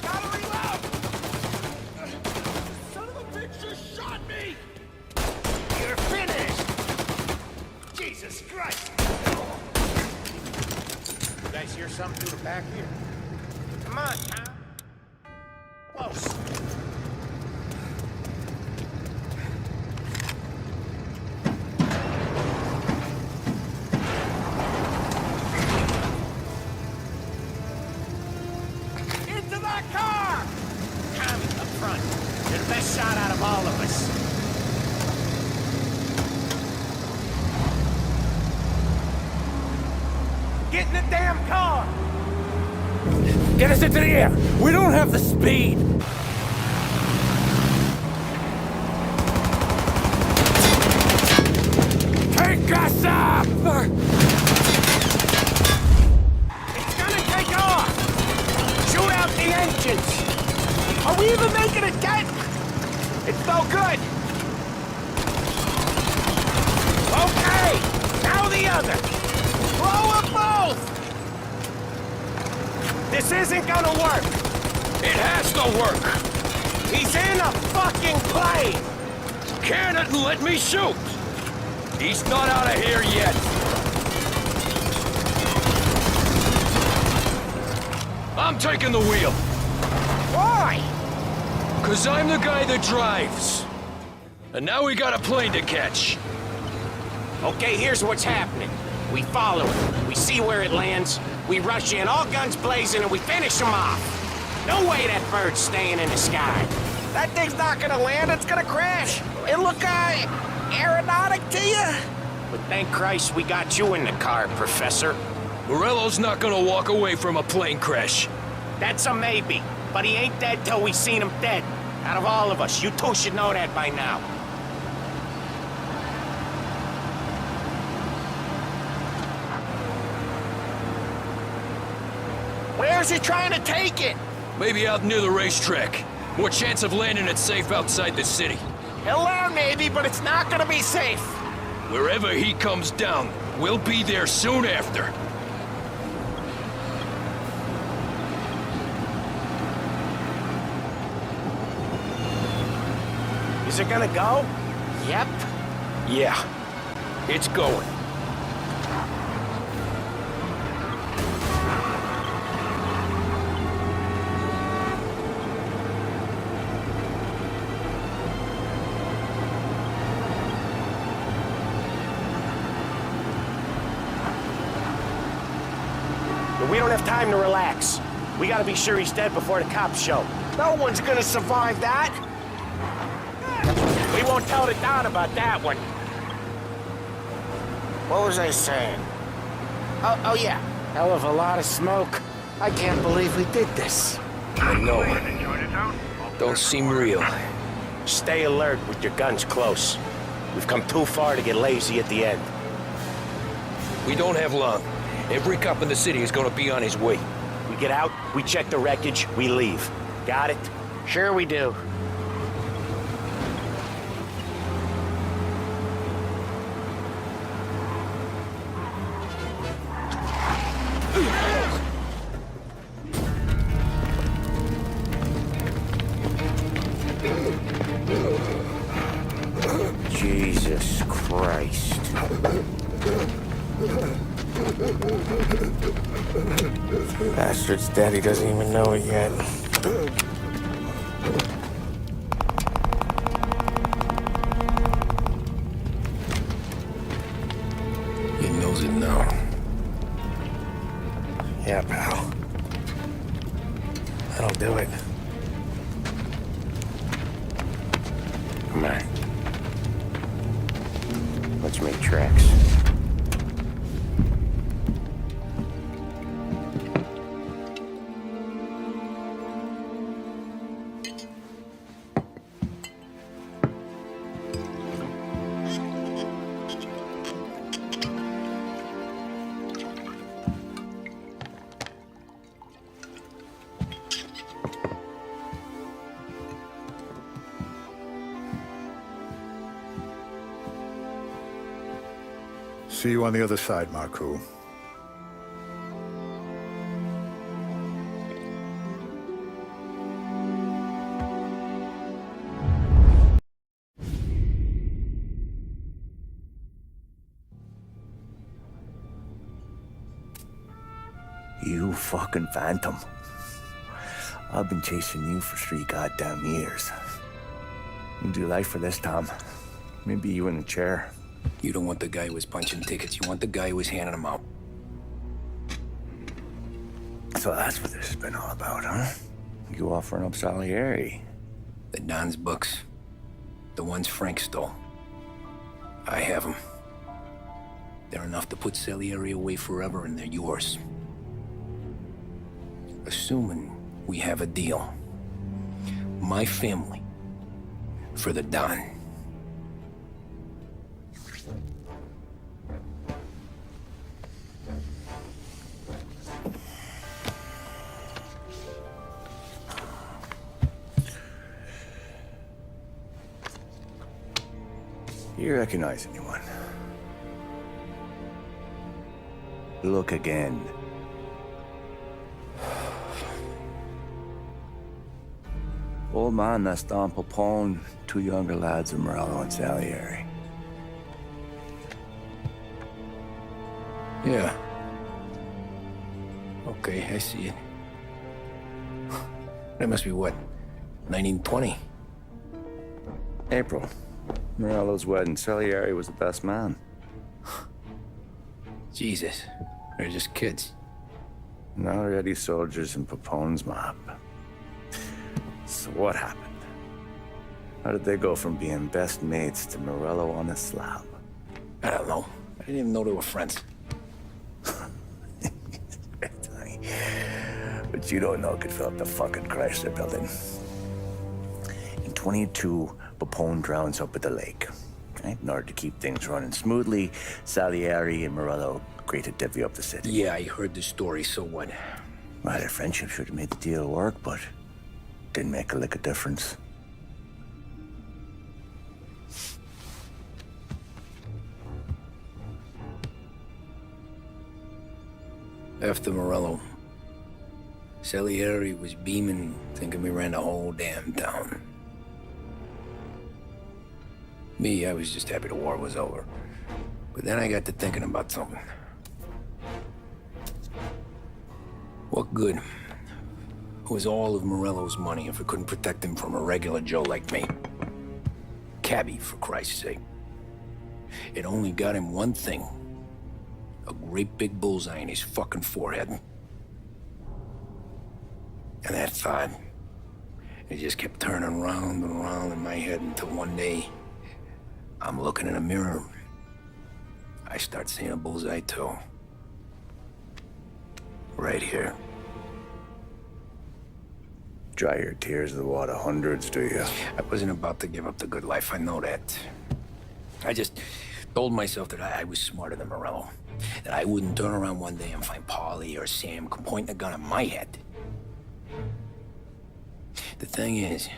Speaker 11: Gotta reload! or something through the back here? Come on, Tom. Close. Into that car! Tommy, up front. You're the best shot out of all of us. Get in the damn car!
Speaker 2: Get us into the air! We don't have the speed! Take us up!
Speaker 11: It's gonna take off! Shoot out the engines! Are we even making a dent? It's no good! Okay! Now the other! Blow them both! This isn't gonna work!
Speaker 2: It has to work!
Speaker 11: He's in a fucking plane!
Speaker 2: Can it and let me shoot! He's not out of here yet! I'm taking the wheel!
Speaker 11: Why?
Speaker 2: 'Cause I'm the guy that drives. And now we got a plane to catch.
Speaker 11: Okay, here's what's happening. We follow it. We see where it lands. We rush in, all guns blazing, and we finish him off. No way that bird's staying in the sky. That thing's not gonna land, it's gonna crash. It look, aeronautic to you? But thank Christ we got you in the car, Professor.
Speaker 2: Morello's not gonna walk away from a plane crash.
Speaker 11: That's a maybe, but he ain't dead till we seen him dead. Out of all of us, you two should know that by now. Where's he trying to take it?
Speaker 2: Maybe out near the racetrack. More chance of landing it safe outside the city.
Speaker 11: He'll land maybe, but it's not gonna be safe.
Speaker 2: Wherever he comes down, we'll be there soon after.
Speaker 11: Is it gonna go? Yep.
Speaker 2: Yeah, it's going.
Speaker 11: But we don't have time to relax. We gotta be sure he's dead before the cops show. No one's gonna survive that. We won't tell the Don about that one. What was I saying? Oh yeah. Hell of a lot of smoke. I can't believe we did this.
Speaker 2: I know. Don't seem real.
Speaker 11: Stay alert with your guns close. We've come too far to get lazy at the end.
Speaker 2: We don't have long. Every cop in the city is gonna be on his way.
Speaker 11: We get out, we check the wreckage, we leave. Got it? Sure we do. Jesus Christ. Bastard's daddy doesn't even know it yet.
Speaker 2: He knows it now.
Speaker 11: Yeah, pal. That'll do it. Come on. Let's make tracks.
Speaker 14: See you on the other side, Marku.
Speaker 10: You
Speaker 19: You fucking phantom. I've been chasing you for 3 goddamn years. You do life for this, Tom. Maybe you in a chair.
Speaker 2: You don't want the guy who was punching tickets. You want the guy who was handing them out.
Speaker 19: So that's what this has been all about, huh? You offering up Salieri.
Speaker 2: The Don's books. The ones Frank stole. I have them. They're enough to put Salieri away forever, and they're yours. Assuming we have a deal. My family for the Don.
Speaker 19: You recognize anyone? Look again. Old man that's Don Popone, 2 younger lads of Morello and Salieri.
Speaker 2: Yeah. Okay, I see it. That must be what? 1920?
Speaker 19: April. Morello's wedding. Salieri was the best man.
Speaker 2: Jesus. They're just kids.
Speaker 19: Now already soldiers in Papone's mob. So what happened? How did they go from being best mates to Morello on a slab?
Speaker 2: I don't know. I didn't even know they were friends.
Speaker 19: But you don't know could fill up the fucking Chrysler building. In 22, Papone drowns up at the lake. Right? In order to keep things running smoothly, Salieri and Morello agreed to divvy up the city.
Speaker 2: Yeah, I heard the story, so what?
Speaker 19: Well, their friendship should have made the deal work, but didn't make a lick of difference.
Speaker 2: After Morello, Salieri was beaming, thinking we ran the whole damn town. Me, I was just happy the war was over. But then I got to thinking about something. What good was all of Morello's money if it couldn't protect him from a regular Joe like me? Cabbie, for Christ's sake. It only got him one thing. A great big bullseye in his fucking forehead. And that thought, it just kept turning round and round in my head until one day, I'm looking in a mirror. I start seeing a bullseye too. Right here.
Speaker 19: Dry your tears of the water hundreds, do you?
Speaker 2: I wasn't about to give up the good life, I know that. I just told myself that I was smarter than Morello. That I wouldn't turn around one day and find Paulie or Sam pointing a gun at my head. The thing is,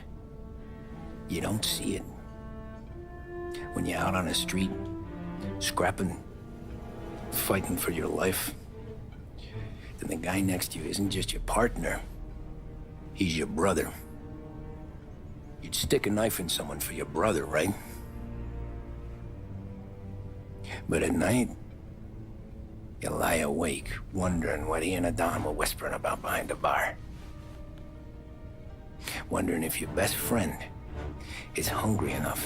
Speaker 2: you don't see it. When you're out on the street, scrapping, fighting for your life, then the guy next to you isn't just your partner, he's your brother. You'd stick a knife in someone for your brother, right? But at night, you lie awake, wondering what he and Adon were whispering about behind the bar. Wondering if your best friend is hungry enough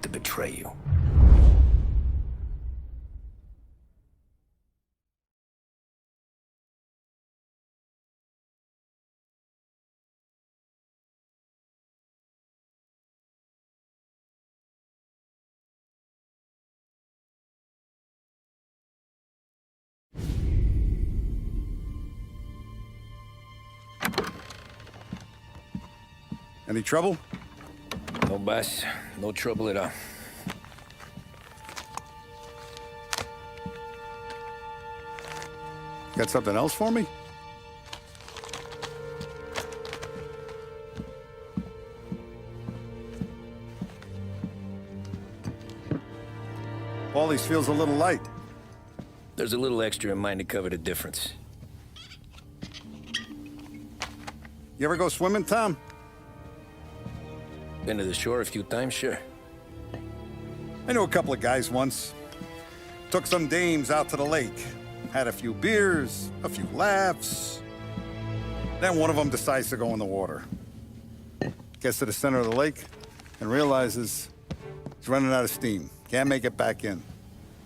Speaker 2: to betray you.
Speaker 14: Any trouble?
Speaker 2: No, boss. No trouble at all.
Speaker 14: Got something else for me? Paulie's feels a little light.
Speaker 2: There's a little extra in mine to cover the difference.
Speaker 14: You ever go swimming, Tom?
Speaker 2: Been to the shore a few times, sure.
Speaker 14: I knew a couple of guys once. Took some dames out to the lake. Had a few beers, a few laughs. Then one of them decides to go in the water. Gets to the center of the lake and realizes he's running out of steam. Can't make it back in.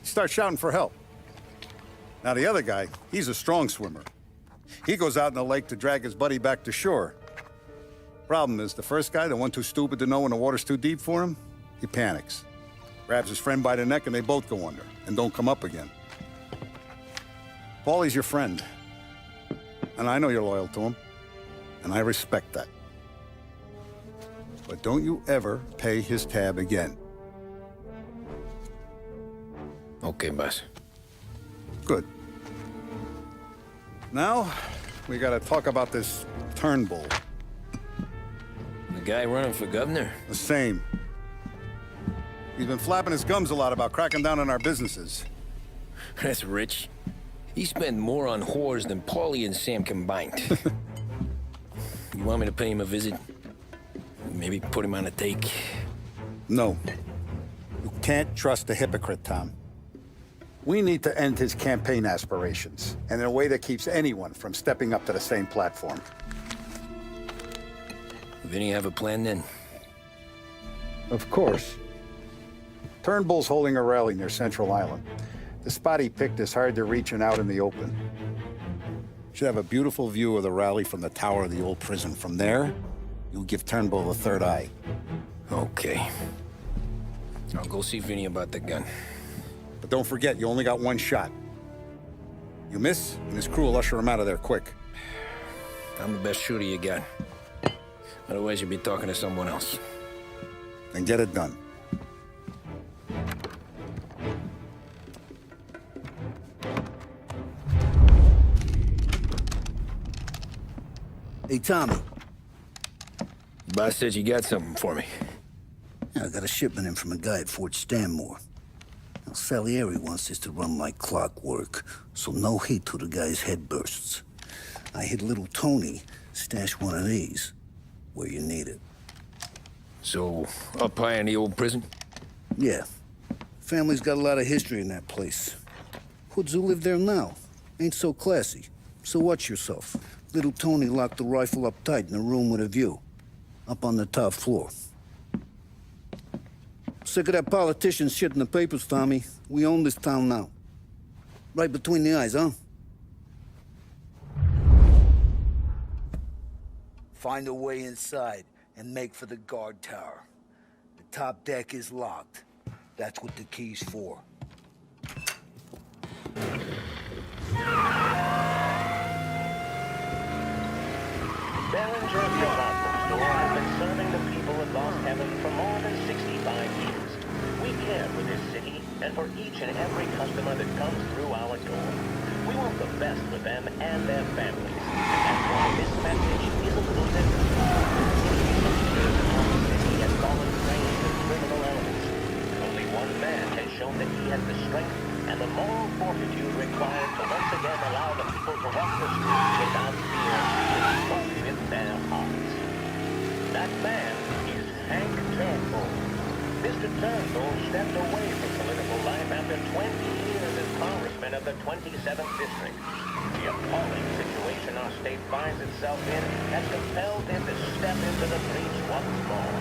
Speaker 14: He starts shouting for help. Now the other guy, he's a strong swimmer. He goes out in the lake to drag his buddy back to shore. Problem is, the first guy, the one too stupid to know when the water's too deep for him, he panics. Grabs his friend by the neck and they both go under and don't come up again. Paulie's your friend. And I know you're loyal to him. And I respect that. But don't you ever pay his tab again.
Speaker 2: Okay, boss.
Speaker 14: Good. Now, we gotta talk about this Turnbull.
Speaker 2: The guy running for governor?
Speaker 14: The same. He's been flapping his gums a lot about cracking down on our businesses.
Speaker 2: That's rich. He spent more on whores than Paulie and Sam combined. You want me to pay him a visit? Maybe put him on a take?
Speaker 14: No. You can't trust a hypocrite, Tom. We need to end his campaign aspirations, and in a way that keeps anyone from stepping up to the same platform.
Speaker 2: Vinny have a plan then?
Speaker 14: Of course. Turnbull's holding a rally near Central Island. The spot he picked is hard to reach and out in the open. Should have a beautiful view of the rally from the tower of the old prison. From there, you'll give Turnbull the third eye.
Speaker 2: Okay. I'll go see Vinny about the gun.
Speaker 14: But don't forget, you only got one shot. You miss, and his crew will usher him out of there quick.
Speaker 2: I'm the best shooter you got. Otherwise, you'll be talking to someone else.
Speaker 14: Then get it done.
Speaker 25: Hey, Tommy.
Speaker 2: Boss said you got something for me.
Speaker 25: Yeah, I got a shipment in from a guy at Fort Stanmore. Now, Salieri wants this to run like clockwork, so no heat till the guy's head bursts. I hit little Tony, stash one of these where you need it.
Speaker 2: So, up high in the old prison?
Speaker 25: Yeah. Family's got a lot of history in that place. Hoods who live there now ain't so classy. So watch yourself. Little Tony locked the rifle up tight in a room with a view. Up on the top floor. Sick of that politician shit in the papers, Tommy. We own this town now. Right between the eyes, huh? Find a way inside and make for the guard tower. The top deck is locked. That's what the key's for.
Speaker 7: Behringer's department store has been serving the people of Lost Heaven for more than 65 years. We care for this city and for each and every customer that comes through our door. We want the best for them and their families. That's why this message is a little different. Our city has fallen prey to criminal elements. Only one man has shown that he has the strength and the moral fortitude required to once again allow the people to walk the streets without fear, but with their hearts. That man is Hank Turnbull. Mr. Turnbull stepped away from political life after 20 years as congressman of the 27th District. The appalling situation our state finds itself in has compelled him to step into the breach once more.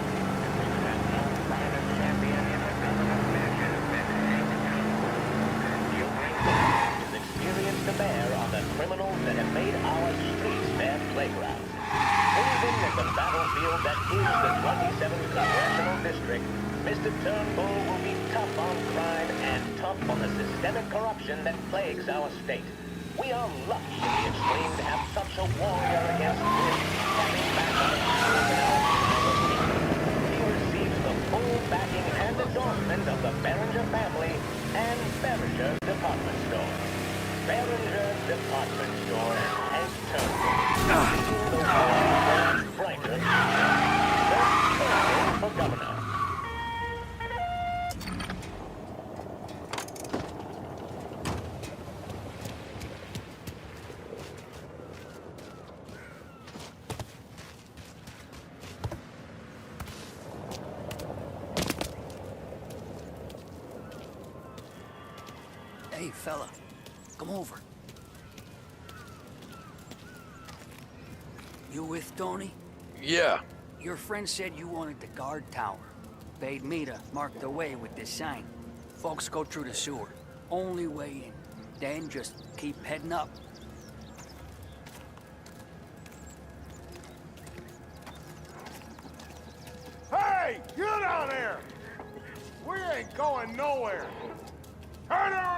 Speaker 7: We've had no finer champion in the government mansion than Hank Turnbull. He'll bring his experience to bear on the criminals that have made our streets their playground. Proven at the battlefield that is the 27th Congressional District, Mr. Turnbull will be tough on crime and tough on the systemic corruption that plagues our state. We are lucky to be extreme to have such a warrior against this stepping back on the streets in our people. He receives the full backing and endorsement of the Behringer family and Behringer Department Store. Behringer Department Store and Hank Turnbull. The world brighter. Turnbull for governor.
Speaker 15: Hey, fella, come over. You with Tony?
Speaker 2: Yeah.
Speaker 15: Your friend said you wanted the guard tower. Paid me to mark the way with this sign. Folks go through the sewer. Only way in. Then just keep heading up.
Speaker 12: Hey, you down there! We ain't going nowhere. Turn around!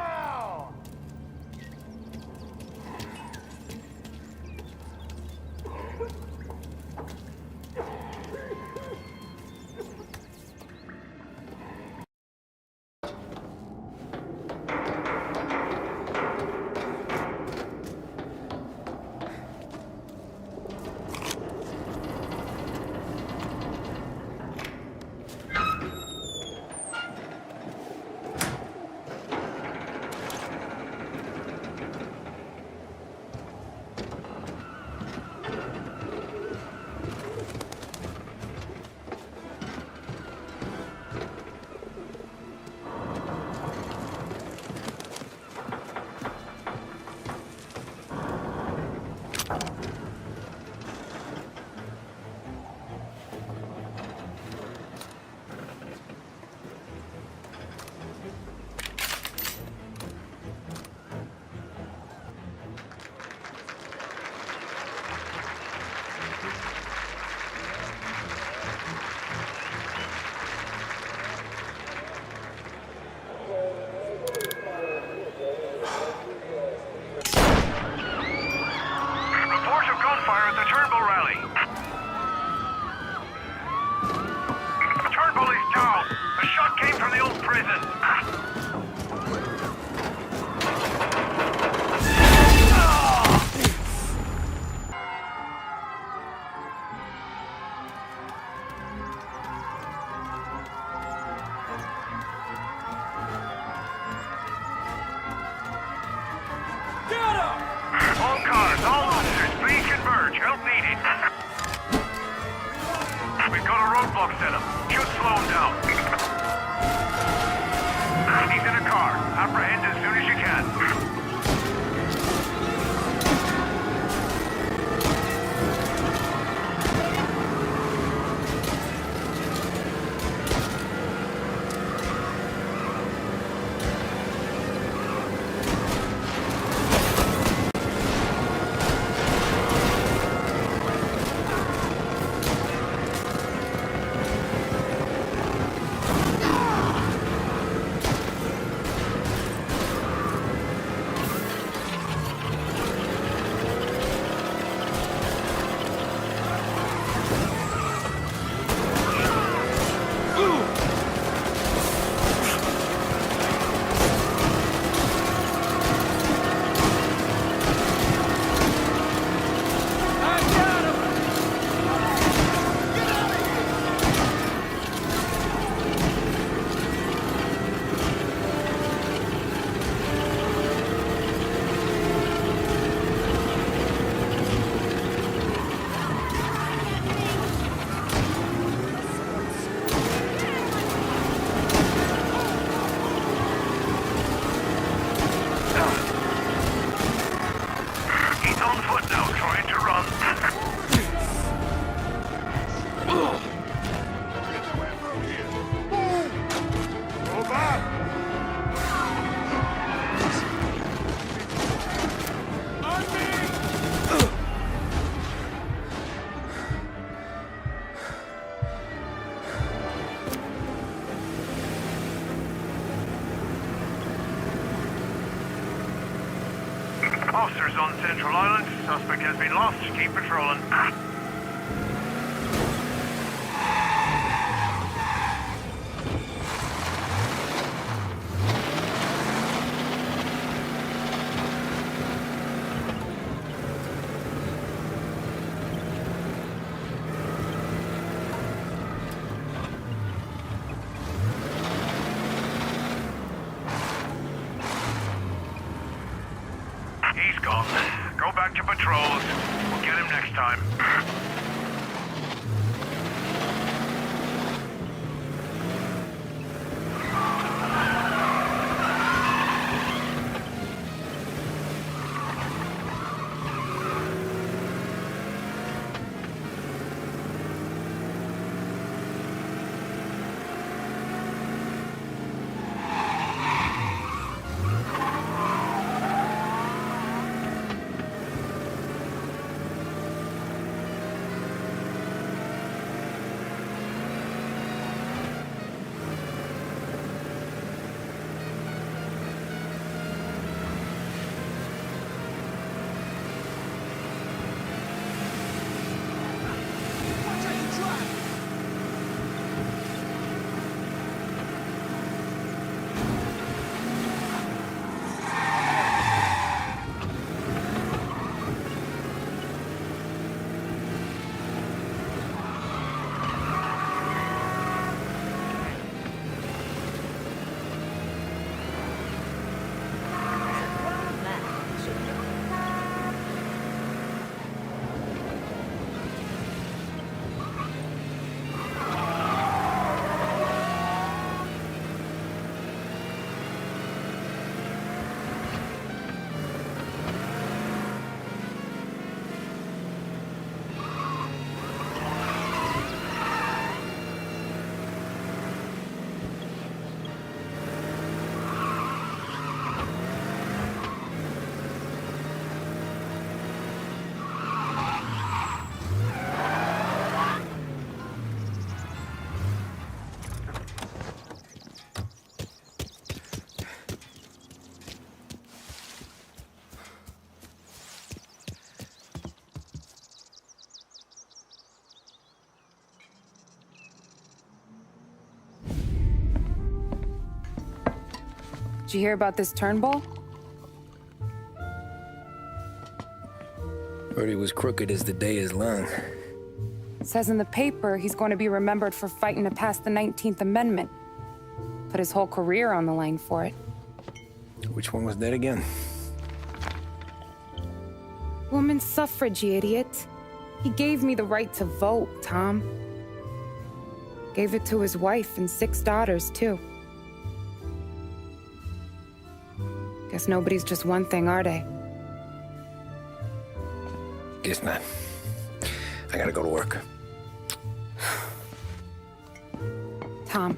Speaker 6: Officers on Central Island. Suspect has been lost. Keep patrolling. He's gone. Go back to patrols. We'll get him next time.
Speaker 8: you hear about this Turnbull?
Speaker 2: Heard he was crooked as the day is long.
Speaker 8: It says in the paper he's going to be remembered for fighting to pass the 19th Amendment. Put his whole career on the line for it.
Speaker 2: Which one was that again?
Speaker 8: Women's suffrage, you idiot. He gave me the right to vote, Tom. Gave it to his wife and 6 daughters, too. Guess nobody's just one thing, are they?
Speaker 2: Guess not. I gotta go to work.
Speaker 8: Tom,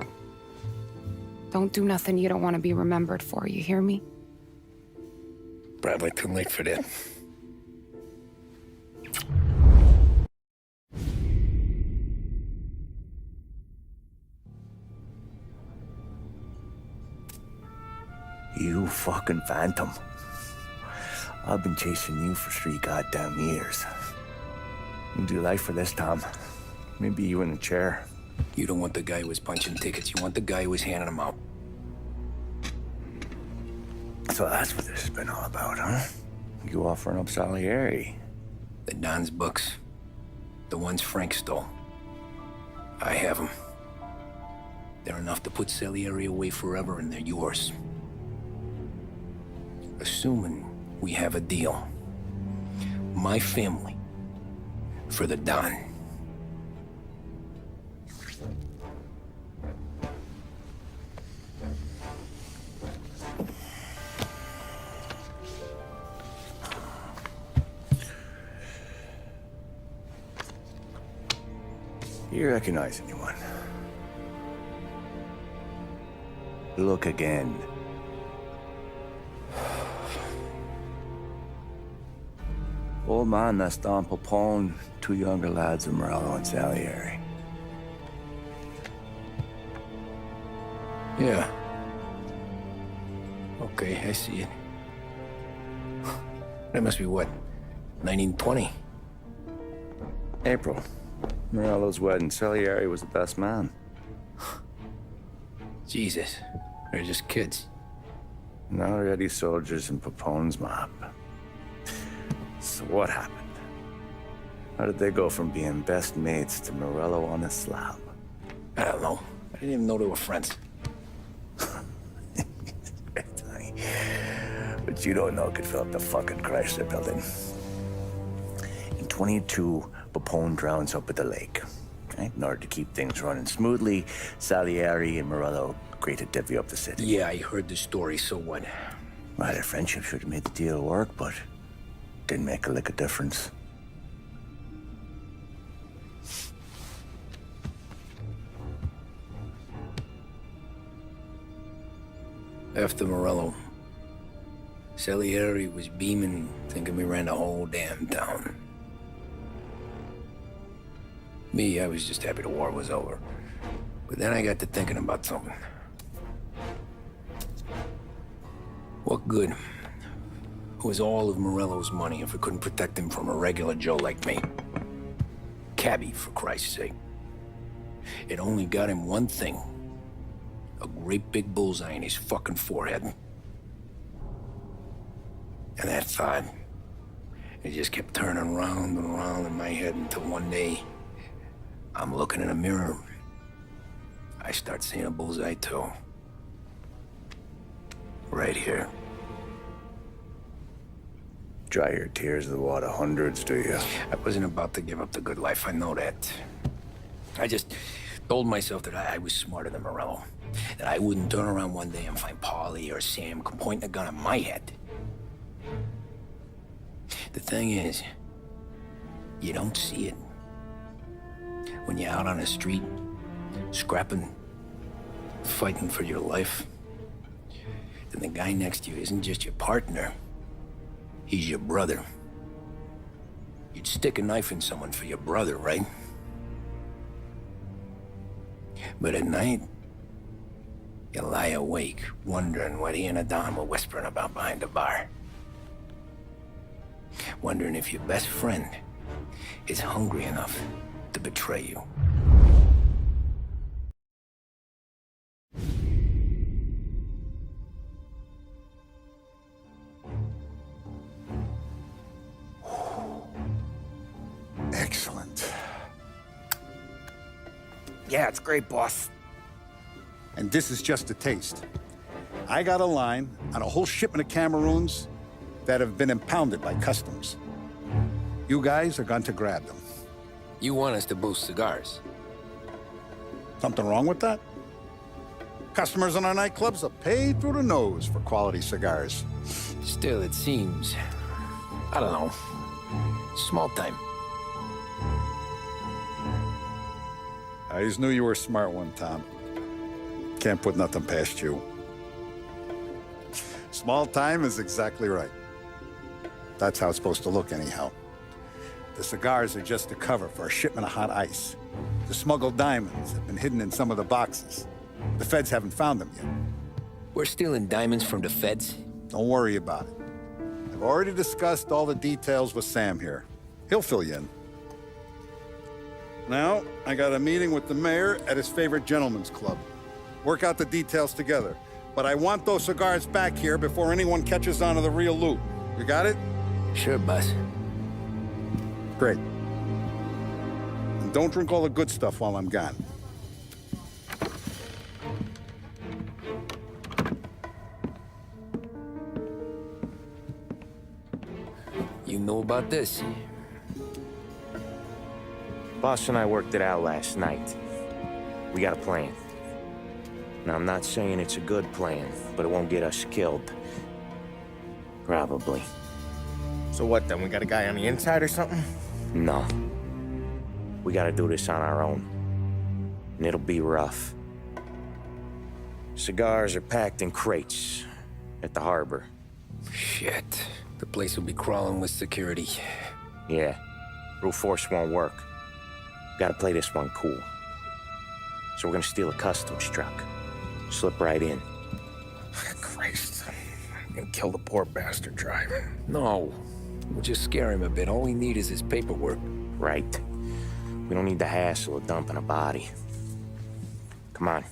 Speaker 8: don't do nothing you don't want to be remembered for, you hear me?
Speaker 2: Probably too late for that.
Speaker 16: You fucking phantom. I've been chasing you for 3 goddamn years. You do life for this, Tom. Maybe you in a chair.
Speaker 2: You don't want the guy who was punching tickets. You want the guy who was handing them out.
Speaker 16: So that's what this has been all about, huh? You offering up Salieri.
Speaker 2: The Don's books. The ones Frank stole. I have them. They're enough to put Salieri away forever, and they're yours. Assuming we have a deal. My family for the Don.
Speaker 16: You recognize anyone? Look again. Old man, that's Don Popone, 2 younger lads of Morello and Salieri.
Speaker 2: Yeah. Okay, I see it. That must be what, 1920?
Speaker 16: April. Morello's wedding. Salieri was the best man.
Speaker 2: Jesus, they're just kids.
Speaker 16: Now already soldiers in Popone's mob. So what happened? How did they go from being best mates to Morello on a slab?
Speaker 2: I don't know. I didn't even know they were friends.
Speaker 16: But you don't know could fill up the fucking Chrysler building. In 22, Popone drowns up at the lake. Right? In order to keep things running smoothly, Salieri and Morello agreed to divvy up the city.
Speaker 2: Yeah, I heard the story, so what?
Speaker 16: Well, their friendship should have made the deal work, but didn't make a lick of difference.
Speaker 2: After Morello, Salieri was beaming, thinking we ran the whole damn town. Me, I was just happy the war was over. But then I got to thinking about something. What good was all of Morello's money if it couldn't protect him from a regular Joe like me? Cabbie, for Christ's sake. It only got him one thing. A great big bullseye in his fucking forehead. And that thought, it just kept turning round and round in my head until one day, I'm looking in a mirror. I start seeing a bullseye too. Right here.
Speaker 16: Dry your tears of the water hundreds, do you?
Speaker 2: I wasn't about to give up the good life, I know that. I just told myself that I was smarter than Morello. That I wouldn't turn around one day and find Paulie or Sam pointing a gun at my head. The thing is, you don't see it. When you're out on the street, scrapping, fighting for your life, then the guy next to you isn't just your partner, he's your brother. You'd stick a knife in someone for your brother, right? But at night, you lie awake, wondering what he and Adam were whispering about behind the bar. Wondering if your best friend is hungry enough to betray you.
Speaker 11: Yeah, it's great, boss.
Speaker 14: And this is just a taste. I got a line on a whole shipment of Cameroons that have been impounded by customs. You guys are going to grab them.
Speaker 2: You want us to boost cigars?
Speaker 14: Something wrong with that? Customers in our nightclubs are paid through the nose for quality cigars.
Speaker 2: Still, it seems... I don't know. Small time.
Speaker 14: I always knew you were a smart one, Tom. Can't put nothing past you. Small time is exactly right. That's how it's supposed to look, anyhow. The cigars are just a cover for a shipment of hot ice. The smuggled diamonds have been hidden in some of the boxes. The feds haven't found them yet.
Speaker 2: We're stealing diamonds from the feds?
Speaker 14: Don't worry about it. I've already discussed all the details with Sam here. He'll fill you in. Now, I got a meeting with the mayor at his favorite gentleman's club. Work out the details together. But I want those cigars back here before anyone catches on to the real loot. You got it?
Speaker 2: Sure, boss.
Speaker 14: Great. And don't drink all the good stuff while I'm gone.
Speaker 2: You know about this?
Speaker 10: Boss and I worked it out last night. We got a plan. Now, I'm not saying it's a good plan, but it won't get us killed. Probably.
Speaker 11: So what, then? We got a guy on the inside or something?
Speaker 10: No. We gotta do this on our own. And it'll be rough. Cigars are packed in crates at the harbor.
Speaker 2: Shit. The place will be crawling with security.
Speaker 10: Yeah. Brute force won't work. Gotta play this one cool. So we're gonna steal a customs truck. Slip right in.
Speaker 11: Christ. And kill the poor bastard driver.
Speaker 2: No. We'll just scare him a bit. All we need is his paperwork.
Speaker 10: Right. We don't need the hassle of dumping a body. Come on.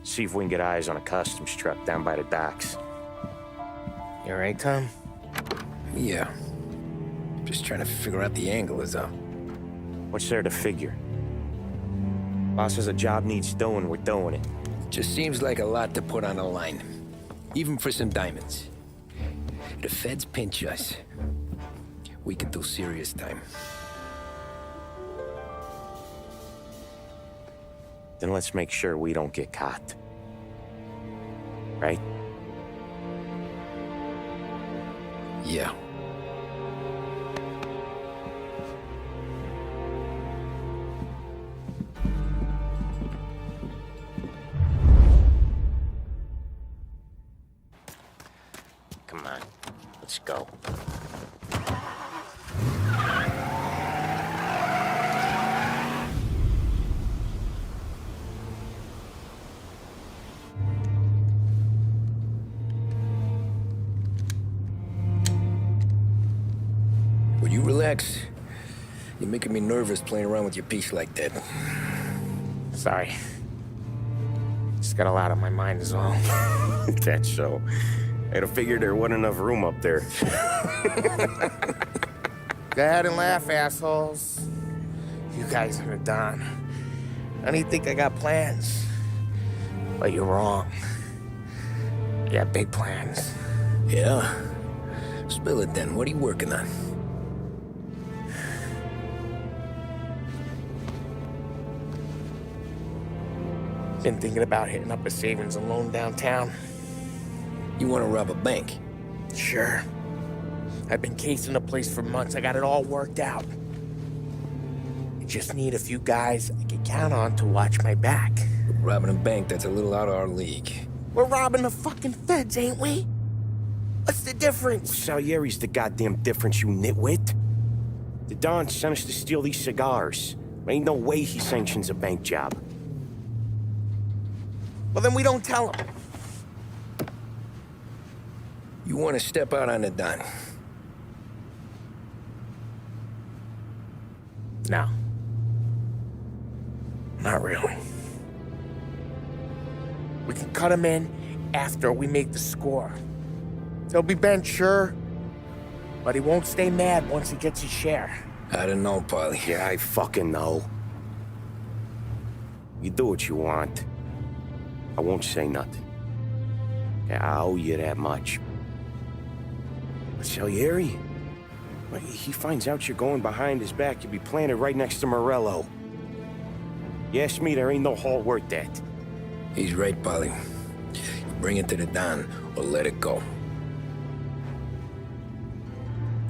Speaker 10: See if we can get eyes on a customs truck down by the docks.
Speaker 11: You all right, Tom?
Speaker 2: Yeah. Just trying to figure out the angle is up.
Speaker 10: What's there to figure? Boss says a job needs doing, we're doing it.
Speaker 2: Just seems like a lot to put on the line. Even for some diamonds. If the feds pinch us, we could do serious time.
Speaker 10: Then let's make sure we don't get caught. Right?
Speaker 2: Yeah.
Speaker 10: Come on, let's go.
Speaker 2: Will you relax? You're making me nervous playing around with your piece like that.
Speaker 11: Sorry. Just got a lot on my mind is all.
Speaker 10: That's so. I'd have figured there wasn't enough room up there.
Speaker 11: Go ahead and laugh, assholes. You guys are done. I don't think I got plans. But you're wrong. I got big plans.
Speaker 2: Yeah? Spill it then. What are you working on?
Speaker 11: Been thinking about hitting up a savings and loan downtown.
Speaker 2: You want to rob a bank?
Speaker 11: Sure. I've been casing the place for months. I got it all worked out. I just need a few guys I can count on to watch my back.
Speaker 2: Robbing a bank, that's a little out of our league.
Speaker 11: We're robbing the fucking feds, ain't we? What's the difference?
Speaker 10: Salieri's the goddamn difference, you nitwit. The Don sent us to steal these cigars. Ain't no way he sanctions a bank job.
Speaker 11: Well, then we don't tell him.
Speaker 2: You want to step out on the Don?
Speaker 11: No. Not really. We can cut him in after we make the score. He'll be bent, sure, but he won't stay mad once he gets his share.
Speaker 2: I don't know, Paulie.
Speaker 10: Yeah, I fucking know. You do what you want. I won't say nothing. I owe you that much. But Salieri? When he finds out you're going behind his back, you'll be planted right next to Morello. You ask me, there ain't no haul worth that.
Speaker 2: He's right, Polly. You bring it to the Don, or let it go.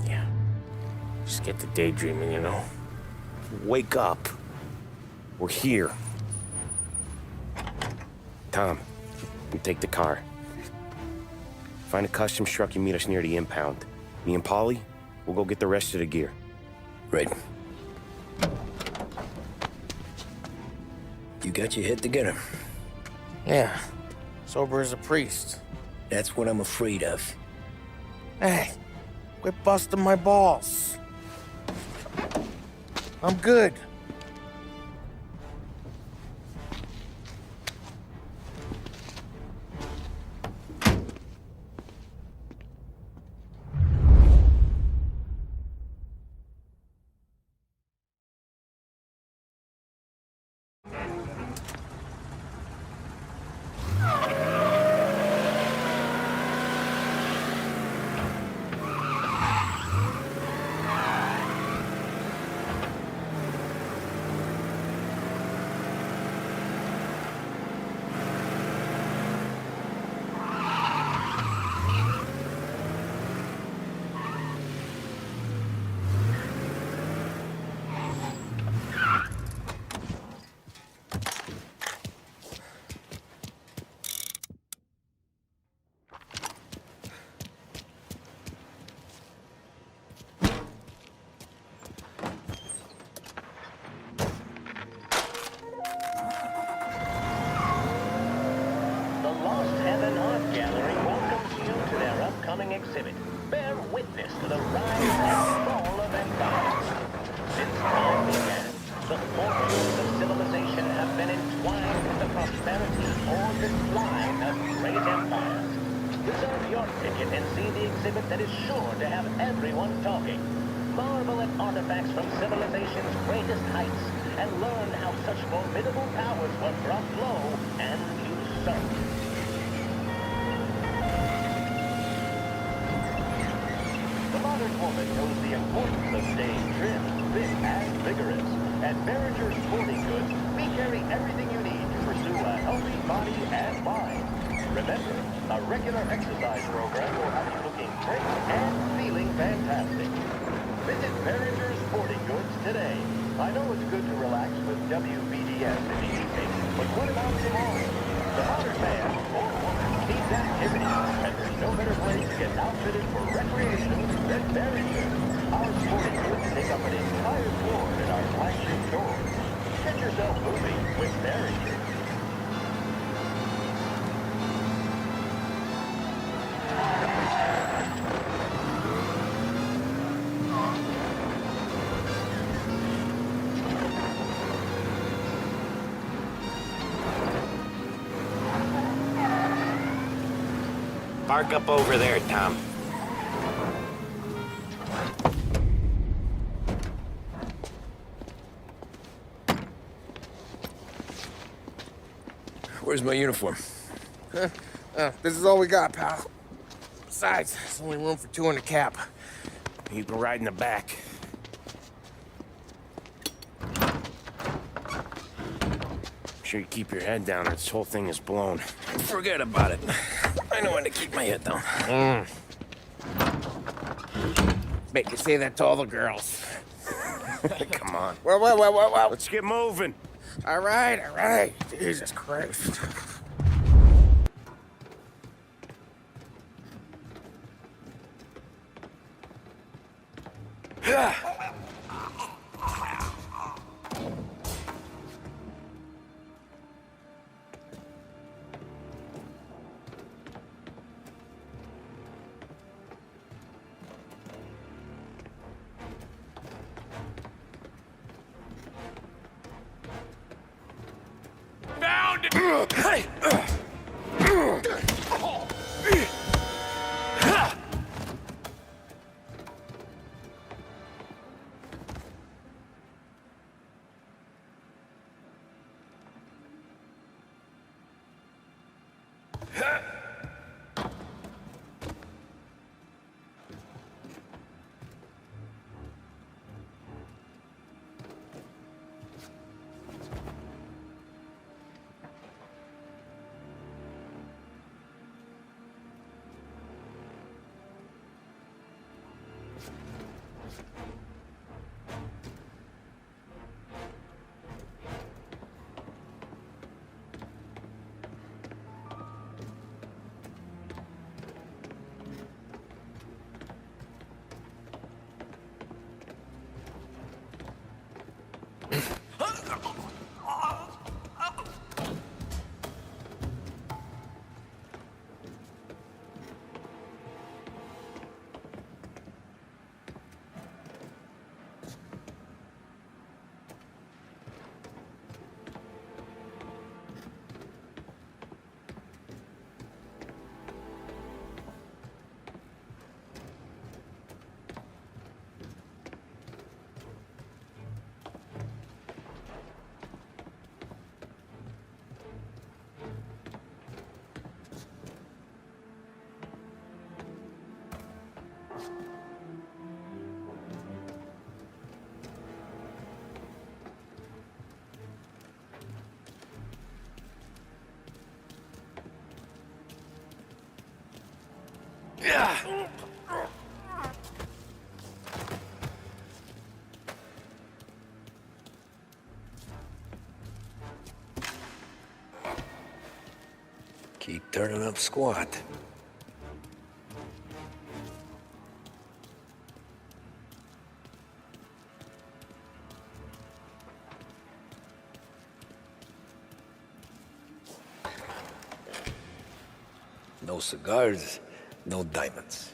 Speaker 10: Yeah. Just get to daydreaming, you know? Wake up. We're here. Tom, you take the car. Find a customs truck and meet us near the impound. Me and Polly, we'll go get the rest of the gear.
Speaker 2: Right. You got your head together?
Speaker 11: Yeah. Sober as a priest.
Speaker 2: That's what I'm afraid of.
Speaker 11: Hey, quit busting my balls. I'm good.
Speaker 7: Exhibit bear witness to the rise and fall of empires. Since time began, the fortunes of civilization have been entwined with the prosperity or decline of great empires. Reserve your ticket and see the exhibit that is sure to have everyone talking. Marvel at artifacts from civilization's greatest heights and learn how such formidable powers were brought low and usurped. The modern woman knows the importance of staying trim, fit, and vigorous. At Behringer's Sporting Goods, we carry everything you need to pursue a healthy body and mind. Remember, a regular exercise program will have you looking great and feeling fantastic. Visit Behringer's Sporting Goods today. I know it's good to relax with WBDS in the evening, but what about tomorrow? The modern man or woman needs activity, and there's no better place to get outfitted for recreation than Behringer. Our sporting goods take up an entire floor in our flagship store. Get yourself moving with Behringer.
Speaker 10: Park up over there, Tom.
Speaker 2: Where's my uniform?
Speaker 11: This is all we got, pal. Besides, there's only room for two in the cab.
Speaker 10: You can ride in the back. Make sure you keep your head down or this whole thing is blown.
Speaker 2: Forget about it. I know when to keep my head down.
Speaker 11: Make you say that to all the girls.
Speaker 10: Come on.
Speaker 11: Well.
Speaker 10: Let's get moving.
Speaker 11: All right. Jesus Christ.
Speaker 10: Hey!
Speaker 2: Keep turning up squat. No cigars, no diamonds.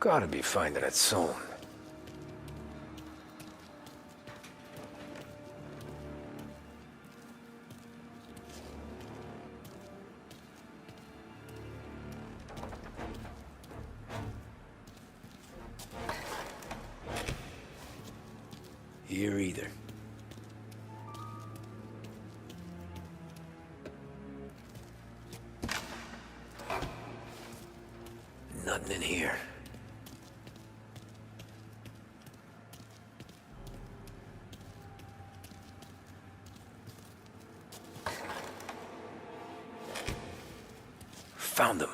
Speaker 2: Gotta be finding it soon. Here either. Nothing in here. Found them.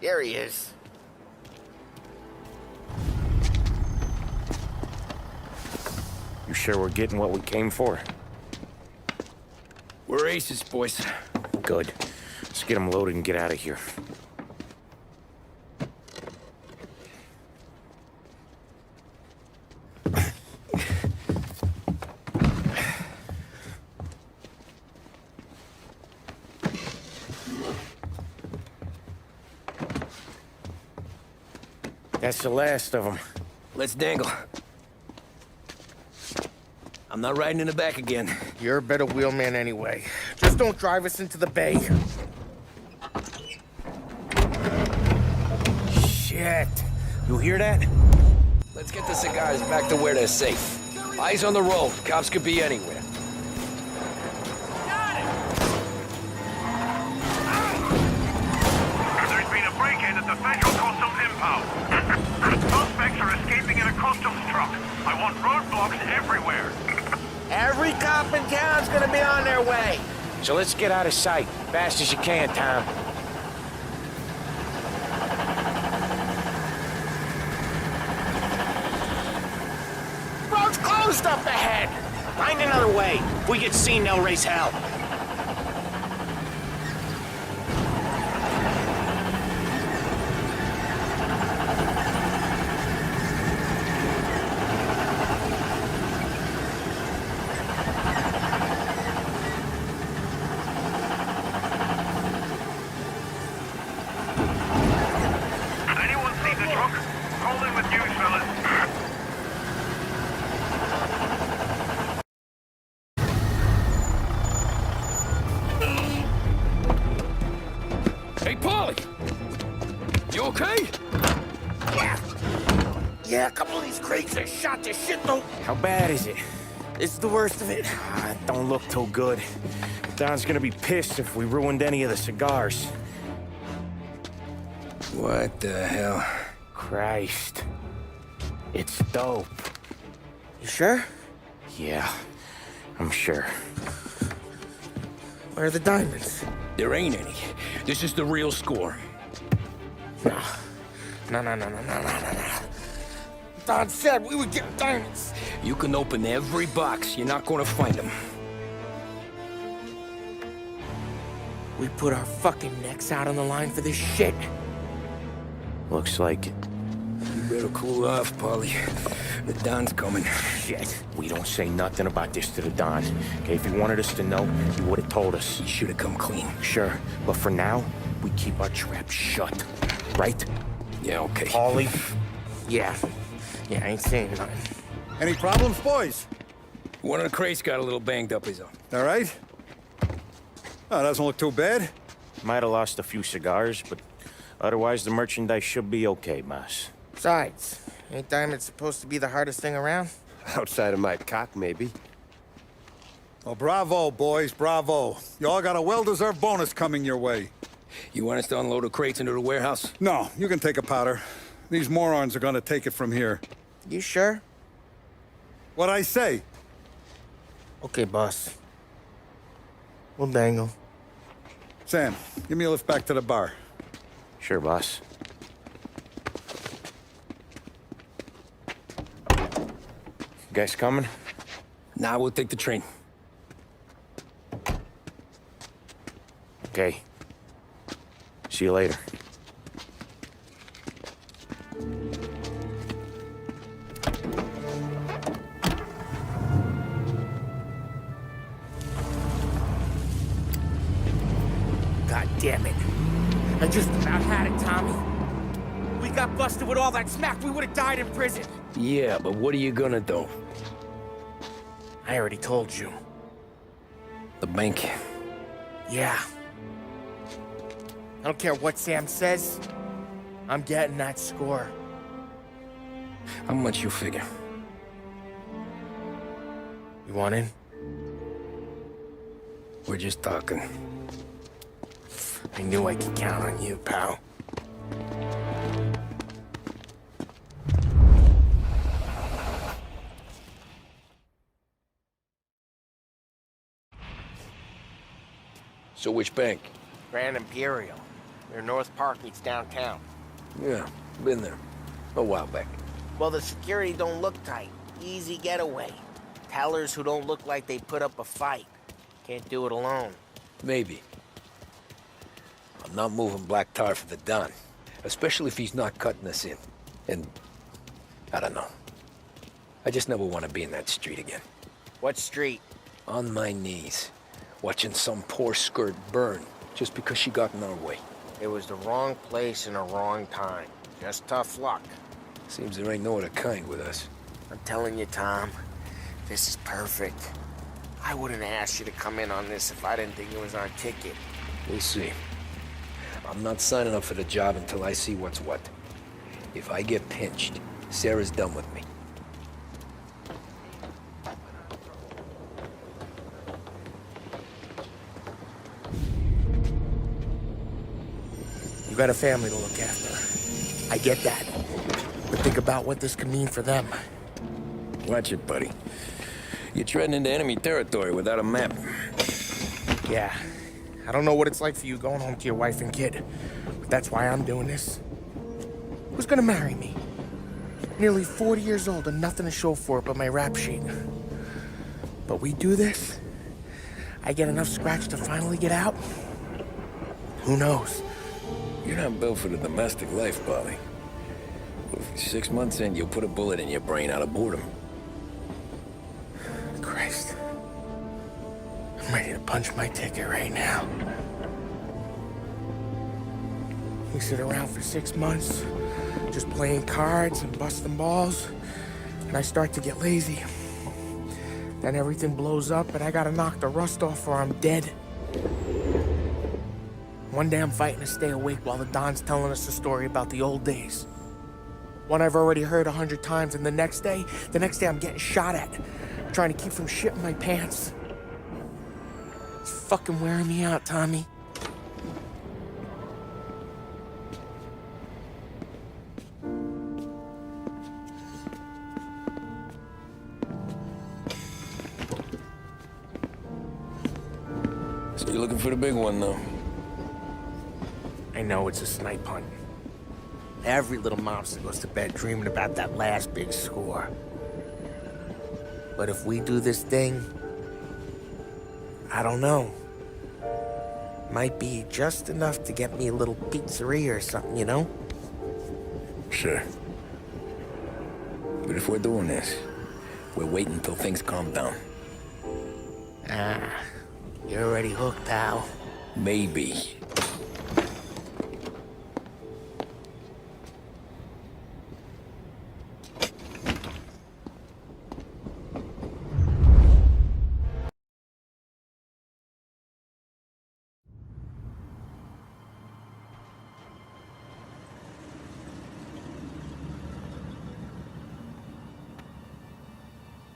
Speaker 11: There he is.
Speaker 10: You sure we're getting what we came for?
Speaker 2: We're aces, boys.
Speaker 10: Good. Let's get them loaded and get out of here. That's the last of them.
Speaker 2: Let's dangle. I'm not riding in the back again.
Speaker 11: You're a better wheelman anyway. Just don't drive us into the bay.
Speaker 10: Shit. You hear that?
Speaker 2: Let's get the cigars back to where they're safe. Eyes on the road. Cops could be anywhere.
Speaker 6: There's been a break-in at the Federal Customs impound. Suspects are escaping in a customs truck. I want roadblocks everywhere.
Speaker 11: Every cop in town's gonna be on their way.
Speaker 10: So let's get out of sight. Fast as you can, Tom.
Speaker 11: Road's closed up ahead.
Speaker 10: Find another way. If we get seen, they'll raise hell.
Speaker 11: Yeah, a couple of these crates are shot to shit, though.
Speaker 10: How bad is it?
Speaker 11: This is the worst of it.
Speaker 10: It don't look too good. Don's gonna be pissed if we ruined any of the cigars.
Speaker 2: What the hell?
Speaker 10: Christ. It's dope.
Speaker 11: You sure?
Speaker 10: Yeah, I'm sure.
Speaker 11: Where are the diamonds?
Speaker 2: There ain't any. This is the real score.
Speaker 11: No. No. Don said we would get diamonds.
Speaker 2: You can open every box. You're not gonna find them.
Speaker 11: We put our fucking necks out on the line for this shit.
Speaker 10: Looks like it.
Speaker 2: You better cool off, Paulie. The Don's coming.
Speaker 10: Shit. We don't say nothing about this to the Don. Okay, if he wanted us to know, he would have told us.
Speaker 2: He should have come clean.
Speaker 10: Sure, but for now, we keep our trap shut. Right?
Speaker 2: Yeah, okay.
Speaker 10: Paulie?
Speaker 11: Yeah, I ain't saying nothing.
Speaker 14: Any problems, boys?
Speaker 2: One of the crates got a little banged up, is all.
Speaker 14: All right? Oh, doesn't look too bad.
Speaker 10: Might have lost a few cigars, but otherwise the merchandise should be okay, boss.
Speaker 11: Besides, ain't diamonds supposed to be the hardest thing around?
Speaker 17: Outside of my cock, maybe.
Speaker 14: Well, bravo, boys, bravo. You all got a well-deserved bonus coming your way.
Speaker 2: You want us to unload the crates into the warehouse?
Speaker 14: No, you can take a powder. These morons are gonna take it from here.
Speaker 11: You sure?
Speaker 14: What'd I say?
Speaker 11: Okay, boss. We'll dangle.
Speaker 14: Sam, give me a lift back to the bar.
Speaker 10: Sure, boss. You guys coming?
Speaker 2: Nah, we'll take the train.
Speaker 10: Okay. See you later.
Speaker 11: God damn it. I just about had it, Tommy. We got busted with all that smack, we would have died in prison.
Speaker 2: Yeah, but what are you gonna do?
Speaker 11: I already told you.
Speaker 2: The bank.
Speaker 11: Yeah. I don't care what Sam says. I'm getting that score.
Speaker 2: How much you figure?
Speaker 11: You want in?
Speaker 2: We're just talking.
Speaker 11: I knew I could count on you, pal.
Speaker 2: So which bank?
Speaker 11: Grand Imperial. Near North Park meets downtown.
Speaker 2: Yeah, been there. A while back.
Speaker 11: Well, the security don't look tight. Easy getaway. Tellers who don't look like they put up a fight. Can't do it alone.
Speaker 2: Maybe. I'm not moving black tar for the Don. Especially if he's not cutting us in. And... I don't know. I just never want to be in that street again.
Speaker 11: What street?
Speaker 2: On my knees. Watching some poor skirt burn. Just because she got in our way.
Speaker 11: It was the wrong place and the wrong time. Just tough luck.
Speaker 2: Seems there ain't no other kind with us.
Speaker 11: I'm telling you, Tom. This is perfect. I wouldn't ask you to come in on this if I didn't think it was our ticket.
Speaker 2: We'll see. I'm not signing up for the job until I see what's what. If I get pinched, Sarah's done with me.
Speaker 11: You got a family to look after. I get that. But think about what this could mean for them.
Speaker 2: Watch it, buddy. You're treading into enemy territory without a map.
Speaker 11: Yeah. I don't know what it's like for you going home to your wife and kid. But that's why I'm doing this. Who's gonna marry me? Nearly 40 years old and nothing to show for it but my rap sheet. But we do this, I get enough scratch to finally get out? Who knows?
Speaker 2: You're not built for the domestic life, Polly. 6 months in, you'll put a bullet in your brain out of boredom.
Speaker 11: Christ. I'm ready to punch my ticket right now. We sit around for 6 months, just playing cards and busting balls, and I start to get lazy. Then everything blows up and I gotta knock the rust off or I'm dead. One day I'm fighting to stay awake while the Don's telling us a story about the old days. One I've already heard 100 times, and the next day I'm getting shot at. Trying to keep from shitting my pants. It's fucking wearing me out, Tommy.
Speaker 2: So you're looking for the big one, though?
Speaker 11: I know it's a snipe hunt. Every little mobster goes to bed dreaming about that last big score. But if we do this thing, I don't know. Might be just enough to get me a little pizzeria or something, you know?
Speaker 2: Sure. But if we're doing this, we're waiting until things calm down.
Speaker 11: Ah, you're already hooked, pal.
Speaker 2: Maybe.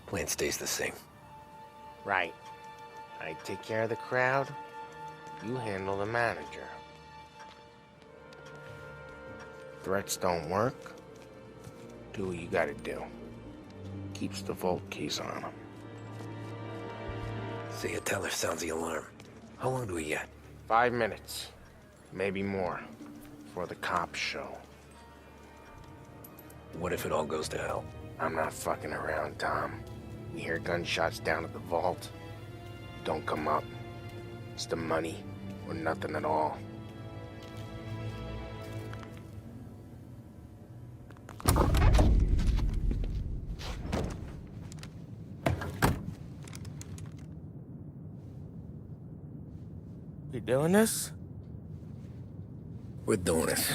Speaker 2: Plan stays the same.
Speaker 11: Right. I take care of the crowd, you handle the manager. Threats don't work, do what you gotta do. Keeps the vault keys on him.
Speaker 2: See, a teller sounds the alarm. How long do we get?
Speaker 11: 5 minutes, maybe more, before the cops show.
Speaker 2: What if it all goes to hell?
Speaker 11: I'm not fucking around, Tom. We hear gunshots down at the vault. Don't come up. It's the money or nothing at all. We doing this?
Speaker 2: We're doing this.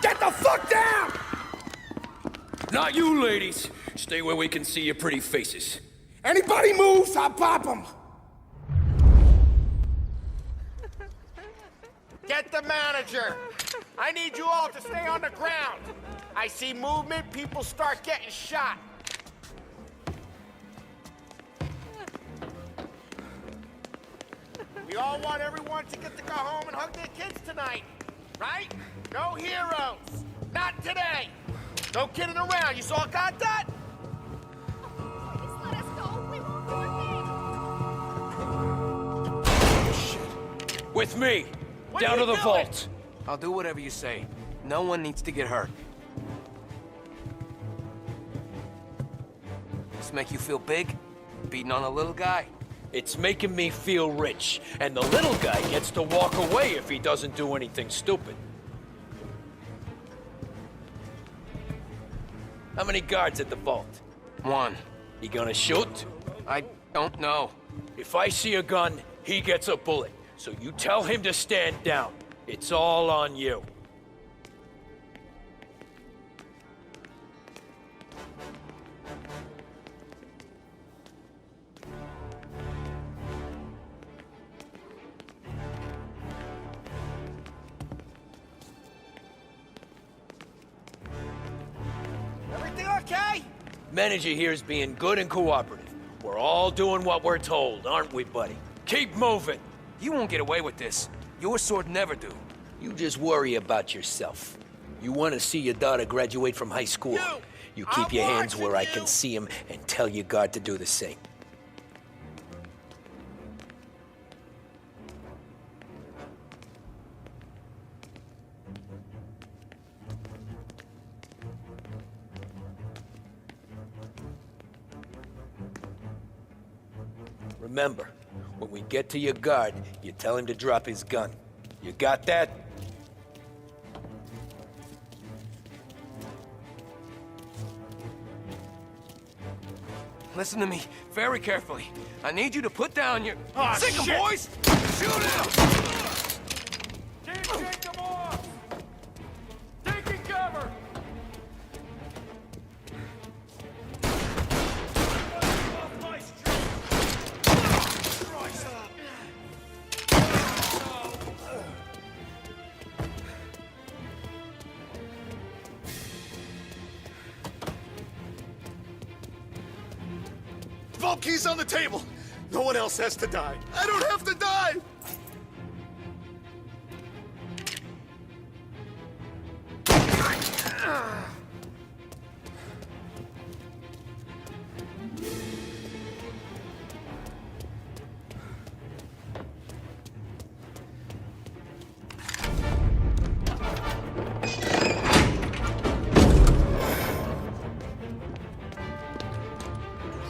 Speaker 22: Get the fuck down!
Speaker 2: Not you, ladies. Stay where we can see your pretty faces.
Speaker 22: Anybody moves, I'll pop them.
Speaker 11: Get the manager! I need you all to stay on the ground. I see movement, people start getting shot. We all want everyone to get to go home and hug their kids tonight, right? No heroes. Not today. No kidding around. You all got that?
Speaker 4: Please let us go. We won't do a thing.
Speaker 2: With me.
Speaker 11: What
Speaker 2: Down
Speaker 11: are
Speaker 2: to
Speaker 11: you
Speaker 2: the
Speaker 11: doing?
Speaker 2: vault.
Speaker 13: I'll do whatever you say. No one needs to get hurt. This make you feel big? Beating on a little guy?
Speaker 2: It's making me feel rich, and the little guy gets to walk away if he doesn't do anything stupid. How many guards at the vault?
Speaker 13: 1.
Speaker 2: You gonna shoot?
Speaker 13: I don't know.
Speaker 2: If I see a gun, he gets a bullet. So you tell him to stand down. It's all on you.
Speaker 11: Everything okay?
Speaker 2: Manager here's being good and cooperative. We're all doing what we're told, aren't we, buddy? Keep moving.
Speaker 13: You won't get away with this. Your sword never do.
Speaker 2: You just worry about yourself. You want to see your daughter graduate from high school. You keep
Speaker 11: I'm
Speaker 2: your hands
Speaker 11: watching
Speaker 2: where I
Speaker 11: you.
Speaker 2: can see them and tell your guard to do the same. Remember, when we get to your guard, you tell him to drop his gun. You got that?
Speaker 13: Listen to me very carefully. I need you to put down your...
Speaker 11: Oh,
Speaker 13: Sick 'em,
Speaker 11: shit.
Speaker 13: boys! Shoot him!
Speaker 11: Can't take
Speaker 12: vault key's on the table. No one else has to die. I don't have to die!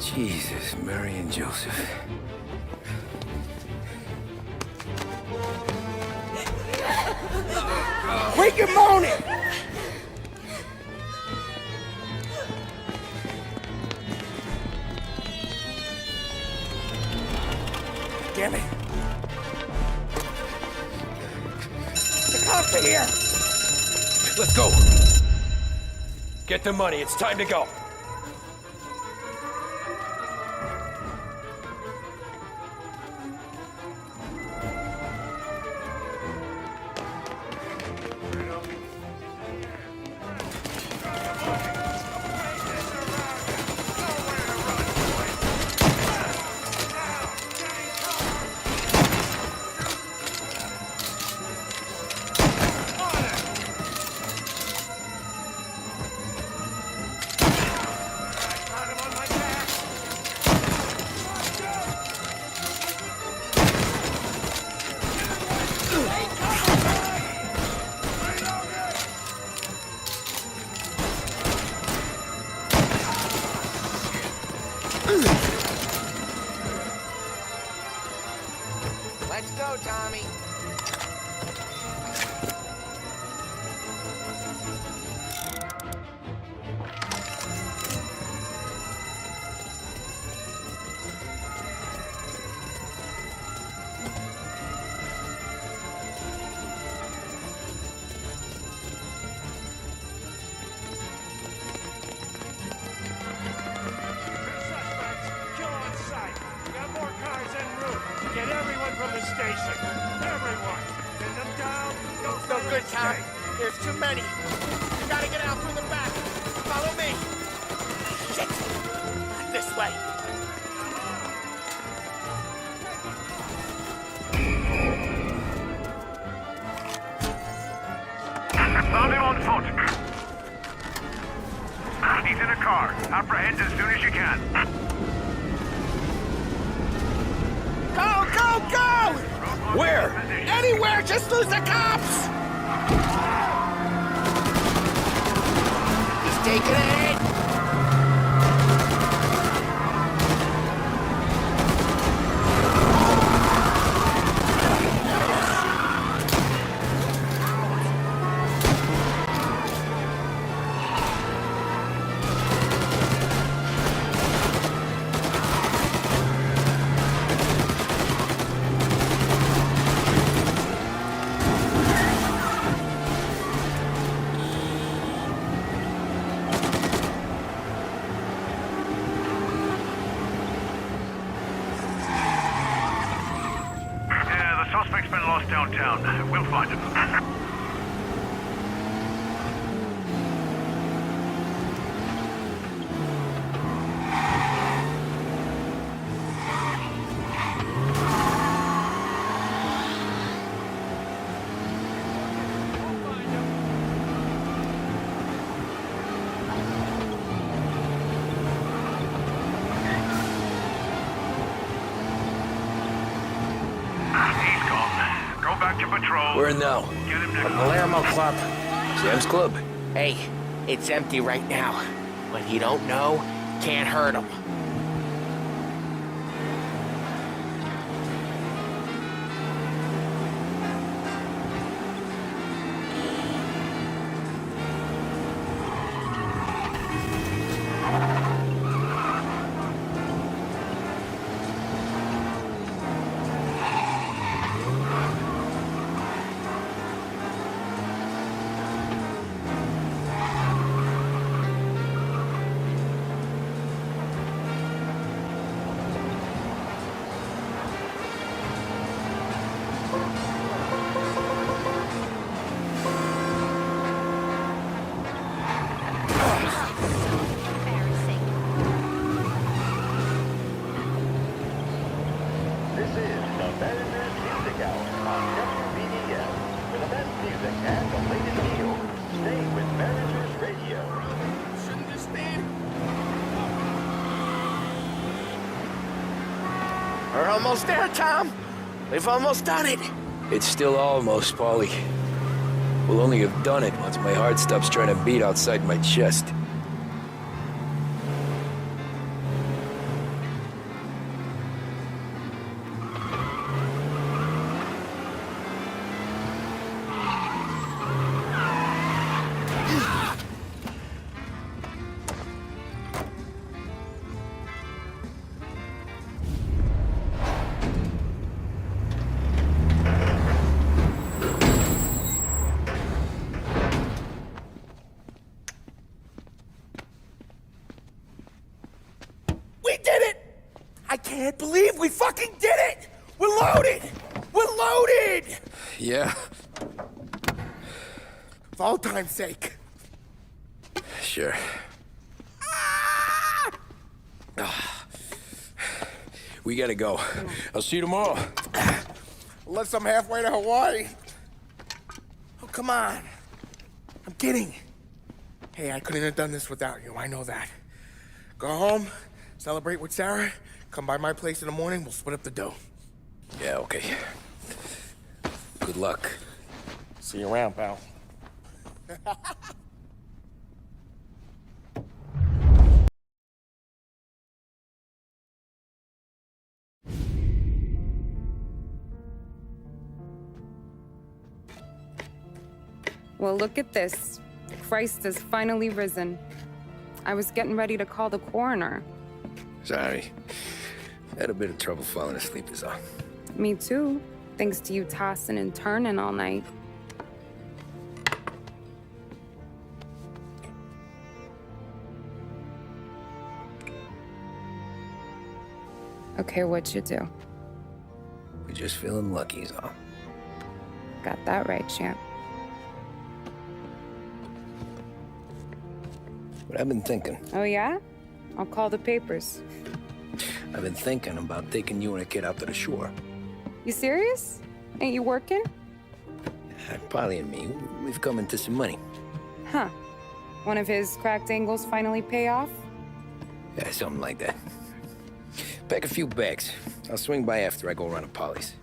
Speaker 2: Jesus, Mary and Joseph.
Speaker 11: Wake him morning! Damn it. The cops are here!
Speaker 13: Let's go. Get the money. It's time to go.
Speaker 11: Let's go, Tommy.
Speaker 6: Kill on sight. Got more cars en route. Get everyone from the station. Everyone. Pin them down. Don't
Speaker 11: No
Speaker 6: let
Speaker 11: good,
Speaker 6: them
Speaker 11: Tom.
Speaker 6: escape.
Speaker 11: There's too many. You gotta get out through the back. Follow me. Shit. Not this way.
Speaker 6: Found him on foot. He's in a car. Apprehend as soon as you can.
Speaker 11: Go, go, go!
Speaker 13: Where?
Speaker 11: Anywhere, just lose the cops! He's taking a hit!
Speaker 6: Yeah, the suspect's been lost downtown. We'll find him. He's gone. Go back to patrol.
Speaker 13: Where now?
Speaker 6: Get him
Speaker 11: The
Speaker 6: next.
Speaker 11: Palermo Club.
Speaker 13: Sam's Club.
Speaker 11: Hey, it's empty right now. What you don't know can't hurt him. almost there, Tom. We've almost done it.
Speaker 2: It's still almost, Paulie. We'll only have done it once my heart stops trying to beat outside my chest.
Speaker 11: We did it! I can't believe we fucking did it! We're loaded! We're loaded!
Speaker 2: Yeah,
Speaker 11: For all time's sake.
Speaker 2: sure. We gotta go. I'll see you tomorrow.
Speaker 11: Unless I'm halfway to Hawaii. Oh, come on. I'm kidding. Hey, I couldn't have done this without you. I know that. Go home, celebrate with Sarah, come by my place in the morning, we'll split up the dough.
Speaker 2: Yeah, okay. Good luck.
Speaker 11: See you around, pal.
Speaker 8: Well, look at this. Christ has finally risen. I was getting ready to call the coroner.
Speaker 2: Sorry. Had a bit of trouble falling asleep is all.
Speaker 8: Me too, thanks to you tossing and turning all night. Okay, what'd you do?
Speaker 2: We're just feeling lucky is all.
Speaker 8: Got that right, champ.
Speaker 2: But I've been thinking.
Speaker 8: Oh, yeah? I'll call the papers.
Speaker 2: I've been thinking about taking you and a kid out to the shore.
Speaker 8: You serious? Ain't you working?
Speaker 2: Polly and me, we've come into some money.
Speaker 8: Huh. One of his cracked angles finally pay off?
Speaker 2: Yeah, something like that. Pack a few bags. I'll swing by after I go around to Polly's.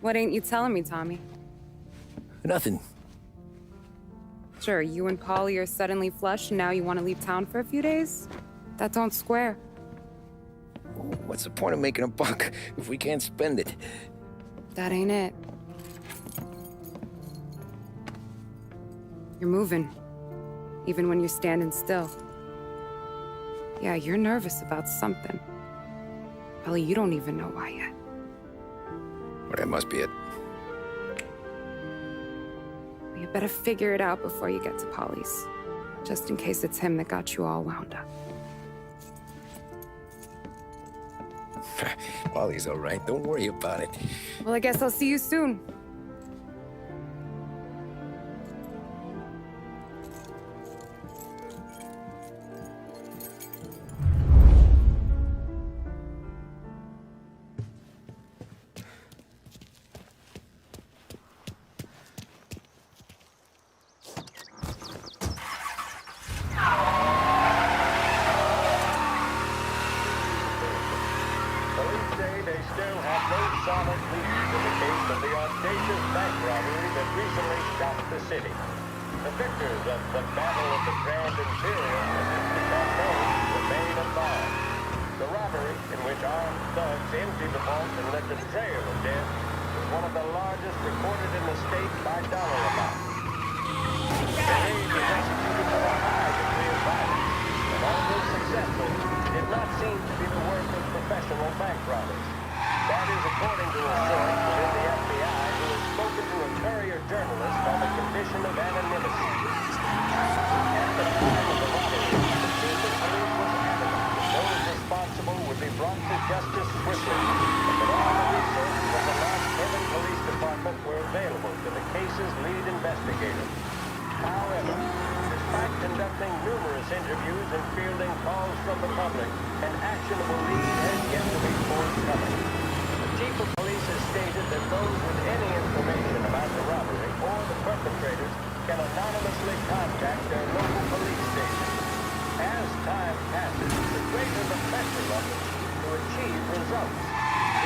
Speaker 8: What ain't you telling me, Tommy?
Speaker 2: Nothing.
Speaker 8: Sure, you and Polly are suddenly flush and now you want to leave town for a few days? That don't square.
Speaker 2: What's the point of making a buck if we can't spend it?
Speaker 8: That ain't it. You're moving, even when you're standing still. Yeah, you're nervous about something. Probably you don't even know why yet.
Speaker 2: Well, that must be it.
Speaker 8: You better figure it out before you get to Polly's. Just in case it's him that got you all wound up.
Speaker 2: Polly's all right. Don't worry about it.
Speaker 8: Well, I guess I'll see you soon.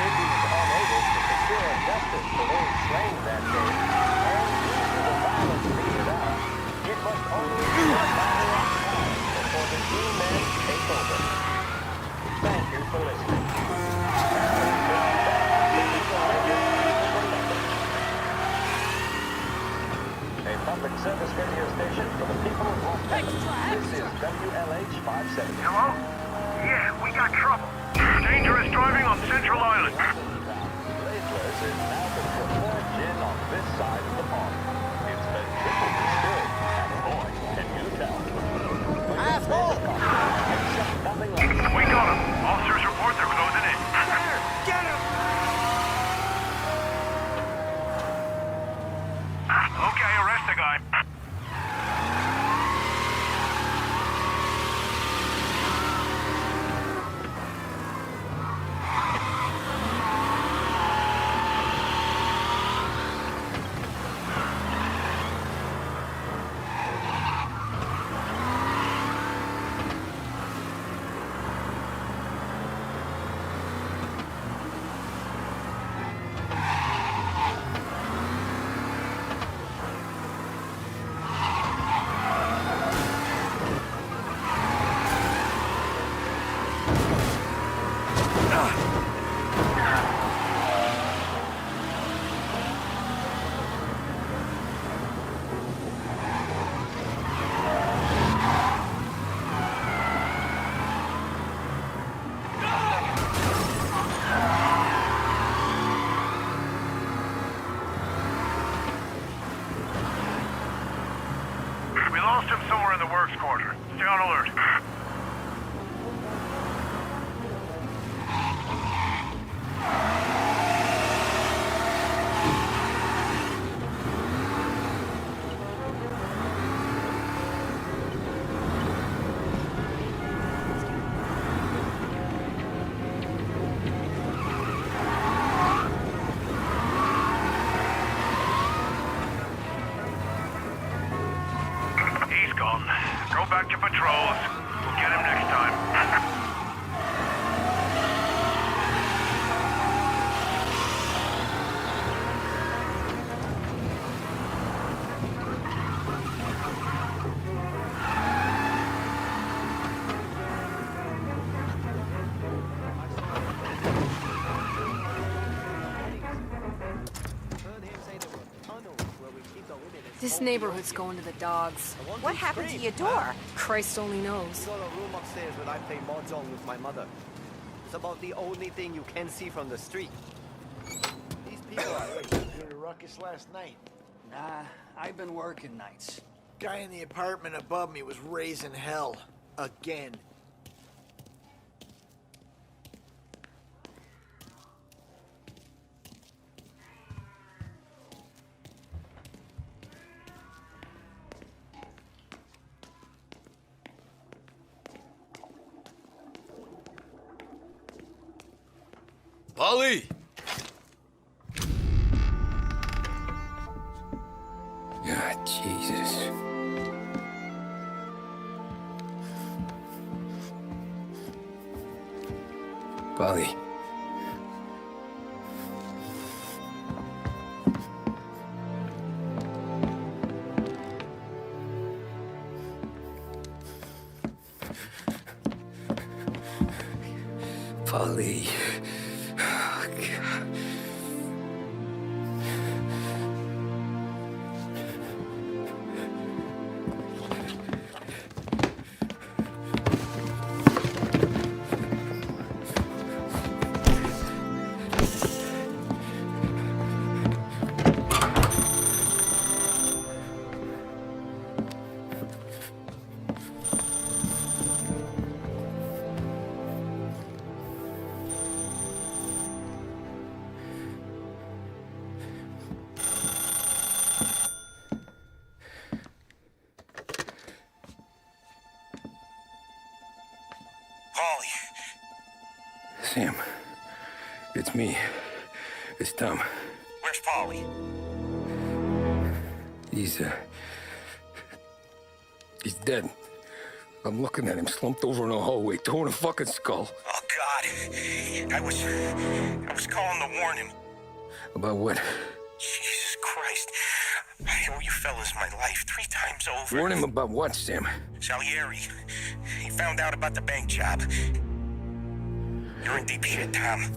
Speaker 7: city's unable to secure justice for those slain that day, and due to the violence meted out, it must only be a matter of time before the new men take over. Thank you for listening. A public service radio station for the people of Los Angeles. This is WLH 570.
Speaker 6: Hello? Yeah, we got trouble. Dangerous driving on Central Island.
Speaker 7: Blazers is now the preferred gin on this side of the pond. It's been triple distilled, and boy, can you tell.
Speaker 22: Asshole!
Speaker 7: Except nothing less.
Speaker 6: We got him. Officers report they're closing in.
Speaker 22: Get him!
Speaker 6: Okay, arrest the guy. We lost him somewhere in the works quarter. Stay on alert. He's gone. Go back to patrols. We'll get him next time.
Speaker 4: This neighborhood's going to the dogs. What happened to your door? Christ only knows.
Speaker 5: Got a room upstairs where I play mahjong with my mother. It's about the only thing you can see from the street.
Speaker 22: These people are pretty ruckus last night.
Speaker 15: Nah, I've been working nights.
Speaker 22: Guy in the apartment above me was raising hell. Again.
Speaker 1: Polly!
Speaker 2: Ah, Jesus. Polly. Polly. Oh, God. Sam, it's me. It's Tom.
Speaker 10: Where's Paulie?
Speaker 2: He's dead. I'm looking at him slumped over in a hallway, torn a fucking skull.
Speaker 10: Oh, God. God. I was calling to warn him.
Speaker 2: About what?
Speaker 10: Jesus Christ. I owe you fellas my life 3 times over.
Speaker 2: Warn him about what, Sam?
Speaker 10: Salieri. He found out about the bank job. You're in deep shit, Tom.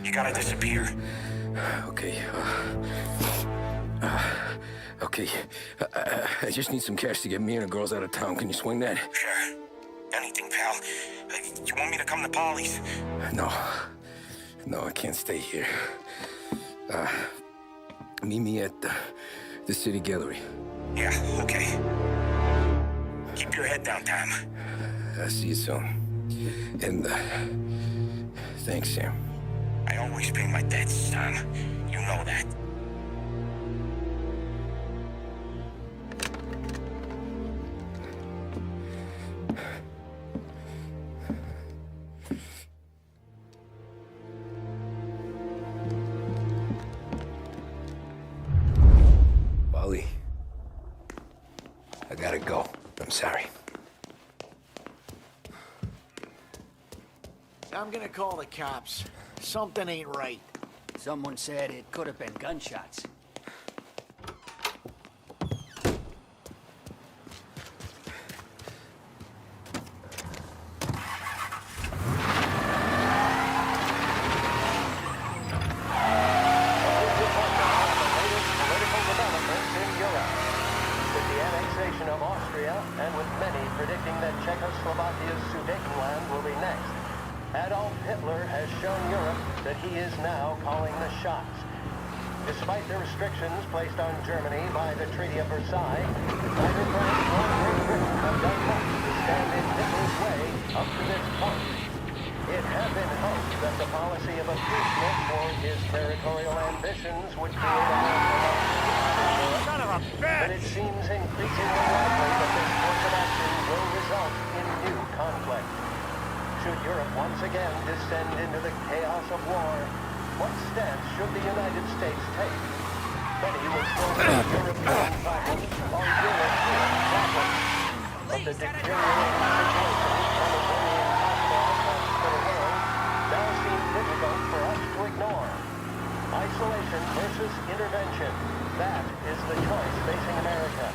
Speaker 10: You gotta disappear.
Speaker 2: Okay. Okay. I just need some cash to get me and the girls out of town. Can you swing that?
Speaker 10: Sure. Anything, pal. You want me to come to Polly's?
Speaker 2: No. No, I can't stay here. Meet me at the city gallery.
Speaker 10: Yeah, okay. Keep your head down, Tom.
Speaker 2: I'll see you soon. And, thanks, Sam.
Speaker 10: I always pay my debts, Tom. You know that.
Speaker 2: Polly, I gotta go. I'm sorry.
Speaker 21: I'm gonna call the cops. Something ain't right.
Speaker 15: Someone said it could have been gunshots.
Speaker 7: Of Austria, and with many predicting that Czechoslovakia's Sudetenland will be next, Adolf Hitler has shown Europe that he is now calling the shots. Despite the restrictions placed on Germany by the Treaty of Versailles, neither France nor Great Britain have done much to stand in Hitler's way up to this point. It had been hoped that the policy of appeasement toward his territorial ambitions would create a
Speaker 6: Son of a bitch!
Speaker 7: but it seems increasingly likely that this course of action will result in new conflict. Should Europe once again descend into the chaos of war, what stance should the United States take? Many will still see European problems or European problems. But the deteriorating situation and the worrying prospects for the world now seem difficult for us to ignore. Isolation versus intervention. That is the choice facing America.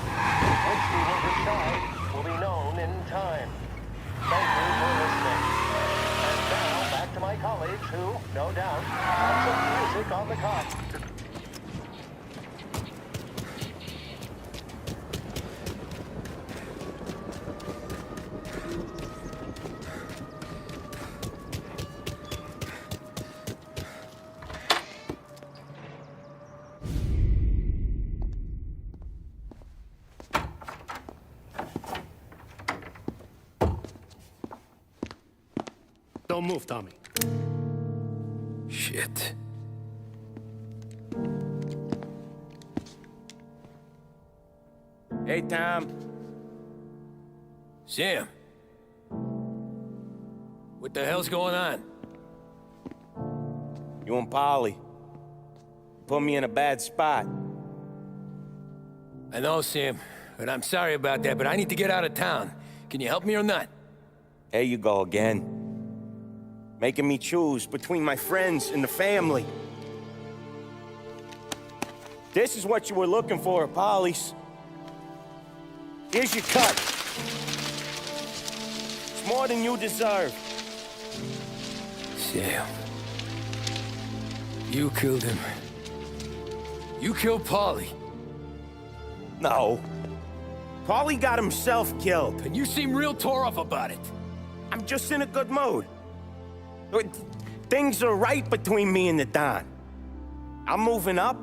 Speaker 7: Which we will decide will be known in time. Thank you for listening. And now, back to my colleagues who, no doubt, have some music on the cot.
Speaker 6: Don't move, Tommy.
Speaker 2: Shit.
Speaker 10: Hey, Tom.
Speaker 2: Sam. What the hell's going on?
Speaker 10: You and Polly put me in a bad spot.
Speaker 2: I know, Sam, and I'm sorry about that, but I need to get out of town. Can you help me or not?
Speaker 10: There you go again. Making me choose between my friends and the family. This is what you were looking for, Polly's. Here's your cut. It's more than you deserve.
Speaker 2: Sam. You killed him. You killed Paulie.
Speaker 10: No. Paulie got himself killed.
Speaker 2: And you seem real tore up about it.
Speaker 10: I'm just in a good mood. Things are right between me and the Don. I'm moving up,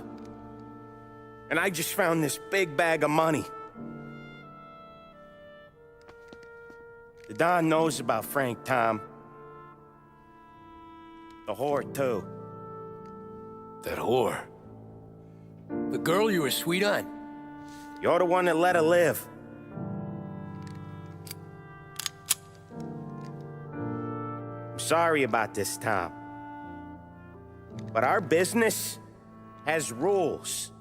Speaker 10: and I just found this big bag of money. The Don knows about Frank, Tom. The whore, too.
Speaker 2: That whore? The girl you were sweet on?
Speaker 10: You're the one that let her live. Sorry about this, Tom. But our business has rules.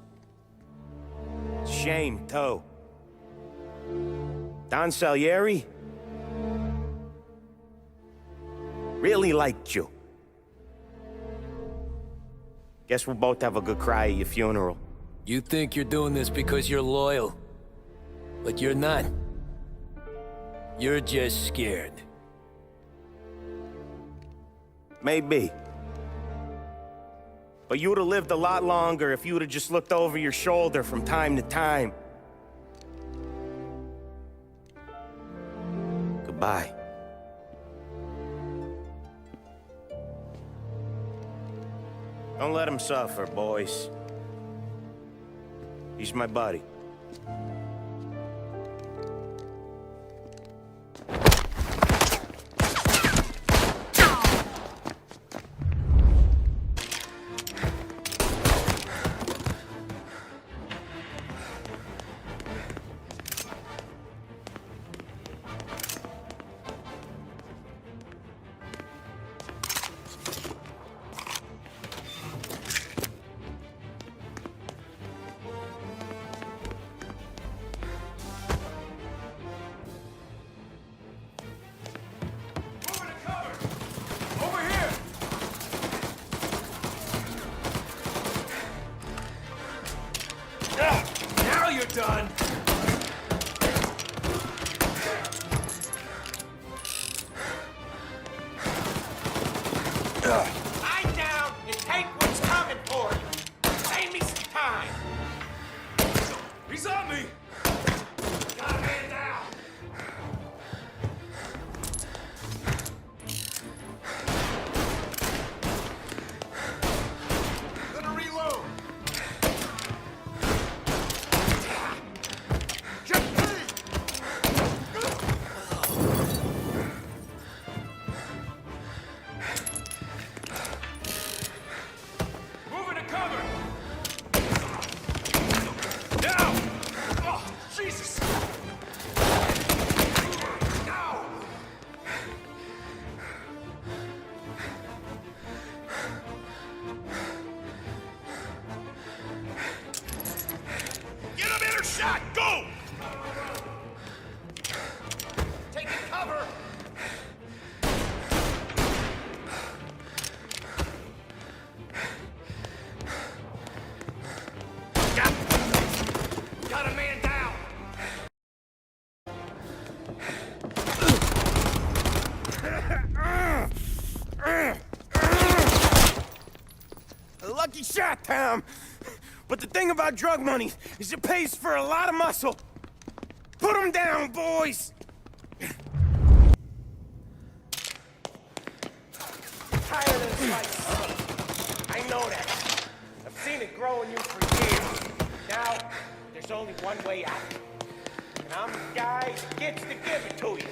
Speaker 10: Shame, too. Don Salieri? Really liked you. Guess we'll both have a good cry at your funeral.
Speaker 2: You think you're doing this because you're loyal, but you're not. You're just scared.
Speaker 10: Maybe. But you would have lived a lot longer if you would have just looked over your shoulder from time to time. Goodbye. Don't let him suffer, boys. He's my buddy.
Speaker 13: Now you're done! Lie down and take what's coming for you! Save me some time! He's on me! Got a man down! Gonna reload! Shot! Go! Taking cover! Got a man down!
Speaker 10: A lucky shot, Tom! But the thing about drug money is it pays for a lot of muscle. Put them down, boys!
Speaker 11: Tired of this life. I know that. I've seen it grow in you for years. Now, there's only one way out. And I'm the guy who gets to give it to you.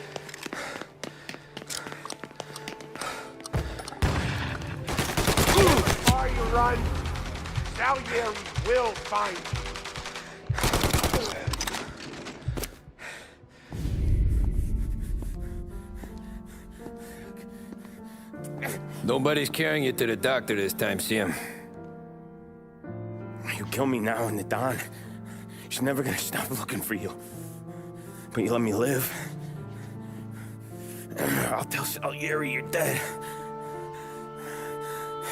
Speaker 11: However far you run, Salieri will find you.
Speaker 2: Nobody's carrying you to the doctor this time, Sam.
Speaker 10: You kill me now in the dawn. She's never gonna stop looking for you. But you let me live. I'll tell Salieri you're dead.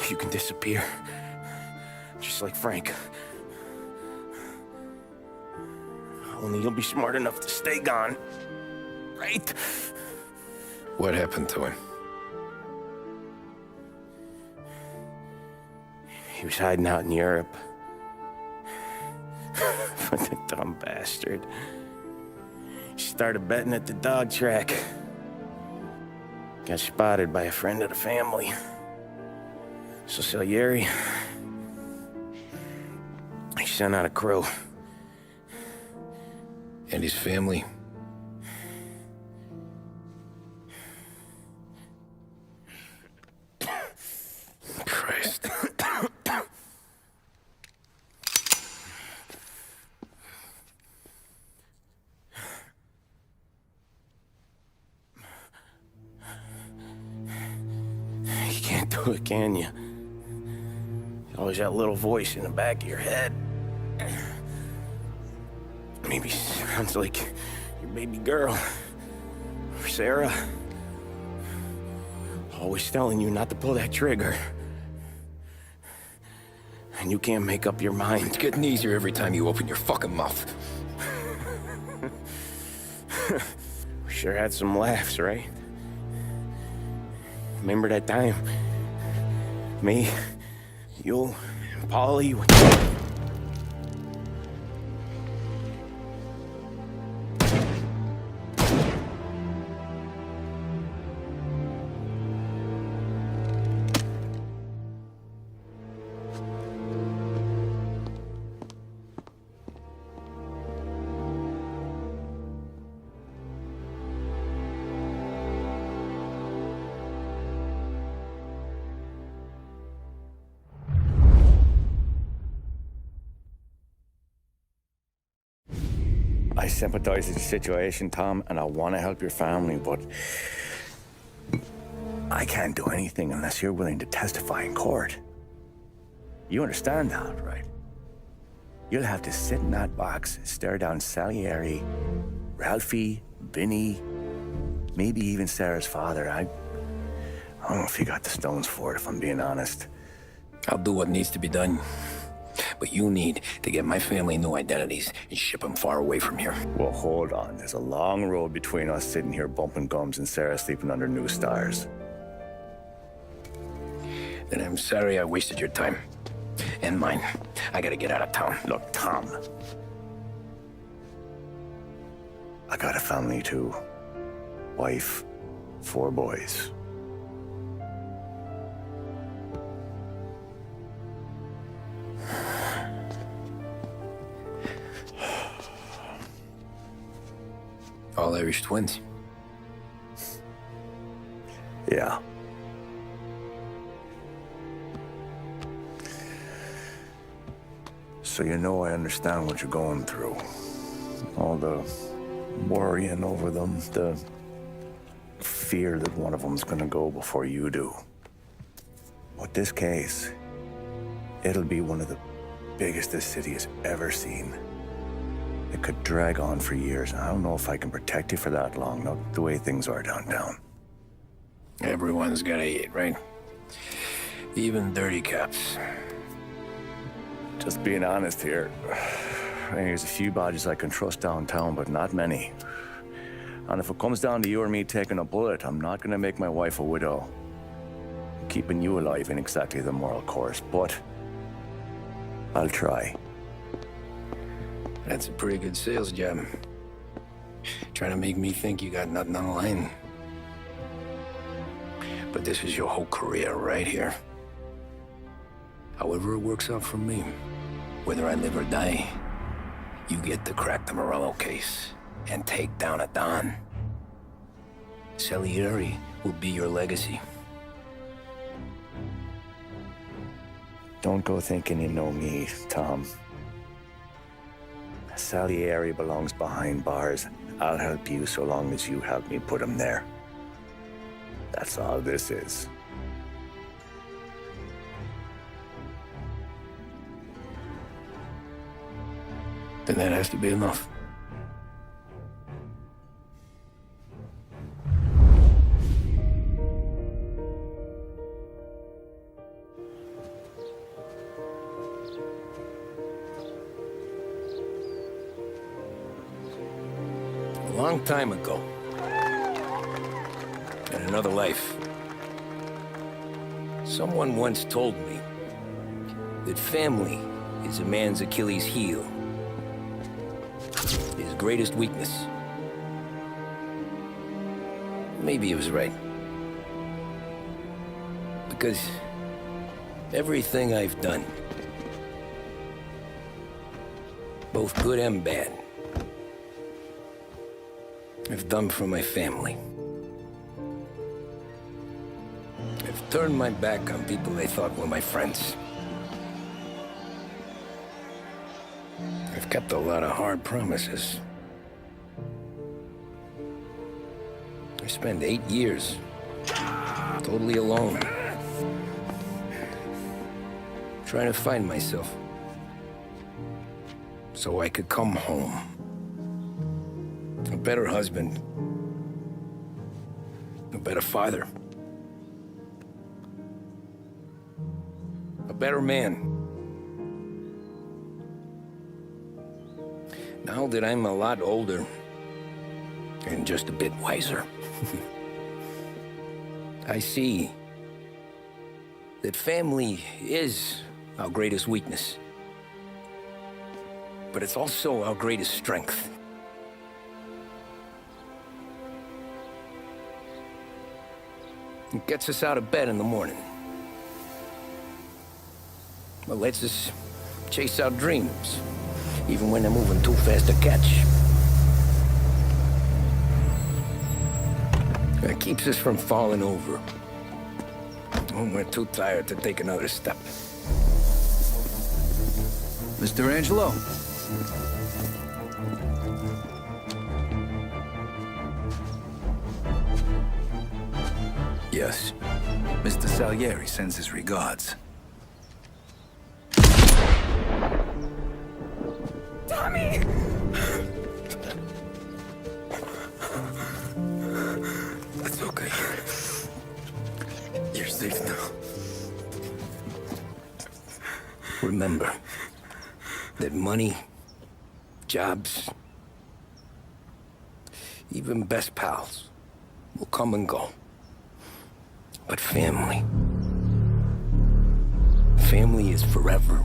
Speaker 10: You can disappear. Just like Frank. Only you'll be smart enough to stay gone. Right?
Speaker 2: What happened to him?
Speaker 10: He was hiding out in Europe. But the dumb bastard. He started betting at the dog track. Got spotted by a friend of the family. So Salieri, he sent out a crew.
Speaker 2: And his family? Christ.
Speaker 10: You can't do it, can you? Always that little voice in the back of your head. Maybe sounds like your baby girl. Or Sarah. Always telling you not to pull that trigger. And you can't make up your mind.
Speaker 2: It's getting easier every time you open your fucking mouth.
Speaker 10: We sure had some laughs, right? Remember that time? Me, you, Paulie...
Speaker 16: I sympathize with the situation, Tom, and I want to help your family, but I can't do anything unless you're willing to testify in court. You understand that, right? You'll have to sit in that box, stare down Salieri, Ralphie, Vinny, maybe even Sarah's father. I don't know if you got the stones for it, if I'm being honest.
Speaker 2: I'll do what needs to be done. But you need to get my family new identities and ship them far away from here.
Speaker 16: Well, hold on. There's a long road between us sitting here bumping gums and Sarah sleeping under new stars.
Speaker 2: Then I'm sorry I wasted your time. And mine. I gotta get out of town.
Speaker 16: Look, Tom. I got a family too. Wife, 4 boys.
Speaker 2: All Irish twins.
Speaker 16: Yeah. So you know I understand what you're going through. All the worrying over them, the fear that one of them's gonna go before you do. With this case, it'll be one of the biggest this city has ever seen. It could drag on for years. I don't know if I can protect you for that long, not the way things are downtown.
Speaker 2: Everyone's gotta eat, right? Even dirty cops.
Speaker 16: Just being honest here. There's a few badges I can trust downtown, but not many. And if it comes down to you or me taking a bullet, I'm not gonna make my wife a widow. Keeping you alive ain't exactly the moral course, but I'll try.
Speaker 2: That's a pretty good sales job. Trying to make me think you got nothing on the line. But this is your whole career right here. However it works out for me, whether I live or die, you get to crack the Morello case and take down a Don. Salieri will be your legacy.
Speaker 16: Don't go thinking you know me, Tom. Salieri belongs behind bars. I'll help you so long as you help me put him there. That's all this is.
Speaker 2: Then that has to be enough. A long time ago, in another life, someone once told me that family is a man's Achilles heel, his greatest weakness. Maybe he was right. Because everything I've done, both good and bad, I've done for my family. I've turned my back on people they thought were my friends. I've kept a lot of hard promises. I spent 8 years totally alone, trying to find myself so I could come home. A better husband, a better father, a better man. Now that I'm a lot older and just a bit wiser, I see that family is our greatest weakness, but it's also our greatest strength. It gets us out of bed in the morning. It lets us chase our dreams, even when they're moving too fast to catch. It keeps us from falling over when we're too tired to take another step.
Speaker 9: Mr. Angelo.
Speaker 2: Yes.
Speaker 9: Mr. Salieri sends his regards.
Speaker 8: Tommy!
Speaker 2: That's okay. You're safe now. Remember that money, jobs, even best pals will come and go. But family is forever.